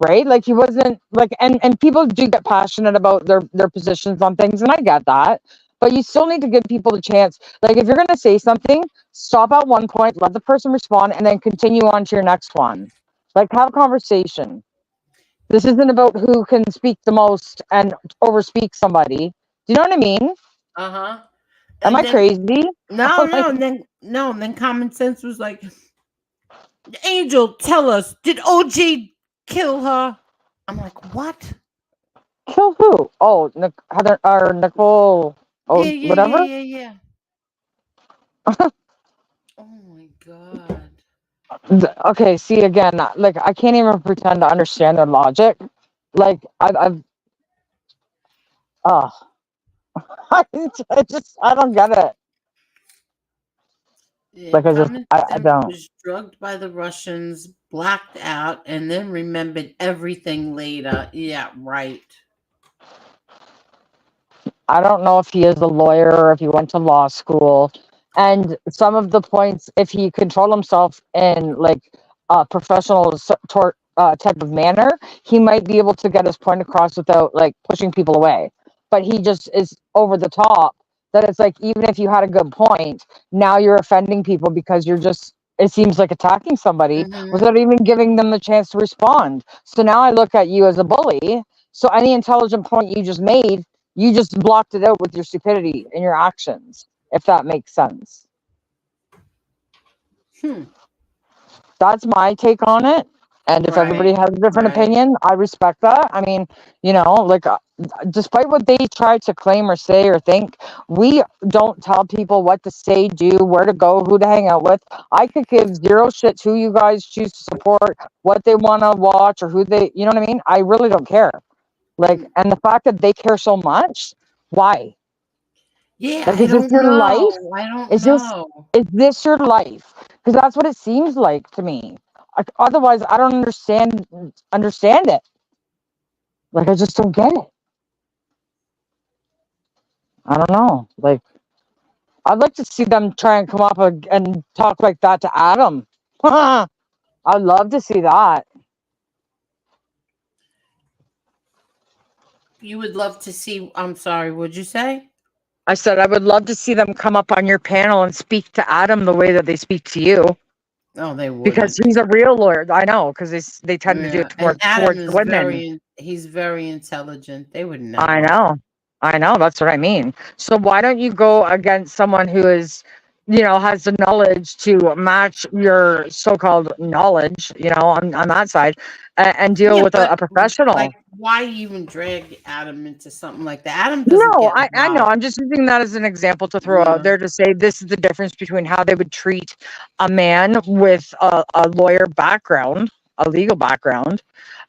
right? Like he wasn't like and people do get passionate about their positions on things, and I get that. But you still need to give people the chance. Like if you're gonna say something, stop at one point, let the person respond, and then continue on to your next one. Like have a conversation. This isn't about who can speak the most and overspeak somebody. Do you know what I mean? Uh-huh. Am And I then crazy? no, Like, no, and then no, and then common sense was like, Angel, tell us, did OJ kill her? I'm like, what? kill who? Oh, Heather or Nicole. Yeah, Oh, yeah, yeah, whatever. yeah, yeah. Oh my god. Okay, see again. Like I can't even pretend to understand their logic. Like I've oh, I don't get it. Yeah, Like common I sense don't. was drugged by the Russians, blacked out, and then remembered everything later. Yeah, right. I don't know if he is a lawyer or if he went to law school. And some of the points, if he controlled himself in like a professional type of manner, he might be able to get his point across without like pushing people away. But he just is over the top. That it's like even if you had a good point, now you're offending people because you're just. It seems like attacking somebody Mm-hmm. without even giving them the chance to respond. So now I look at you as a bully. So any intelligent point you just made, you just blocked it out with your stupidity and your actions, if that makes sense. Hmm. That's my take on it. And if everybody Right. has a different Right. opinion, I respect that. I mean, like despite what they try to claim or say or think, we don't tell people what to say, do, where to go, who to hang out with. I could give zero shits who you guys choose to support, what they want to watch, or who you know what I mean? I really don't care. Like, and the fact that they care so much, why? Yeah, Like, I is this don't your life? know. I don't Is this know. is this your life? Because that's what it seems like to me. Like, otherwise, I don't understand it. Like, I just don't get it. I don't know. Like, I'd like to see them try and come up and talk like that to Adam. I'd love to see that. You would love to see. I'm sorry. What'd you say? I said I would love to see them come up on your panel and speak to Adam the way that they speak to you, Oh, they because wouldn't. he's a real lawyer. I know, because they tend to do it Yeah, and Adam towards the is women. he's very intelligent. They would I never. know. I know. That's what I mean. So why don't you go against someone who is, has the knowledge to match your so-called knowledge, on that side, and deal Yeah, with but a like, professional? why even drag Adam into something like that? Adam doesn't No, get I know. involved. I'm just using that as an example to throw out Yeah, there to say this is the difference between how they would treat a man with a lawyer background, a legal background,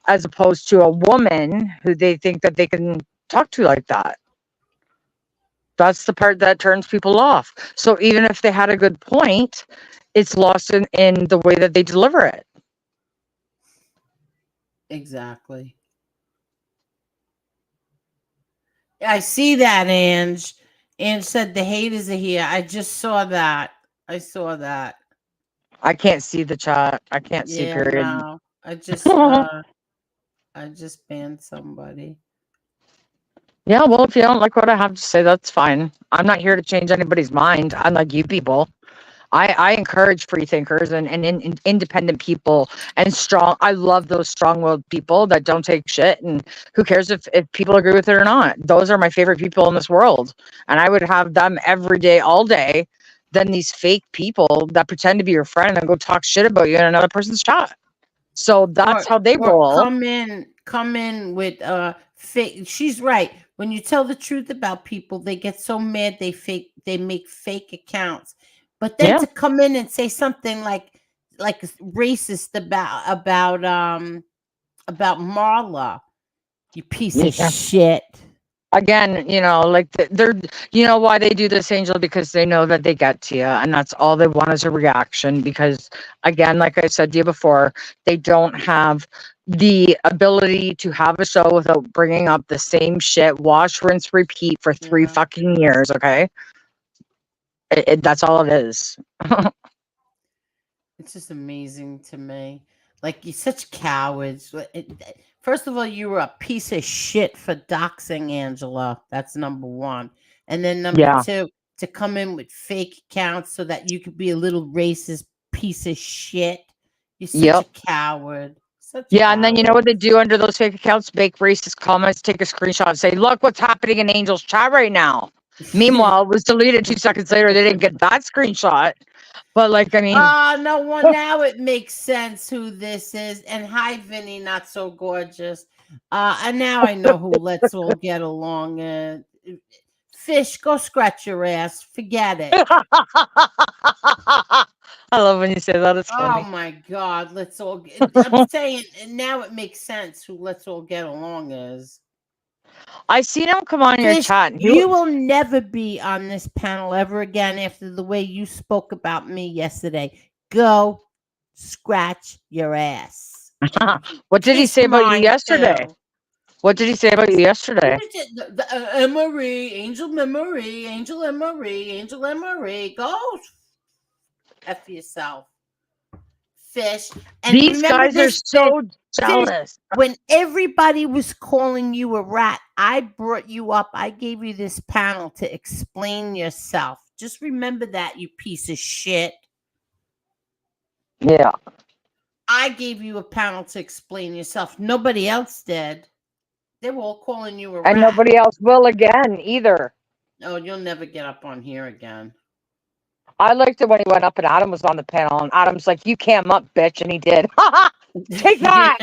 as opposed to a woman who they think that they can talk to like that. That's the part that turns people off. So even if they had a good point, it's lost in the way that they deliver it. exactly. I see that, Ange. Ange said the haters are here. I just saw that. I saw that. I can't see the chat. I can't see, Yeah, period. no. I just banned somebody. Yeah, well, if you don't like what I have to say, that's fine. I'm not here to change anybody's mind, unlike you people. I encourage free thinkers and independent people and strong. I love those strong-willed people that don't take shit. And who cares if people agree with it or not? Those are my favorite people in this world. And I would have them every day, all day, than these fake people that pretend to be your friend and then go talk shit about you in another person's chat. So that's how they Or roll. come in with fake. She's right. When you tell the truth about people, they get so mad they make fake accounts. But then Yeah. to come in and say something like racist about Marla, you piece of Yeah. shit. Again, like they're, why they do this, Angel, because they know that they get to you, and that's all they want is a reaction. Because again, like I said to you before, they don't have the ability to have a show without bringing up the same shit, wash, rinse, repeat for 3 Yeah. fucking years. Okay, that's all it is. It's just amazing to me. Like, you're such cowards. First of all, you were a piece of shit for doxing Angela. That's number one. And then number Yeah. two, to come in with fake accounts so that you could be a little racist piece of shit. You're such Yep. a coward. Such a Yeah, and then you know what they coward. do under those fake accounts? Make racist comments, take a screenshot, and say, "Look what's happening in Angel's chat right now." Meanwhile, it was deleted 2 seconds later. They didn't get that screenshot. But like, I mean, No one. Now it makes sense who this is. And hi, Vinny, not so gorgeous. And now I know who. Let's all get along. Fish, go scratch your ass. Forget it. I love when you say that. It's Oh funny. my God. Let's all. I'm saying now it makes sense who let's all get along is. I seen him come on your Fish, chat. And you will never be on this panel ever again after the way you spoke about me yesterday. Go scratch your ass. What did he say about you yesterday? Too. What did he say about you yesterday? Emery, Angel Memory, Angel Emery, Angel Emery. Go F yourself. Fish. And These guys are so jealous. When everybody was calling you a rat, I brought you up. I gave you this panel to explain yourself. Just remember that, you piece of shit. Yeah. I gave you a panel to explain yourself. Nobody else did. They were all calling you a rat. And nobody else will again either. Oh, you'll never get up on here again. I liked it when he went up and Adam was on the panel, and Adam's like, "You came up, bitch," and he did. Take that.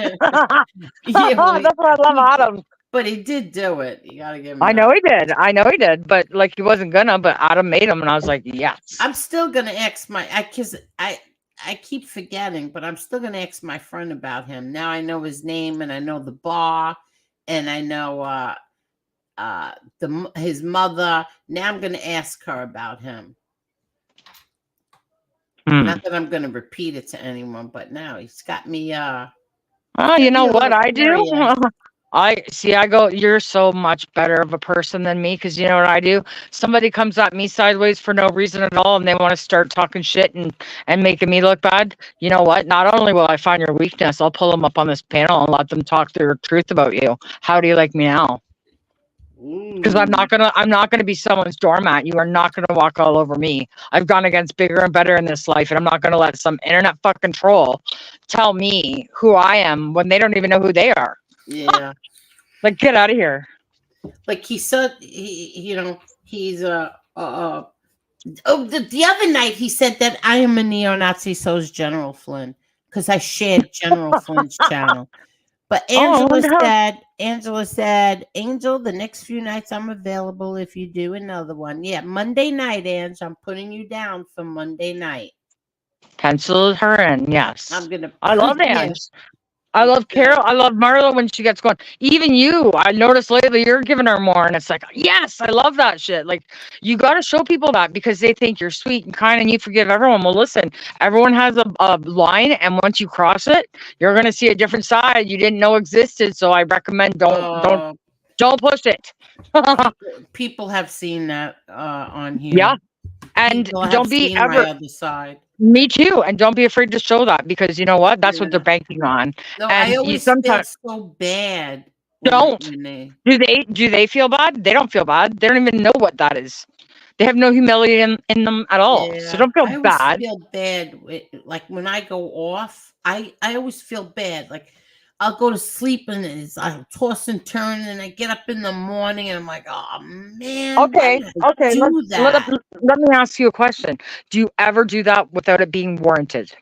Yeah, well, that's what I love, Adam. But he did do it. You gotta give him. I know he did. I know he did. But like, he wasn't gonna. But Adam made him, and I was like, yes. I'm still gonna ask because I keep forgetting, but I'm still gonna ask my friend about him. Now I know his name, and I know the bar, and I know his mother. Now I'm gonna ask her about him. Not that I'm gonna repeat it to anyone, but now he's got me. You know what I do? I go, you're so much better of a person than me, because you know what I do? Somebody comes at me sideways for no reason at all, and they want to start talking shit and making me look bad. You know what? Not only will I find your weakness, I'll pull them up on this panel and let them talk their truth about you. How do you like me now? Because I'm not gonna be someone's doormat. You are not gonna walk all over me. I've gone against bigger and better in this life, and I'm not gonna let some internet fucking troll tell me who I am when they don't even know who they are. Yeah. Like, get out of here. Like he said, he's the other night he said that I am a neo-Nazi, so is General Flynn, because I shared General Flynn's channel. But Angela said, Angel, the next few nights I'm available if you do another one. Yeah, Monday night, Ange. I'm putting you down for Monday night. Pencil her in, yes. I'm gonna. I love Ange. I love Carol. I love Marla when she gets going. Even you, I noticed lately you're giving her more, and it's like, yes, I love that shit. Like, you got to show people that because they think you're sweet and kind and you forgive everyone. Well, listen, everyone has a line, and once you cross it, you're gonna see a different side you didn't know existed. So I recommend don't push it. People have seen that on here. Yeah, and People don't have be seen ever. my other side. Me too, and don't be afraid to show that because you know what? That's what they're banking on. No, and I always feel so bad. Do they feel bad? They don't feel bad. They don't even know what that is. They have no humility in them at all. So don't feel I bad. always feel bad. Like when I go off, I always feel bad. Like I'll go to sleep and I'll toss and turn, and I get up in the morning and I'm like, oh man. Okay. Let me ask you a question. Do you ever do that without it being warranted?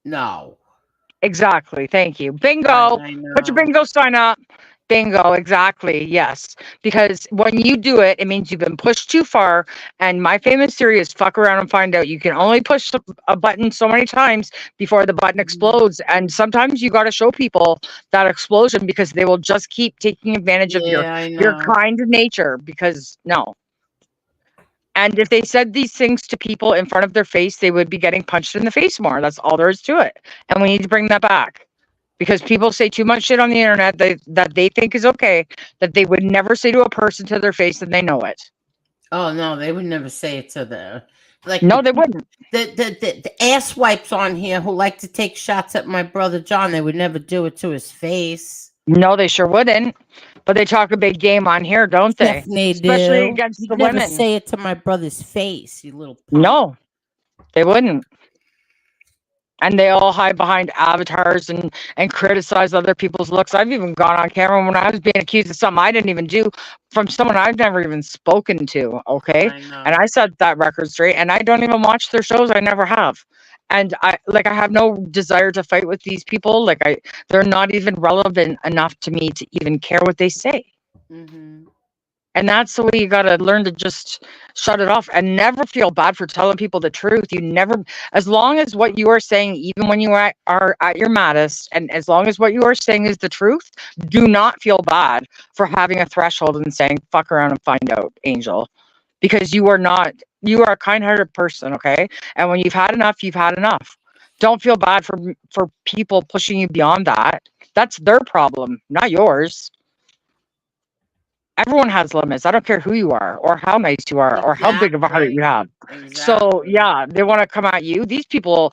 No. Exactly. Thank you. Bingo. Put your bingo sign up. Bingo. Exactly. Yes. Because when you do it, it means you've been pushed too far. And my famous theory is fuck around and find out. You can only push a button so many times before the button explodes. And sometimes you got to show people that explosion because they will just keep taking advantage of your kind nature. Because no. And if they said these things to people in front of their face, they would be getting punched in the face more. That's all there is to it. And we need to bring that back. Because people say too much shit on the internet that they think is okay, that they would never say to a person to their face, and they know it. Oh no, they would never say it to the No, they wouldn't. The ass wipes on here who like to take shots at my brother John, they would never do it to his face. No, they sure wouldn't. But they talk a big game on here, don't they? Definitely Especially do. against You'd the never women. say it to my brother's face, you little punk. No, they wouldn't. And they all hide behind avatars and criticize other people's looks. I've even gone on camera when I was being accused of something I didn't even do from someone I've never even spoken to. Okay. And I set that record straight, and I don't even watch their shows. I never have. And I have no desire to fight with these people. They're not even relevant enough to me to even care what they say. Mm-hmm. And that's the way you got to learn to just shut it off and never feel bad for telling people the truth. You never, as long as what you are saying, even when you are at your maddest, and as long as what you are saying is the truth, do not feel bad for having a threshold and saying, fuck around and find out, Angel. Because you are a kind-hearted person, okay? And when you've had enough, you've had enough. Don't feel bad for people pushing you beyond that. That's their problem, not yours. Everyone has limits. I don't care who you are or how nice you are or how big of a heart you have. Exactly. So yeah, they want to come at you. These people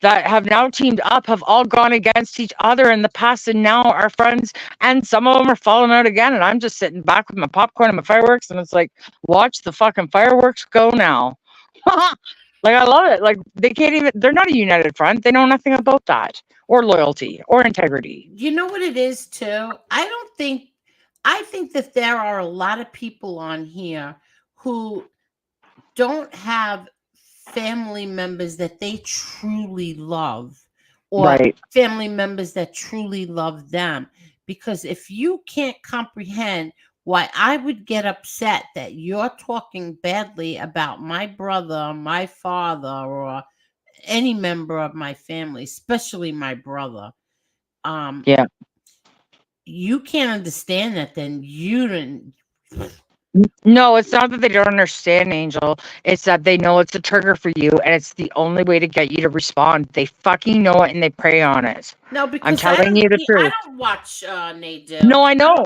that have now teamed up have all gone against each other in the past and now are friends, and some of them are falling out again. And I'm just sitting back with my popcorn and my fireworks, and it's like, watch the fucking fireworks go now. Like, I love it. Like, they're not a united front. They know nothing about that or loyalty or integrity. You know what it is too? I think that there are a lot of people on here who don't have family members that they truly love, or family members that truly love them. Because if you can't comprehend why I would get upset that you're talking badly about my brother, my father, or any member of my family, especially my brother, you can't understand that, then you didn't. No, it's not that they don't understand, Angel. It's that they know it's a trigger for you, and it's the only way to get you to respond. They fucking know it, and they prey on it. No, because I'm telling you the truth. I don't watch Nadeau. No, I know.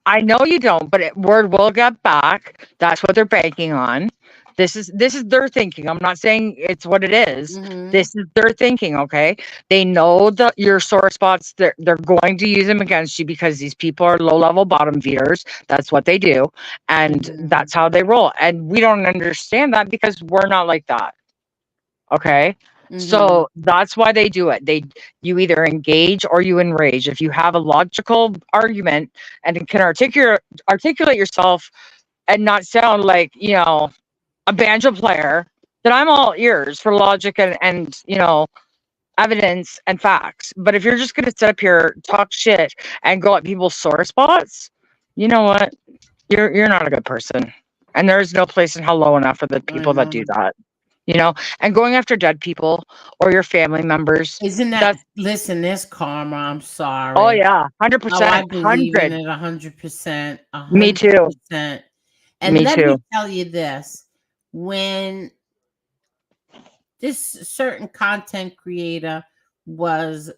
I know you don't, but word will get back. That's what they're banking on. This is their thinking. I'm not saying it's what it is. Mhm. This is their thinking, okay? They know that your sore spots, they're going to use them against you because these people are low-level bottom feeders. That's what they do. And Mhm. that's how they roll. And we don't understand that because we're not like that. Okay? Mhm. So that's why they do it. You either engage or you enrage. If you have a logical argument and can articulate yourself and not sound like, a banjo player, then I'm all ears for logic and evidence and facts. But if you're just gonna sit up here, talk shit, and go at people's sore spots, you know what? You're not a good person. And there is no place in hell low enough for the I people that do know. that. And going after dead people or your family members. Isn't that That's listen, there's karma. I'm oh sorry. yeah, Oh, I 100%, believe in 100. it 100%. Me too. 100%. And Me let me too. tell you this. When this certain content creator was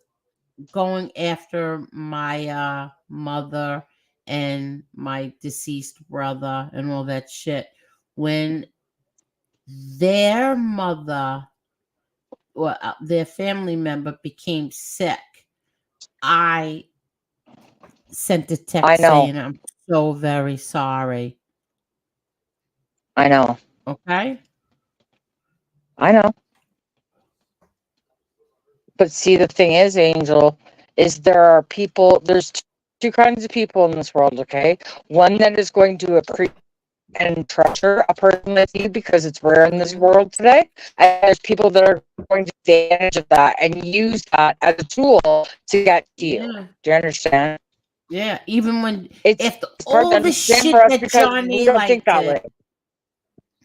going after my mother and my deceased brother and all that shit, when their mother or their family member became sick, I sent a I text know. saying I'm so very sorry. I know. Okay? I know. But see, the thing is, Angel, is there's two kinds of people in this world, okay? One that is going to appreciate and treasure a person like you because it's rare in this world today. And there's people that are going to take advantage of that and use that as a tool to get to you. Yeah. Do you understand? Yeah. Even when It's after hard to all the understand shit for us that because we Johnny don't think Light that did. way.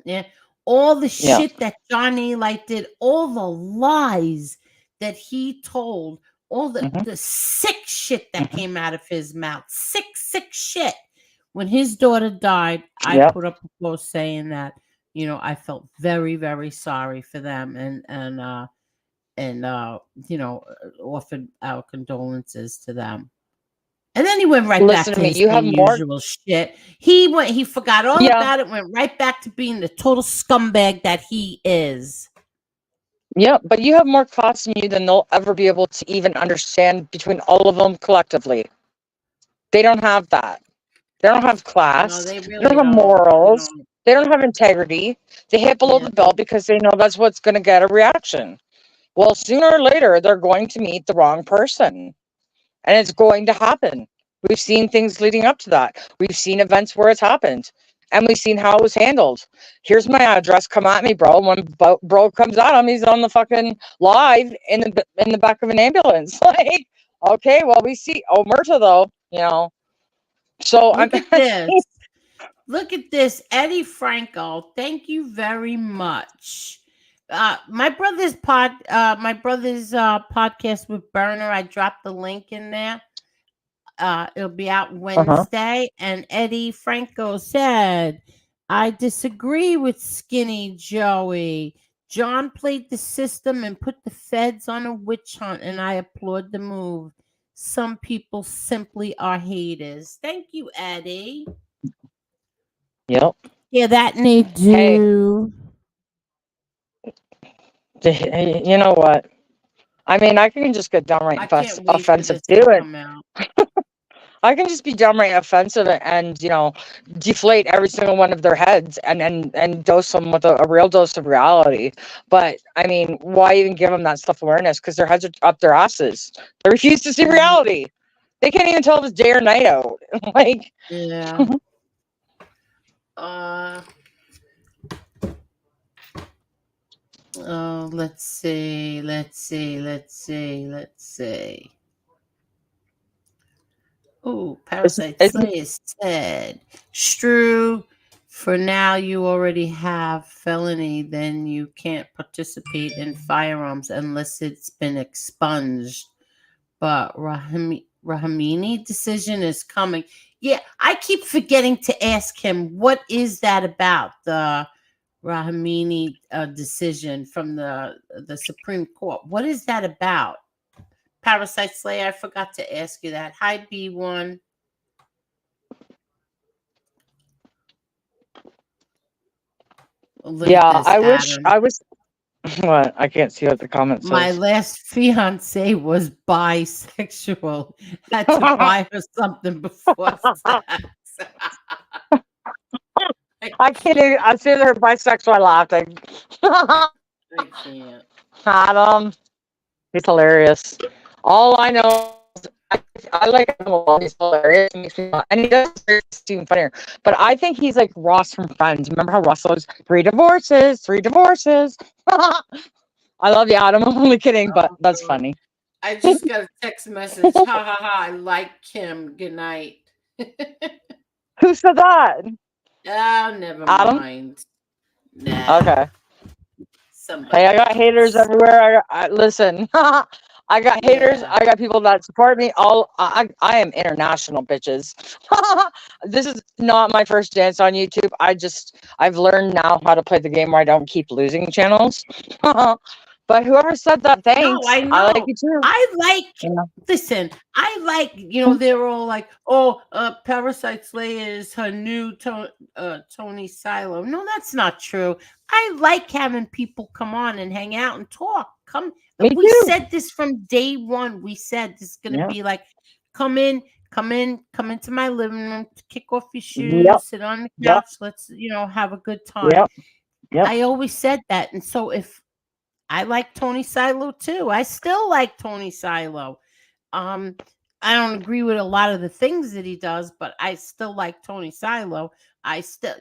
Yeah. All the Yeah. shit that Johnny Light did, all the lies that he told, all the sick shit that came out of his mouth. Sick shit. When his daughter died, I Yep. put up a post saying that, I felt very, very sorry for them and offered our condolences to them. And then he went right back Listen to to me. his You have same more. usual shit. He forgot all Yeah. about it, went right back to being the total scumbag that he is. Yeah, but you have more class in you than they'll ever be able to even understand between all of them collectively. They don't have that. They don't have No, class. they They really don't have don't. morals. They don't have integrity. They hit below Yeah. the belt because they know that's what's going to get a reaction. Well, sooner or later, they're going to meet the wrong person. And it's going to happen. We've seen things leading up to that. We've seen events where it's happened. And we've seen how it was handled. Here's my address. Come at me, bro. When bro comes at him, he's on the fucking live in the back of an ambulance. Like, okay, well, we see Omerta though. So Look at this. Look at this. Eddie Franco. Thank you very much. My brother's podcast with Burner. I dropped the link in there. It'll be out Wednesday. And Eddie Franco said, I disagree with Skinny Joey. John played the system and put the feds on a witch hunt, and I applaud the move. Some people simply are haters. Thank you, Eddie. Yep. Yeah, that they do. You know what? I mean, I can just get downright I can't wait for offensive this to to it. come out. I can just be downright offensive and deflate every single one of their heads and dose them with a real dose of reality. But I mean, why even give them that self-awareness? Because their heads are up their asses. They refuse to see reality. They can't even tell if it's day or night out. Like, Yeah. Let's see. Oh, Parasite Slayer said, Stru, for now you already have felony, then you can't participate in firearms unless it's been expunged. But Rahamini decision is coming. Yeah, I keep forgetting to ask him, what is that about? The Rahamini decision from the Supreme Court. What is that about? Parasite Slayer, I forgot to ask you that. Hi, B1. Look at Yeah, this, I wish Adam. I was. What? I can't see what the comment My says. last fiance was bisexual. Had to buy her something before sex. I I can't. can't. I see her bisexual. I laughing. I can't. Adam, he's hilarious. All I know is I like him a lot. He's hilarious. He makes me laugh. And he does it's even funnier. But I think he's like Ross from Friends. Remember how Ross goes, 3 divorces, 3 divorces. I love you, Adam. I'm only kidding, but Oh, that's God. funny. I just got a text message. Ha ha ha. I like Kim. Good night. Who said that? Oh, never Adam? mind. Nah. Okay. Hey, Somebody I got haters else. everywhere. Listen, I got haters. Yeah. I got people that support me. I am international, bitches. This is not my first dance on YouTube. I've learned now how to play the game where I don't keep losing channels. But whoever said that, No, thanks. I I like know. you too. I like, Yeah. listen, I like, you know, they're all like, oh, Parasite Slayer is her new Tony Silo. No, that's not true. I like having people come on and hang out and talk. Me We too. said this from day one. We said this is going to Yeah. be like, come into my living room, kick off your shoes, Yep. sit on the Yep. couch. Let's, have a good time. Yep. Yep. I always said that. And so if I like Tony Silo too. I still like Tony Silo. I don't agree with a lot of the things that he does, but I still like Tony Silo. I still,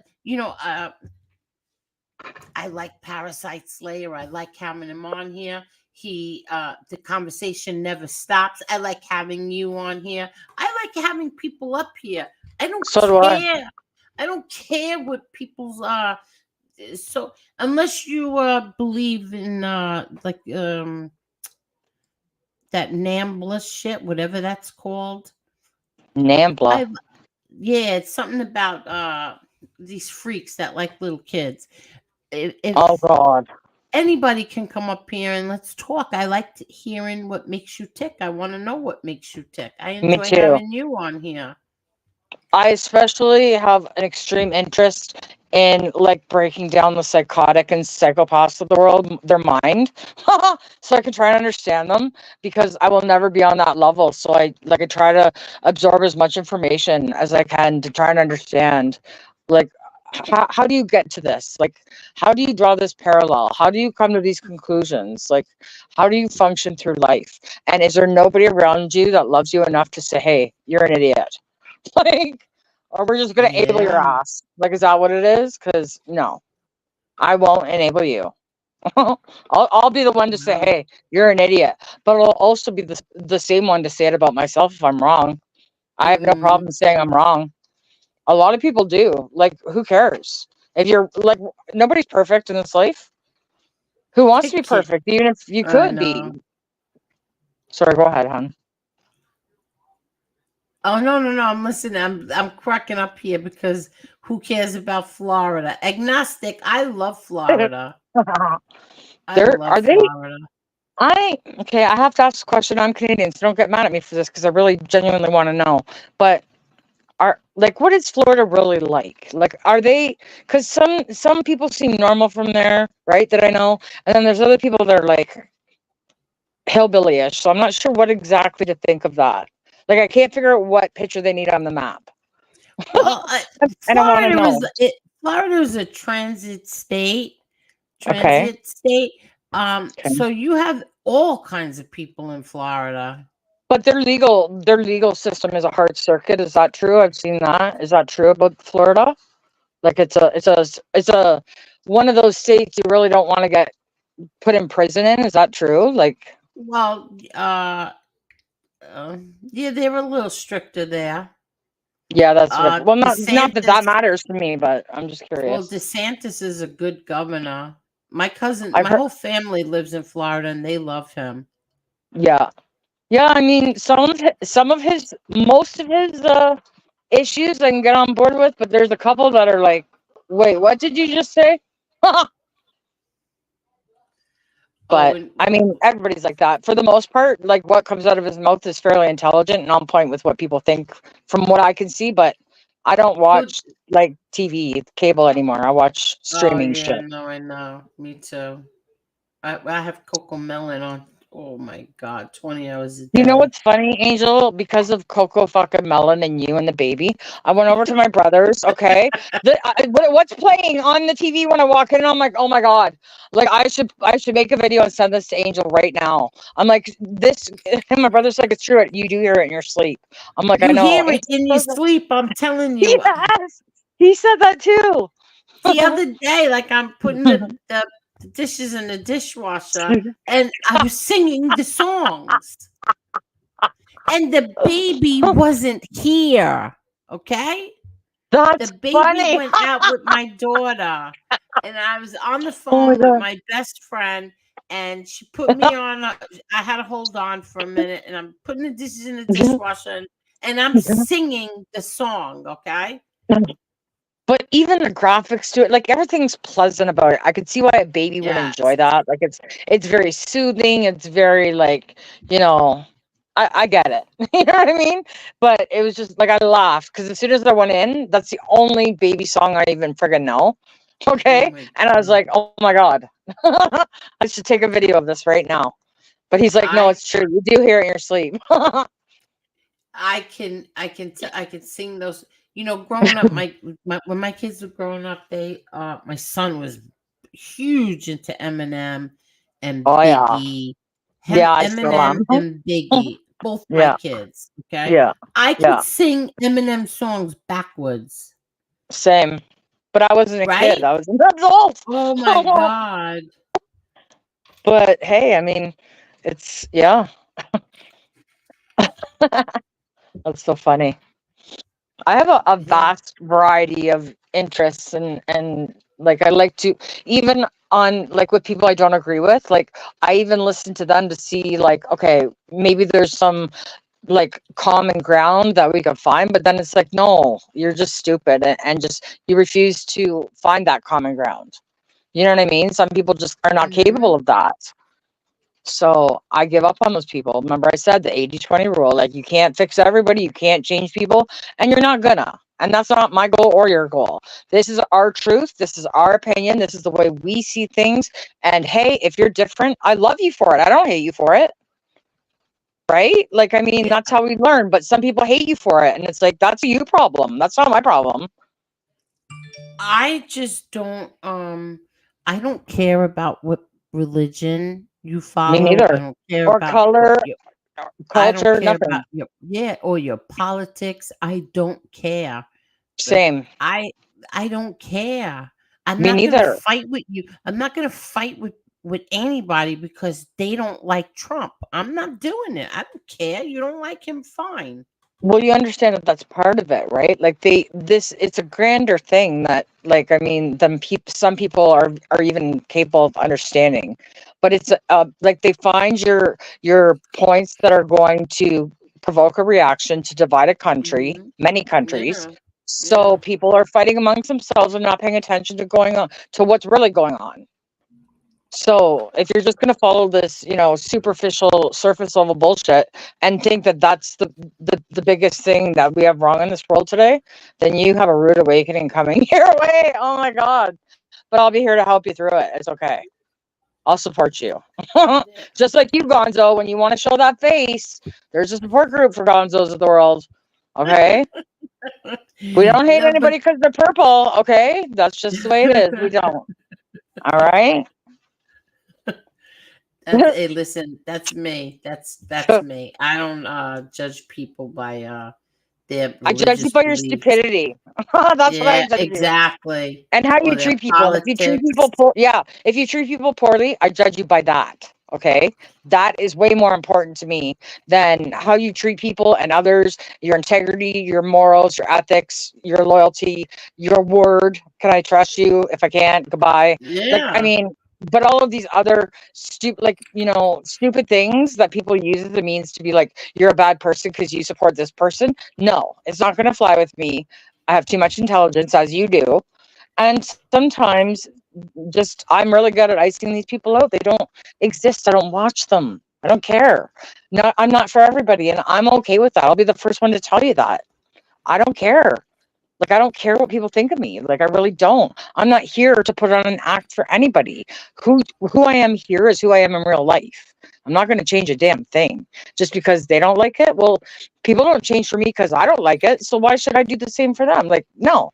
I like Parasite Slayer. I like having him on here. The conversation never stops. I like having you on here. I like having people up here. I don't So do I. care. I don't care what people's so unless you believe in that Nambla shit, whatever that's called. Nambla. Yeah, it's something about these freaks that like little kids. If Oh God. anybody can come up here and let's talk. I like hearing what makes you tick. I want to know what makes you tick. I Me enjoy too. having you on here. I especially have an extreme interest in like breaking down the psychotic and psychopaths of the world, their mind, so I can try and understand them because I will never be on that level. So I try to absorb as much information as I can to try and understand, like, how do you get to this? Like, how do you draw this parallel? How do you come to these conclusions? Like, how do you function through life? And is there nobody around you that loves you enough to say, hey, you're an idiot? Like, or we're just gonna enable your Yeah. ass. Like, is that what it is? Because no, I won't enable you. I'll be the one to say, No. hey, you're an idiot. But I'll also be the same one to say it about myself if I'm wrong. I have no Mhm. problem saying I'm wrong. A lot of people do. Like, who cares? If you're like, nobody's perfect in this life. Who wants to be I can't. perfect? Even if you I could be. know. Sorry, go ahead, hon. Oh no. I'm listening. I'm cracking up here because who cares about Florida? Agnostic. I love Florida. I There love are they. Florida. Okay, I have to ask a question. I'm Canadian, so don't get mad at me for this because I really genuinely want to know. But what is Florida really like? Like, are they? Because some people seem normal from there, right? That I know, and then there's other people that are like hillbilly-ish. So I'm not sure what exactly to think of that. Like, I can't figure out what picture they need on the map, Well, and I want to know. Florida was a transit state. Okay. Okay. So you have all kinds of people in Florida. But their legal system is a hard circuit. Is that true? I've seen that. Is that true about Florida? Like, it's a one of those states you really don't want to get put in prison in. Is that true? Like, Well, yeah, they were a little stricter there. yeah, that's what. Well, not that DeSantis. matters to me, but I'm just Well, curious. DeSantis is a good governor. My I've my heard. whole family lives in Florida, and they love him. Yeah, yeah. I mean, most of his issues I can get on board with, but there's a couple that are like, wait, what did you just say? Oh, But I mean, everybody's like that for the most part. Like, what comes out of his mouth is fairly intelligent and on point with what people think, from what I can see. But I don't watch like TV, cable anymore. I watch Oh streaming yeah, shit. no, I know. Me too. I have Coco Melon on. Oh my God, 20 hours a You know day. what's funny, Angel? Because of Coco fucking Melon and you and the baby, I went over to my brother's. Okay, what's playing on the TV when I walk in? And I'm like, oh my God! Like I should make a video and send this to Angel right now. I'm like this, and my brother's like, it's true. You do hear it in your sleep. I'm like, I You know. hear it in your sleep. I'm telling you. Yes, he said that too. The other day, like I'm putting the dishes in the dishwasher, and I was singing the songs, and the baby wasn't here. Okay. The That's baby funny. went out with my daughter, and I was on the Oh my phone with God. my best friend, and she put me on. I had to hold on for a minute, and I'm putting the dishes in the dishwasher, and I'm singing the song. Okay. But even the graphics to it, like everything's pleasant about it. I could see why a baby would Yes. enjoy that. Like it's very soothing. It's very like, I get it. You know what I mean? But it was just like I laughed because as soon as I went in, that's the only baby song I even friggin' know. Oh Okay. my And I was God. like, oh my God. I should take a video of this right now. But he's like, no, I it's true. You do hear it in your sleep. I can sing those. Growing up, when my kids were growing up, my son was huge into Eminem and Oh yeah. Biggie. Yeah, I still Eminem am. and Biggie, both my Yeah. kids. Okay, Yeah. I Yeah. could sing Eminem songs backwards. Same. But I wasn't a kid. Right? I was an adult. Oh my God. But hey, I mean, yeah. That's so funny. I have a Yeah. vast variety of interests and like I like to even on like with people I don't agree with, like I even listen to them to see like, okay, maybe there's some like common ground that we can find, but then it's like, no, you're just stupid and just you refuse to find that common ground. You know what I mean? Some people just are not Hmm. capable of that. So I give up on those people. Remember, I said the 80-20 rule, like you can't fix everybody, you can't change people, and you're not gonna. And that's not my goal or your goal. This is our truth. This is our opinion. This is the way we see things. And hey, if you're different, I love you for it. I don't hate you for it. Right? Like, I mean, Yeah. that's how we learn. But some people hate you for it. And it's like, that's a you problem. That's not my problem. I just don't. I don't care about what religion you Me follow. I neither. don't care Or about what color, you I don't culture, care about nothing. or your politics. I don't care. Like Same. I don't care. I'm Me not gonna neither. fight with you. I'm not gonna fight with anybody because they don't like Trump. I'm not doing it. I don't care. You don't like him, fine. Well, you understand that that's part of it, right? Like it's a grander thing that, like, I mean, some people are even capable of understanding, but it's like they find your points that are going to provoke a reaction to divide a country, Hmm. many countries. Yeah. So Yeah. people are fighting amongst themselves and not paying attention to what's really going on. So if you're just going to follow this, superficial surface level bullshit and think that that's the biggest thing that we have wrong in this world today, then you have a rude awakening coming your way. Oh my God. But I'll be here to help you through it. It's okay. I'll support you. Yeah. Just like you, Gonzo, when you want to show that face, there's a support group for Gonzos of the world. Okay? We don't hate No, but anybody because they're purple. Okay? That's just the way it is. We don't. All right? Hey, listen, that's me. That's me. I don't judge people by their I judge you religious by your beliefs. stupidity. That's what I Yeah, judge you. exactly. And how Or you their treat people. If you treat people politics. if you treat people poorly, I judge you by that. Okay? That is way more important to me than how you treat people and others, your integrity, your morals, your ethics, your loyalty, your word. Can I trust you? If I can't, goodbye. Like, I Yeah. mean, but all of these other stupid things that people use as a means to be like, you're a bad person because you support this person. No, it's not going to fly with me. I have too much intelligence, as you do. And sometimes just I'm really good at icing these people out. They don't exist. I don't watch them. I don't care. I'm not for everybody, and I'm okay with that. I'll be the first one to tell you that. I don't care. Like, I don't care what people think of me. Like, I really don't. I'm not here to put on an act for anybody. Who I am here is who I am in real life. I'm not going to change a damn thing just because they don't like it. Well, people don't change for me because I don't like it. So why should I do the same for them? Like, no.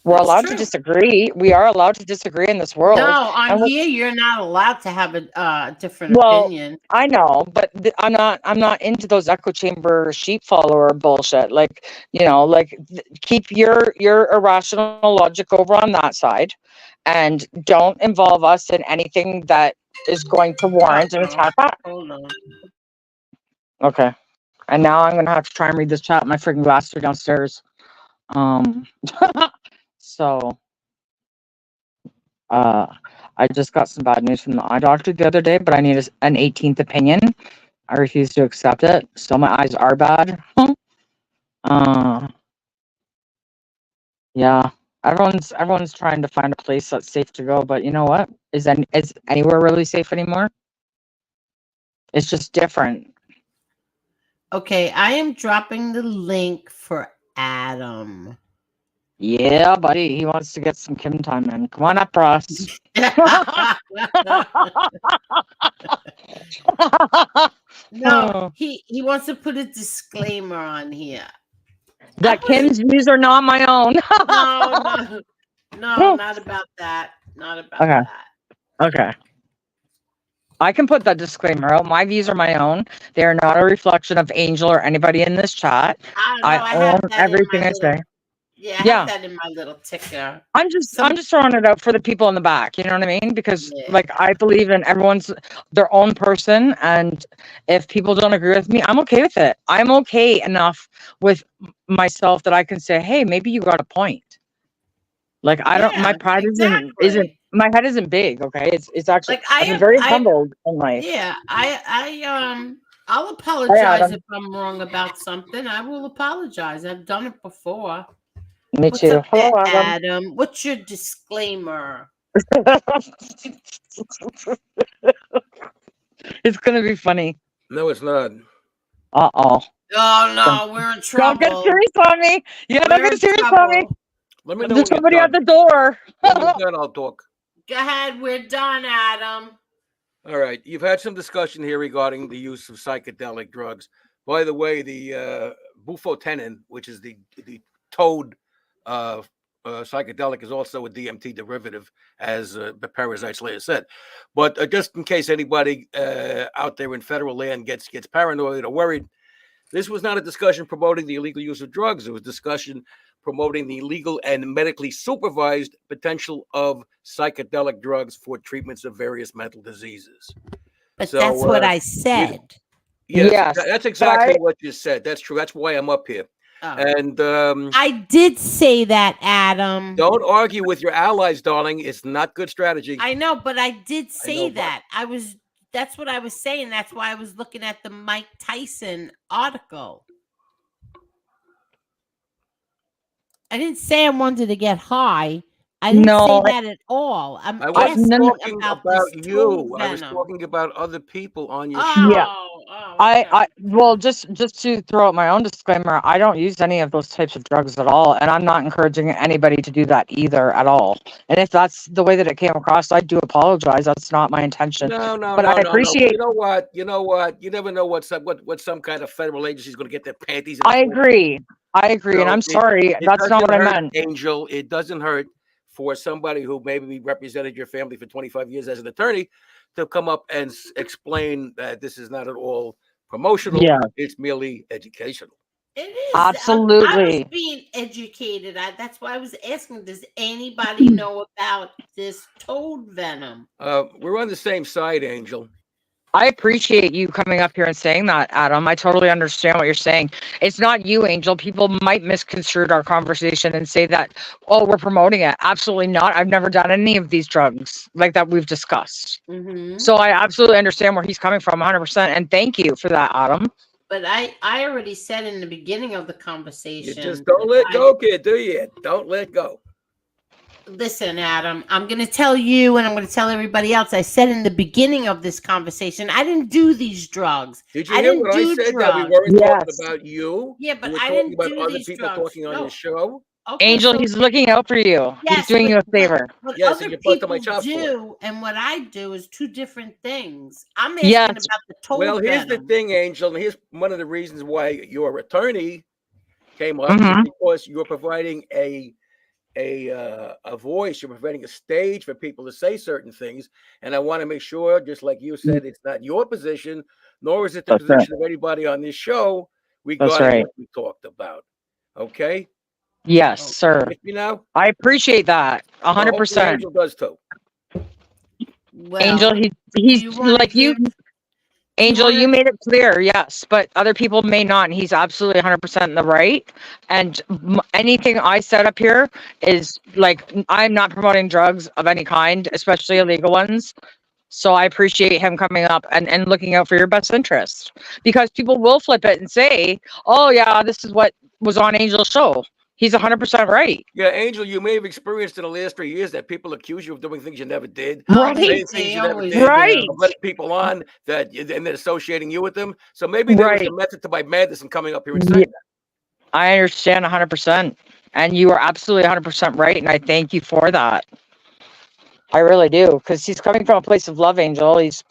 We're That's allowed to true. disagree. We are allowed to disagree in this world. No, on And here you're not allowed to have a different well, opinion. I know, but I'm not into those echo chamber sheep follower bullshit. Like, like keep your irrational logic over on that side, and don't involve us in anything that is going to warrant an attack back. Hold on. Okay. And now I'm gonna have to try and read this chat. My freaking glasses are downstairs. So I just got some bad news from the eye doctor the other day, but I need an 18th opinion. I refuse to accept it. So my eyes are bad. Yeah. Everyone's trying to find a place that's safe to go, but you know what? Is anywhere really safe anymore? It's just different. Okay, I am dropping the link for Adam. Yeah, buddy. He wants to get some Kim time in. Come on up, Ross. No, he wants to put a disclaimer on here. That Kim's views are not my own. No, not about that. Not about that. Okay. I can put that disclaimer out. My views are my own. They are not a reflection of Angel or anybody in this chat. I own everything I say. Yeah, I have that in my little ticker. I'm just throwing it out for the people in the back. You know what I mean? Because like I believe in everyone's their own person, and if people don't agree with me, I'm okay with it. I'm okay enough with myself that I can say, hey, maybe you got a point. Like I don't. My pride isn't. My head isn't big. Okay, it's actually. Like I'm very humbled in life. Yeah, I'll apologize if I'm wrong about something. I will apologize. I've done it before. Me too. Hello, Adam. What's your disclaimer? It's gonna be funny. No, it's not. Oh no, we're in trouble. Don't get serious on me. Yeah, don't get serious on me. Let me know. There's somebody at the door. Then I'll talk. Go ahead. We're done, Adam. All right. You've had some discussion here regarding the use of psychedelic drugs. By the way, the bufotenin, which is the toad psychedelic, is also a DMT derivative, as the Parasite Slayer said. But just in case anybody out there in federal land gets paranoid or worried, this was not a discussion promoting the illegal use of drugs. It was a discussion promoting the legal and medically supervised potential of psychedelic drugs for treatments of various mental diseases. But so, that's what I said. Yes, that's exactly what you said. That's true. That's why I'm up here. Oh. And I did say that, Adam. Don't argue with your allies, darling. It's not good strategy. I know, but I did say that. That's what I was saying. That's why I was looking at the Mike Tyson article. I didn't say I wanted to get high. I didn't say that at all. I was talking about you. I was talking about other people on your show. Yeah. Okay. Well, just to throw out my own disclaimer, I don't use any of those types of drugs at all, and I'm not encouraging anybody to do that either at all. And if that's the way that it came across, I do apologize. That's not my intention. No. But I appreciate. You know what? You never know what some kind of federal agency is going to get their panties in. I agree, and I'm sorry. That's not what I meant. Angel, it doesn't hurt for somebody who maybe represented your family for 25 years as an attorney to come up and explain that this is not at all promotional. Yeah. It's merely educational. It is. Absolutely. I was being educated. That's why I was asking, does anybody know about this toad venom? We're on the same side, Angel. I appreciate you coming up here and saying that, Adam. I totally understand what you're saying. It's not you, Angel. People might misconstrue our conversation and say that, oh, we're promoting it. Absolutely not. I've never done any of these drugs like that we've discussed. Mm-hmm. So I absolutely understand where he's coming from 100%. And thank you for that, Adam. But I already said in the beginning of the conversation. You just don't let go, kid, do you? Don't let go. Listen, Adam, I'm going to tell you and I'm going to tell everybody else. I said in the beginning of this conversation, I didn't do these drugs. Did you I hear didn't what I do said? That we drugs. weren't talking Yes. about you. Yeah, We but were I talking didn't about do other these people drugs. talking on No. your show. Okay, Angel, so he's looking out for you. He's yes, doing you a but favor. Yes, and other you're busting my people chops for it. do, and what I do is two different things. I'm asking Yes. about the toll Well, here's the venom. thing, Angel, and here's one of the reasons why your attorney came up Mhm. because you're providing a voice, you're providing a stage for people to say certain things, and I want to make sure, just like you said, it's not your position, nor is it the That's right. position of anybody on this show That's regarding right. what we talked about. Okay, Yes, Okay. sir. with me now. I appreciate that. Well, hopefully 100%. Angel does too. Angel, Well, he's do you want to like you. give? Angel, you wanna- made it clear, yes, but other people may not, and he's absolutely 100% in the right. And anything I set up here is like, I'm not promoting drugs of any kind, especially illegal ones. So I appreciate him coming up and looking out for your best interest, because people will flip it and say, oh, yeah, this is what was on Angel's show. He's 100% right. Yeah, Angel, you may have experienced in the last 3 years that people accuse you of doing things you never did, Right. saying things you never always did, Right. of letting people on that, and then associating you with them. So maybe there was Right. a method to my madness in coming up here and Yeah. saying that. I understand 100%. And you are absolutely 100% right. And I thank you for that. I really do, because he's coming from a place of love, Angel. He's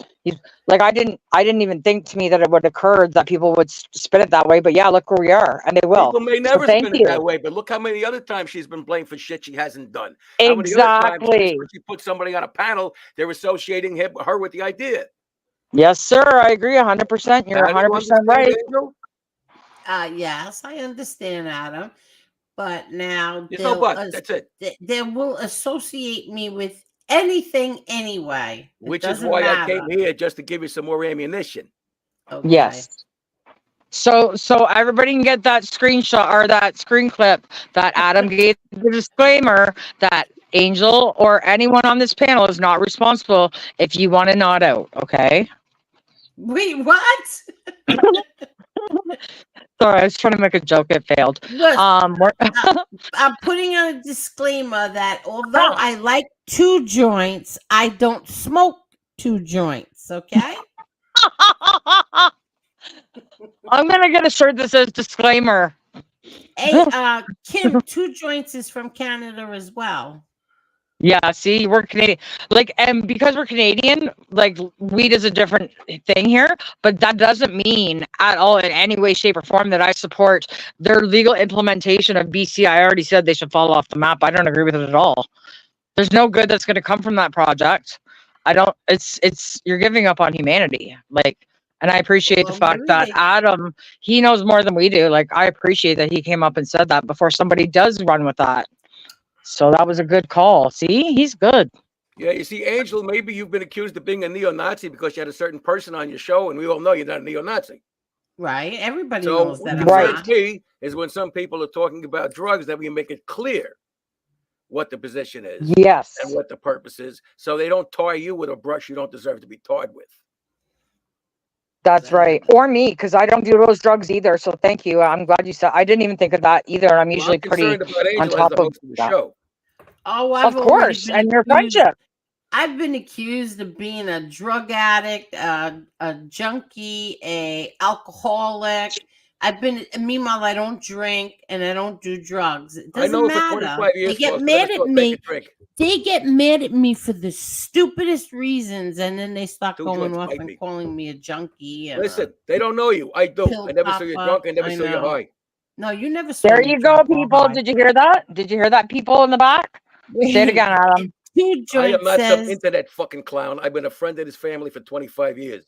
like, I didn't even think to me that it would occur that people would spin it that way. But yeah, look where we are, and they will. People may So never thank spin it that you. way, but look how many other times she's been blamed for shit she hasn't done. How many other times Exactly. she put somebody on a panel, they're associating her with the idea. Yes, sir. I agree 100%. You're Now, do you 100% understand, right. Angel? Yes, I understand, Adam. But now There's no but. That's it. they will associate me with anything anyway. It Which is doesn't why I matter. came here, just to give you some more ammunition. Okay. Yes. So everybody can get that screenshot or that screen clip that Adam gave the disclaimer that Angel or anyone on this panel is not responsible if you want to nod out. Okay. Wait, what? Sorry, I was trying to make a joke. It failed. Look, we're- I'm putting a disclaimer that although I like 2 joints, I don't smoke 2 joints. Okay. I'm gonna get a shirt that says disclaimer. Hey, Kim, 2 joints is from Canada as well. Yeah, see, we're Canadian. Like, and because we're Canadian, like, weed is a different thing here, but that doesn't mean at all in any way, shape, or form that I support their legal implementation of BC. I already said they should fall off the map. I don't agree with it at all. There's no good that's going to come from that project. I don't, you're giving up on humanity. Like, and I appreciate the fact that Adam, he knows more than we do. Like, I appreciate that he came up and said that before somebody does run with that. So that was a good call. See, he's good. Yeah, you see, Angel, maybe you've been accused of being a neo-Nazi because you had a certain person on your show, and we all know you're not a neo-Nazi. Right. Everybody So knows that. what I'm concerns not. me is when some people are talking about drugs, that we make it clear what the position is Yes. and what the purpose is, so they don't tar you with a brush you don't deserve to be tarred with. That's right. Or me, because I don't do those drugs either. So thank you. I'm glad you said. I didn't even think of that either. I'm usually pretty concerned about on Angel as top the of host of the that. show. Oh, Of course, and your friendship. I've been accused of being a drug addict, a junkie, a alcoholic. Meanwhile, I don't drink and I don't do drugs. It I doesn't know for matter. 25 years, They get folks, mad never at thought take me. a drink. They get mad at me for the stupidest reasons, and then they start 2 going joints off might and be. calling me a junkie. And Listen, they don't know you. I do. pill I never saw you popper. drunk. I never I saw you know. high. No, you never saw There me you go, drunk or people. high. Did you hear that? Did you hear that, people in the back? Say it again, Adam. 2 I am joints not some says internet fucking clown. I've been a friend of his family for 25 years.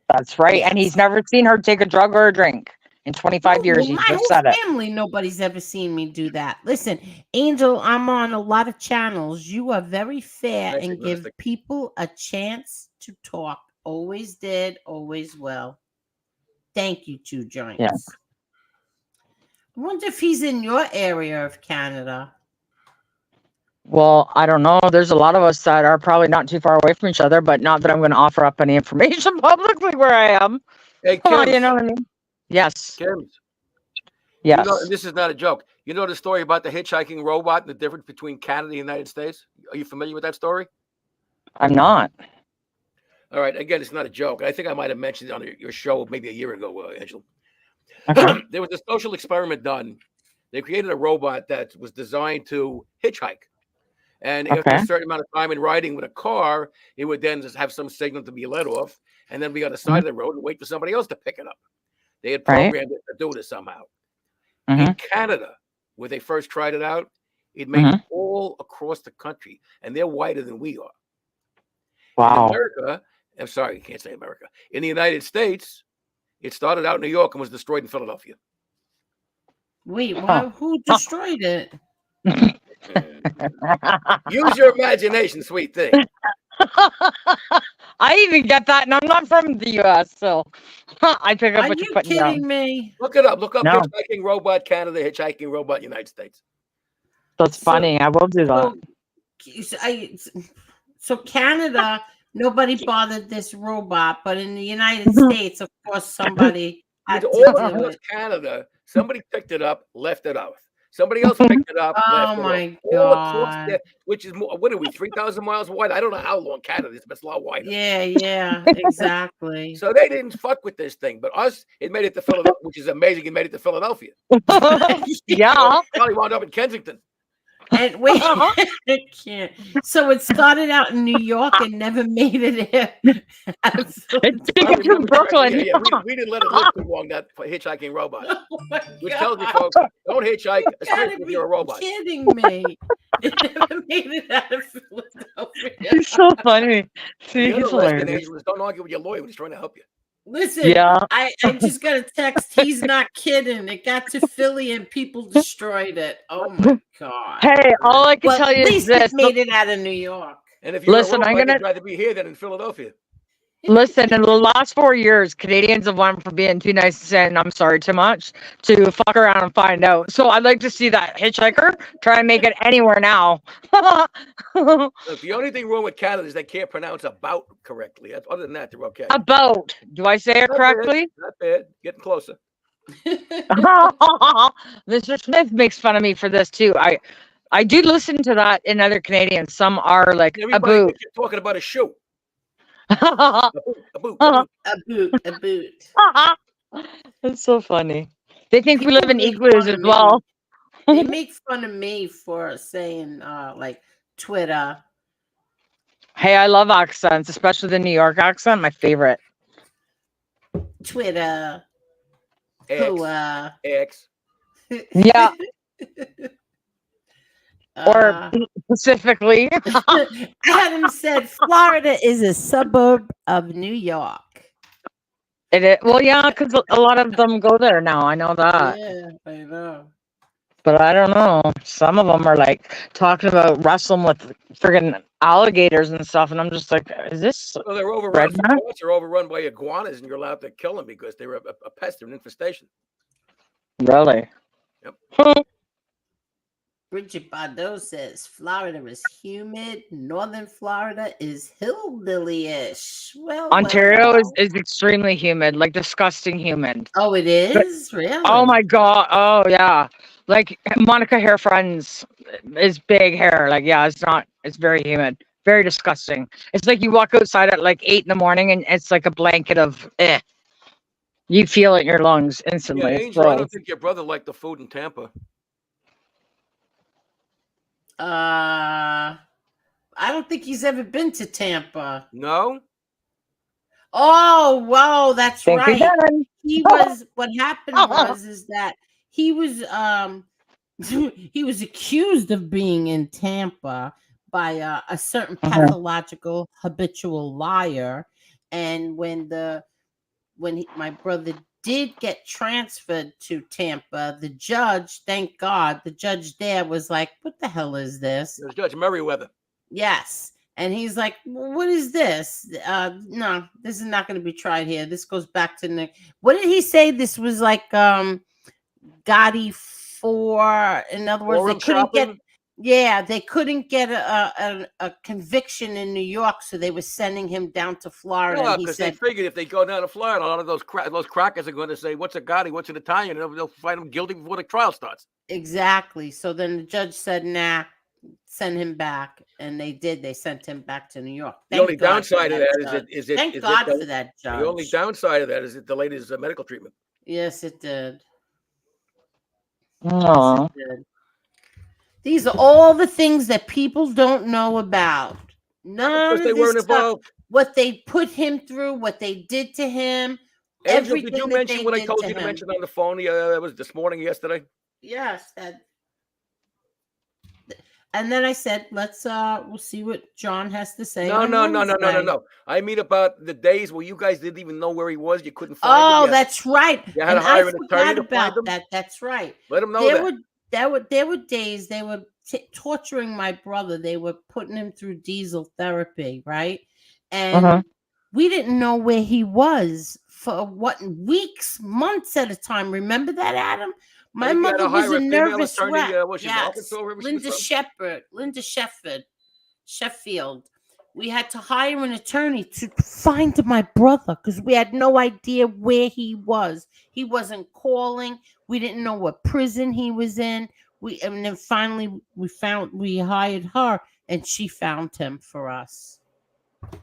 That's right. And he's yes. never seen her take a drug or a drink in 25 years. Well, He my just whole said it. family, nobody's ever seen me do that. Listen, Angel, I'm on a lot of channels. You are very fair Nice and give agnostic. people a chance to talk. Always did, always will. Thank you, 2 joints. Yeah. I wonder if he's in your area of Canada. Well, I don't know. There's a lot of us that are probably not too far away from each other, but not that I'm going to offer up any information publicly where I am. Hey, Oh, Kim. you know what I mean? Yes. Kim. Yes. You know, this is not a joke. You know the story about the hitchhiking robot and the difference between Canada and the United States? Are you familiar with that story? I'm not. All right. Again, it's not a joke. I think I might have mentioned it on your show maybe a year ago, Angel. Okay. There was a social experiment done. They created a robot that was designed to hitchhike. And after a certain amount of time in riding with a car, it would then just have some signal to be let off and then be on the side of the road and wait for somebody else to pick it up. They had programmed it to do this somehow. In Canada, where they first tried it out, it made all across the country, and they're whiter than we are. Wow. In America, I'm sorry, you can't say America. In the United States, it started out in New York and was destroyed in Philadelphia. Wait, who destroyed it? Use your imagination, sweet thing. I even get that, and I'm not from the U.S., so I pick up Are what you you're putting kidding down. me? Look it up. Look up No. hitchhiking robot Canada, hitchhiking robot United States. That's funny. I will do that. So Canada, nobody bothered this robot, but in the United States, of course, somebody had to all do across it. Canada, somebody picked it up, left it out. Somebody else picked it up, left it my off. All across God. there, which is more, what are we, 3,000 miles wide? I don't know how long Canada is, but it's a lot wider. Yeah, exactly. So they didn't fuck with this thing, but us, it made it to Philadelphia, which is amazing. It made it to Philadelphia. Yeah. Probably wound up in Kensington. And wait, I can't. So it started out in New York and never made it here. It's big from Brooklyn. Yeah, we didn't let it live too long, that hitchhiking robot. Which tells me, folks, don't hitchhike, especially if you're a robot. Kidding me. It never made it out of Philadelphia. He's so funny. See, The he's other lesson, hilarious. Angel, is don't argue with your lawyer when he's trying to help you. Listen, Yeah. I just got a text. He's not kidding. It got to Philly and people destroyed it. Oh my God. Hey, all I can tell you at is least this. it made it out of New York. And if you're Listen, I'm gonna you'd rather be here than in Philadelphia. listen. In the last 4 years, Canadians have went from being too nice to saying "I'm sorry" too much to fuck around and find out. So I'd like to see that hitchhiker try and make it anywhere now. Look, the only thing wrong with Canada is they can't pronounce about correctly. Other than that, they're okay. About. Do I say it correctly? Not bad. Getting closer. Mr. Smith makes fun of me for this too. I do listen to that in other Canadians. Some are like a Everybody boot. thinks you're talking about a shoe. That's A boot. A boot. A boot. so funny. They think we People live in make igloos fun as of me. well. They make fun of me for saying like Twitter. Hey, I love accents, especially the New York accent. My favorite. Twitter. X. Yeah. Or specifically. Adam said Florida is a suburb of New York. It is, well, yeah, because a lot of them go there now. I know that. Yeah, I know. But I don't know. Some of them are like talking about wrestling with friggin' alligators and stuff. And I'm just like, is this. Well, they're overrun. redneck? They're overrun by iguanas, and you're allowed to kill them because they're a pest, an infestation. Really? Yep. Bridget Bardot says Florida is humid. Northern Florida is hillbilly-ish. Well, Ontario well. is extremely humid, like disgusting humid. Oh, it is? Really? Oh my God. Oh yeah. Like Monica Hair Friends is big hair. Like, yeah, it's very humid. Very disgusting. It's like you walk outside at like 8 a.m. and it's like a blanket of You feel it in your lungs instantly. Yeah, It's Angel, I don't gross. think your brother liked the food in Tampa. I don't think he's ever been to Tampa. No? Oh, wow, that's Think right. again. He was what happened is that he was he was accused of being in Tampa by a certain pathological habitual liar. And when my brother did get transferred to Tampa, the judge, thank God, the judge there was like, what the hell is this? It was Judge Merriweather. Yes. And he's like, what is this? No, this is not going to be tried here. This goes back to Nick. What did he say? This was like Gotti 4. In other words, Forum shopping? Yeah, they couldn't get a conviction in New York, so they were sending him down to Florida. Yeah, And he because they said, figured if they go down to Florida, a lot of those crackers are going to say, "What's a Gotti? What's an Italian?" And they'll find him guilty before the trial starts. exactly. So then the judge said, "Nah, send him back," and they did. They sent him back to New York. The only Thank God for downside of that that judge. is it Thank is God it for that the only judge. downside of that is it delayed his medical treatment. Yes, it did. Yes, Aw. it did. These are all the things that people don't know about. None Because they of this weren't stuff. involved. What they put him through, what they did to him, Angel, did everything you that mention they what I did told to you to him. mention on the phone? It was this morning, yesterday. Yes, that. And then I said, let's we'll see what John has to say. No, on no, no, no, no, no, Wednesday. no. I mean about the days where you guys didn't even know where he was. You couldn't find him. Oh, that's right. You had And to hire I an attorney forgot to find about him. that. That's right. Let him know that. There were days they were torturing my brother. They were putting him through diesel therapy, right? And Uh-huh. we didn't know where he was for weeks, months at a time. Remember that, Adam? My think you had mother to was hire a a female nervous attorney, wreck. was she Yes, Arkansas, wherever she was Linda Sheffield. We had to hire an attorney to find my brother because we had no idea where he was. He wasn't calling. We didn't know what prison he was in. And then finally we hired her and she found him for us.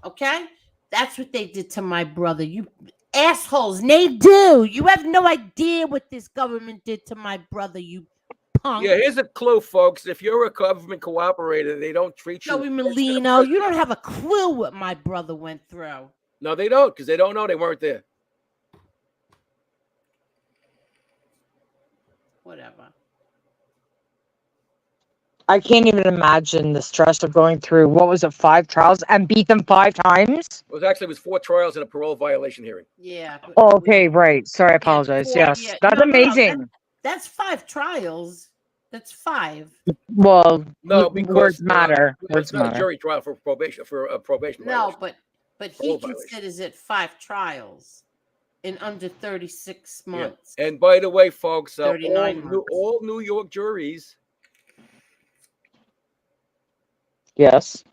Okay? That's what they did to my brother. You assholes. They do. You have no idea what this government did to my brother, you punk. Yeah, here's a clue, folks. If you're a government cooperator, they don't treat you. Joey Molino, you don't have a clue what my brother went through. No, they don't, because they don't know. They weren't there. Whatever. I can't even imagine the stress of going through, what was it, 5 trials and beat them 5 times? It was 4 trials and a parole violation hearing. Yeah. Oh, okay, right. Sorry, I apologize. Yes, Yeah. that's amazing. That's 5 trials. That's 5. Well, No, because words matter. It's not a jury trial for probation probation. No, violation. but he considers it 5 trials in under 36 months. Yeah. And by the way, folks, 39 months. all New York juries. Yes.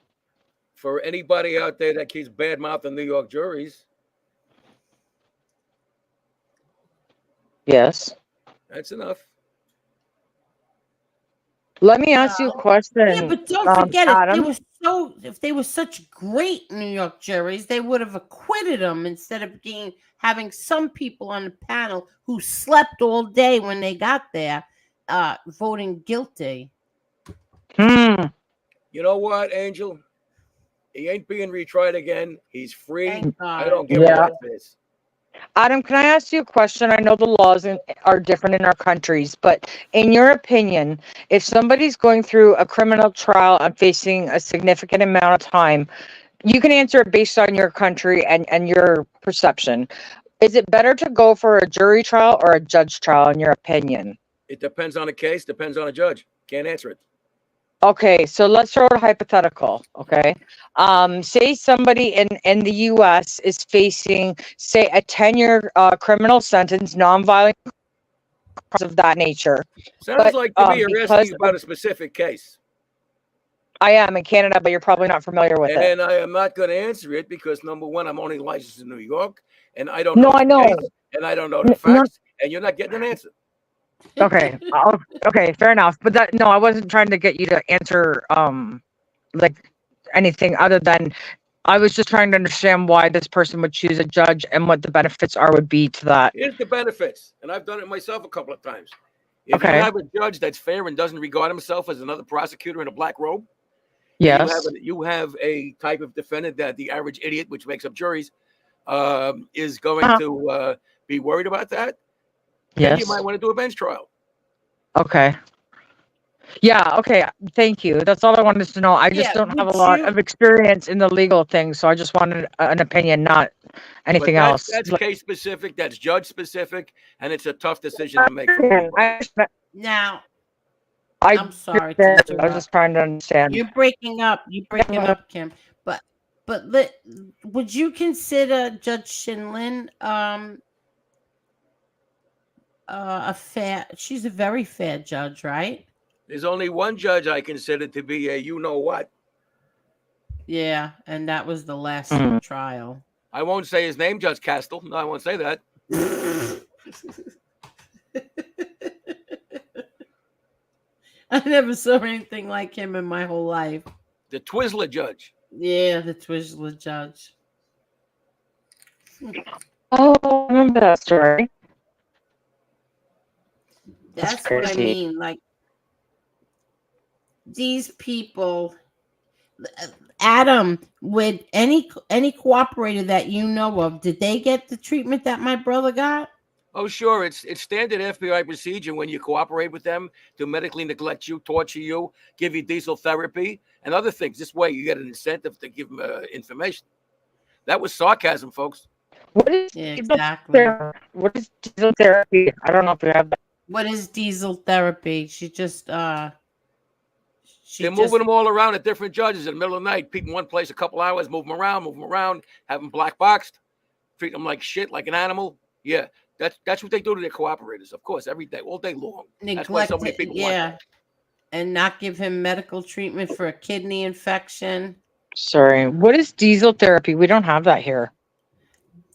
For anybody out there that keeps badmouthing New York juries. Yes. That's enough. Let me ask you a question. Yeah, but don't forget Adam. if they were such great New York juries, they would have acquitted them instead of having some people on the panel who slept all day when they got there, voting guilty. You know what, Angel? He ain't being retried again. He's free. Thank God. I don't give a this. Adam, can I ask you a question? I know the laws are different in our countries, but in your opinion, if somebody's going through a criminal trial and facing a significant amount of time, you can answer it based on your country and your perception. Is it better to go for a jury trial or a judge trial, in your opinion? It depends on the case, depends on a judge. Can't answer it. Okay, so let's throw it hypothetical. Okay, say somebody in the U.S. is facing, say, a 10-year criminal sentence, nonviolent crimes of that nature. Sounds like to me you're asking about a specific case. I am in Canada, but you're probably not familiar with it. And I am not going to answer it because, number one, I'm only licensed in New York, and I don't know I know. case, and I don't know the facts, and you're not getting an answer. Okay. Okay, fair enough. But I wasn't trying to get you to answer like anything other than I was just trying to understand why this person would choose a judge and what the benefits would be to that. Here's the benefits, and I've done it myself a couple of times. If you have a judge that's fair and doesn't regard himself as another prosecutor in a black robe, yes, you have a type of defendant that the average idiot, which makes up juries, is going to be worried about that. Yes, you might want to do a bench trial. Okay. Yeah, okay. Thank you. That's all I wanted to know. I just don't have a lot of experience in the legal thing, so I just wanted an opinion, not anything else. That's case specific, that's judge specific, and it's a tough decision to make. Now, I'm sorry. I was just trying to understand. You're breaking up. Kim. But would you consider Judge Shinlin a fair? She's a very fair judge, right? There's only one judge I consider to be a you know what. Yeah, and that was the last trial. I won't say his name, Judge Castle. No, I won't say that. I never saw anything like him in my whole life. The Twizzler judge. Yeah, the Twizzler judge. Oh, I remember that story. That's what I mean. Like, these people, Adam, with any cooperator that you know of, did they get the treatment that my brother got? Oh, sure. It's standard FBI procedure when you cooperate with them to medically neglect you, torture you, give you diesel therapy, and other things. This way, you get an incentive to give them information. That was sarcasm, folks. What is exactly? What is diesel therapy? I don't know if you have that. What is diesel therapy? They're moving them all around at different judges in the middle of the night. People in one place a couple hours, move them around, have them black boxed, treat them like shit, like an animal. Yeah, that's what they do to their cooperators, of course, every day, all day long. That's why so many people want that. And not give him medical treatment for a kidney infection. Sorry, what is diesel therapy? We don't have that here.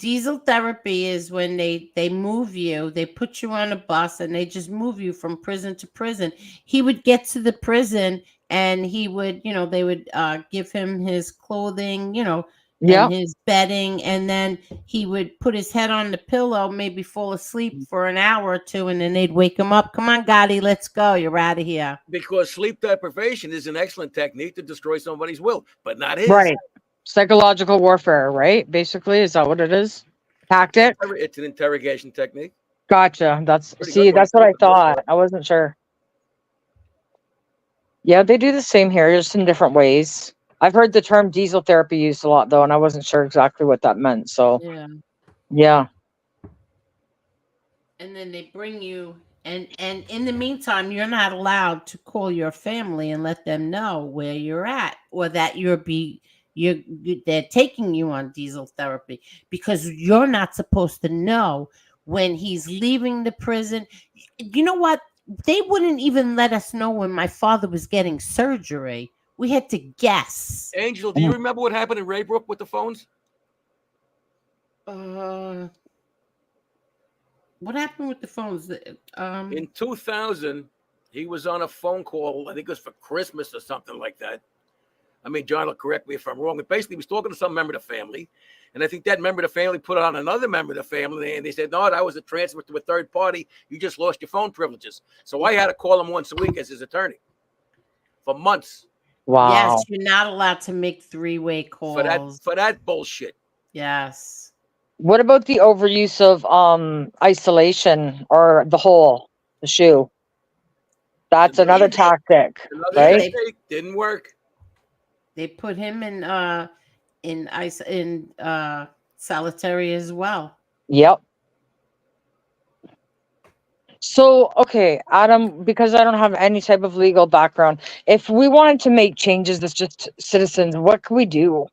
Diesel therapy is when they move you, they put you on a bus and they just move you from prison to prison. He would get to the prison and he would, they would give him his clothing, and his bedding, and then he would put his head on the pillow, maybe fall asleep for an hour or two, and then they'd wake him up. Come on, Gotti, let's go. You're out of here. Because sleep deprivation is an excellent technique to destroy somebody's will, but not his. Right. Psychological warfare, right? Basically, is that what it is? Tactic? It's an interrogation technique. Gotcha. That's what I thought. I wasn't sure. Yeah, they do the same here, just in different ways. I've heard the term diesel therapy used a lot, though, and I wasn't sure exactly what that meant. So, yeah. And then they bring you, and in the meantime, you're not allowed to call your family and let them know where you're at, or that they're taking you on diesel therapy, because you're not supposed to know when he's leaving the prison. You know what? They wouldn't even let us know when my father was getting surgery. We had to guess. Angel, do you remember what happened in Raybrook with the phones? What happened with the phones? In 2000, he was on a phone call. I think it was for Christmas or something like that. I mean, John will correct me if I'm wrong. But basically, he was talking to some member of the family. And I think that member of the family put on another member of the family. And they said, no, that was a transfer to a third party. You just lost your phone privileges. So I had to call him once a week as his attorney for months. Wow. Yes, you're not allowed to make three-way calls. For that bullshit. Yes. What about the overuse of isolation or the shoe? That's another tactic, right? Didn't work. They put him in solitary as well. Yep. So, okay, Adam, because I don't have any type of legal background, if we wanted to make changes as just citizens, what could we do?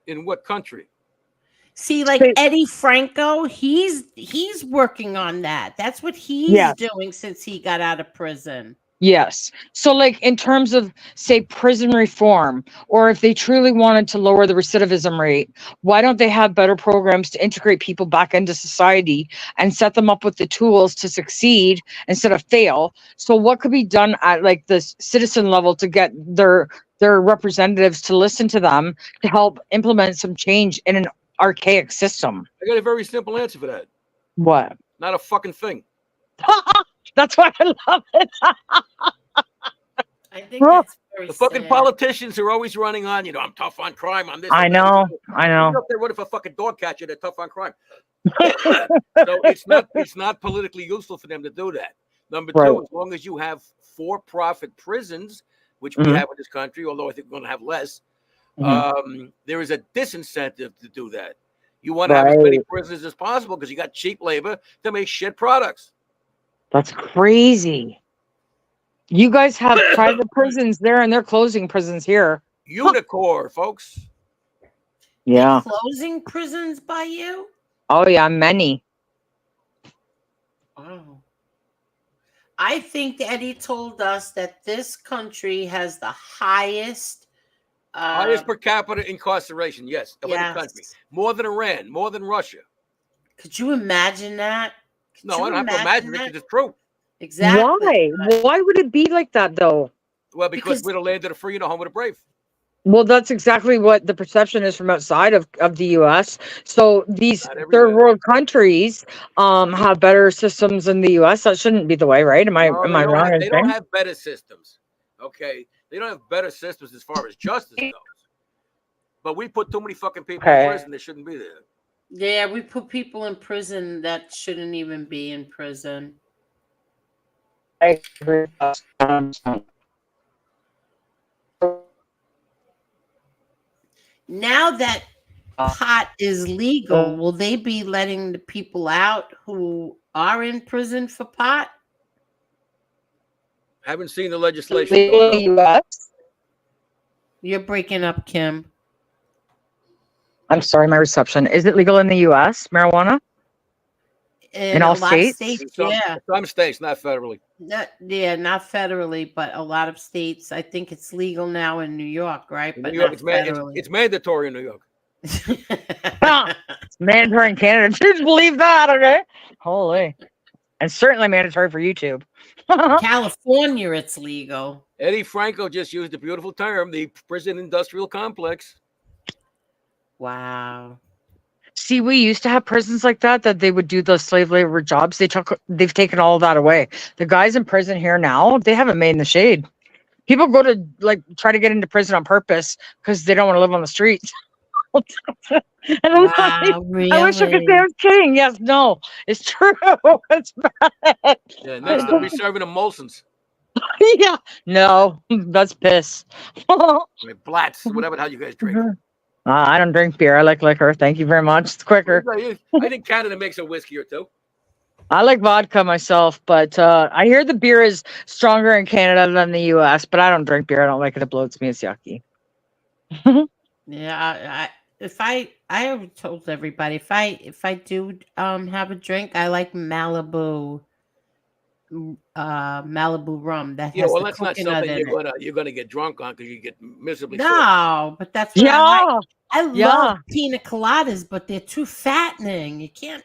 In what country? See, like Eddie Franco, he's working on that. That's what he's doing since he got out of prison. Yes. So, like, in terms of, say, prison reform, or if they truly wanted to lower the recidivism rate, why don't they have better programs to integrate people back into society and set them up with the tools to succeed instead of fail? So what could be done at, like, the citizen level to get their representatives to listen to them to help implement some change in an archaic system? I got a very simple answer for that. What? Not a fucking thing. That's why I love it. I think that's very the fucking sad. Politicians are always running on, I'm tough on crime on this. I know. They're running for fucking dog catcher. They're tough on crime. So it's not politically useful for them to do that. Number two, as long as you have for-profit prisons, which we have in this country, although I think we're going to have less, there is a disincentive to do that. You want to have as many prisons as possible because you got cheap labor to make shit products. That's crazy. You guys have private prisons there, and they're closing prisons here. Unicorn, folks. Yeah. They're closing prisons by you? Oh, yeah, many. Oh. I think Eddie told us that this country has the highest. Highest per capita incarceration, yes, of any country. Yes. More than Iran, more than Russia. Could you imagine that? Could No, you I don't have to imagine it that? because it's true. Exactly. Why would it be like that though? Well, because we're the land of the free and the home of the brave. Well, that's exactly what the perception is from outside of the US. So these Not third everywhere. world countries have better systems than the US. That shouldn't be the way, right? Am I No, wrong? they don't have better systems. Okay. They don't have better systems as far as justice goes. But we put too many fucking people in prison that shouldn't be there. Yeah, we put people in prison that shouldn't even be in prison. I agree. Now that pot is legal, will they be letting the people out who are in prison for pot? Haven't seen the legislation. Don't know. You're breaking up, Kim. I'm sorry, my reception. Is it legal in the US, marijuana? In all a lot states? of states, Some states, not federally. not federally, but a lot of states. I think it's legal now in New York, right? In But New York, not federally. it's mandatory in New York. It's mandatory in Canada. Just believe that, okay? Holy. And certainly mandatory for YouTube. California, it's legal. Eddie Franco just used a beautiful term, the prison industrial complex. Wow. See, we used to have prisons like that they would do the slave labor jobs. They've taken all of that away. The guys in prison here now, they haven't made in the shade. People go to try to get into prison on purpose because they don't want to live on the streets. And wow, really? I wish I could say I was kidding. Yes, no, it's true. It's bad. Yeah, next they'll be serving them Molsons. Yeah, no, that's piss. Blatz, whatever the hell you guys drink. I don't drink beer. I like liquor. Thank you very much. It's quicker. I think Canada makes a whiskey or two. I like vodka myself, but I hear the beer is stronger in Canada than the US, but I don't drink beer. I don't like it. It bloats me. It's yucky. Yeah, I have told everybody if I do have a drink, I like Malibu rum that has the that's not coconut something in you're gonna get drunk on because you get miserably sick. No, but that's what I like. I love pina coladas, but they're too fattening.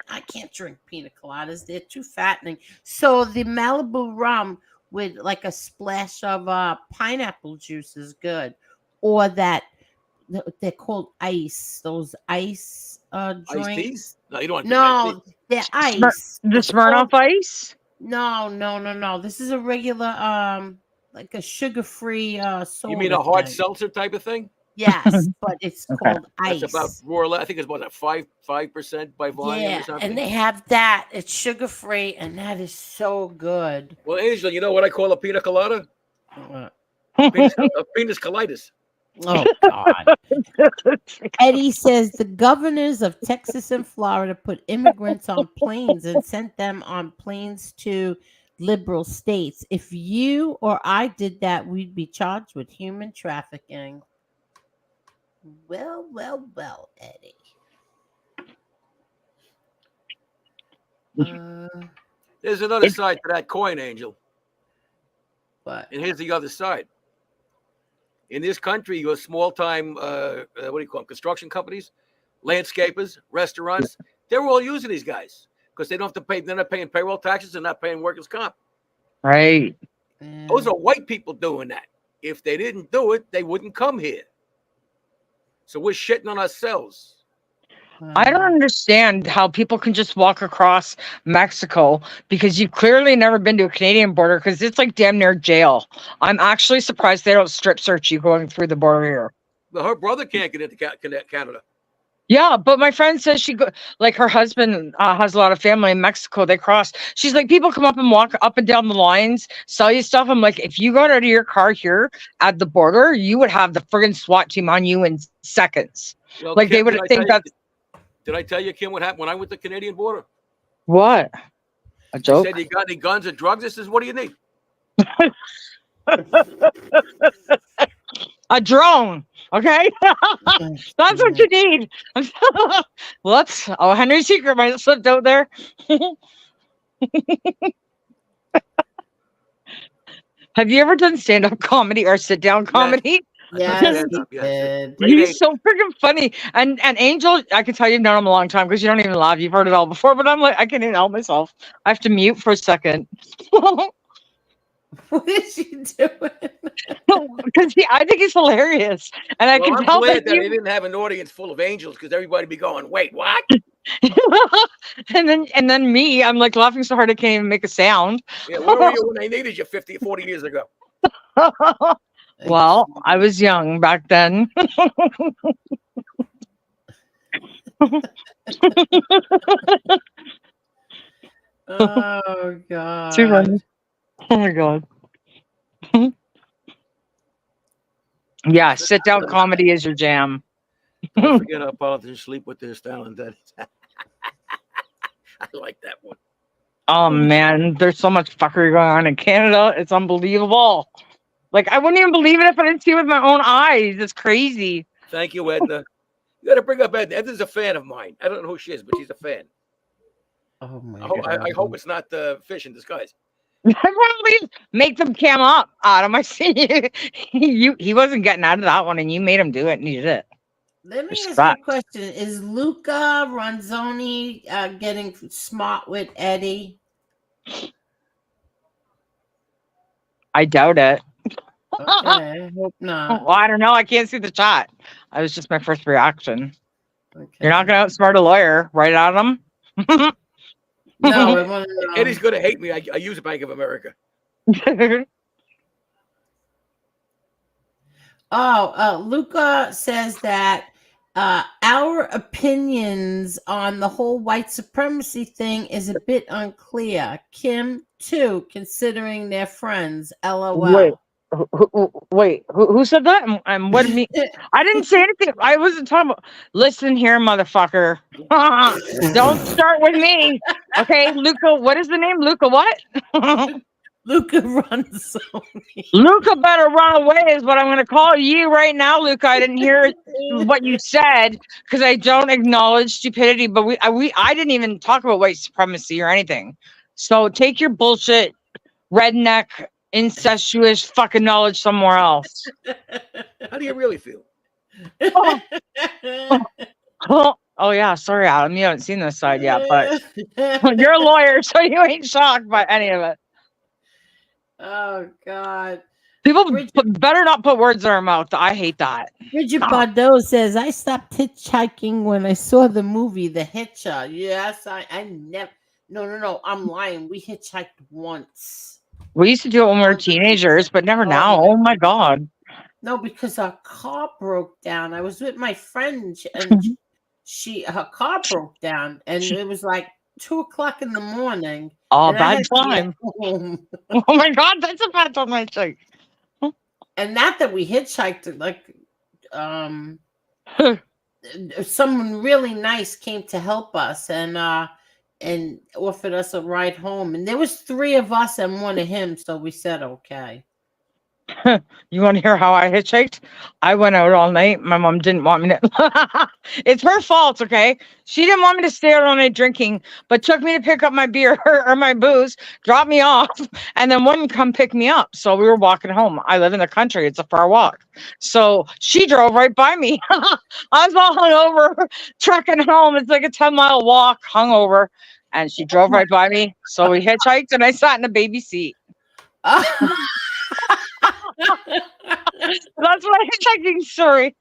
I can't drink pina coladas. They're too fattening. So the Malibu rum with like a splash of pineapple juice is good. Or that they're called ice. Those ice drinks. No, you don't want No, they're ice. The Smirnoff Ice? No. This is a regular like a sugar-free soda. You mean a hard seltzer type of thing? Yes, but it's called ice. That's about more or less, I think it's about 5% by volume or something. And they have that. It's sugar-free, and that is so good. Well, Angel, you know what I call a pina colada? Penis colitis. Oh, God. Eddie says the governors of Texas and Florida put immigrants on planes and sent them on planes to liberal states. If you or I did that, we'd be charged with human trafficking. Well, Eddie. There's another side to that coin, Angel. What? And here's the other side. In this country, you have small-time, what do you call them, construction companies, landscapers, restaurants. They're all using these guys because they don't have to pay. They're not paying payroll taxes. They're not paying workers' comp. Right. Those are white people doing that. If they didn't do it, they wouldn't come here. So we're shitting on ourselves. I don't understand how people can just walk across Mexico because you've clearly never been to a Canadian border because it's like damn near jail. I'm actually surprised they don't strip search you going through the border here. Well, her brother can't get into Canada. Yeah, but my friend says her husband has a lot of family in Mexico. They cross. She's like, people come up and walk up and down the lines, sell you stuff. I'm like, if you got out of your car here at the border, you would have the friggin' SWAT team on you in seconds. Well, like Kim, they would think that's. Did I tell you, Kim, what happened when I went to the Canadian border? What? A joke? They said, you got any guns or drugs? This is what do you need? A drone. Okay. That's what you need. Whoops. Oh, Henry's secret might have slipped out there. Have you ever done stand-up comedy or sit-down comedy? Yes, he Yes. did. He's so freaking funny. And Angel, I can tell you've known him a long time because you don't even laugh. You've heard it all before, but I'm like, I can't even help myself. I have to mute for a second. What is she doing? Because I think he's hilarious. And I can I'm tell glad that that you they didn't have an audience full of angels because everybody be going, wait, what? and then me, I'm like laughing so hard I can't even make a sound. Yeah, where were you when I needed you 50, 40 years ago? Well, I was young back then. Oh Too God. funny. Oh my god. Yeah, sit down comedy is your jam. Don't forget how politicians sleep with their style and that. I like that one. Oh man, there's so much fuckery going on in Canada. It's unbelievable. Like I wouldn't even believe it if I didn't see it with my own eyes. It's crazy. Thank you, Edna. You got to bring up Edna. Edna's a fan of mine. I don't know who she is, but she's a fan. Oh my I hope it's not the fish in disguise. I probably make them cam up out of my scene. He wasn't getting out of that one, and you made him do it, and he did it. Let me ask you a Respect. question. Is Luca Ronzoni getting smart with Eddie? I doubt it. Okay, I hope not. Well, I don't know. I can't see the chat. That was just my first reaction. Okay. You're not going to outsmart a lawyer, right, Adam? No, I want to know. Eddie's going to hate me. I use Bank of America. Luca says that our opinions on the whole white supremacy thing is a bit unclear. Kim, too, considering they're friends. LOL. Wait, who said that? And what me? I didn't say anything. I wasn't talking about. Listen here, motherfucker. Don't start with me. Okay, Luca. What is the name? Luca what? Luca Ronzoni. Luca better run away is what I'm going to call you right now, Luca. I didn't hear what you said because I don't acknowledge stupidity. But I didn't even talk about white supremacy or anything. So take your bullshit, redneck, incestuous fucking knowledge somewhere else. How do you really feel? Oh yeah, sorry, Adam. You haven't seen this side yet, but you're a lawyer, so you ain't shocked by any of it. Oh God. People better not put words in our mouth. I hate that. Bridget Bardot says, I stopped hitchhiking when I saw the movie The Hitcher. Yes, I never. No. I'm lying. We hitchhiked once. We used to do it when we were teenagers, but never now. Oh my God. No, because our car broke down. I was with my friend and her car broke down and it was like 2:00 in the morning. Oh, bad time. Oh my God, that's a bad time, I think. And not that we hitchhiked, like someone really nice came to help us and offered us a ride home. And there was 3 of us and 1 of him, so we said okay. You want to hear how I hitchhiked? I went out all night. My mom didn't want me to. It's her fault, okay? She didn't want me to stay out all night drinking, but took me to pick up my beer or my booze, dropped me off, and then wouldn't come pick me up. So we were walking home. I live in the country. It's a far walk. So she drove right by me. I was all hungover, trekking home. It's like a 10-mile walk, hungover. And she drove right by me. So we hitchhiked, and I sat in the baby seat. That's my hitchhiking story.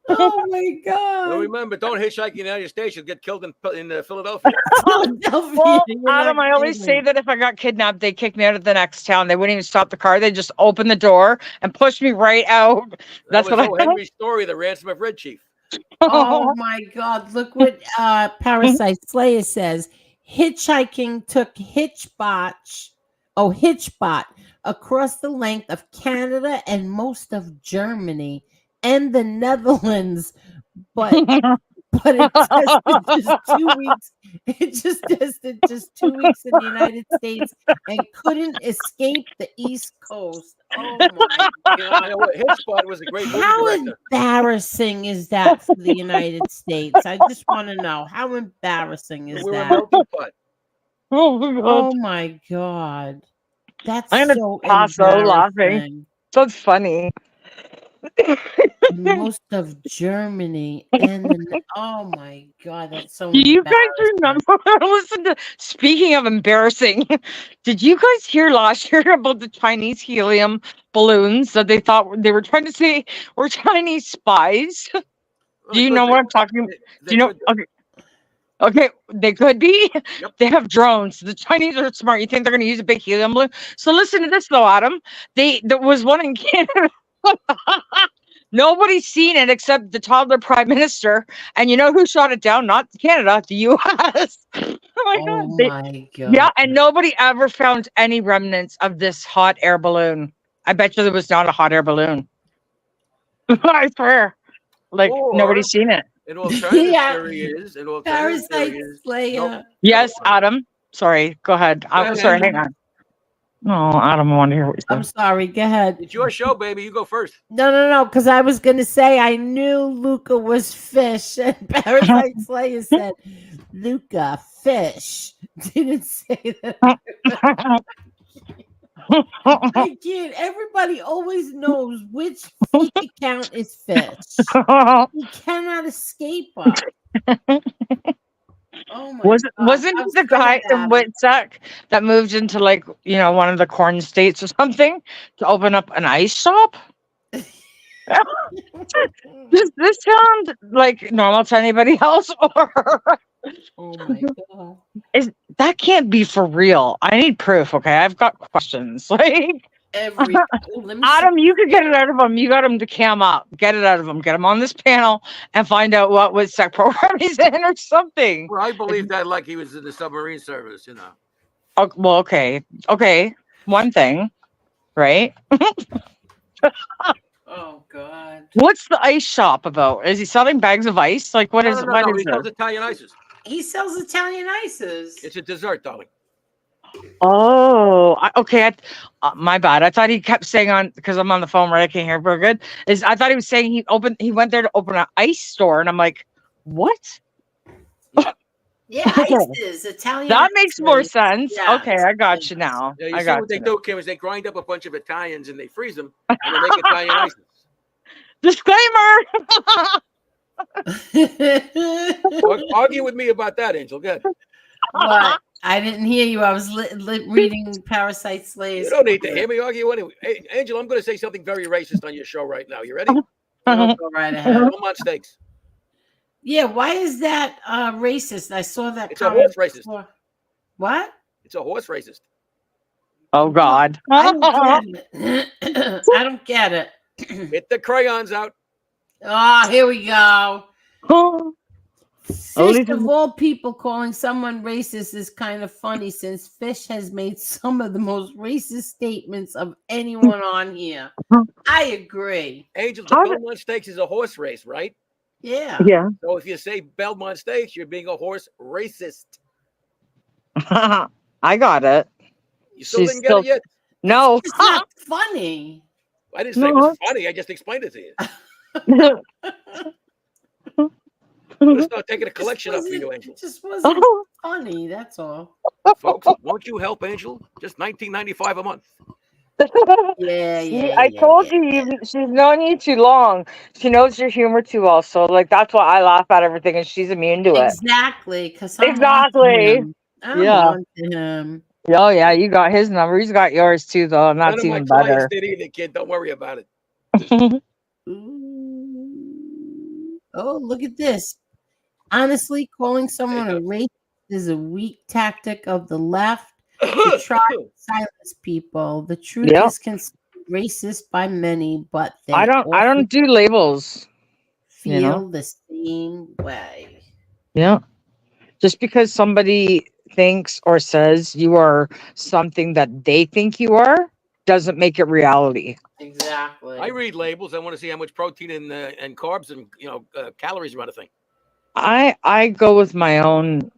Oh my God. Well, remember, don't hitchhike in the United States. You'll get killed in Philadelphia. Well, Adam, I always say that if I got kidnapped, they kick me out of the next town. They wouldn't even stop the car. They just open the door and push me right out. That's That what was Henry's story, the ransom of Red Chief. Oh my God. Look what Parasite Slayer says. Hitchhiking took Hitchbot across the length of Canada and most of Germany and the Netherlands, but it tested just 2 weeks. It just tested just 2 weeks in the United States and couldn't escape the East Coast. Oh my God! You know what? Hitchbot was a great movie How director. embarrassing is that for the United States? I just want to know how embarrassing is We were a that? melting pot. Oh my God. Oh my God! That's I'm gonna so pass out laughing. embarrassing. That's funny. Most of Germany and oh my god, that's so Do you guys embarrassing. remember? Listen to. Speaking of embarrassing, did you guys hear last year about the Chinese helium balloons that they thought they were trying to say were Chinese spies? Do you know what I'm talking? Do you know? Okay, okay, they could be. Yep. They have drones. The Chinese are smart. You think they're going to use a big helium balloon? So listen to this though, Adam. There was one in Canada. Nobody's seen it except the toddler prime minister. And you know who shot it down? Not Canada, the US. Oh my Oh god. my Yeah, god. and nobody ever found any remnants of this hot air balloon. I bet you there was not a hot air balloon. I swear. Like Or- nobody's seen it. An alternative Yeah. theory is, an alternative Parasite theory is, Slayer. Yes, Adam. Sorry. Go ahead. I'm ahead, sorry. Adam. Hang on. No, Adam, I want to hear what you I'm said. sorry, go ahead. it's your show, baby. You go first. No, because I was gonna say I knew Luca was fish, and Parasite Slayer said Luca fish. Didn't say that. I can't. Everybody always knows which fake account is fish. He cannot escape us. Oh my god! Wasn't I he was the coming guy at in him. Witsack that moved into like one of the corn states or something to open up an ice shop? Does this sound like normal to anybody else, or Oh my god! that can't be for real? I need proof. Okay, I've got questions. Like Every let me Adam, see. you could get it out of him. You got him to cam up. Get it out of him. Get him on this panel and find out what Witsack program he's in or something. Well, I believe that like he was in the submarine service, you know. Oh, well, okay. One thing, right? Oh god! What's the ice shop about? Is he selling bags of ice? Like, what is No. what He is sells it? Italian ices. He sells Italian ices. It's a dessert, darling. Oh, okay. My bad. I thought he kept saying on because I'm on the phone, right? I can't hear very good. I thought he was saying he went there to open an ice store, and I'm like, what? Yeah, ices. Italian. That makes more ices. sense. Yeah, Okay, I got you now. Yeah, you I see got what they you. do, Kim, is they grind up a bunch of Italians and they freeze them and they make Italian ices. Disclaimer. Argue with me about that, Angel. Good. What? I didn't hear you. I was reading Parasite Slayers. You don't need to hear me argue anyway. Hey, Angel, I'm going to say something very racist on your show right now. You ready? Go right ahead. Belmont steaks. Yeah, why is that racist? I saw that. It's a horse racist. before. What? It's a horse racist. Oh God. I don't get it. I don't get it. Get the crayons out. Oh, here we go. Fish Only of all people calling someone racist is kind of funny since Fish has made some of the most racist statements of anyone on here. I agree. Angel, the Belmont Stakes is a horse race, right? Yeah. Yeah. So if you say Belmont Stakes, you're being a horse racist. I got it. You still She's didn't get it yet? No. It's not funny. I didn't say it was funny. I just explained it to you. I'm going to start taking a collection up for you, Angel. It just wasn't funny. That's all. Folks, won't you help, Angel? Just $19.95 a month. Yeah. I told you, she's known you too long. She knows your humor too well. So, like, that's why I laugh at everything, and she's immune to it. Exactly. Because Exactly. I'm Yeah. on to him. Oh, yeah, you got his number. He's got yours too, though, and None that's of my even clients better. did either, kid. Don't worry about it. Ooh. Oh, look at this. Honestly, calling someone a racist is a weak tactic of the left to try to silence people. The truth is considered racist by many, but they I don't do labels. feel the same way. Yeah. Just because somebody thinks or says you are something that they think you are doesn't make it reality. Exactly. I read labels. I want to see how much protein and carbs and calories are on a thing. I go with my own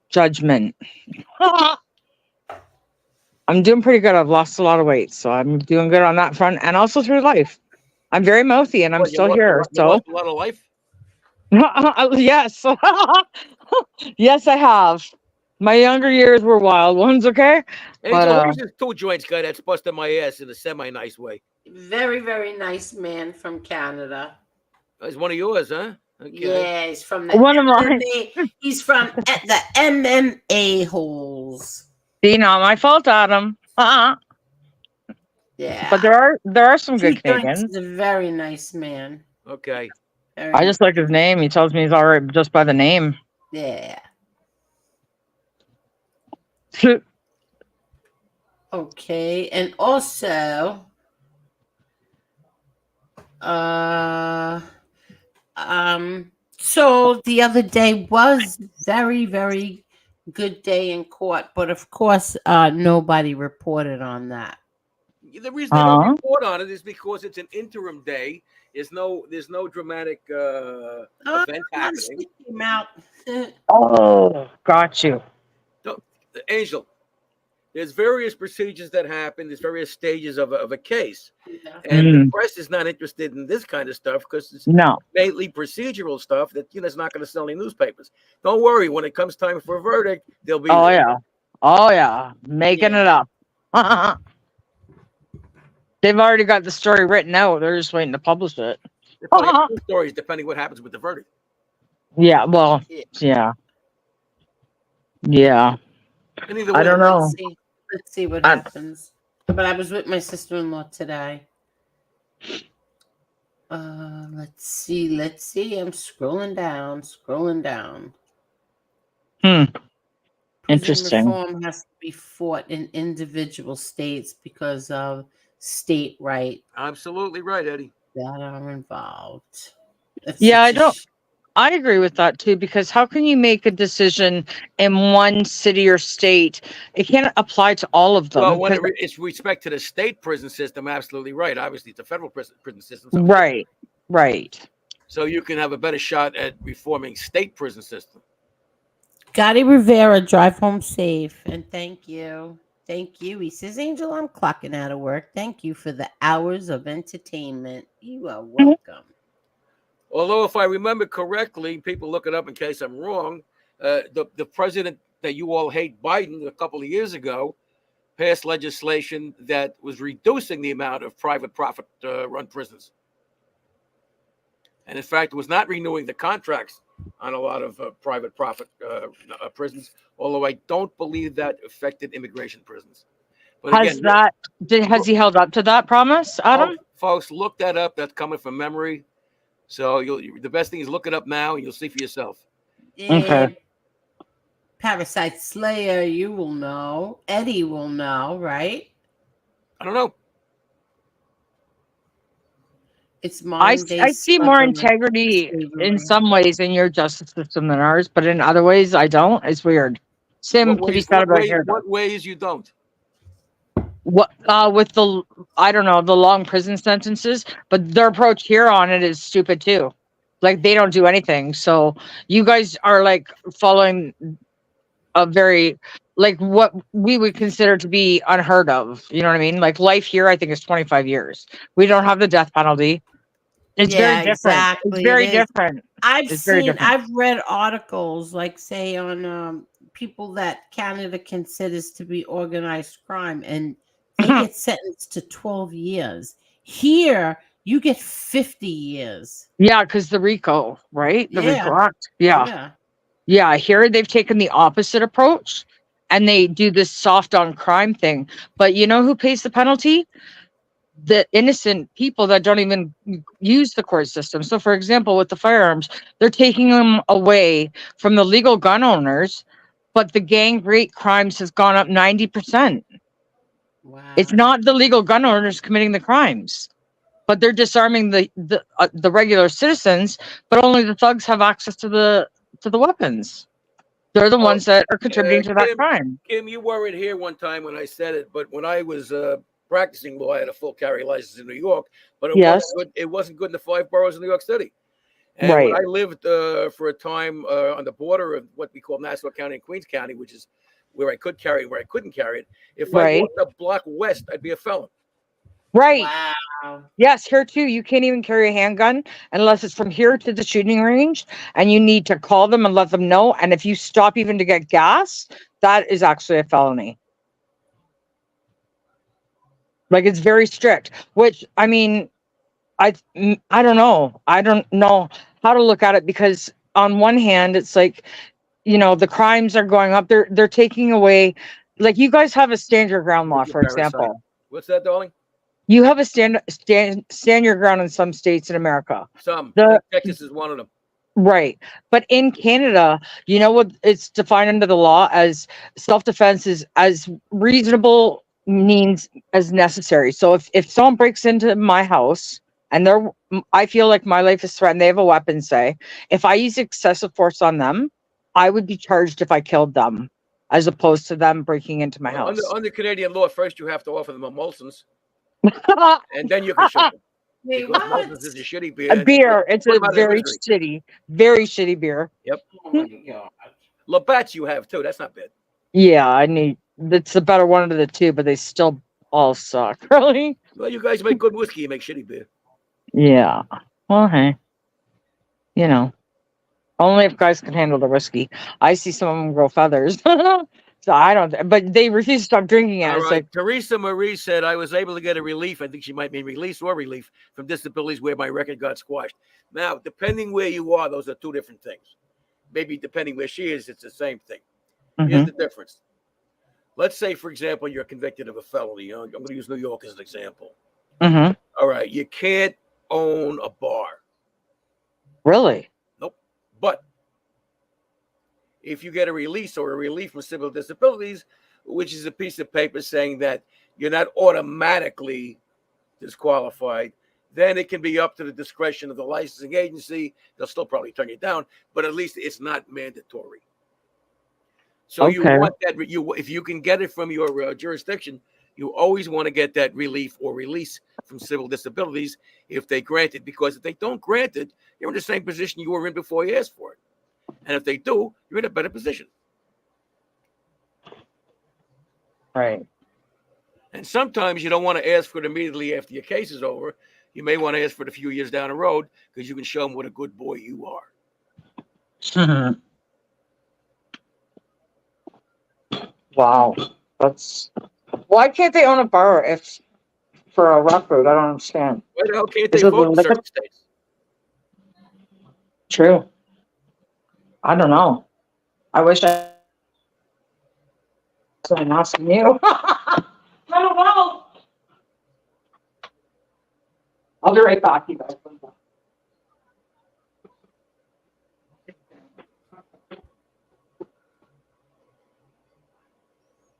judgment. I'm doing pretty good. I've lost a lot of weight, so I'm doing good on that front, and also through life. I'm very mouthy, and I'm still here. You lost a lot of life. Yes, yes, I have. My younger years were wild ones, okay? But Angel, who's this two joints guy that's busting my ass in a semi-nice way? Very, very nice man from Canada. He's one of yours, huh? Okay. Yeah, he's from the one of mine. MMA. He's from the MMA holes. See, not my fault, Adam. Yeah. But there are some Two good Canadians. Joints is a very nice man. Okay. Very I just like his name. He tells me he's all right just by the name. Yeah. Okay, and also, so the other day was very, very good day in court, but of course, nobody reported on that. The reason they don't report on it is because it's an interim day. There's no dramatic event happening. Came out. Oh, got you. So, Angel, there's various procedures that happen. There's various stages of a case. And the press is not interested in this kind of stuff because it's mainly procedural stuff that it's not going to sell any newspapers. Don't worry, when it comes time for a verdict, they'll be making it up. They've already got the story written out. They're just waiting to publish it. Two stories depending what happens with the verdict. Yeah, well, yeah. I don't know. Let's see what happens. But I was with my sister-in-law today. Let's see. I'm scrolling down. Interesting. Prison reform has to be fought in individual states because of state right. Absolutely right, Eddie. That are involved. I agree with that too, because how can you make a decision in one city or state? It can't apply to all of them. Well, when it's respect to the state prison system, absolutely right. Obviously, it's the federal prison system. So right. So you can have a better shot at reforming state prison system. Gotti Rivera, drive home safe, and thank you. Thank you. He says, Angel, I'm clocking out of work. Thank you for the hours of entertainment. You are welcome. Although, if I remember correctly, people look it up in case I'm wrong, the president that you all hate, Biden, a couple of years ago, passed legislation that was reducing the amount of private profit run prisons. And in fact, it was not renewing the contracts on a lot of private profit prisons, although I don't believe that affected immigration prisons. But has he held up to that promise, Adam? Folks, look that up. That's coming from memory. So the best thing is look it up now, and you'll see for yourself. Okay. Parasite Slayer, you will know. Eddie will know, right? I don't know. It's I see more integrity in some ways in your justice system than ours, but in other ways I don't. It's weird. What ways you don't? What with the the long prison sentences, but their approach here on it is stupid too. Like they don't do anything. So you guys are like following a very what we would consider to be unheard of. You know what I mean? Like life here, I think is 25 years. We don't have the death penalty. It's very different. Exactly. It's very different. I've read articles like say on people that Canada considers to be organized crime, and they get sentenced to 12 years. Here, you get 50 years. Yeah, because the RICO, right? The RICO Act. Yeah. Here they've taken the opposite approach, and they do this soft on crime thing. But you know who pays the penalty? The innocent people that don't even use the court system. So, for example, with the firearms, they're taking them away from the legal gun owners, but the gang rape crimes has gone up 90%. Wow. It's not the legal gun owners committing the crimes, but they're disarming the regular citizens. But only the thugs have access to the weapons. They're the ones that are contributing to that crime. Kim, you weren't here one time when I said it, but when I was practicing law, I had a full carry license in New York, but it wasn't good in the 5 boroughs of New York City. And when I lived for a time on the border of what we call Nassau County and Queens County, which is where I could carry and where I couldn't carry it, if I walked a block west, I'd be a felon. Right. Wow. Yes, here too. You can't even carry a handgun unless it's from here to the shooting range, and you need to call them and let them know. And if you stop even to get gas, that is actually a felony. Like it's very strict. Which I mean, I don't know. I don't know how to look at it because on one hand, it's like the crimes are going up. They're taking away. Like you guys have a stand your ground law, You're a for parasite. example. What's that, darling? You have a stand your ground in some states in America. Some. I The think Texas is one of them. Right. But in Canada, you know what it's defined under the law as self-defense is as reasonable means as necessary. So if someone breaks into my house and I feel like my life is threatened, they have a weapon, say, if I use excessive force on them, I would be charged if I killed them, as opposed to them breaking into my Well, under, house. under Canadian law, first you have to offer them a Molson's, and then you can shoot them. Wait, Because what? Molson's is a shitty beer. A and beer. It's put a 'em out of their very misery. very shitty beer. Oh my god. Labatt's you have too. That's not bad. Yeah, it's the better one of the two, but they still all suck. Really? Well, you guys make good whiskey. You make shitty beer. Yeah. Well, hey, only if guys can handle the whiskey. I see some of them grow feathers, so I don't. But they refuse to stop drinking it. All It's right. like, Teresa Marie said, I was able to get a relief. I think she might mean release or relief from disabilities where my record got squashed. Now, depending where you are, those are two different things. Maybe depending where she is, it's the same thing. Here's the difference. Let's say, for example, you're convicted of a felony. I'm going to use New York as an example. All right. You can't own a bar. Really? Nope. But if you get a release or a relief from civil disabilities, which is a piece of paper saying that you're not automatically disqualified, then it can be up to the discretion of the licensing agency. They'll still probably turn you down, but at least it's not mandatory. So you want that. If you can get it from your jurisdiction, you always want to get that relief or release from civil disabilities if they grant it, because if they don't grant it, you're in the same position you were in before you asked for it. And if they do, you're in a better position. Right. And sometimes you don't want to ask for it immediately after your case is over. You may want to ask for it a few years down the road because you can show them what a good boy you are. Wow. Why can't they own a bar if for a rock road? I don't understand. Why the hell can't they Is it vote in like certain states? True. I don't know. I wish I. So I'm asking you. I don't know. I'll be right back, you guys.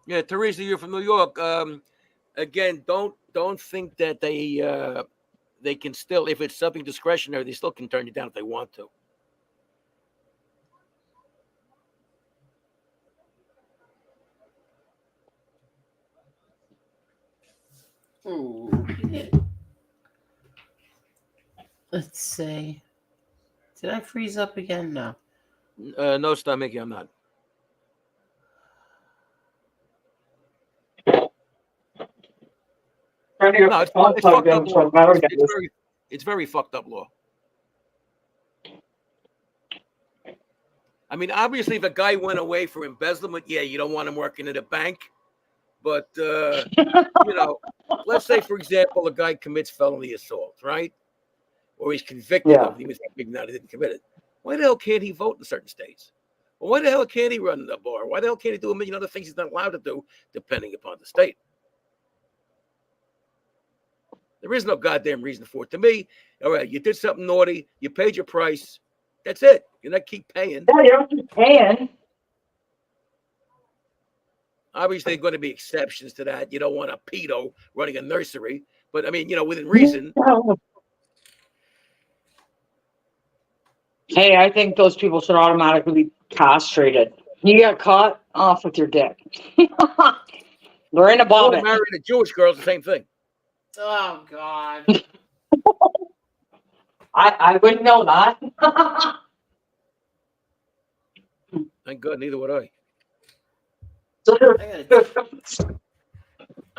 Yeah, Teresa, you're from New York. Again, don't think that they can still, if it's something discretionary, they still can turn you down if they want to. Let's see. Did I freeze up again? No. No, stomach, I'm not. No, it's fucked up law. It's very fucked up law. I mean, obviously, if a guy went away for embezzlement, yeah, you don't want him working at a bank. But, let's say, for example, a guy commits felony assault, right? Or he's convicted of it. He was thinking that he didn't commit it. Why the hell can't he vote in certain states? Well, why the hell can't he run the bar? Why the hell can't he do a million other things he's not allowed to do, depending upon the state? There is no goddamn reason for it. To me, all right, you did something naughty, you paid your price. That's it. You're not keep paying. Yeah, you don't keep paying. Obviously, there are going to be exceptions to that. You don't want a pedo running a nursery, but I mean, within reason. Hey, I think those people should automatically be castrated. You get caught, off with your dick. They're in a bobbin. Marrying a Jewish girl is the same thing. Oh God. I wouldn't know that. Thank God, neither would I.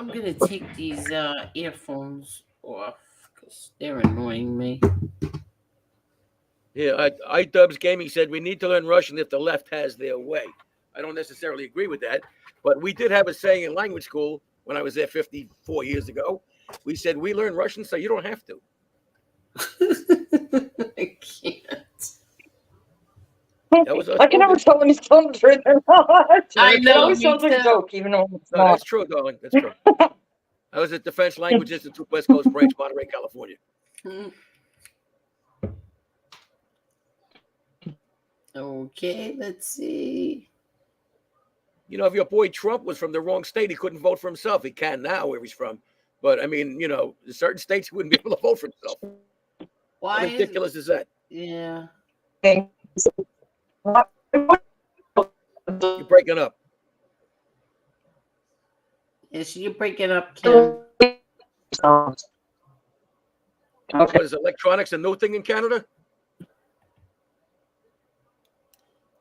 I'm gonna take these earphones off because they're annoying me. Yeah, iDubbbz Gaming said we need to learn Russian if the left has their way. I don't necessarily agree with that, but we did have a saying in language school when I was there 54 years ago. We said we learn Russian so you don't have to. I can't. That was our I can never slogan. tell when he's telling the truth or not. I It know, always me sounds like a too. joke, even when it's No, not. that's true, darling. That's true. I was at Defense Language Institute, West Coast Branch, Monterey, California. Okay, let's see. You know, if your boy Trump was from the wrong state, he couldn't vote for himself. He can now where he's from. But I mean, you know, in certain states he wouldn't be able to vote for himself. Why How ridiculous is that? Yeah. You're breaking up. Yes, you're breaking up, Kim. What is electronics a new thing in Canada?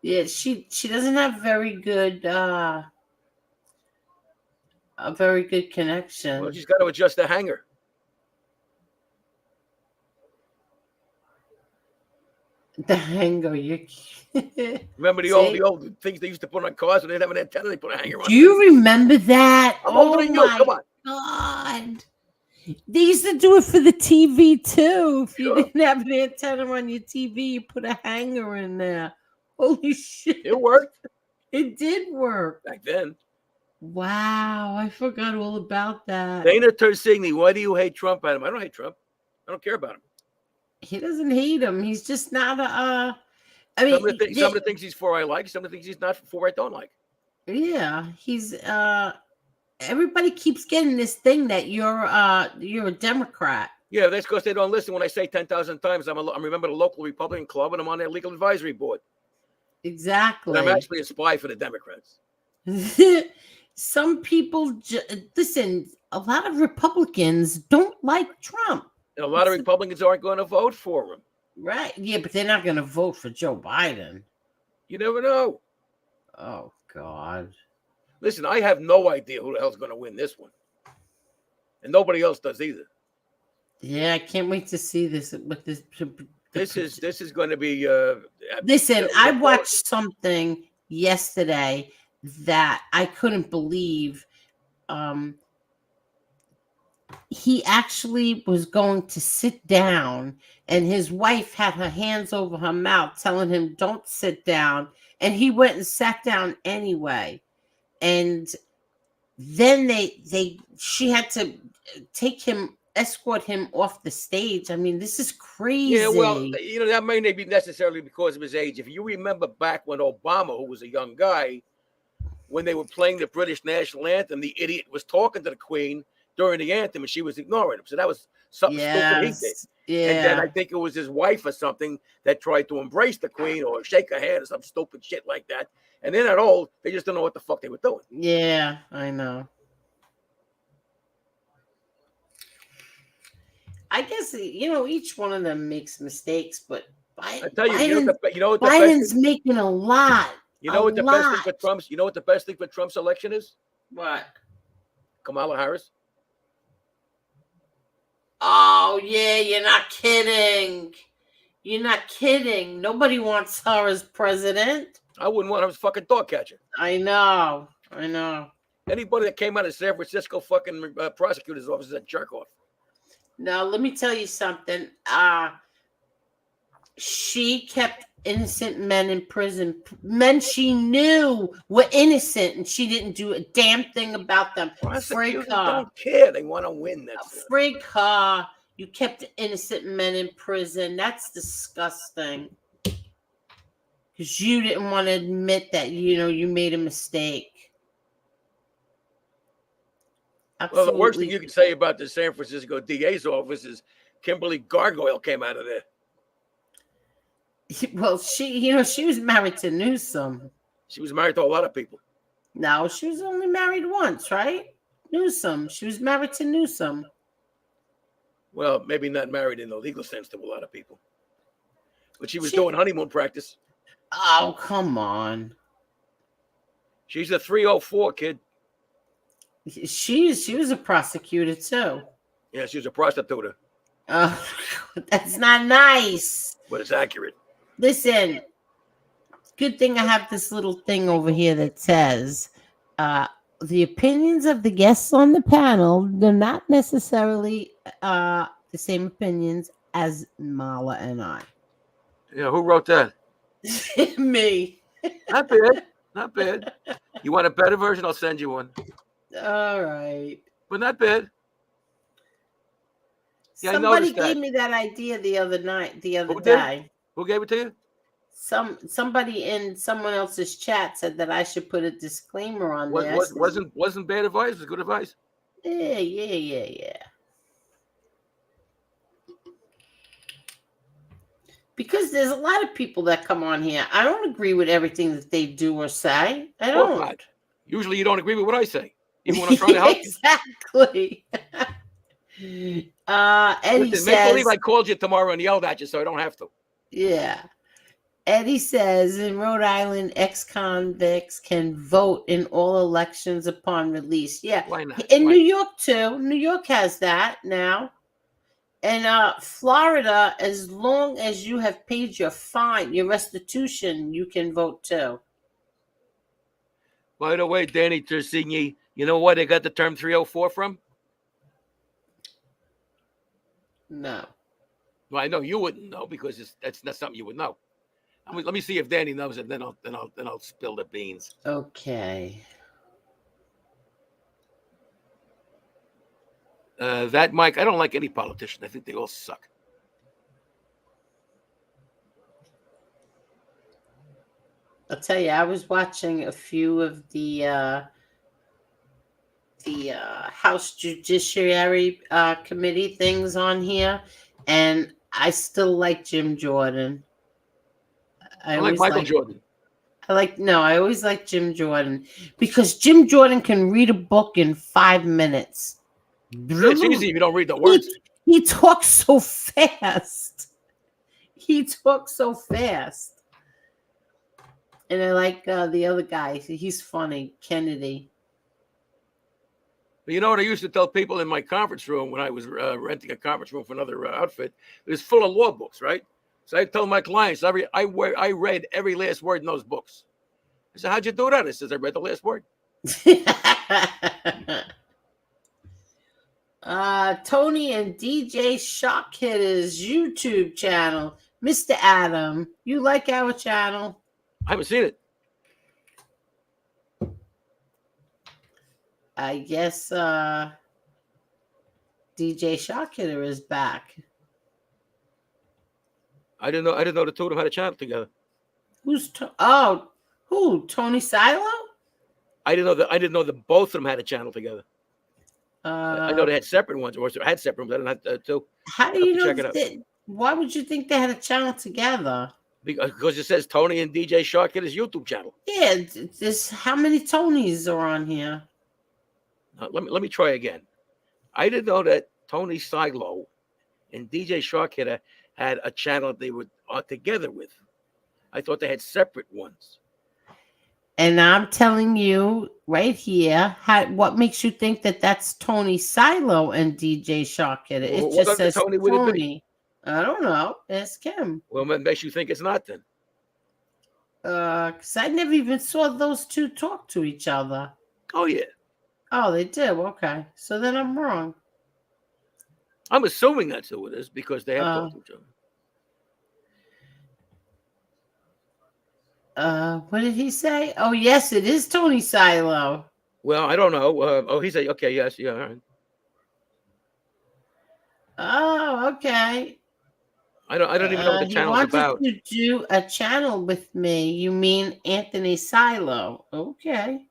Yeah, she doesn't have very good a very good connection. Well, she's got to adjust the hanger. The hanger, you Remember the old things they used to put on cars when they didn't have an antenna, they put a hanger on. Do you remember that? I'm older than you. Come on. God. They used to do it for the TV too. If you Sure. didn't have an antenna on your TV, you put a hanger in there. Holy shit. It worked It did work. back then. Wow, I forgot all about that. Dana Tersigni, why do you hate Trump, Adam? I don't hate Trump. I don't care about him. He doesn't hate him. He's just not a I mean, some of the things he's for I like, some of the things he's not for I don't like. Yeah, he's everybody keeps getting this thing that you're a Democrat. Yeah, that's because they don't listen when I say 10,000 times I'm a member of the local Republican club and I'm on their legal advisory board. Exactly. And I'm actually a spy for the Democrats. Some people listen, a lot of Republicans don't like Trump. And a lot of Republicans aren't going to vote for him. Right. Yeah, but they're not going to vote for Joe Biden. You never know. Oh, God. Listen, I have no idea who the hell's going to win this one. And nobody else does either. Yeah, I can't wait to see this with this. This is going to be. Listen, I watched something yesterday that I couldn't believe. He actually was going to sit down, and his wife had her hands over her mouth, telling him, "Don't sit down." And he went and sat down anyway. And then she had to escort him off the stage. I mean, this is crazy. Yeah, well, you know, that may not be necessarily because of his age. If you remember back when Obama, who was a young guy, when they were playing the British national anthem, the idiot was talking to the Queen during the anthem and she was ignoring him. So that was something stupid he did. Yeah. And then I think it was his wife or something that tried to embrace the Queen or shake her hand or some stupid shit like that. And they're not old. They just don't know what the fuck they were doing. Yeah, I know. I guess, you know, each one of them makes mistakes, but I tell you, Biden's making a lot. You know what the best thing for Trump's? You know what the best thing for Trump's election is? What? Kamala Harris. Oh yeah, you're not kidding. You're not kidding. Nobody wants her as president. I wouldn't want her as fucking dog catcher. I know. Anybody that came out of San Francisco fucking prosecutor's office is a jerk off. Now let me tell you something. She kept innocent men in prison, men she knew were innocent, and she didn't do a damn thing about them. Prosecutors don't care. They want to win. Frig her. You kept innocent men in prison. That's disgusting. Because you didn't want to admit that, you know, you made a mistake. Absolutely. Well, the worst thing you can say about the San Francisco DA's office is Kimberly Gargoyle came out of there. Well, she was married to Newsom. She was married to a lot of people. No, she was only married once, right? Newsom. She was married to Newsom. Well, maybe not married in the legal sense to a lot of people. But she was doing honeymoon practice. Oh, come on. She's a 304 kid. She was a prosecutor too. Yeah, she was a prostitute, That's not nice. but it's accurate. Listen, good thing I have this little thing over here that says the opinions of the guests on the panel, they're not necessarily the same opinions as Mala and I. Yeah, who wrote that? Me. Not bad. Not bad. You want a better version? I'll send you one. All right. But not bad. Yeah, Somebody I noticed that. gave me that idea the other Who did? day. Who gave it to you? Somebody in someone else's chat said that I should put a disclaimer on there. Wasn't bad advice. It was good advice. Yeah. Because there's a lot of people that come on here. I don't agree with everything that they do or say. I Of course don't. not. Usually you don't agree with what I say, even when I'm trying to help Exactly. Eddie you. Make says, believe I called you tomorrow and yelled at you, so I don't have to. yeah. Eddie says in Rhode Island, ex-convicts can vote in all elections upon release. Yeah. Why not? In Why New York too. New York has that now. And Florida, as long as you have paid your fine, your restitution, you can vote too. By the way, Danny Tersigni, you know where they got the term 304 from? No. Well, I know you wouldn't know because that's not something you would know. Let me see if Danny knows it. Then I'll spill the beans. Okay. That Mike, I don't like any politician. I think they all suck. I'll tell you, I was watching a few of the House Judiciary Committee things on here, and I still like Jim Jordan. I like Michael Jordan. I always like Jim Jordan because Jim Jordan can read a book in 5 minutes. It's easy if you don't read the words. He talks so fast. And I like the other guy. He's funny, Kennedy. But you know what I used to tell people in my conference room when I was renting a conference room for another outfit? It was full of law books, right? So I tell my clients, I read every last word in those books. I said, how'd you do that? I says, I read the last word. Tony and DJ Shock Hitters YouTube channel. Mr. Adam, you like our channel? I haven't seen it. I guess DJ Shock Hitter is back. I didn't know the two of them had a channel together. Who? Tony Silo? I didn't know that both of them had a channel together. I know they had separate ones, or had separate ones. I didn't have to. How do you know? Why would you think they had a channel together? Because it says Tony and DJ Shark at his YouTube channel. Yeah, how many Tonys are on here? Let me try again. I didn't know that Tony Silo and DJ Shark had a channel they were together with. I thought they had separate ones. And I'm telling you right here, what makes you think that that's Tony Silo and DJ Shark Hitter? It just says Tony. I don't know. Ask him. Well, what makes you think it's not then? Because I never even saw those two talk to each other. Oh, yeah. Oh, they did? Okay. So then I'm wrong. I'm assuming that's who it is because they have talked to each other. What did he say? Oh, yes, it is Tony Silo. Well, I don't know. He said, okay, yes, yeah, all right. Oh, okay. I don't even know what the channel's about. He wanted to do a channel with me. You mean Anthony Silo? Okay.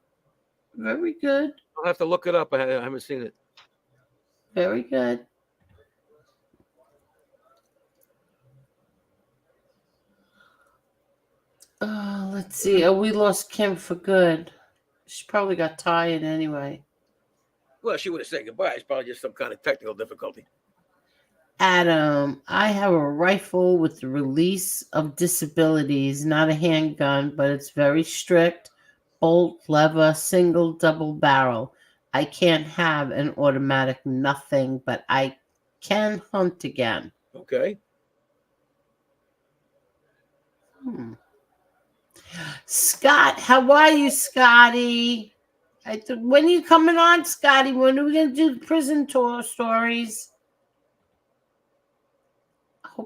Very good. I'll have to look it up. I haven't seen it. Very good. Let's see. Oh, we lost Kim for good. She probably got tired anyway. Well, she would have said goodbye. It's probably just some kind of technical difficulty. Adam, I have a rifle with the release of disabilities, not a handgun, but it's very strict. Bolt, lever, single, double barrel. I can't have an automatic nothing, but I can hunt again. Okay. Scott, how are you, Scotty? When are you coming on, Scotty? When are we going to do the prison tour stories?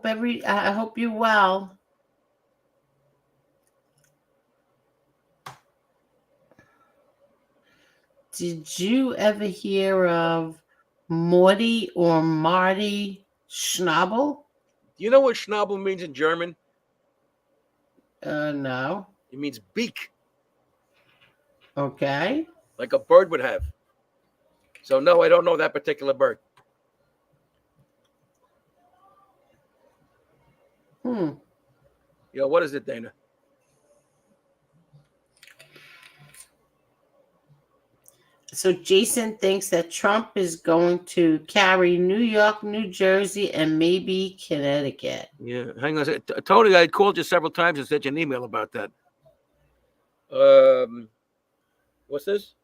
I hope you're well. Did you ever hear of Morty or Marty Schnabel? Do you know what Schnabel means in German? No. It means beak, Okay. like a bird would have. So no, I don't know that particular bird. What is it, Dana? So Jason thinks that Trump is going to carry New York, New Jersey, and maybe Connecticut. Yeah, hang on a second. Tony, I called you several times and sent you an email about that. What's this?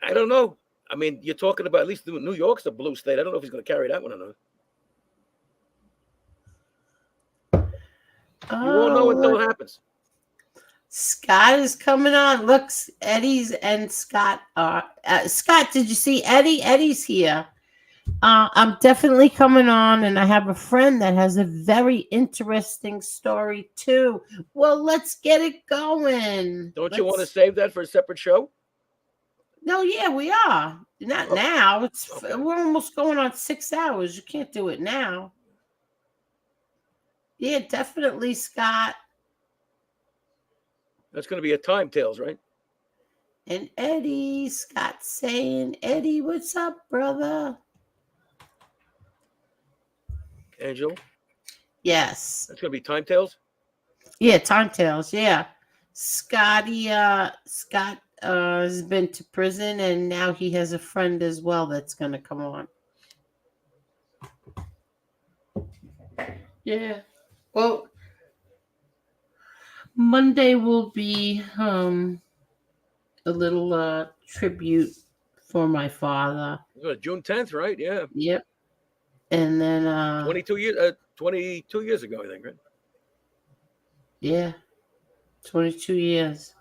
I don't know. I mean, you're talking about at least New York's a blue state. I don't know if he's going to carry that one or not. You won't know until it happens. Scott is coming on. Look, Eddie's and Scott are. Scott, did you see Eddie? Eddie's here. I'm definitely coming on, and I have a friend that has a very interesting story too. Well, let's get it going. Don't you want to save that for a separate show? No, yeah, we are. Not now. We're almost going on 6 hours. You can't do it now. Yeah, definitely, Scott. That's going to be a time tales, right? And Eddie, Scott saying, Eddie, what's up, brother? Angel? Yes. That's going to be time tales? Yeah, time tales, yeah. Scott has been to prison, and now he has a friend as well that's going to come on. Yeah. Well, Monday will be a little tribute for my father. June 10th, right? Yeah. Yep. And then 22 years ago, I think, right? Yeah. 22 years.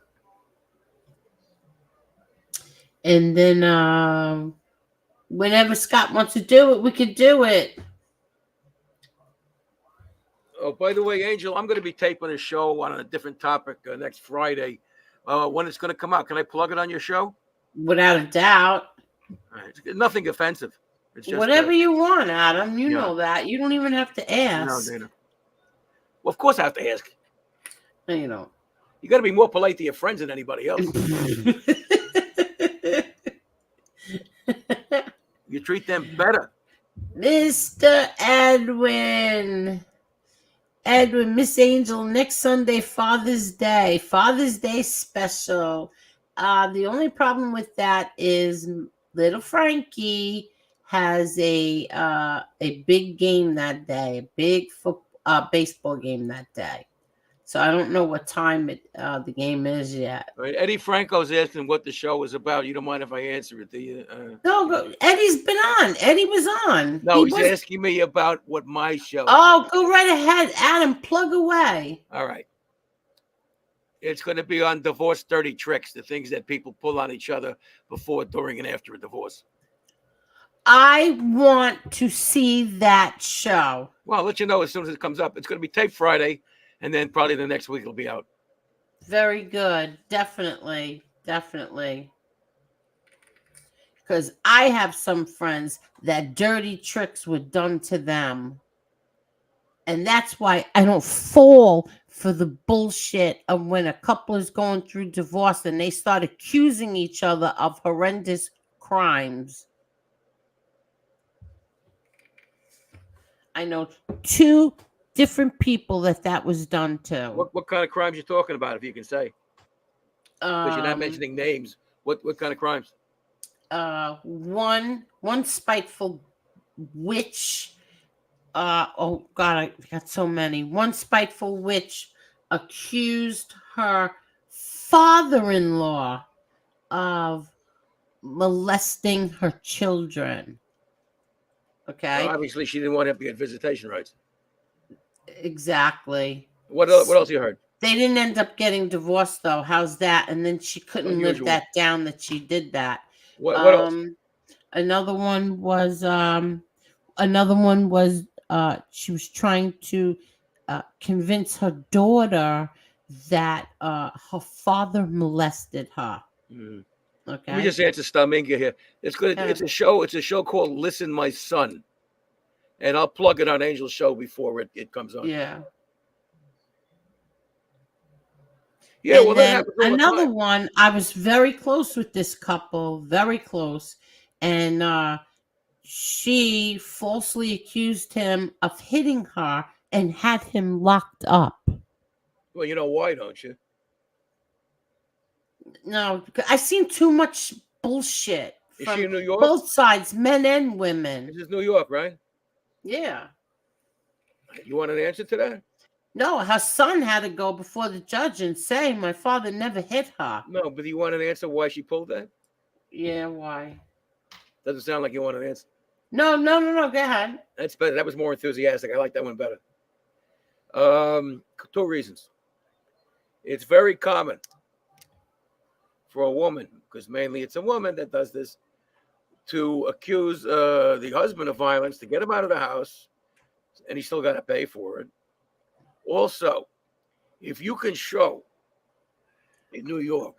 And then whenever Scott wants to do it, we could do it. Oh, by the way, Angel, I'm going to be taping a show on a different topic next Friday. When it's going to come out, can I plug it on your show? Without a doubt. All right. It's nothing offensive. It's just whatever you want, Adam. You know that. You don't even have to ask. No, Dana. Well, of course I have to ask. No, you don't. You got to be more polite to your friends than anybody else. You treat them better. Mr. Edwin, Miss Angel, next Sunday, Father's Day special. The only problem with that is little Frankie has a big game that day, a big baseball game that day. So I don't know what time the game is yet. All right, Eddie Franco's asking what the show is about. You don't mind if I answer it, do you? No, Eddie's been on. Eddie was on. No, he's asking me about what my show. Oh, go right ahead, Adam. Plug away. All right. It's going to be on divorce dirty tricks, the things that people pull on each other before, during, and after a divorce. I want to see that show. Well, I'll let you know as soon as it comes up. It's going to be taped Friday, and then probably the next week it'll be out. Very good. Definitely. Because I have some friends that dirty tricks were done to them. And that's why I don't fall for the bullshit of when a couple is going through divorce and they start accusing each other of horrendous crimes. I know 2 different people that was done to. What kind of crimes you talking about, if you can say? Because you're not mentioning names. What kind of crimes? One spiteful witch. Oh God, I got so many. One spiteful witch accused her father-in-law of molesting her children. Okay, Obviously, she didn't want him to get visitation rights. exactly. What else you heard? They didn't end up getting divorced though. How's that? And then she couldn't live Unusual. that down that she did that. What else? Another one was she was trying to convince her daughter that her father molested her. Mm. Okay. Let me just answer Staminga here. It's good. Yeah. It's a show. It's a show called Listen, My Son, and I'll plug it on Angel's show before it comes on. Yeah. Yeah. And Well, that then happens all the another time. one, I was very close with this couple, very close, and she falsely accused him of hitting her and had him locked up. Well, you know why, don't you? No, I've seen too much bullshit Is from she in New York? both sides, men and women. This is New York, right? Yeah. You want an answer to that? No, her son had to go before the judge and say, my father never hit her. No, but do you want an answer why she pulled that? Yeah, why? Doesn't sound like you want an answer. No, go ahead. That's better. That was more enthusiastic. I like that one better. 2 reasons. It's very common for a woman, because mainly it's a woman that does this, to accuse the husband of violence, to get him out of the house, and he's still got to pay for it. Also, if you can show in New York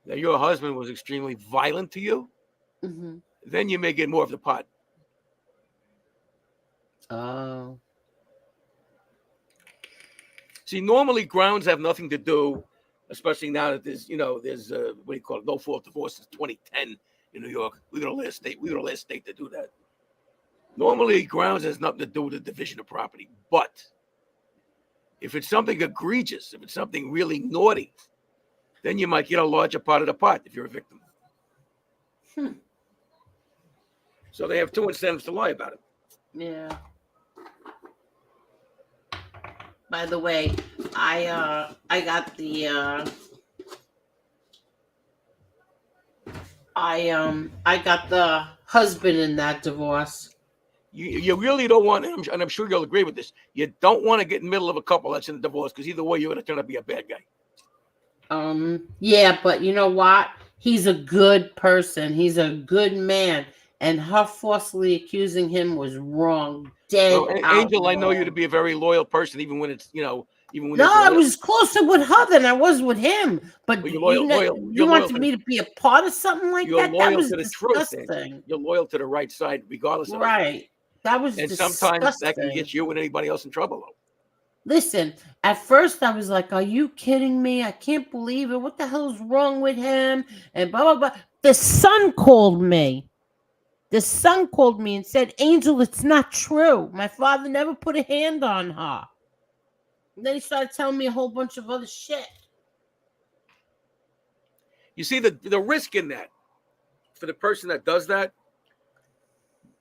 that your husband was extremely violent to you, Mm-hmm. then you may get more of the pot. Oh. See, normally grounds have nothing to do, especially now that there's what do you call it, no fault divorce since 2010 in New York. We were the last state. We were the last state to do that. Normally, grounds has nothing to do with the division of property. But if it's something egregious, if it's something really naughty, then you might get a larger part of the pot if you're a victim. So they have 2 incentives to lie about it. Yeah. By the way, I got the I got the husband in that divorce. You really don't want, and I'm sure you'll agree with this, you don't want to get in the middle of a couple that's in a divorce, because either way you're going to turn out to be a bad guy. Yeah, but you know what? He's a good person. He's a good man. And her falsely accusing him was wrong. Dead Angel, I know you wrong. to be a very loyal person, even when it's, even when No, there's I was closer with her than I was with him. But Well, you wanted me to be a part of something like you're that? That loyal was to the truth. disgusting. You're loyal to the right side, regardless of Right. That was and disgusting. sometimes that can get you and anybody else in trouble. Though. Listen, at first I was like, are you kidding me? I can't believe it. What the hell is wrong with him? And blah, blah, blah. The son called me. The son called me and said, Angel, it's not true. My father never put a hand on her. And then he started telling me a whole bunch of other shit. You see the risk in that for the person that does that.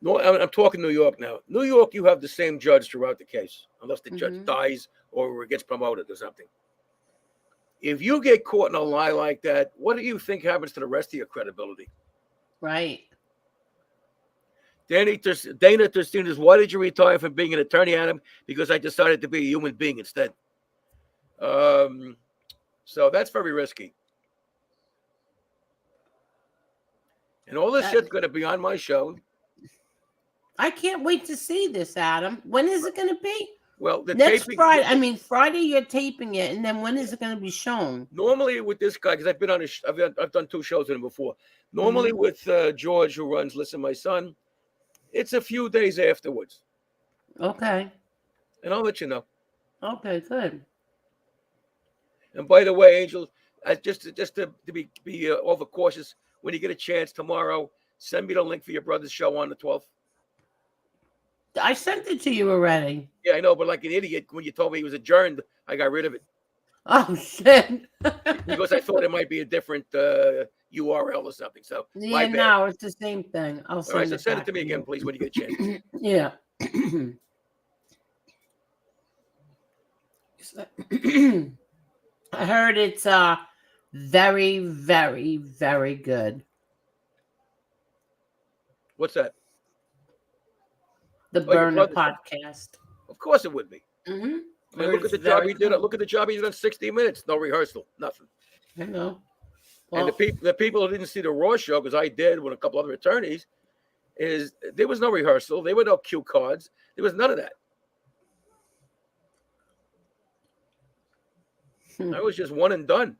No, I'm talking New York now. New York, you have the same judge throughout the case, unless the judge dies or gets promoted or something. If you get caught in a lie like that, what do you think happens to the rest of your credibility? Right. Dana Testina's, why did you retire from being an attorney, Adam? Because I decided to be a human being instead. So that's very risky. And all this shit's going to be on my show. I can't wait to see this, Adam. When is it going to be? Well, the next taping, Friday. I mean, Friday you're taping it, and then when is it going to be shown? Normally with this guy, because I've been on I've done 2 shows with him before. Normally with George, who runs Listen, My Son, it's a few days afterwards. Okay. And I'll let you know. Okay, good. And by the way, Angel, just to be overcautious, when you get a chance tomorrow, send me the link for your brother's show on the 12th. I sent it to you already. Yeah, I know, but like an idiot, when you told me he was adjourned, I got rid of it. Oh, shit. Because I thought it might be a different URL or something. So yeah, no, it's the same thing. I'll send all right, so it send back it to me again, please, when you get a chance. Yeah. I heard it's very, very, very good. What's that? The Oh, your Burner brother. podcast. Of course it would be. Mm-hmm. I mean, look at the job he did. Look at the job he did on 60 Minutes. No rehearsal, nothing. I know. And Well, the people who didn't see the Raw show, because I did with a couple other attorneys, is there was no rehearsal. There were no cue cards. There was none of that. I was just one and done.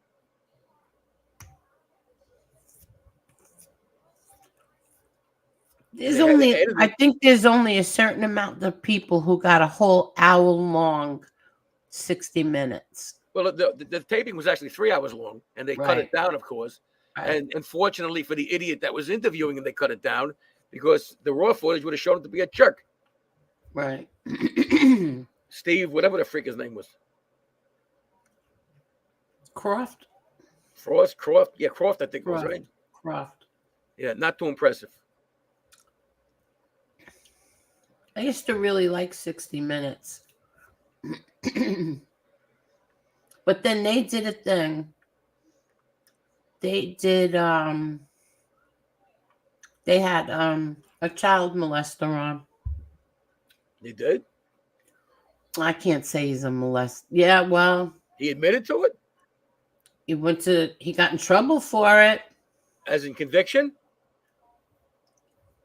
there's only, I think there's only a certain amount of people who got a whole hour long 60 Minutes. Well, the taping was actually 3 hours long, and they cut it down, of course. Right. And unfortunately for the idiot that was interviewing him, they cut it down because the Raw footage would have shown him to be a jerk. Right. Steve, whatever the freak his name was. Croft? Croft. Yeah, Croft, I think it was, right? Croft. Yeah, not too impressive. I used to really like 60 Minutes. But then they did a thing. They did they had a child molester on. They did? I can't say he's a molester. Yeah, well, he admitted to it? He got in trouble for it. As in conviction?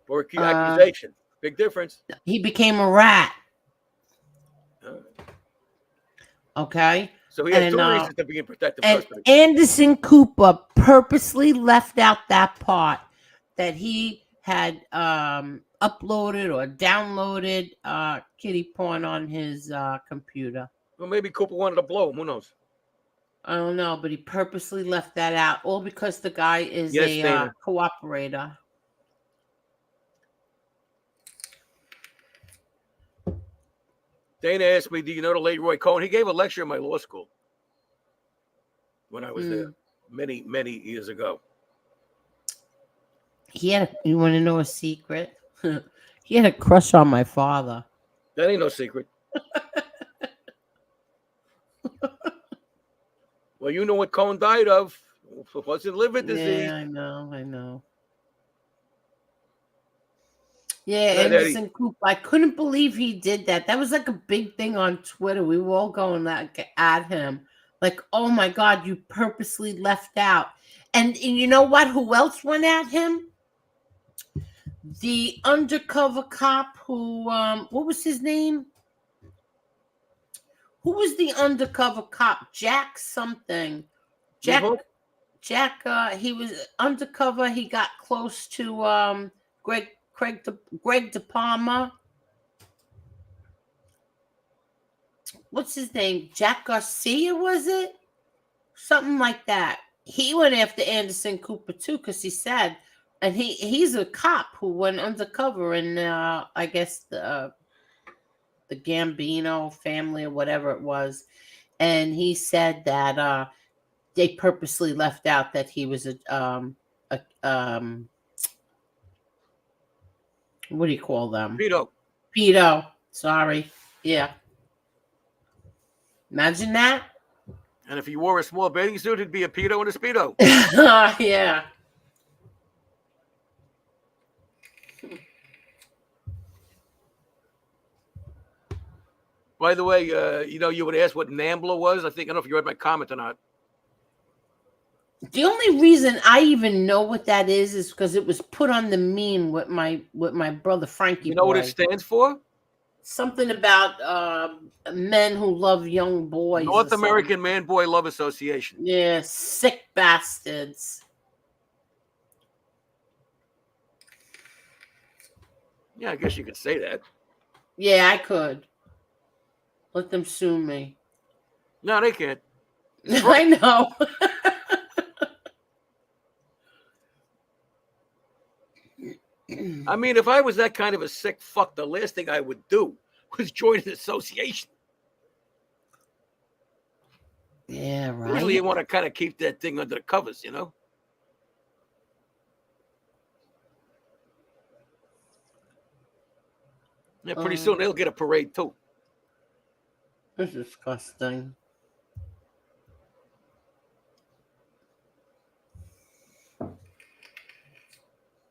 Or accusation? Big difference. He became a rat. Okay. So he had two reasons to be in protective and custody. Anderson Cooper purposely left out that part that he had uploaded or downloaded kitty porn on his computer. Well, maybe Cooper wanted to blow him. Who knows? I don't know, but he purposely left that out, all because the guy is a cooperator. Dana asked me, do you know the late Roy Cohen? He gave a lecture in my law school when I was there many, many years ago. You want to know a secret? He had a crush on my father. That ain't no secret. Well, you know what Cohen died of. It wasn't liver disease. Yeah, I know. Yeah, Anderson Cooper. I couldn't believe he did that. That was like a big thing on Twitter. We were all going at him. Like, oh my God, you purposely left out. And you know what? Who else went at him? The undercover cop who, what was his name? Who was the undercover cop? Jack something. Jack, he was undercover. He got close to Greg De Palma. What's his name? Jack Garcia, was it? Something like that. He went after Anderson Cooper too, because he said, and he's a cop who went undercover in I guess the Gambino family or whatever it was, and he said that they purposely left out that he was a what do you call them? Pedo. Sorry. Yeah. Imagine that. And if he wore a small bathing suit, he'd be a pedo and a speedo. Yeah. By the way, you would ask what NAMBLA was. I don't know if you read my comment or not. The only reason I even know what that is because it was put on the meme with my brother Frankie. You know what it stands for? Something about men who love young boys. North American Man Boy Love Association. Yeah, sick bastards. Yeah, I guess you could say that. Yeah, I could. Let them sue me. No, they can't. I know. I mean, if I was that kind of a sick fuck, the last thing I would do was join an association. Yeah, right. Usually you want to kind of keep that thing under the covers, you know? Yeah, pretty soon they'll get a parade too. That's disgusting.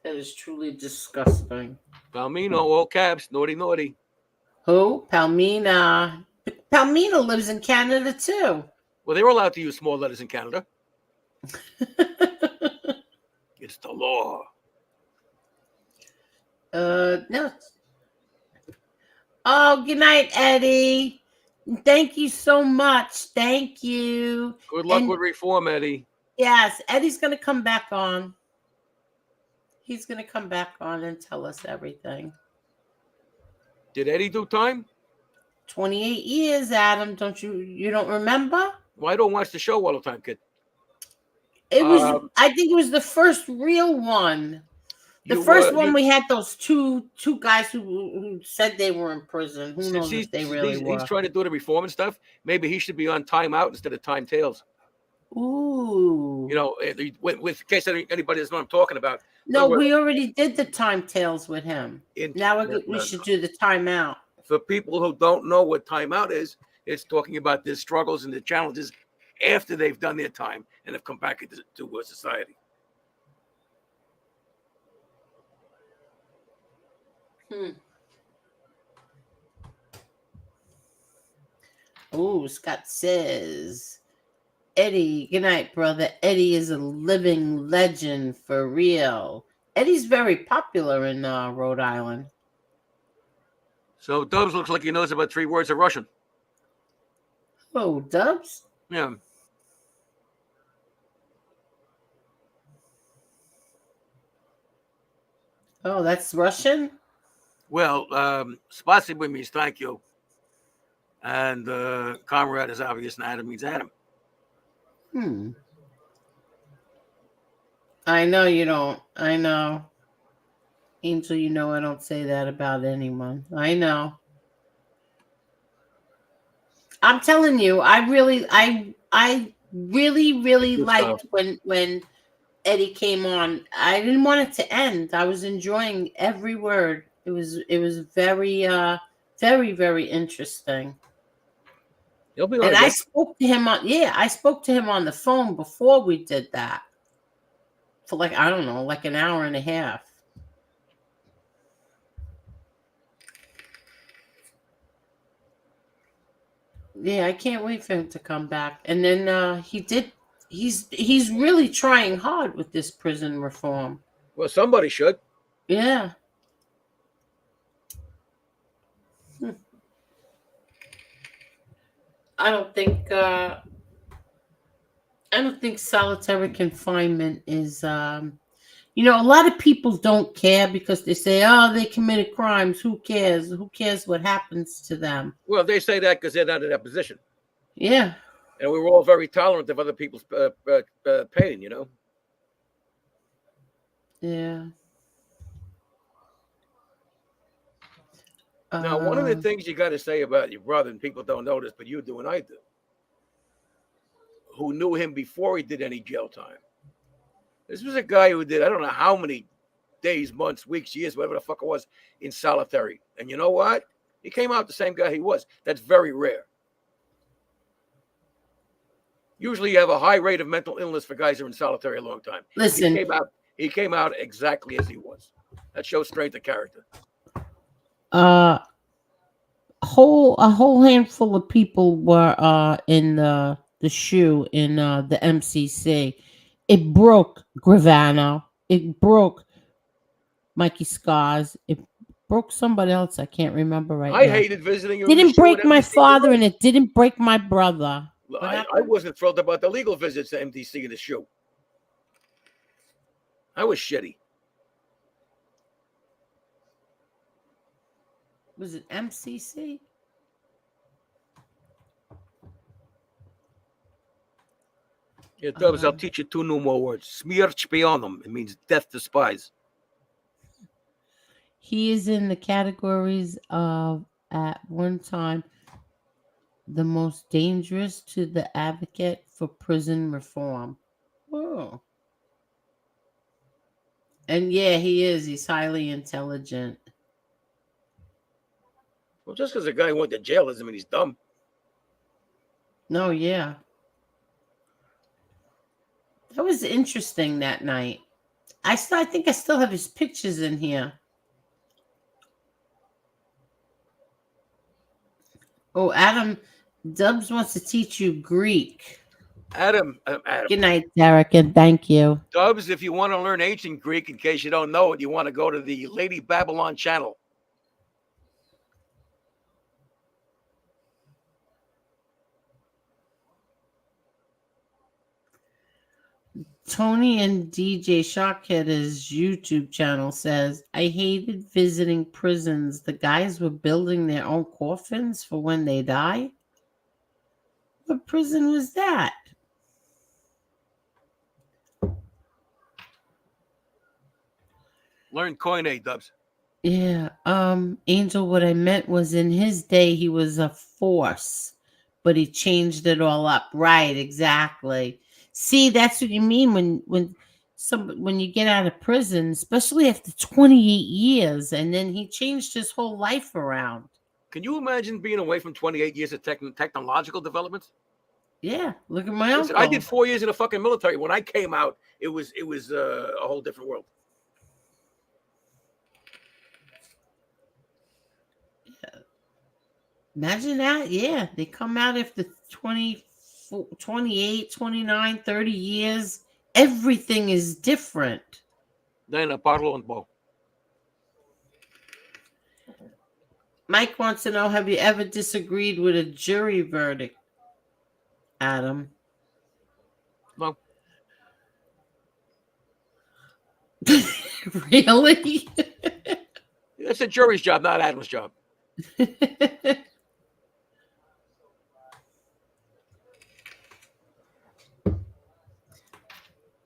That is truly disgusting. Palmino, all caps, naughty, naughty. Who? Palmina. Palmina lives in Canada too. Well, they were allowed to use small letters in Canada. It's the law. No. Oh, good night, Eddie. Thank you so much. Thank you. Good luck And with reform, Eddie. yes, Eddie's going to come back on. He's going to come back on and tell us everything. Did Eddie do time? 28 years, Adam. You don't remember? Well, I don't watch the show all the time, kid. It was, I think it was the first real one. The first one we had those two guys who said they were in prison. Who knows if they really were? He's trying to do the reform and stuff. Maybe he should be on Time Out instead of Time Tales. Ooh. You know, with in case anybody doesn't know what I'm talking about. No, we already did the Time Tales with him. Now we should do the Time Out. For people who don't know what Time Out is, it's talking about their struggles and the challenges after they've done their time and have come back into society. Oh, Scott says, Eddie, good night, brother. Eddie is a living legend for real. Eddie's very popular in Rhode Island. So Dubs looks like he knows about 3 words of Russian. Oh, Dubs? Yeah. Oh, that's Russian? Well, spasibo means thank you. And comrade is obvious, and Adam means Adam. I know you don't. I know. Angel, you know I don't say that about anyone. I know. I'm telling you, I really liked when Eddie came on. I didn't want it to end. I was enjoying every word. It was very very, very interesting. And I spoke to him on the phone before we did that. For like, I don't know, like an hour and a half. Yeah, I can't wait for him to come back. And then he's really trying hard with this prison reform. Well, somebody should. Yeah. I don't think solitary confinement is a lot of people don't care because they say, oh, they committed crimes. Who cares? Who cares what happens to them? Well, they say that because they're not in that position. Yeah. And we were all very tolerant of other people's pain, you know? Yeah. Now, one of the things you got to say about your brother, and people don't know this, but you do and I do, who knew him before he did any jail time. This was a guy who did, I don't know how many days, months, weeks, years, whatever the fuck it was, in solitary. And you know what? He came out the same guy he was. That's very rare. Usually you have a high rate of mental illness for guys who are in solitary a long time. Listen. He came out exactly as he was. That shows strength of character. A whole handful of people were in the shoe in the MCC. It broke Gravano. It broke Mikey Scars. It broke somebody else. I can't remember right now. I hated visiting you. Didn't break my father, and it didn't break my brother. I wasn't thrilled about the legal visits to MDC in the shoe. I was shitty. Was it MCC? Yeah, Dubs, I'll teach you 2 new more words. Smierch beyond it means death to spies. He is in the categories of, at one time, the most dangerous to the advocate for prison reform. Oh. And yeah, he is. He's highly intelligent. Well, just because a guy went to jail doesn't mean he's dumb. No, yeah. That was interesting that night. I think I still have his pictures in here. Oh, Adam Dubs wants to teach you Greek. Adam, Good night, Derek, and thank you. Dubs, if you want to learn ancient Greek, in case you don't know it, you want to go to the Lady Babylon channel. Tony and DJ Shockhead's YouTube channel says, I hated visiting prisons. The guys were building their own coffins for when they die. What prison was that? Learn Koine, Dubs. Yeah, Angel, what I meant was in his day he was a force, but he changed it all up. Right, exactly. See, that's what you mean when you get out of prison, especially after 28 years, and then he changed his whole life around. Can you imagine being away from 28 years of technological developments? Yeah, look at my Listen, uncle. I did 4 years in the fucking military. When I came out, it was a whole different world. Imagine that. Yeah, they come out after 28, 29, 30 years. Everything is different. Then parlo un po'. Mike wants to know, have you ever disagreed with a jury verdict, Adam? No. Really? It's a jury's job, not Adam's job.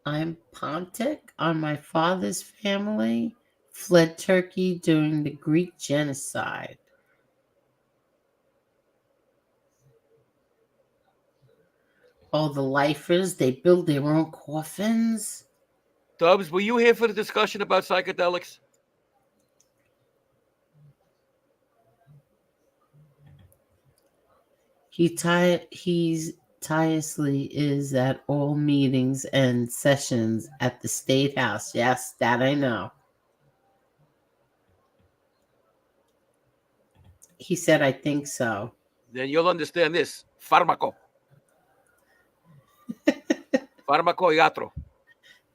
I'm Pontic on my father's family. Fled Turkey during the Greek genocide. Oh, the lifers, they build their own coffins. Dubs, were you here for the discussion about psychedelics? He's tirelessly is at all meetings and sessions at the State House. Yes, that I know. He said, I think so. Then you'll understand this. Farmaco. Farmaco iatro.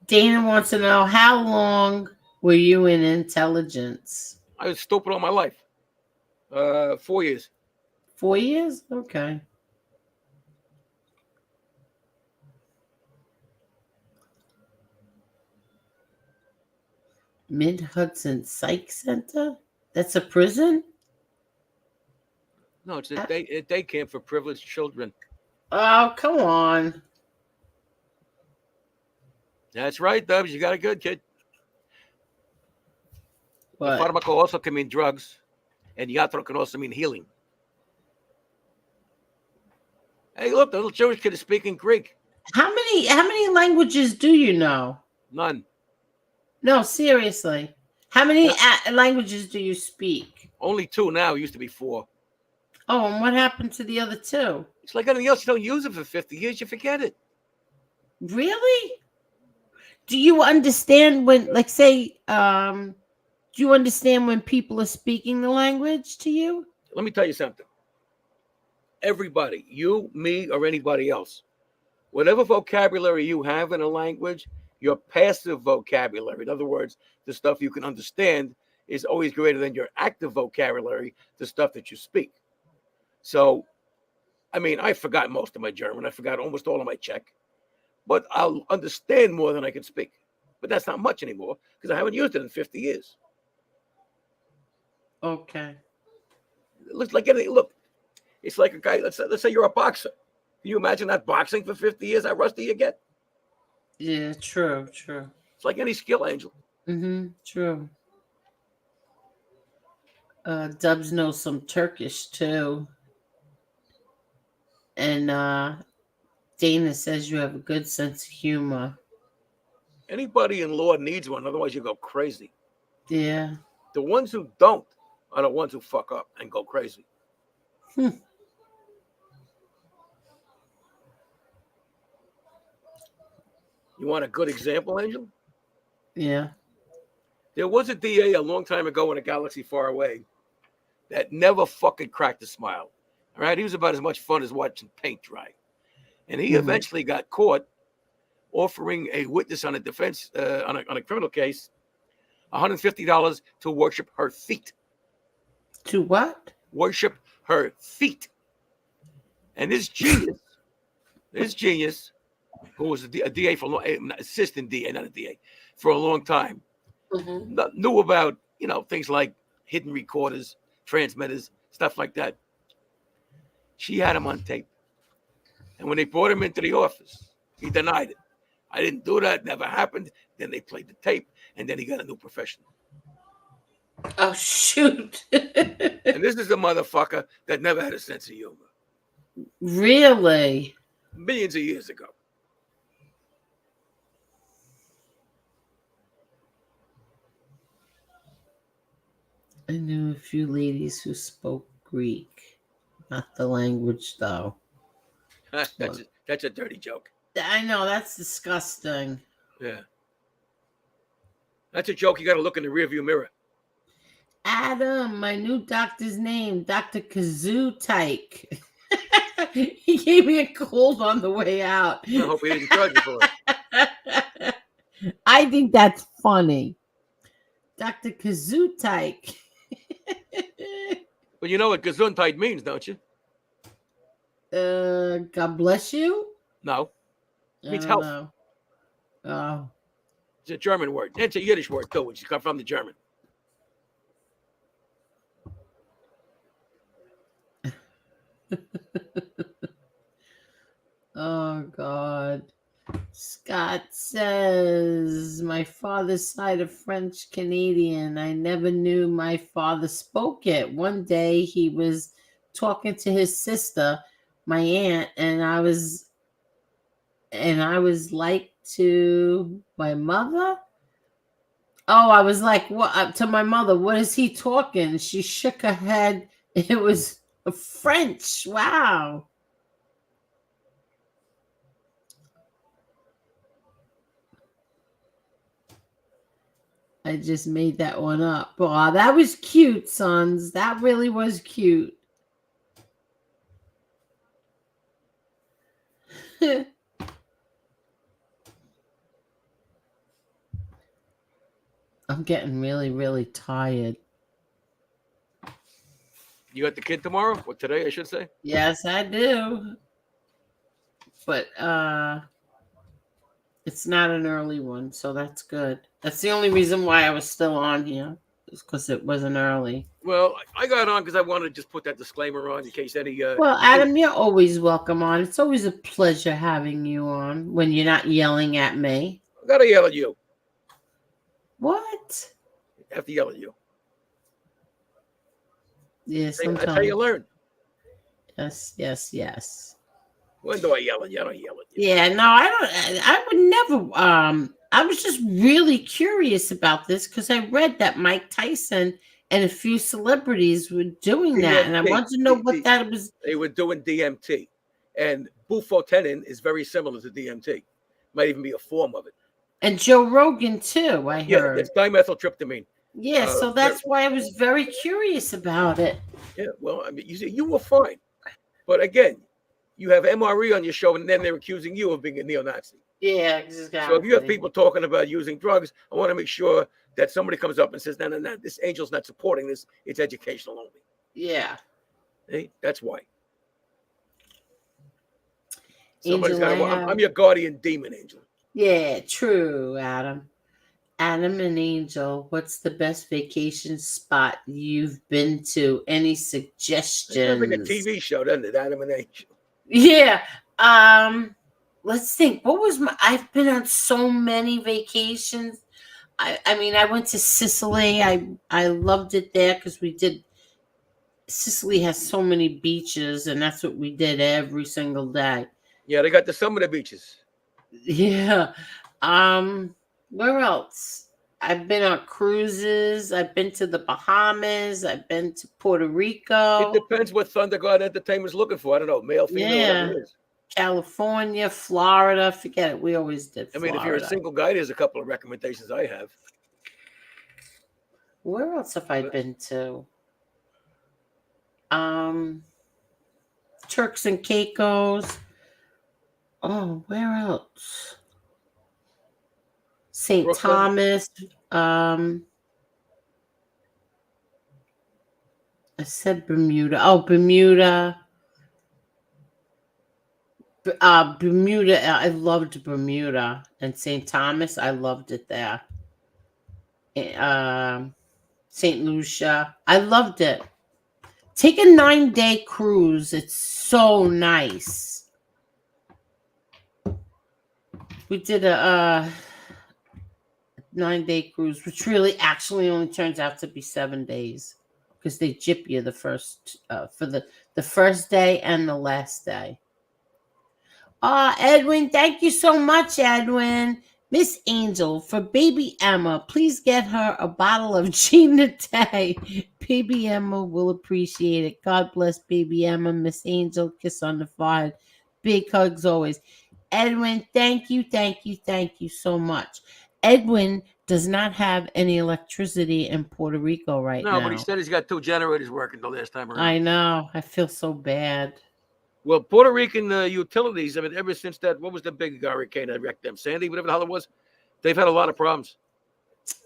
Dana wants to know, how long were you in intelligence? I was stupid all my life. 4 years. 4 years? Okay. Mid-Hudson Psych Center? That's a prison? No, it's a day camp for privileged children. Oh, come on. That's right, Dubs. You got a good kid. What? Farmaco also can mean drugs, and iatro can also mean healing. Hey, look, the little Jewish kid is speaking Greek. How many languages do you know? None. No, seriously. How many languages do you speak? Only 2 now. It used to be 4. Oh, and what happened to the other 2? It's like anything else. You don't use it for 50 years, you forget it. Really? Do you understand when, like, say, do you understand when people are speaking the language to you? Let me tell you something. Everybody, you, me, or anybody else, whatever vocabulary you have in a language, your passive vocabulary, in other words, the stuff you can understand, is always greater than your active vocabulary, the stuff that you speak. So, I mean, I forgot most of my German. I forgot almost all of my Czech. But I'll understand more than I can speak. But that's not much anymore because I haven't used it in 50 years. Okay. It looks like anything. Look, it's like a guy. Let's say you're a boxer. Can you imagine not boxing for 50 years? How rusty you get? Yeah, true. It's like any skill, Angel. Mm-hmm, true. Dubs knows some Turkish too. And Dana says you have a good sense of humor. Anybody in law needs one, otherwise you go crazy. Yeah. The ones who don't are the ones who fuck up and go crazy. You want a good example, Angel? Yeah. There was a DA a long time ago in a galaxy far away that never fucking cracked a smile. All right, he was about as much fun as watching paint dry, and he eventually got caught offering a witness on a defense on a criminal case $150 to worship her feet. To what? Worship her feet. And this genius, who was a DA for a long, assistant DA, not a DA, for a long time, knew about things like hidden recorders, transmitters, stuff like that. She had him on tape, and when they brought him into the office, he denied it. I didn't do that. Never happened. Then they played the tape, and then he got a new profession. Oh, shoot. And this is a motherfucker that never had a sense of humor. Really? Millions of years ago. I knew a few ladies who spoke Greek. Not the language, though. That's a dirty joke. I know, that's disgusting. Yeah. That's a joke you got to look in the rearview mirror. Adam, my new doctor's name, Dr. Kazoo Tyke. He gave me a cold on the way out. I hope he didn't charge you for it. I think that's funny. Dr. Kazoo Tyke. But you know what Gesundheit means, don't you? God bless you? No. It means I health. don't know. Oh. It's a German word. It's a Yiddish word, too, which comes from the German. Oh, God. Scott says, my father's side of French Canadian. I never knew my father spoke it. One day he was talking to his sister, my aunt, and I was like to my mother. Oh, I was like, what to my mother? What is he talking? She shook her head. It was French. Wow. I just made that one up. Oh, that was cute, sons. That really was cute. I'm getting really, really tired. You got the kid tomorrow? Or today, I should say? Yes, I do. But it's not an early one, so that's good. That's the only reason why I was still on here, is because it wasn't early. Well, I got on because I wanted to just put that disclaimer on in case any... Well, Adam, you're always welcome on. It's always a pleasure having you on when you're not yelling at me. I got to yell at you. What? I have to yell at you. Yeah, sometimes. That's how you learn. Yes. When do I yell at you? I don't yell at you. Yeah, no, I don't. I would never. I was just really curious about this because I read that Mike Tyson and a few celebrities were doing that, and I wanted to know what that was. They were doing DMT, and bufotenin is very similar to DMT. Might even be a form of it. And Joe Rogan too. I heard. Yeah, it's dimethyltryptamine. Yeah, so that's why I was very curious about it. Yeah, well, I mean, you were fine, but again, you have MRE on your show, and then they're accusing you of being a neo-Nazi. Yeah, exactly. So if you have people talking about using drugs, I want to make sure that somebody comes up and says, no, this angel's not supporting this. It's educational only. Yeah. Hey, that's why. Angel, I'm your guardian demon, Angel. Yeah, true, Adam. Adam and Angel, what's the best vacation spot you've been to? Any suggestions? It sounds like a TV show, doesn't it? Adam and Angel. Yeah. Let's think. What was I've been on so many vacations. I mean, I went to Sicily. I loved it there because Sicily has so many beaches, and that's what we did every single day. Yeah, they got some of the beaches. Yeah. Where else? I've been on cruises. I've been to the Bahamas. I've been to Puerto Rico. It depends what Thunder God Entertainment's looking for. I don't know, male, female, whatever it is. California, Florida. Forget it. We always did I Florida. mean, if you're a single guy, there's a couple of recommendations I have. Where else have I been to? Turks and Caicos. Oh, where else? St. Brooklyn. Thomas. I said Bermuda. Oh, Bermuda. Bermuda. I loved Bermuda and St. Thomas. I loved it there. St. Lucia. I loved it. Take a 9-day cruise. It's so nice. We did a 9-day cruise, which really actually only turns out to be 7 days because they jip you the first for the first day and the last day. Edwin, thank you so much, Edwin. Miss Angel, for baby Emma, please get her a bottle of Gina Tay. Baby Emma will appreciate it. God bless baby Emma. Miss Angel, kiss on the forehead. Big hugs always. Edwin, thank you so much. Edwin does not have any electricity in Puerto Rico right now. No, but he said he's got 2 generators working the last time around. I know. I feel so bad. Well, Puerto Rican utilities, I mean, ever since that, what was the big hurricane that wrecked them? Sandy, whatever the hell it was. They've had a lot of problems.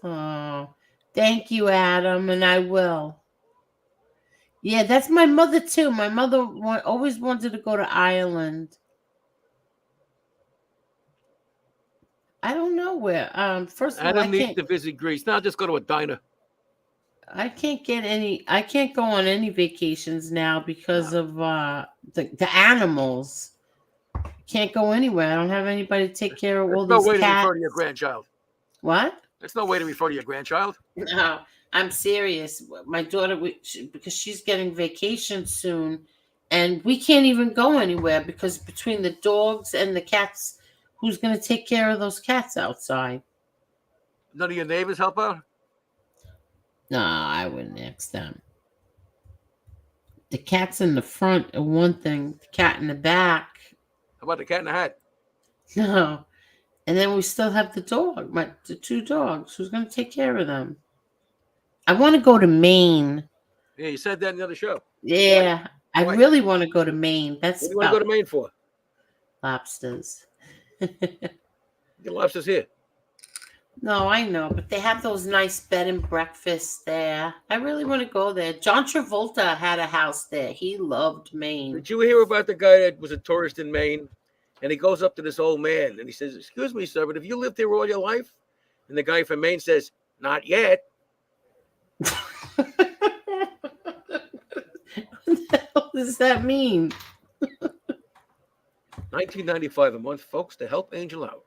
Oh, thank you, Adam, and I will. Yeah, that's my mother, too. My mother always wanted to go to Ireland. I don't know where. First of all, Adam needs to visit Greece. Now just go to a diner. I can't go on any vacations now because of the animals. Can't go anywhere. I don't have anybody to take care of all There's these no way cats. to refer to your grandchild. What? There's no way to refer to your grandchild. No, I'm serious. My daughter, because she's getting vacation soon, and we can't even go anywhere because between the dogs and the cats, who's going to take care of those cats outside? None of your neighbors help out? No, I wouldn't ask them. The cats in the front are one thing. The cat in the back. How about the cat in the hat? No. And then we still have the dog, the 2 dogs. Who's going to take care of them? I want to go to Maine. Yeah, you said that in the other show. Yeah, Why? I really want to go to Maine. That's What do you want to go to Maine for? lobsters. Get lobsters here. No, I know, but they have those nice bed and breakfasts there. I really want to go there. John Travolta had a house there. He loved Maine. Did you hear about the guy that was a tourist in Maine? And he goes up to this old man and he says, "Excuse me, sir, but have you lived here all your life?" And the guy from Maine says, "Not yet." What the hell does that mean? $19.95 a month, folks, to help Angel out.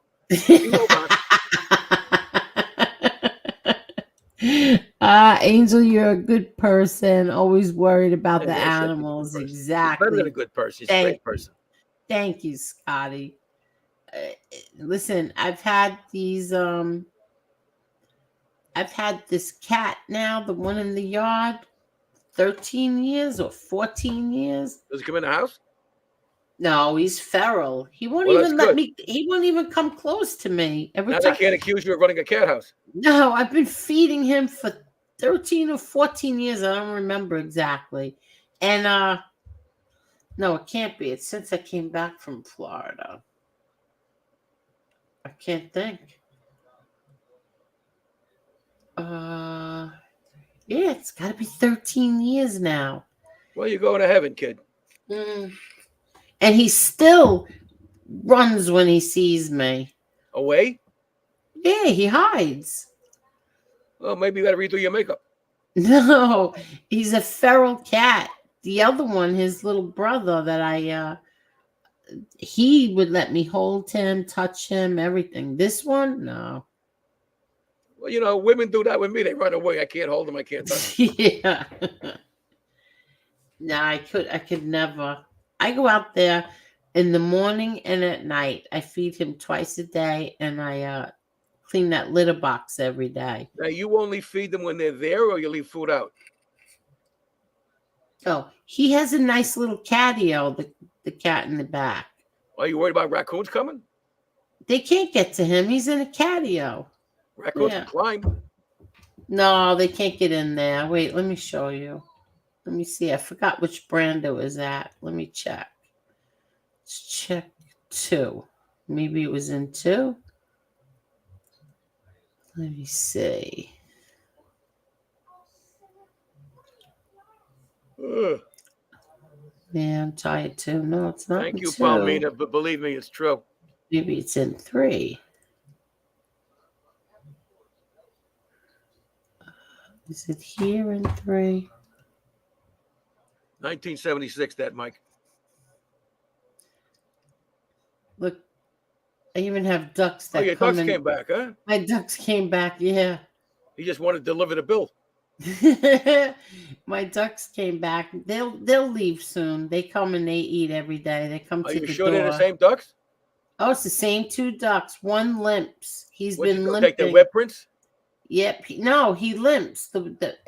Angel, you're a good person. Always worried about the Yeah, animals. he's Exactly. better than a good person. He's a great person. Thank you, Scotty. Listen, I've had these. I've had this cat now, the one in the yard, 13 years or 14 years. Does he come in the house? No, he's feral. He won't Well, even that's let good. me. He won't even come close to me. Every Now time. they can't accuse you of running a cat house. No, I've been feeding him for 13 or 14 years. I don't remember exactly. And no, it can't be. It's since I came back from Florida. I can't think. Yeah, it's got to be 13 years now. Well, you're going to heaven, kid. And he still runs when he sees me. Away? Yeah, he hides. Well, maybe you got to redo your makeup. No, he's a feral cat. The other one, his little brother that he would let me hold him, touch him, everything. This one, no. Well, you know, women do that with me. They run away. I can't hold them. I can't touch them. Yeah. No, I could never. I go out there in the morning and at night. I feed him twice a day, and I clean that litter box every day. Now, you only feed them when they're there, or you leave food out? Oh, he has a nice little catio, the cat in the back. Are you worried about raccoons coming? They can't get to him. He's in a catio. Raccoons Yeah. can climb. No, they can't get in there. Wait, let me show you. Let me see. I forgot which brand it was at. Let me check. Let's check 2. Maybe it was in 2. Let me see. Ugh. Yeah, I'm tired too. No, it's not Thank in you, 2. Palmina, but believe me, it's true. Maybe it's in 3. Is it here in 3? 1976, that Mike. Look, I even have ducks Oh, that your come ducks in. came back, huh? My ducks came back, yeah. He just wanted to deliver the bill. My ducks came back. They'll leave soon. They come and they eat every day. They come Are to you the sure door. they're the same ducks? Oh, it's the same 2 ducks. One limps. He's What you been go limping. take their web prints? Yep. No, he limps.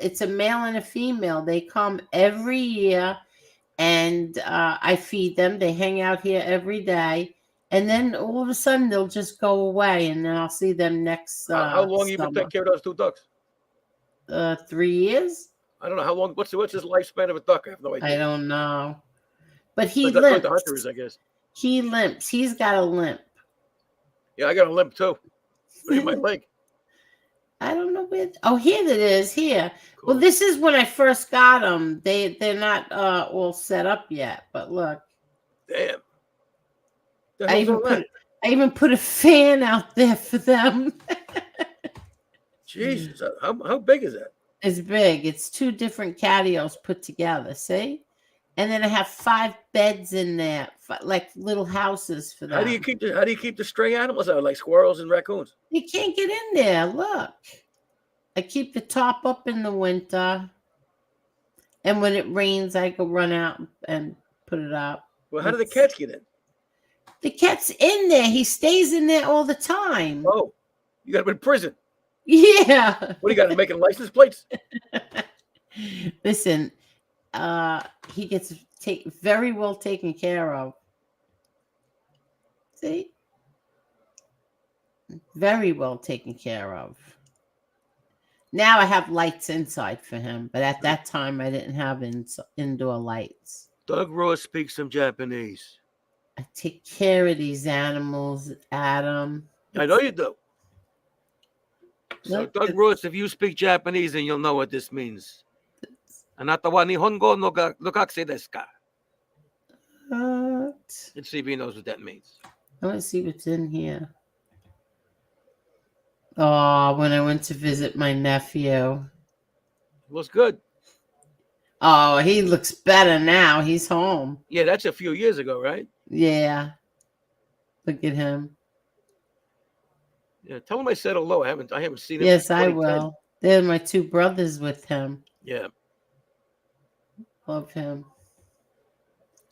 It's a male and a female. They come every year, and I feed them. They hang out here every day, and then all of a sudden they'll just go away, and then I'll see them next How long you been summer. taking care of those 2 ducks? 3 years. I don't know how long. What's his lifespan of a duck? I have no idea. I don't know, but he That's what the limps. hunter is, I guess. He limps. He's got a limp. Yeah, I got a limp too. Look at my leg. I don't know where. Oh, here it is. Here. Cool. Well, this is when I first got them. They're not all set up yet. But look, Damn. The I hell's even all that? put a fan out there for them. Jesus, how big is that? It's big. It's 2 different catios put together. See, and then I have 5 beds in there, like little houses for them. How do you keep the stray animals out, like squirrels and raccoons? You can't get in there. Look, I keep the top up in the winter, and when it rains, I go run out and put it up. Well, how do the cats get in? The cat's in there. He stays in there all the time. Oh, you got him in prison. Yeah. What do you got him making license plates? Listen, he gets very well taken care of. See? Very well taken care of. Now I have lights inside for him, but at that time I didn't have indoor lights. Doug Ross speaks some Japanese. I take care of these animals, Adam. I know you do. So, Look, Doug Ross, if you speak Japanese, then you'll know what this means. Anata wa Nihongo no gakse desu ka? What? Let's see if he knows what that means. I want to see what's in here. Oh, when I went to visit my nephew. Looks good. Oh, he looks better now. He's home. Yeah, that's a few years ago, right? Yeah. Look at him. Yeah, tell him I said hello. I haven't seen him. Yes, since I 2010. will. They're my 2 brothers with him. Yeah. Love him.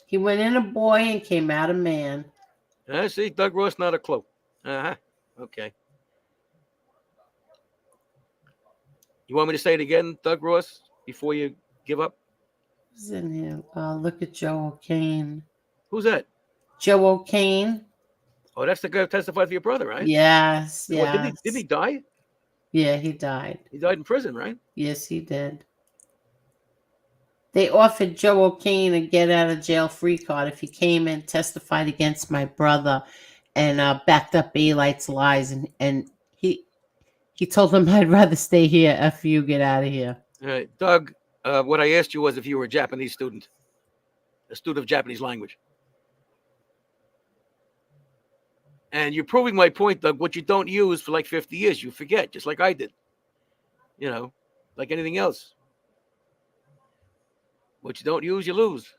He went in a boy and came out a man. I see. Doug Ross, not a clue. Okay. You want me to say it again, Doug Ross, before you give up? Who's in here? Look at Joe O'Kane. Who's that? Joe O'Kane. Oh, that's the guy who testified for your brother, right? Yes, Well, yes. didn't he die? Yeah, he died. He died in prison, right? Yes, he did. They offered Joe O'Kane a get out of jail free card if he came and testified against my brother and backed up Alight's lies. And he told him, I'd rather stay here after you get out of here. All right, Doug, what I asked you was if you were a Japanese student, a student of Japanese language. And you're proving my point, Doug. What you don't use for like 50 years, you forget, just like I did. You know, like anything else. What you don't use, you lose.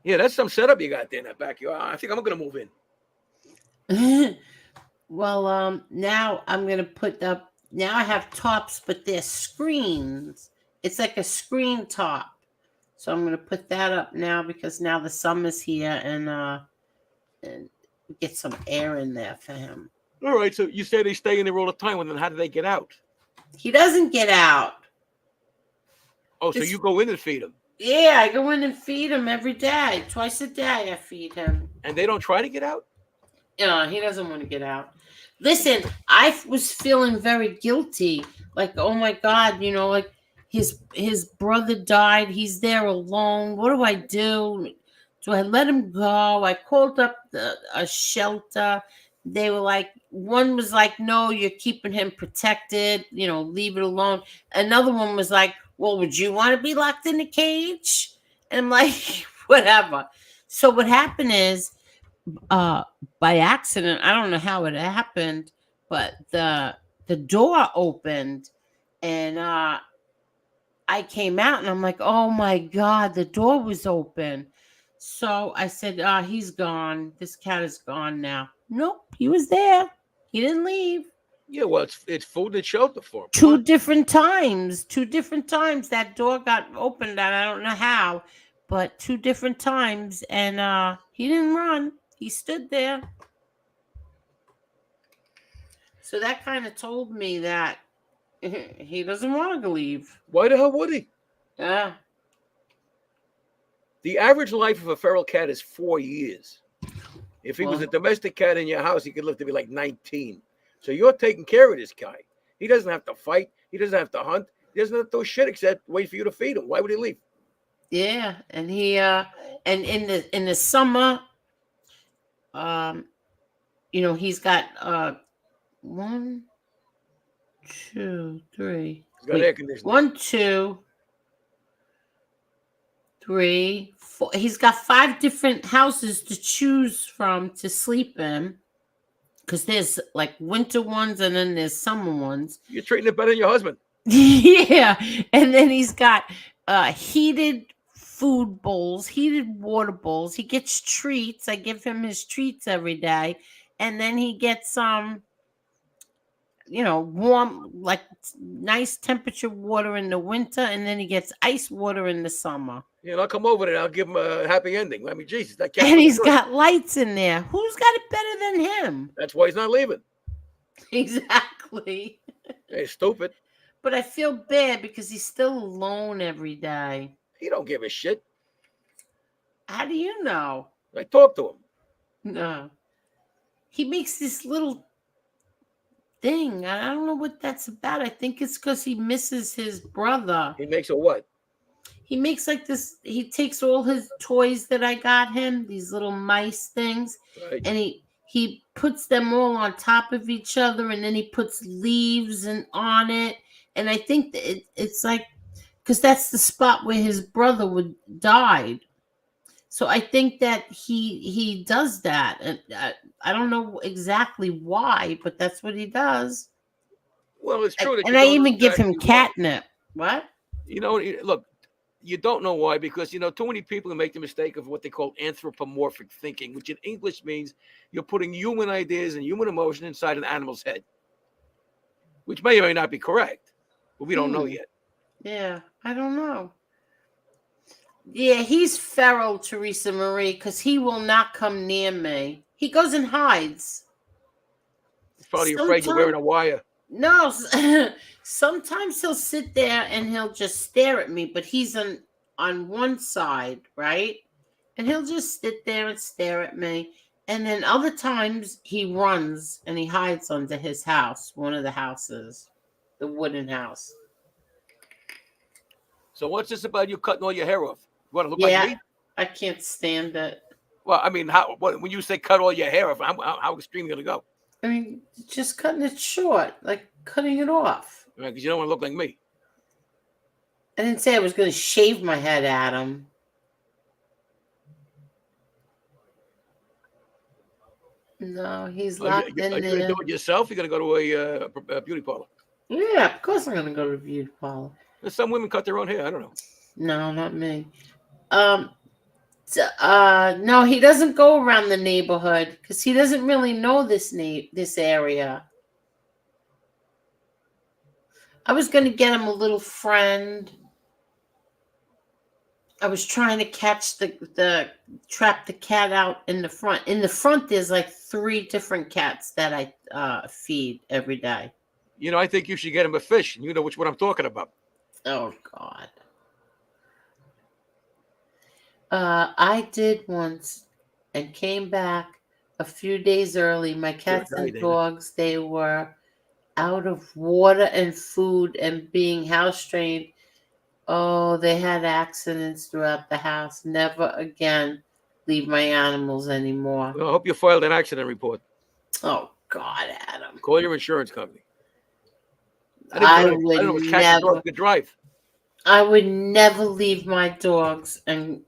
Yeah, that's some setup you got there in that backyard. I think I'm going to move in. Well, now I'm going to put up, now I have tops, but they're screens. It's like a screen top. So I'm going to put that up now because now the summer's here and get some air in there for him. All right, so you say they stay in there all the time. Well, then how do they get out? He doesn't get out. Oh, so you go in and feed them? Yeah, I go in and feed him every day. Twice a day I feed him. And they don't try to get out? Yeah, he doesn't want to get out. Listen, I was feeling very guilty. Like, oh my God, like his brother died. He's there alone. What do I do? Do I let him go? I called up a shelter. They were like, one was like, no, you're keeping him protected. Leave it alone. Another one was like, well, would you want to be locked in a cage? And I'm like, whatever. So what happened is, by accident, I don't know how it happened, but the door opened, and I came out, and I'm like, oh my God, the door was open. So I said, he's gone. This cat is gone now. Nope, he was there. He didn't leave. Yeah, well, it's food and shelter for him. Two different times that door got opened, and I don't know how, but 2 different times, and he didn't run. He stood there. So that kind of told me that he doesn't want to leave. Why the hell would he? Yeah. The average life of a feral cat is 4 years. If he was a Well- domestic cat in your house, he could live to be like 19. So you're taking care of this guy. He doesn't have to fight. He doesn't have to hunt. He doesn't have to do shit except wait for you to feed him. Why would he leave? Yeah, and he and in the summer, he's got 1, 2, 3. He's got air conditioning. 1, 2, 3, 4. He's got 5 different houses to choose from to sleep in. Because there's like winter ones and then there's summer ones. You're treating it better than your husband. Yeah. And then he's got heated food bowls, heated water bowls. He gets treats. I give him his treats every day. And then he gets some, warm, like nice temperature water in the winter. And then he gets ice water in the summer. Yeah, I'll come over there and I'll give him a happy ending. I mean, Jesus, that cat. And he's got lights in there. Who's got it better than him? That's why he's not leaving. Exactly. Hey, stupid. But I feel bad because he's still alone every day. He don't give a shit. How do you know? I talk to him. No. He makes this little thing. I don't know what that's about. I think it's because he misses his brother. He makes a what? He makes like this. He takes all his toys that I got him, these little mice things, Right. and he puts them all on top of each other, and then he puts leaves on it. And I think that it's like, because that's the spot where his brother died. So I think that he does that, and I don't know exactly why, but that's what he does. Well, it's true. And I even give him catnip. What? Look, you don't know why, because too many people make the mistake of what they call anthropomorphic thinking, which in English means you're putting human ideas and human emotion inside an animal's head, which may or may not be correct, but we don't know yet. Yeah, I don't know. Yeah, he's feral, Teresa Marie, because he will not come near me. He goes and hides. He's probably afraid you're wearing a wire. No, sometimes he'll sit there and he'll just stare at me, but he's on one side, right? And he'll just sit there and stare at me. And then other times he runs and he hides under his house, one of the houses, the wooden house. So what's this about you cutting all your hair off? You want to look like me? I can't stand it. Well, I mean, when you say cut all your hair off, how extreme are you going to go? I mean, just cutting it short, like cutting it off. Because you don't want to look like me. I didn't say I was going to shave my head, Adam. No, he's locked in there. Are you going to do it yourself? You're going to go to a beauty parlor? Yeah, of course I'm going to go to a beauty parlor. Some women cut their own hair. I don't know. No, not me. No, he doesn't go around the neighborhood because he doesn't really know this area. I was going to get him a little friend. I was trying to catch trap the cat out in the front. In the front, there's like 3 different cats that I feed every day. I think you should get him a fish. You know which one I'm talking about. Oh, God. I did once and came back a few days early. My cats die, and Dana. dogs, they were out of water and food and being house trained. Oh, they had accidents throughout the house. Never again leave my animals anymore. Well, I hope you filed an accident report. Oh God, Adam. Call your insurance company. I didn't would know if cats and dogs never could drive. I would never leave my dogs and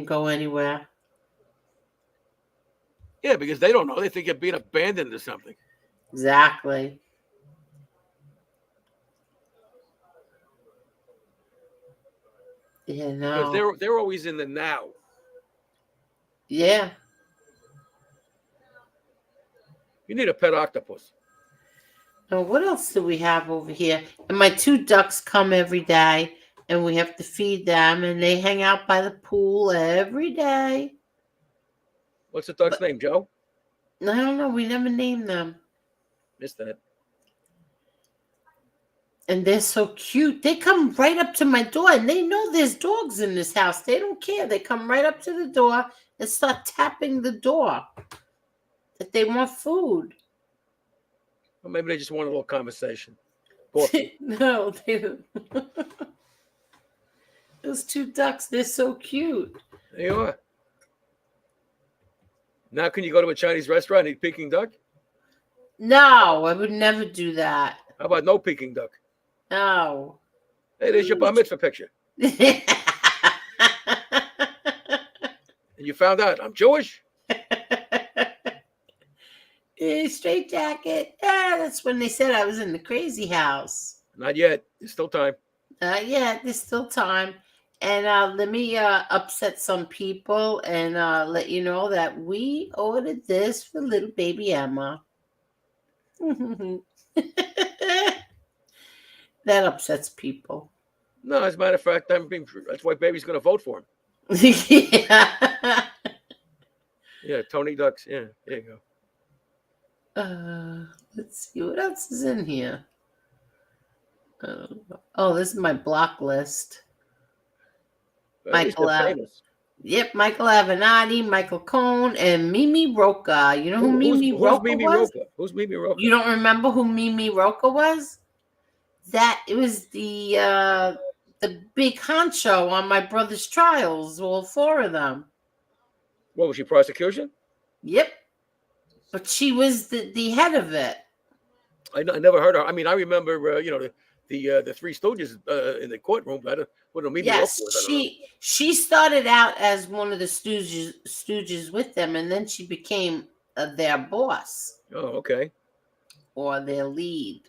go anywhere. Yeah, because they don't know. They think you're being abandoned or something. Exactly. Yeah, Because no. they're always in the now. Yeah. You need a pet octopus. Now, what else do we have over here? And my 2 ducks come every day, and we have to feed them, and they hang out by the pool every day. What's the duck's name, Joe? I don't know. We never name them. Missed that. And they're so cute. They come right up to my door, and they know there's dogs in this house. They don't care. They come right up to the door and start tapping the door that they want food. Well, maybe they just want a little conversation. No, they don't. Those 2 ducks, they're so cute. There you are. Now, can you go to a Chinese restaurant and eat Peking duck? No, I would never do that. How about no Peking duck? No. Hey, there's your bar mitzvah picture. And you found out I'm Jewish? Straight jacket. Yeah, that's when they said I was in the crazy house. Not yet. There's still time. Yeah, there's still time. And let me upset some people and let you know that we ordered this for little baby Emma. That upsets people. No, as a matter of fact, that's why baby's going to vote for him. Yeah. Yeah, Tony Ducks. Yeah, there you go. Let's see what else is in here. Oh, this is my block list. Michael Yep, Michael Avenatti, Michael Cohn, and Mimi Roca. You know who Mimi Roca was? Who's Mimi Roca? You don't remember who Mimi Roca was? It was the big honcho on my brother's trials, all 4 of them. What was she, prosecution? Yep. But she was the head of it. I never heard her. I mean, I remember, the Three Stooges in the courtroom. I don't know. Mimi Roca was, she started out as one of the stooges with them, and then she became their boss. Oh, okay. Or their lead.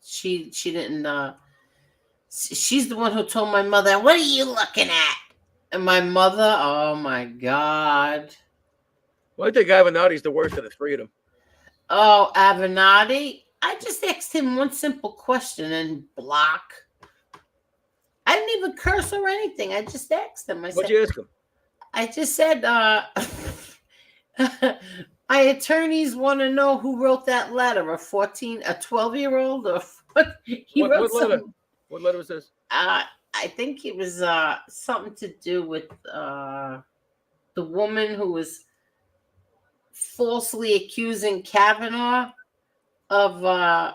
She didn't. She's the one who told my mother, "What are you looking at?" And my mother, oh my God. Well, I think Avenatti's the worst of the 3 of them. Oh, Avenatti. I just asked him one simple question and block. I didn't even curse or anything. I just asked him. What'd you ask him? I just said, my attorneys want to know who wrote that letter, a 12-year-old, or what? What letter? What letter was this? I think it was something to do with the woman who was falsely accusing Kavanaugh of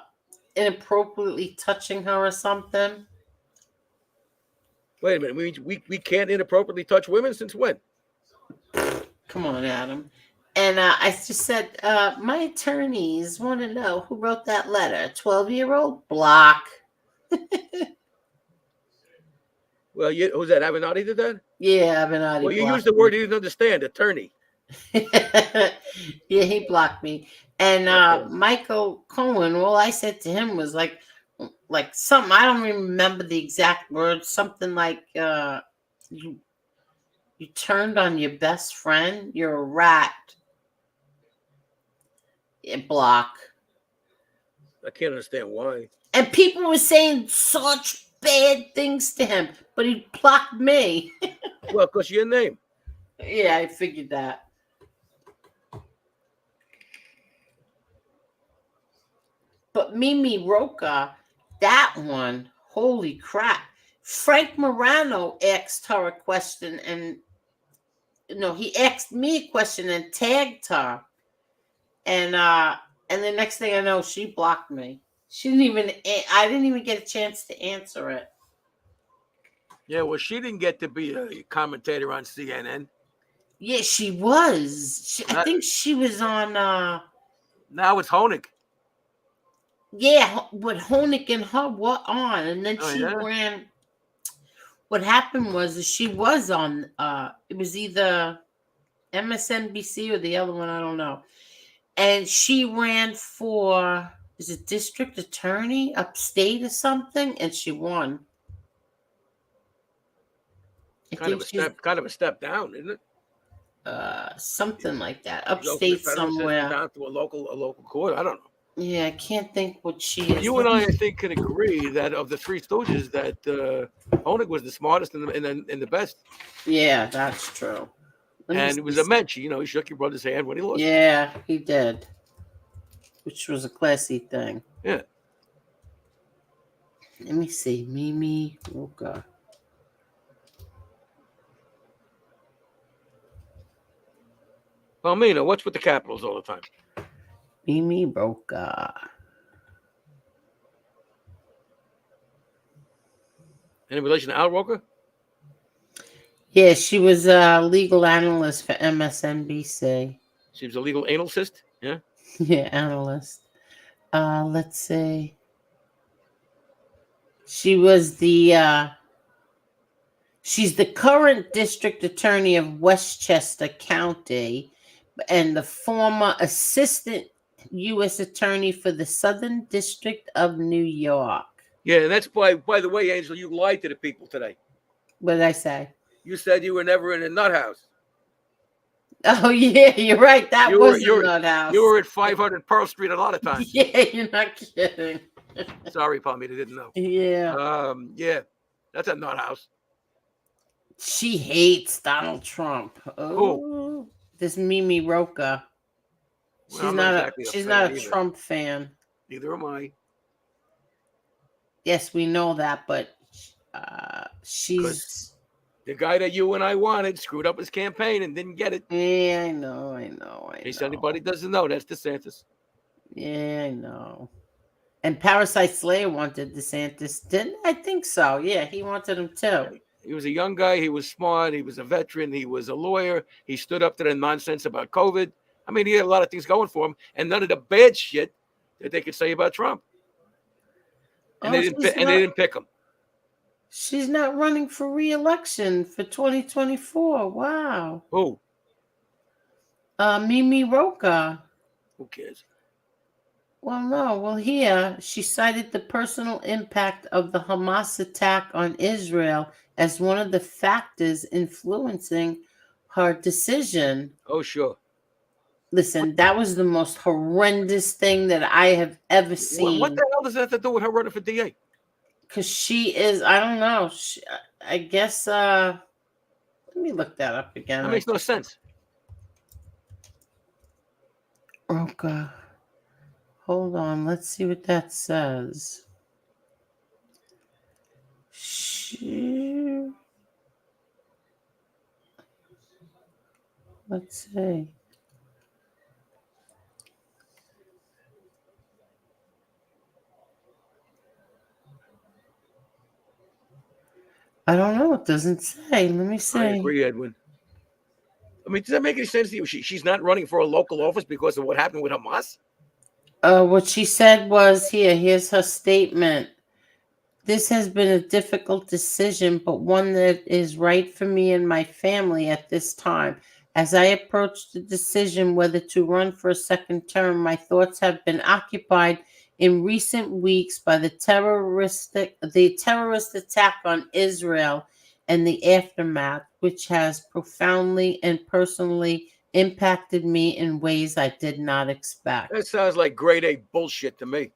inappropriately touching her or something. Wait a minute. We can't inappropriately touch women since when? Come on, Adam. And I just said, my attorneys want to know who wrote that letter. 12-year-old? Block. Well, who's that? Avenatti did that? Yeah, Avenatti. Well, you used the word he didn't understand, attorney. Yeah, he blocked me. And Michael Cohen, all I said to him was like something, I don't remember the exact words, something like you turned on your best friend, you're a rat. Block. I can't understand why. And people were saying such bad things to him, but he blocked me. Well, because your name. Yeah, I figured that. But Mimi Roca, that one, holy crap. Frank Morano asked her a question, and no, he asked me a question and tagged her, and the next thing I know, she blocked me. She didn't even. I didn't even get a chance to answer it. Yeah, well, she didn't get to be a commentator on CNN. Yeah, she was. I think she was on. Now it's Honig. Yeah, but Honig and her were on, and then she ran. What happened was she was on. It was either MSNBC or the other one. I don't know. And she ran for, is it district attorney upstate or something, and she won. Kind of a step down, isn't it? Something like that. She's Upstate federal somewhere. system down to a local court. I don't know. Yeah, I can't think what she is. You and I think, can agree that of the Three Stooges, that Honig was the smartest and the best. Yeah, that's true. And it was a mensch. You know, he shook your brother's hand when he lost. Yeah, he did. Which was a classy thing. Yeah. Let me see. Mimi Roca. Palmina, what's with the Capitals all the time? Mimi Roca. Any relation to Al Roker? Yeah, she was a legal analyst for MSNBC. She was a legal analyst? Yeah? Yeah, analyst. Let's see. She was she's the current district attorney of Westchester County and the former assistant U.S. attorney for the Southern District of New York. Yeah, and that's by the way, Angel, you lied to the people today. What did I say? You said you were never in a nut house. Oh, yeah, you're right. That was a nut house. You were at 500 Pearl Street a lot of times. Yeah, you're not kidding. Sorry, Palmita, didn't know. Yeah. Yeah, that's a nut house. She hates Donald Trump. Oh, this Mimi Roca. She's not a Trump fan. Neither am I. Yes, we know that, but she's the guy that you and I wanted screwed up his campaign and didn't get it. Yeah, I know. In case anybody doesn't know, that's DeSantis. Yeah, I know. And Parasite Slayer wanted DeSantis, didn't I think so? Yeah, he wanted him too. He was a young guy. He was smart. He was a veteran. He was a lawyer. He stood up to the nonsense about COVID. I mean, he had a lot of things going for him, and none of the bad shit that they could say about Trump. And they didn't pick him. She's not running for re-election for 2024. Wow. Who? Mimi Roca. Who cares? Well, no. Well, here she cited the personal impact of the Hamas attack on Israel as one of the factors influencing her decision. Oh, sure. Listen, that was the most horrendous thing that I have ever seen. What the hell does that have to do with her running for DA? Because she is, I don't know. I guess, let me look that up again. That makes no sense. Okay. Hold on. Let's see what that says. Let's see. I don't know. It doesn't say. Let me see. I agree, Edwin. I mean, does that make any sense to you? She's not running for a local office because of what happened with Hamas? What she said was here's her statement. This has been a difficult decision, but one that is right for me and my family at this time. As I approach the decision whether to run for a second term, my thoughts have been occupied in recent weeks by the terrorist attack on Israel and the aftermath, which has profoundly and personally impacted me in ways I did not expect. That sounds like grade A bullshit to me.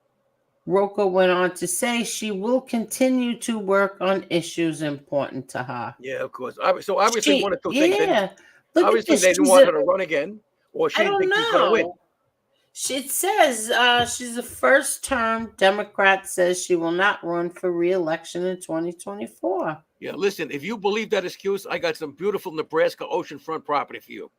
Roca went on to say she will continue to work on issues important to her. Yeah, of course. So obviously, one of two things. Yeah. Obviously, they didn't want her to run again, or she didn't think she was going to win. It says she's a first-term Democrat. Says she will not run for re-election in 2024. Yeah, listen, if you believe that excuse, I got some beautiful Nebraska oceanfront property for you.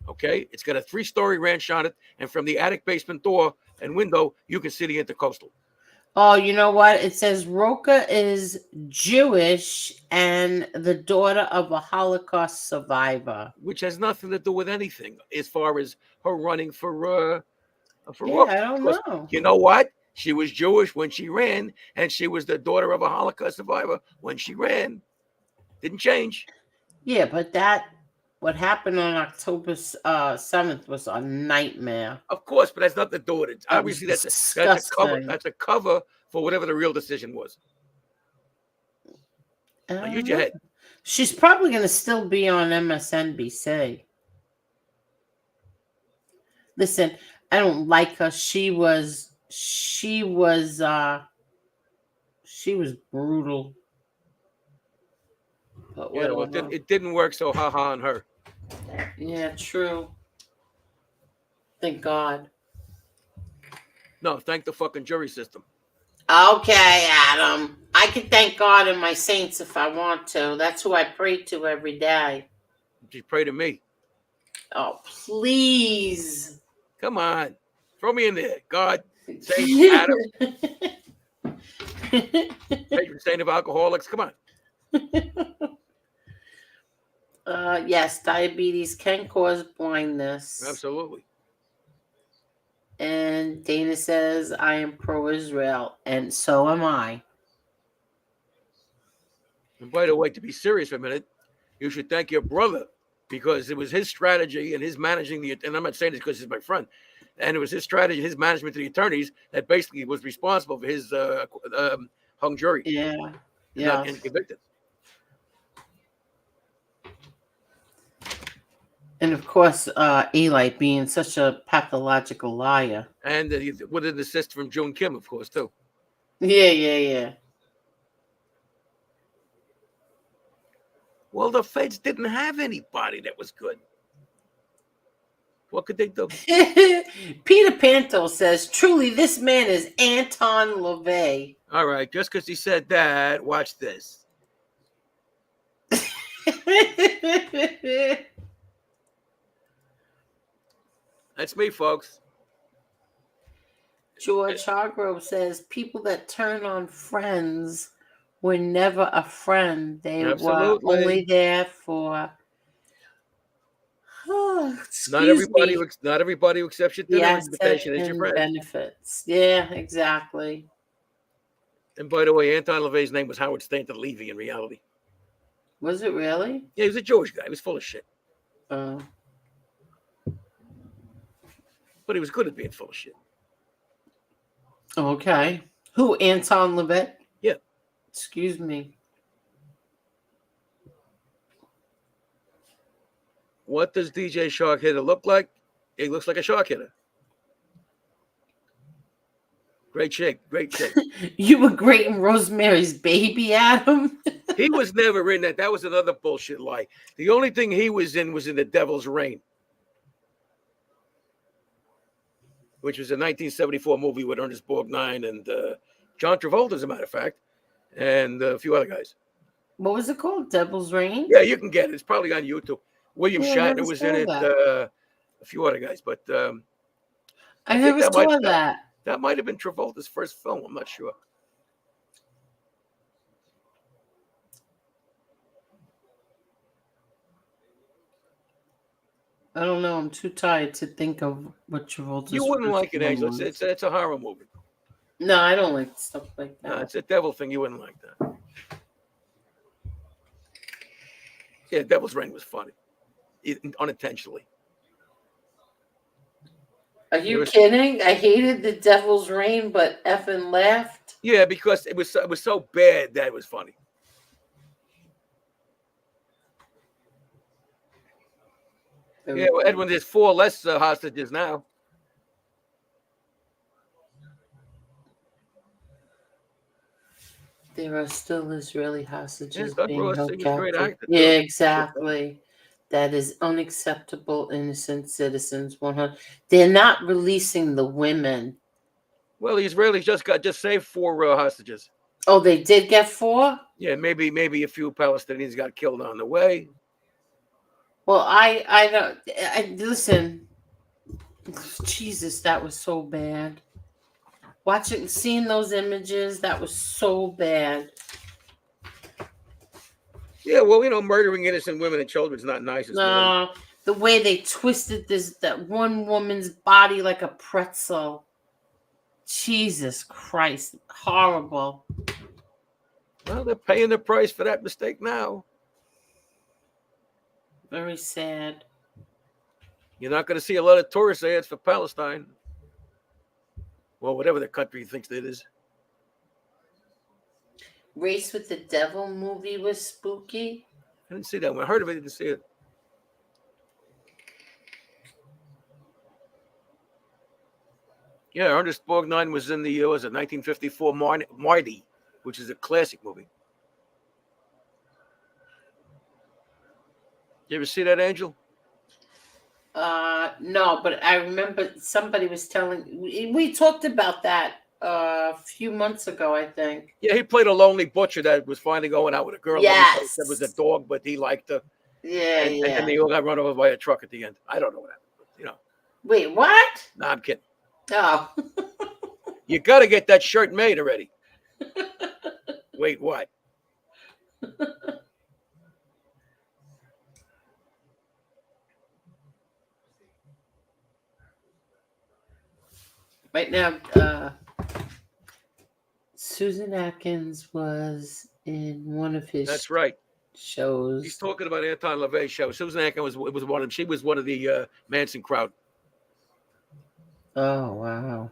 Okay? It's got a 3-story ranch on it, and from the attic basement door and window, you can see the intercoastal. Oh, you know what? It says Roka is Jewish and the daughter of a Holocaust survivor. Which has nothing to do with anything as far as her running for Yeah, Roka. I don't Because know. you know what? She was Jewish when she ran, and she was the daughter of a Holocaust survivor when she ran. Didn't change. Yeah, but what happened on October 7th was a nightmare. Of course, but that's nothing to do with it. That Obviously, was that's a cover. disgusting. That's a cover for whatever the real decision was. Now, use your head. She's probably going to still be on MSNBC. Listen, I don't like her. She was brutal. But Yeah, well, whatever. it didn't work, so ha-ha on her. Yeah, true. Thank God. No, thank the fucking jury system. Okay, Adam. I can thank God and my saints if I want to. That's who I pray to every day. Just pray to me. Oh, please. Come on. Throw me in there. God, Saint Adam, patron saint of alcoholics. Come on. Yes, diabetes can cause blindness. Absolutely. And Dana says, I am pro-Israel, and so am I. And by the way, to be serious for a minute, you should thank your brother because it was his strategy and his managing the, and I'm not saying this because he's my friend, and it was his strategy, his management to the attorneys that basically was responsible for his hung jury. Yeah. And Yeah. not getting convicted. And of course, Eli being such a pathological liar. And with an assist from Joan Kim, of course, too. Yeah. Well, the feds didn't have anybody that was good. What could they do? Peter Panto says, truly, this man is Anton LaVey. All right, just because he said that, watch this. That's me, folks. George Hargrove says, people that turn on friends were never a friend. They Absolutely. were only there for... Oh, Not everybody who accepts your dinner invitation is your friend. Benefits. Yeah, exactly. And by the way, Anton LaVey's name was Howard Stanton Levy in reality. Was it really? Yeah, he was a Jewish guy. He was full of shit. Oh. But he was good at being full of shit. Okay. Who, Anton LaVey? Yeah. Excuse me. What does DJ Shark Hitter look like? He looks like a shark hitter. Great shape. You were great in Rosemary's Baby, Adam. He was never in that. That was another bullshit lie. The only thing he was in The Devil's Reign, which was a 1974 movie with Ernest Borgnine and John Travolta, as a matter of fact, and a few other guys. What was it called? Devil's Reign? Yeah, you can get it. It's probably on YouTube. William Yeah, I Shatner never was saw in it. that. A few other guys, but I never saw that. That might have been Travolta's first film. I'm not sure. I don't know. I'm too tired to think of what Travolta's You wouldn't first like it, film Angela. was. It's a horror movie. No, I don't like stuff like that. No, it's a devil thing. You wouldn't like that. Yeah, Devil's Reign was funny, unintentionally. Are you kidding? I hated The Devil's Reign, but effing laughed. Yeah, because it was so bad that it was funny. Yeah, well, Edwin, there's 4 less hostages now. There are still Israeli hostages Doug being Ross, held he was a great captive. actor, Yeah, too. exactly. That is unacceptable. Innocent citizens. 100. They're not releasing the women. Well, the Israelis just saved 4 hostages. Oh, they did get 4. Yeah, maybe a few Palestinians got killed on the way. Well, I don't. Listen. Jesus, that was so bad. Seeing those images, that was so bad. Yeah, well, murdering innocent women and children is not nice. No, the way they twisted that one woman's body like a pretzel. Jesus Christ, horrible. Well, they're paying the price for that mistake now. Very sad. You're not going to see a lot of tourist ads for Palestine. Well, whatever the country thinks it is. Race with the Devil movie was spooky. I didn't see that one. I heard of it, didn't see it. Yeah, Ernest Borgnine was in the 1954 Marty, which is a classic movie. You ever see that, Angel? No, but I remember somebody was telling. We talked about that a few months ago, I think. Yeah, he played a lonely butcher that was finally going out with a girl. Yes, that was a dog, but he liked her. Yeah, and they all got run over by a truck at the end. I don't know what happened. Wait, what? No, I'm kidding. Oh. You got to get that shirt made already. Wait, what? Right now, Susan Atkins was in one of his. That's right. Shows. He's talking about Anton LaVey's show. Susan Atkins was one of them. She was one of the Manson crowd. Oh wow!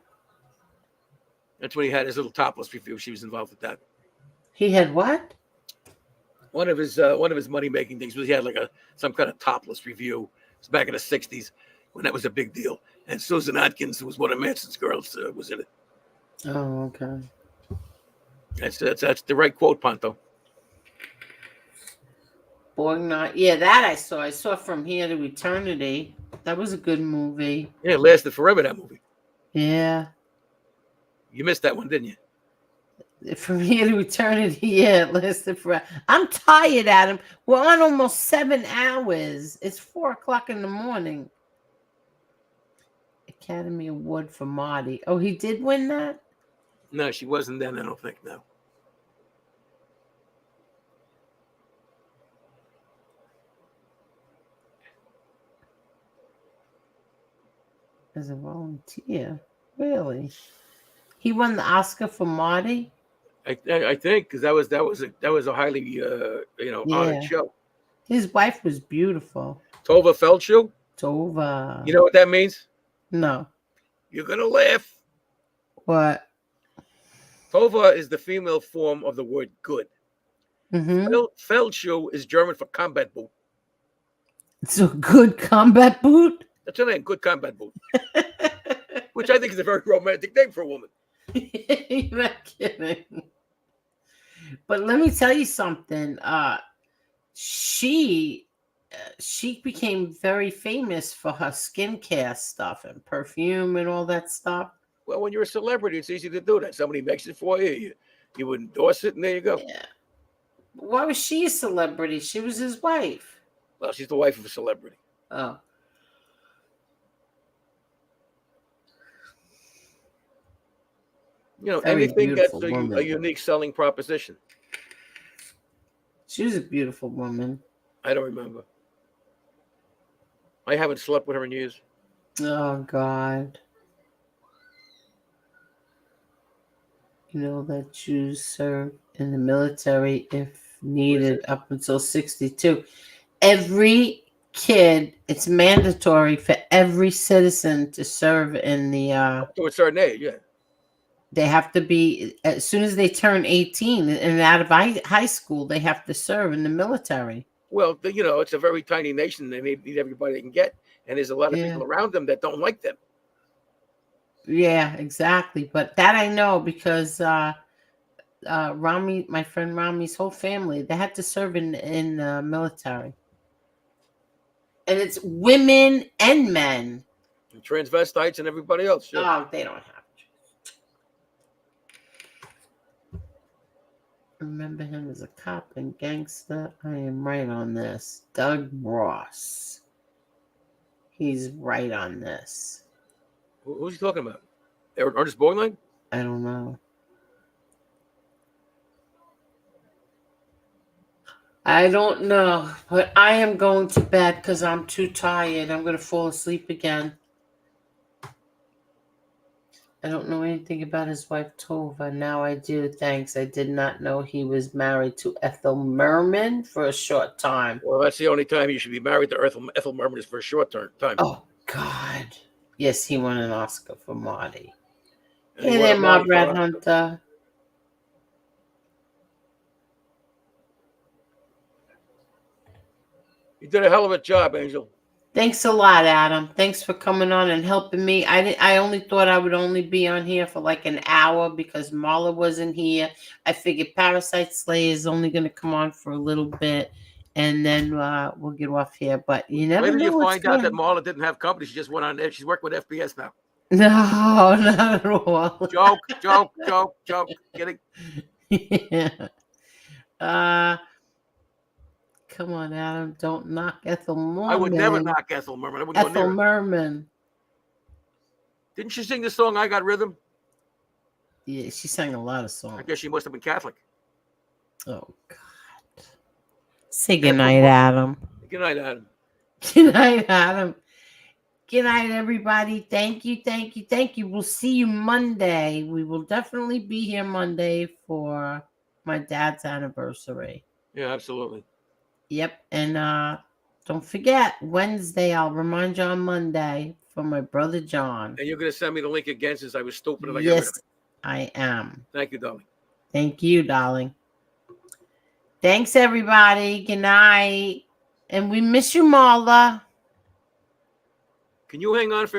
That's when he had his little topless review. She was involved with that. He had what? One of his money making things was he had like some kind of topless review. It was back in the '60s when that was a big deal. And Susan Atkins, who was one of Manson's girls, was in it. Oh, okay. That's the right quote, Ponto. Borgnine. Yeah, that I saw. I saw From Here to Eternity. That was a good movie. Yeah, it lasted forever, that movie. Yeah. You missed that one, didn't you? From Here to Eternity, yeah, it lasted forever. I'm tired, Adam. We're on almost 7 hours. It's 4:00 in the morning. Academy Award for Marty. Oh, he did win that? No, she wasn't then, I don't think, no. As a volunteer. Really? He won the Oscar for Marty? I think because that was a highly honored show. His wife was beautiful. Tova Feldshuh? Tova. You know what that means? No. You're gonna laugh. What? Tova is the female form of the word good. Mm-hmm. Feldshuh is German for combat boot. It's a good combat boot? That's her name, good combat boot. Which I think is a very romantic name for a woman. You're not kidding. But let me tell you something. She became very famous for her skincare stuff and perfume and all that stuff. Well, when you're a celebrity, it's easy to do that. Somebody makes it for you. You would endorse it, and there you go. Yeah. Why was she a celebrity? She was his wife. Well, she's the wife of a celebrity. Oh. Very anything that's beautiful a unique selling proposition. She was a beautiful woman. I don't remember. I haven't slept with her in years. Oh, God. You know that Jews serve in the military if needed up until 62. Every kid, it's mandatory for every citizen to serve in the... Up to a certain age, yeah. They have to be, as soon as they turn 18 and out of high school, they have to serve in the military. Well, it's a very tiny nation. They need everybody they can get. And there's a lot of people around them that don't like them. Yeah, exactly. But that I know because Rami, my friend Rami's whole family, they had to serve in the military. And it's women and men. And transvestites and everybody else. Yeah. Oh, they don't have. Remember him as a cop and gangster. I am right on this. Doug Ross. He's right on this. Who's he talking about? Ernest Borgnine? I don't know. I don't know, but I am going to bed because I'm too tired. I'm going to fall asleep again. I don't know anything about his wife Tova. Now I do. Thanks. I did not know he was married to Ethel Merman for a short time. Well, that's the only time you should be married to Ethel Merman is for a short time. Oh, God. Yes, he won an Oscar for Marty. And he Hey won there, a Marty Margaret for- Hunter. You did a hell of a job, Angel. Thanks a lot, Adam. Thanks for coming on and helping me. I only thought I would only be on here for like an hour because Marla wasn't here. I figured Parasite Slayer is only going to come on for a little bit, and then we'll get off here. But you never Later know you what's find out that going- Marla didn't have company. She just went on there. She's working with FBS now. No, not at all. Joke. Kidding. Yeah. Come on, Adam. Don't knock Ethel Merman. I would never knock Ethel Merman. I wouldn't go Ethel near her. Merman. Didn't she sing the song "I Got Rhythm"? Yeah, she sang a lot of I songs. guess she must have been Catholic. Oh, God. Say goodnight, Adam. Good night, Adam. Good night, Adam. Good night, everybody. Thank you. We'll see you Monday. We will definitely be here Monday for my dad's anniversary. Yeah, absolutely. Yep. And don't forget, Wednesday, I'll remind you on Monday for my brother John. And you're going to send me the link again since I was stupid and I got rid of Yes, it. I am. Thank you, darling. Thank you, darling. Thanks, everybody. Good night. And we miss you, Marla. Can you hang on for a minute?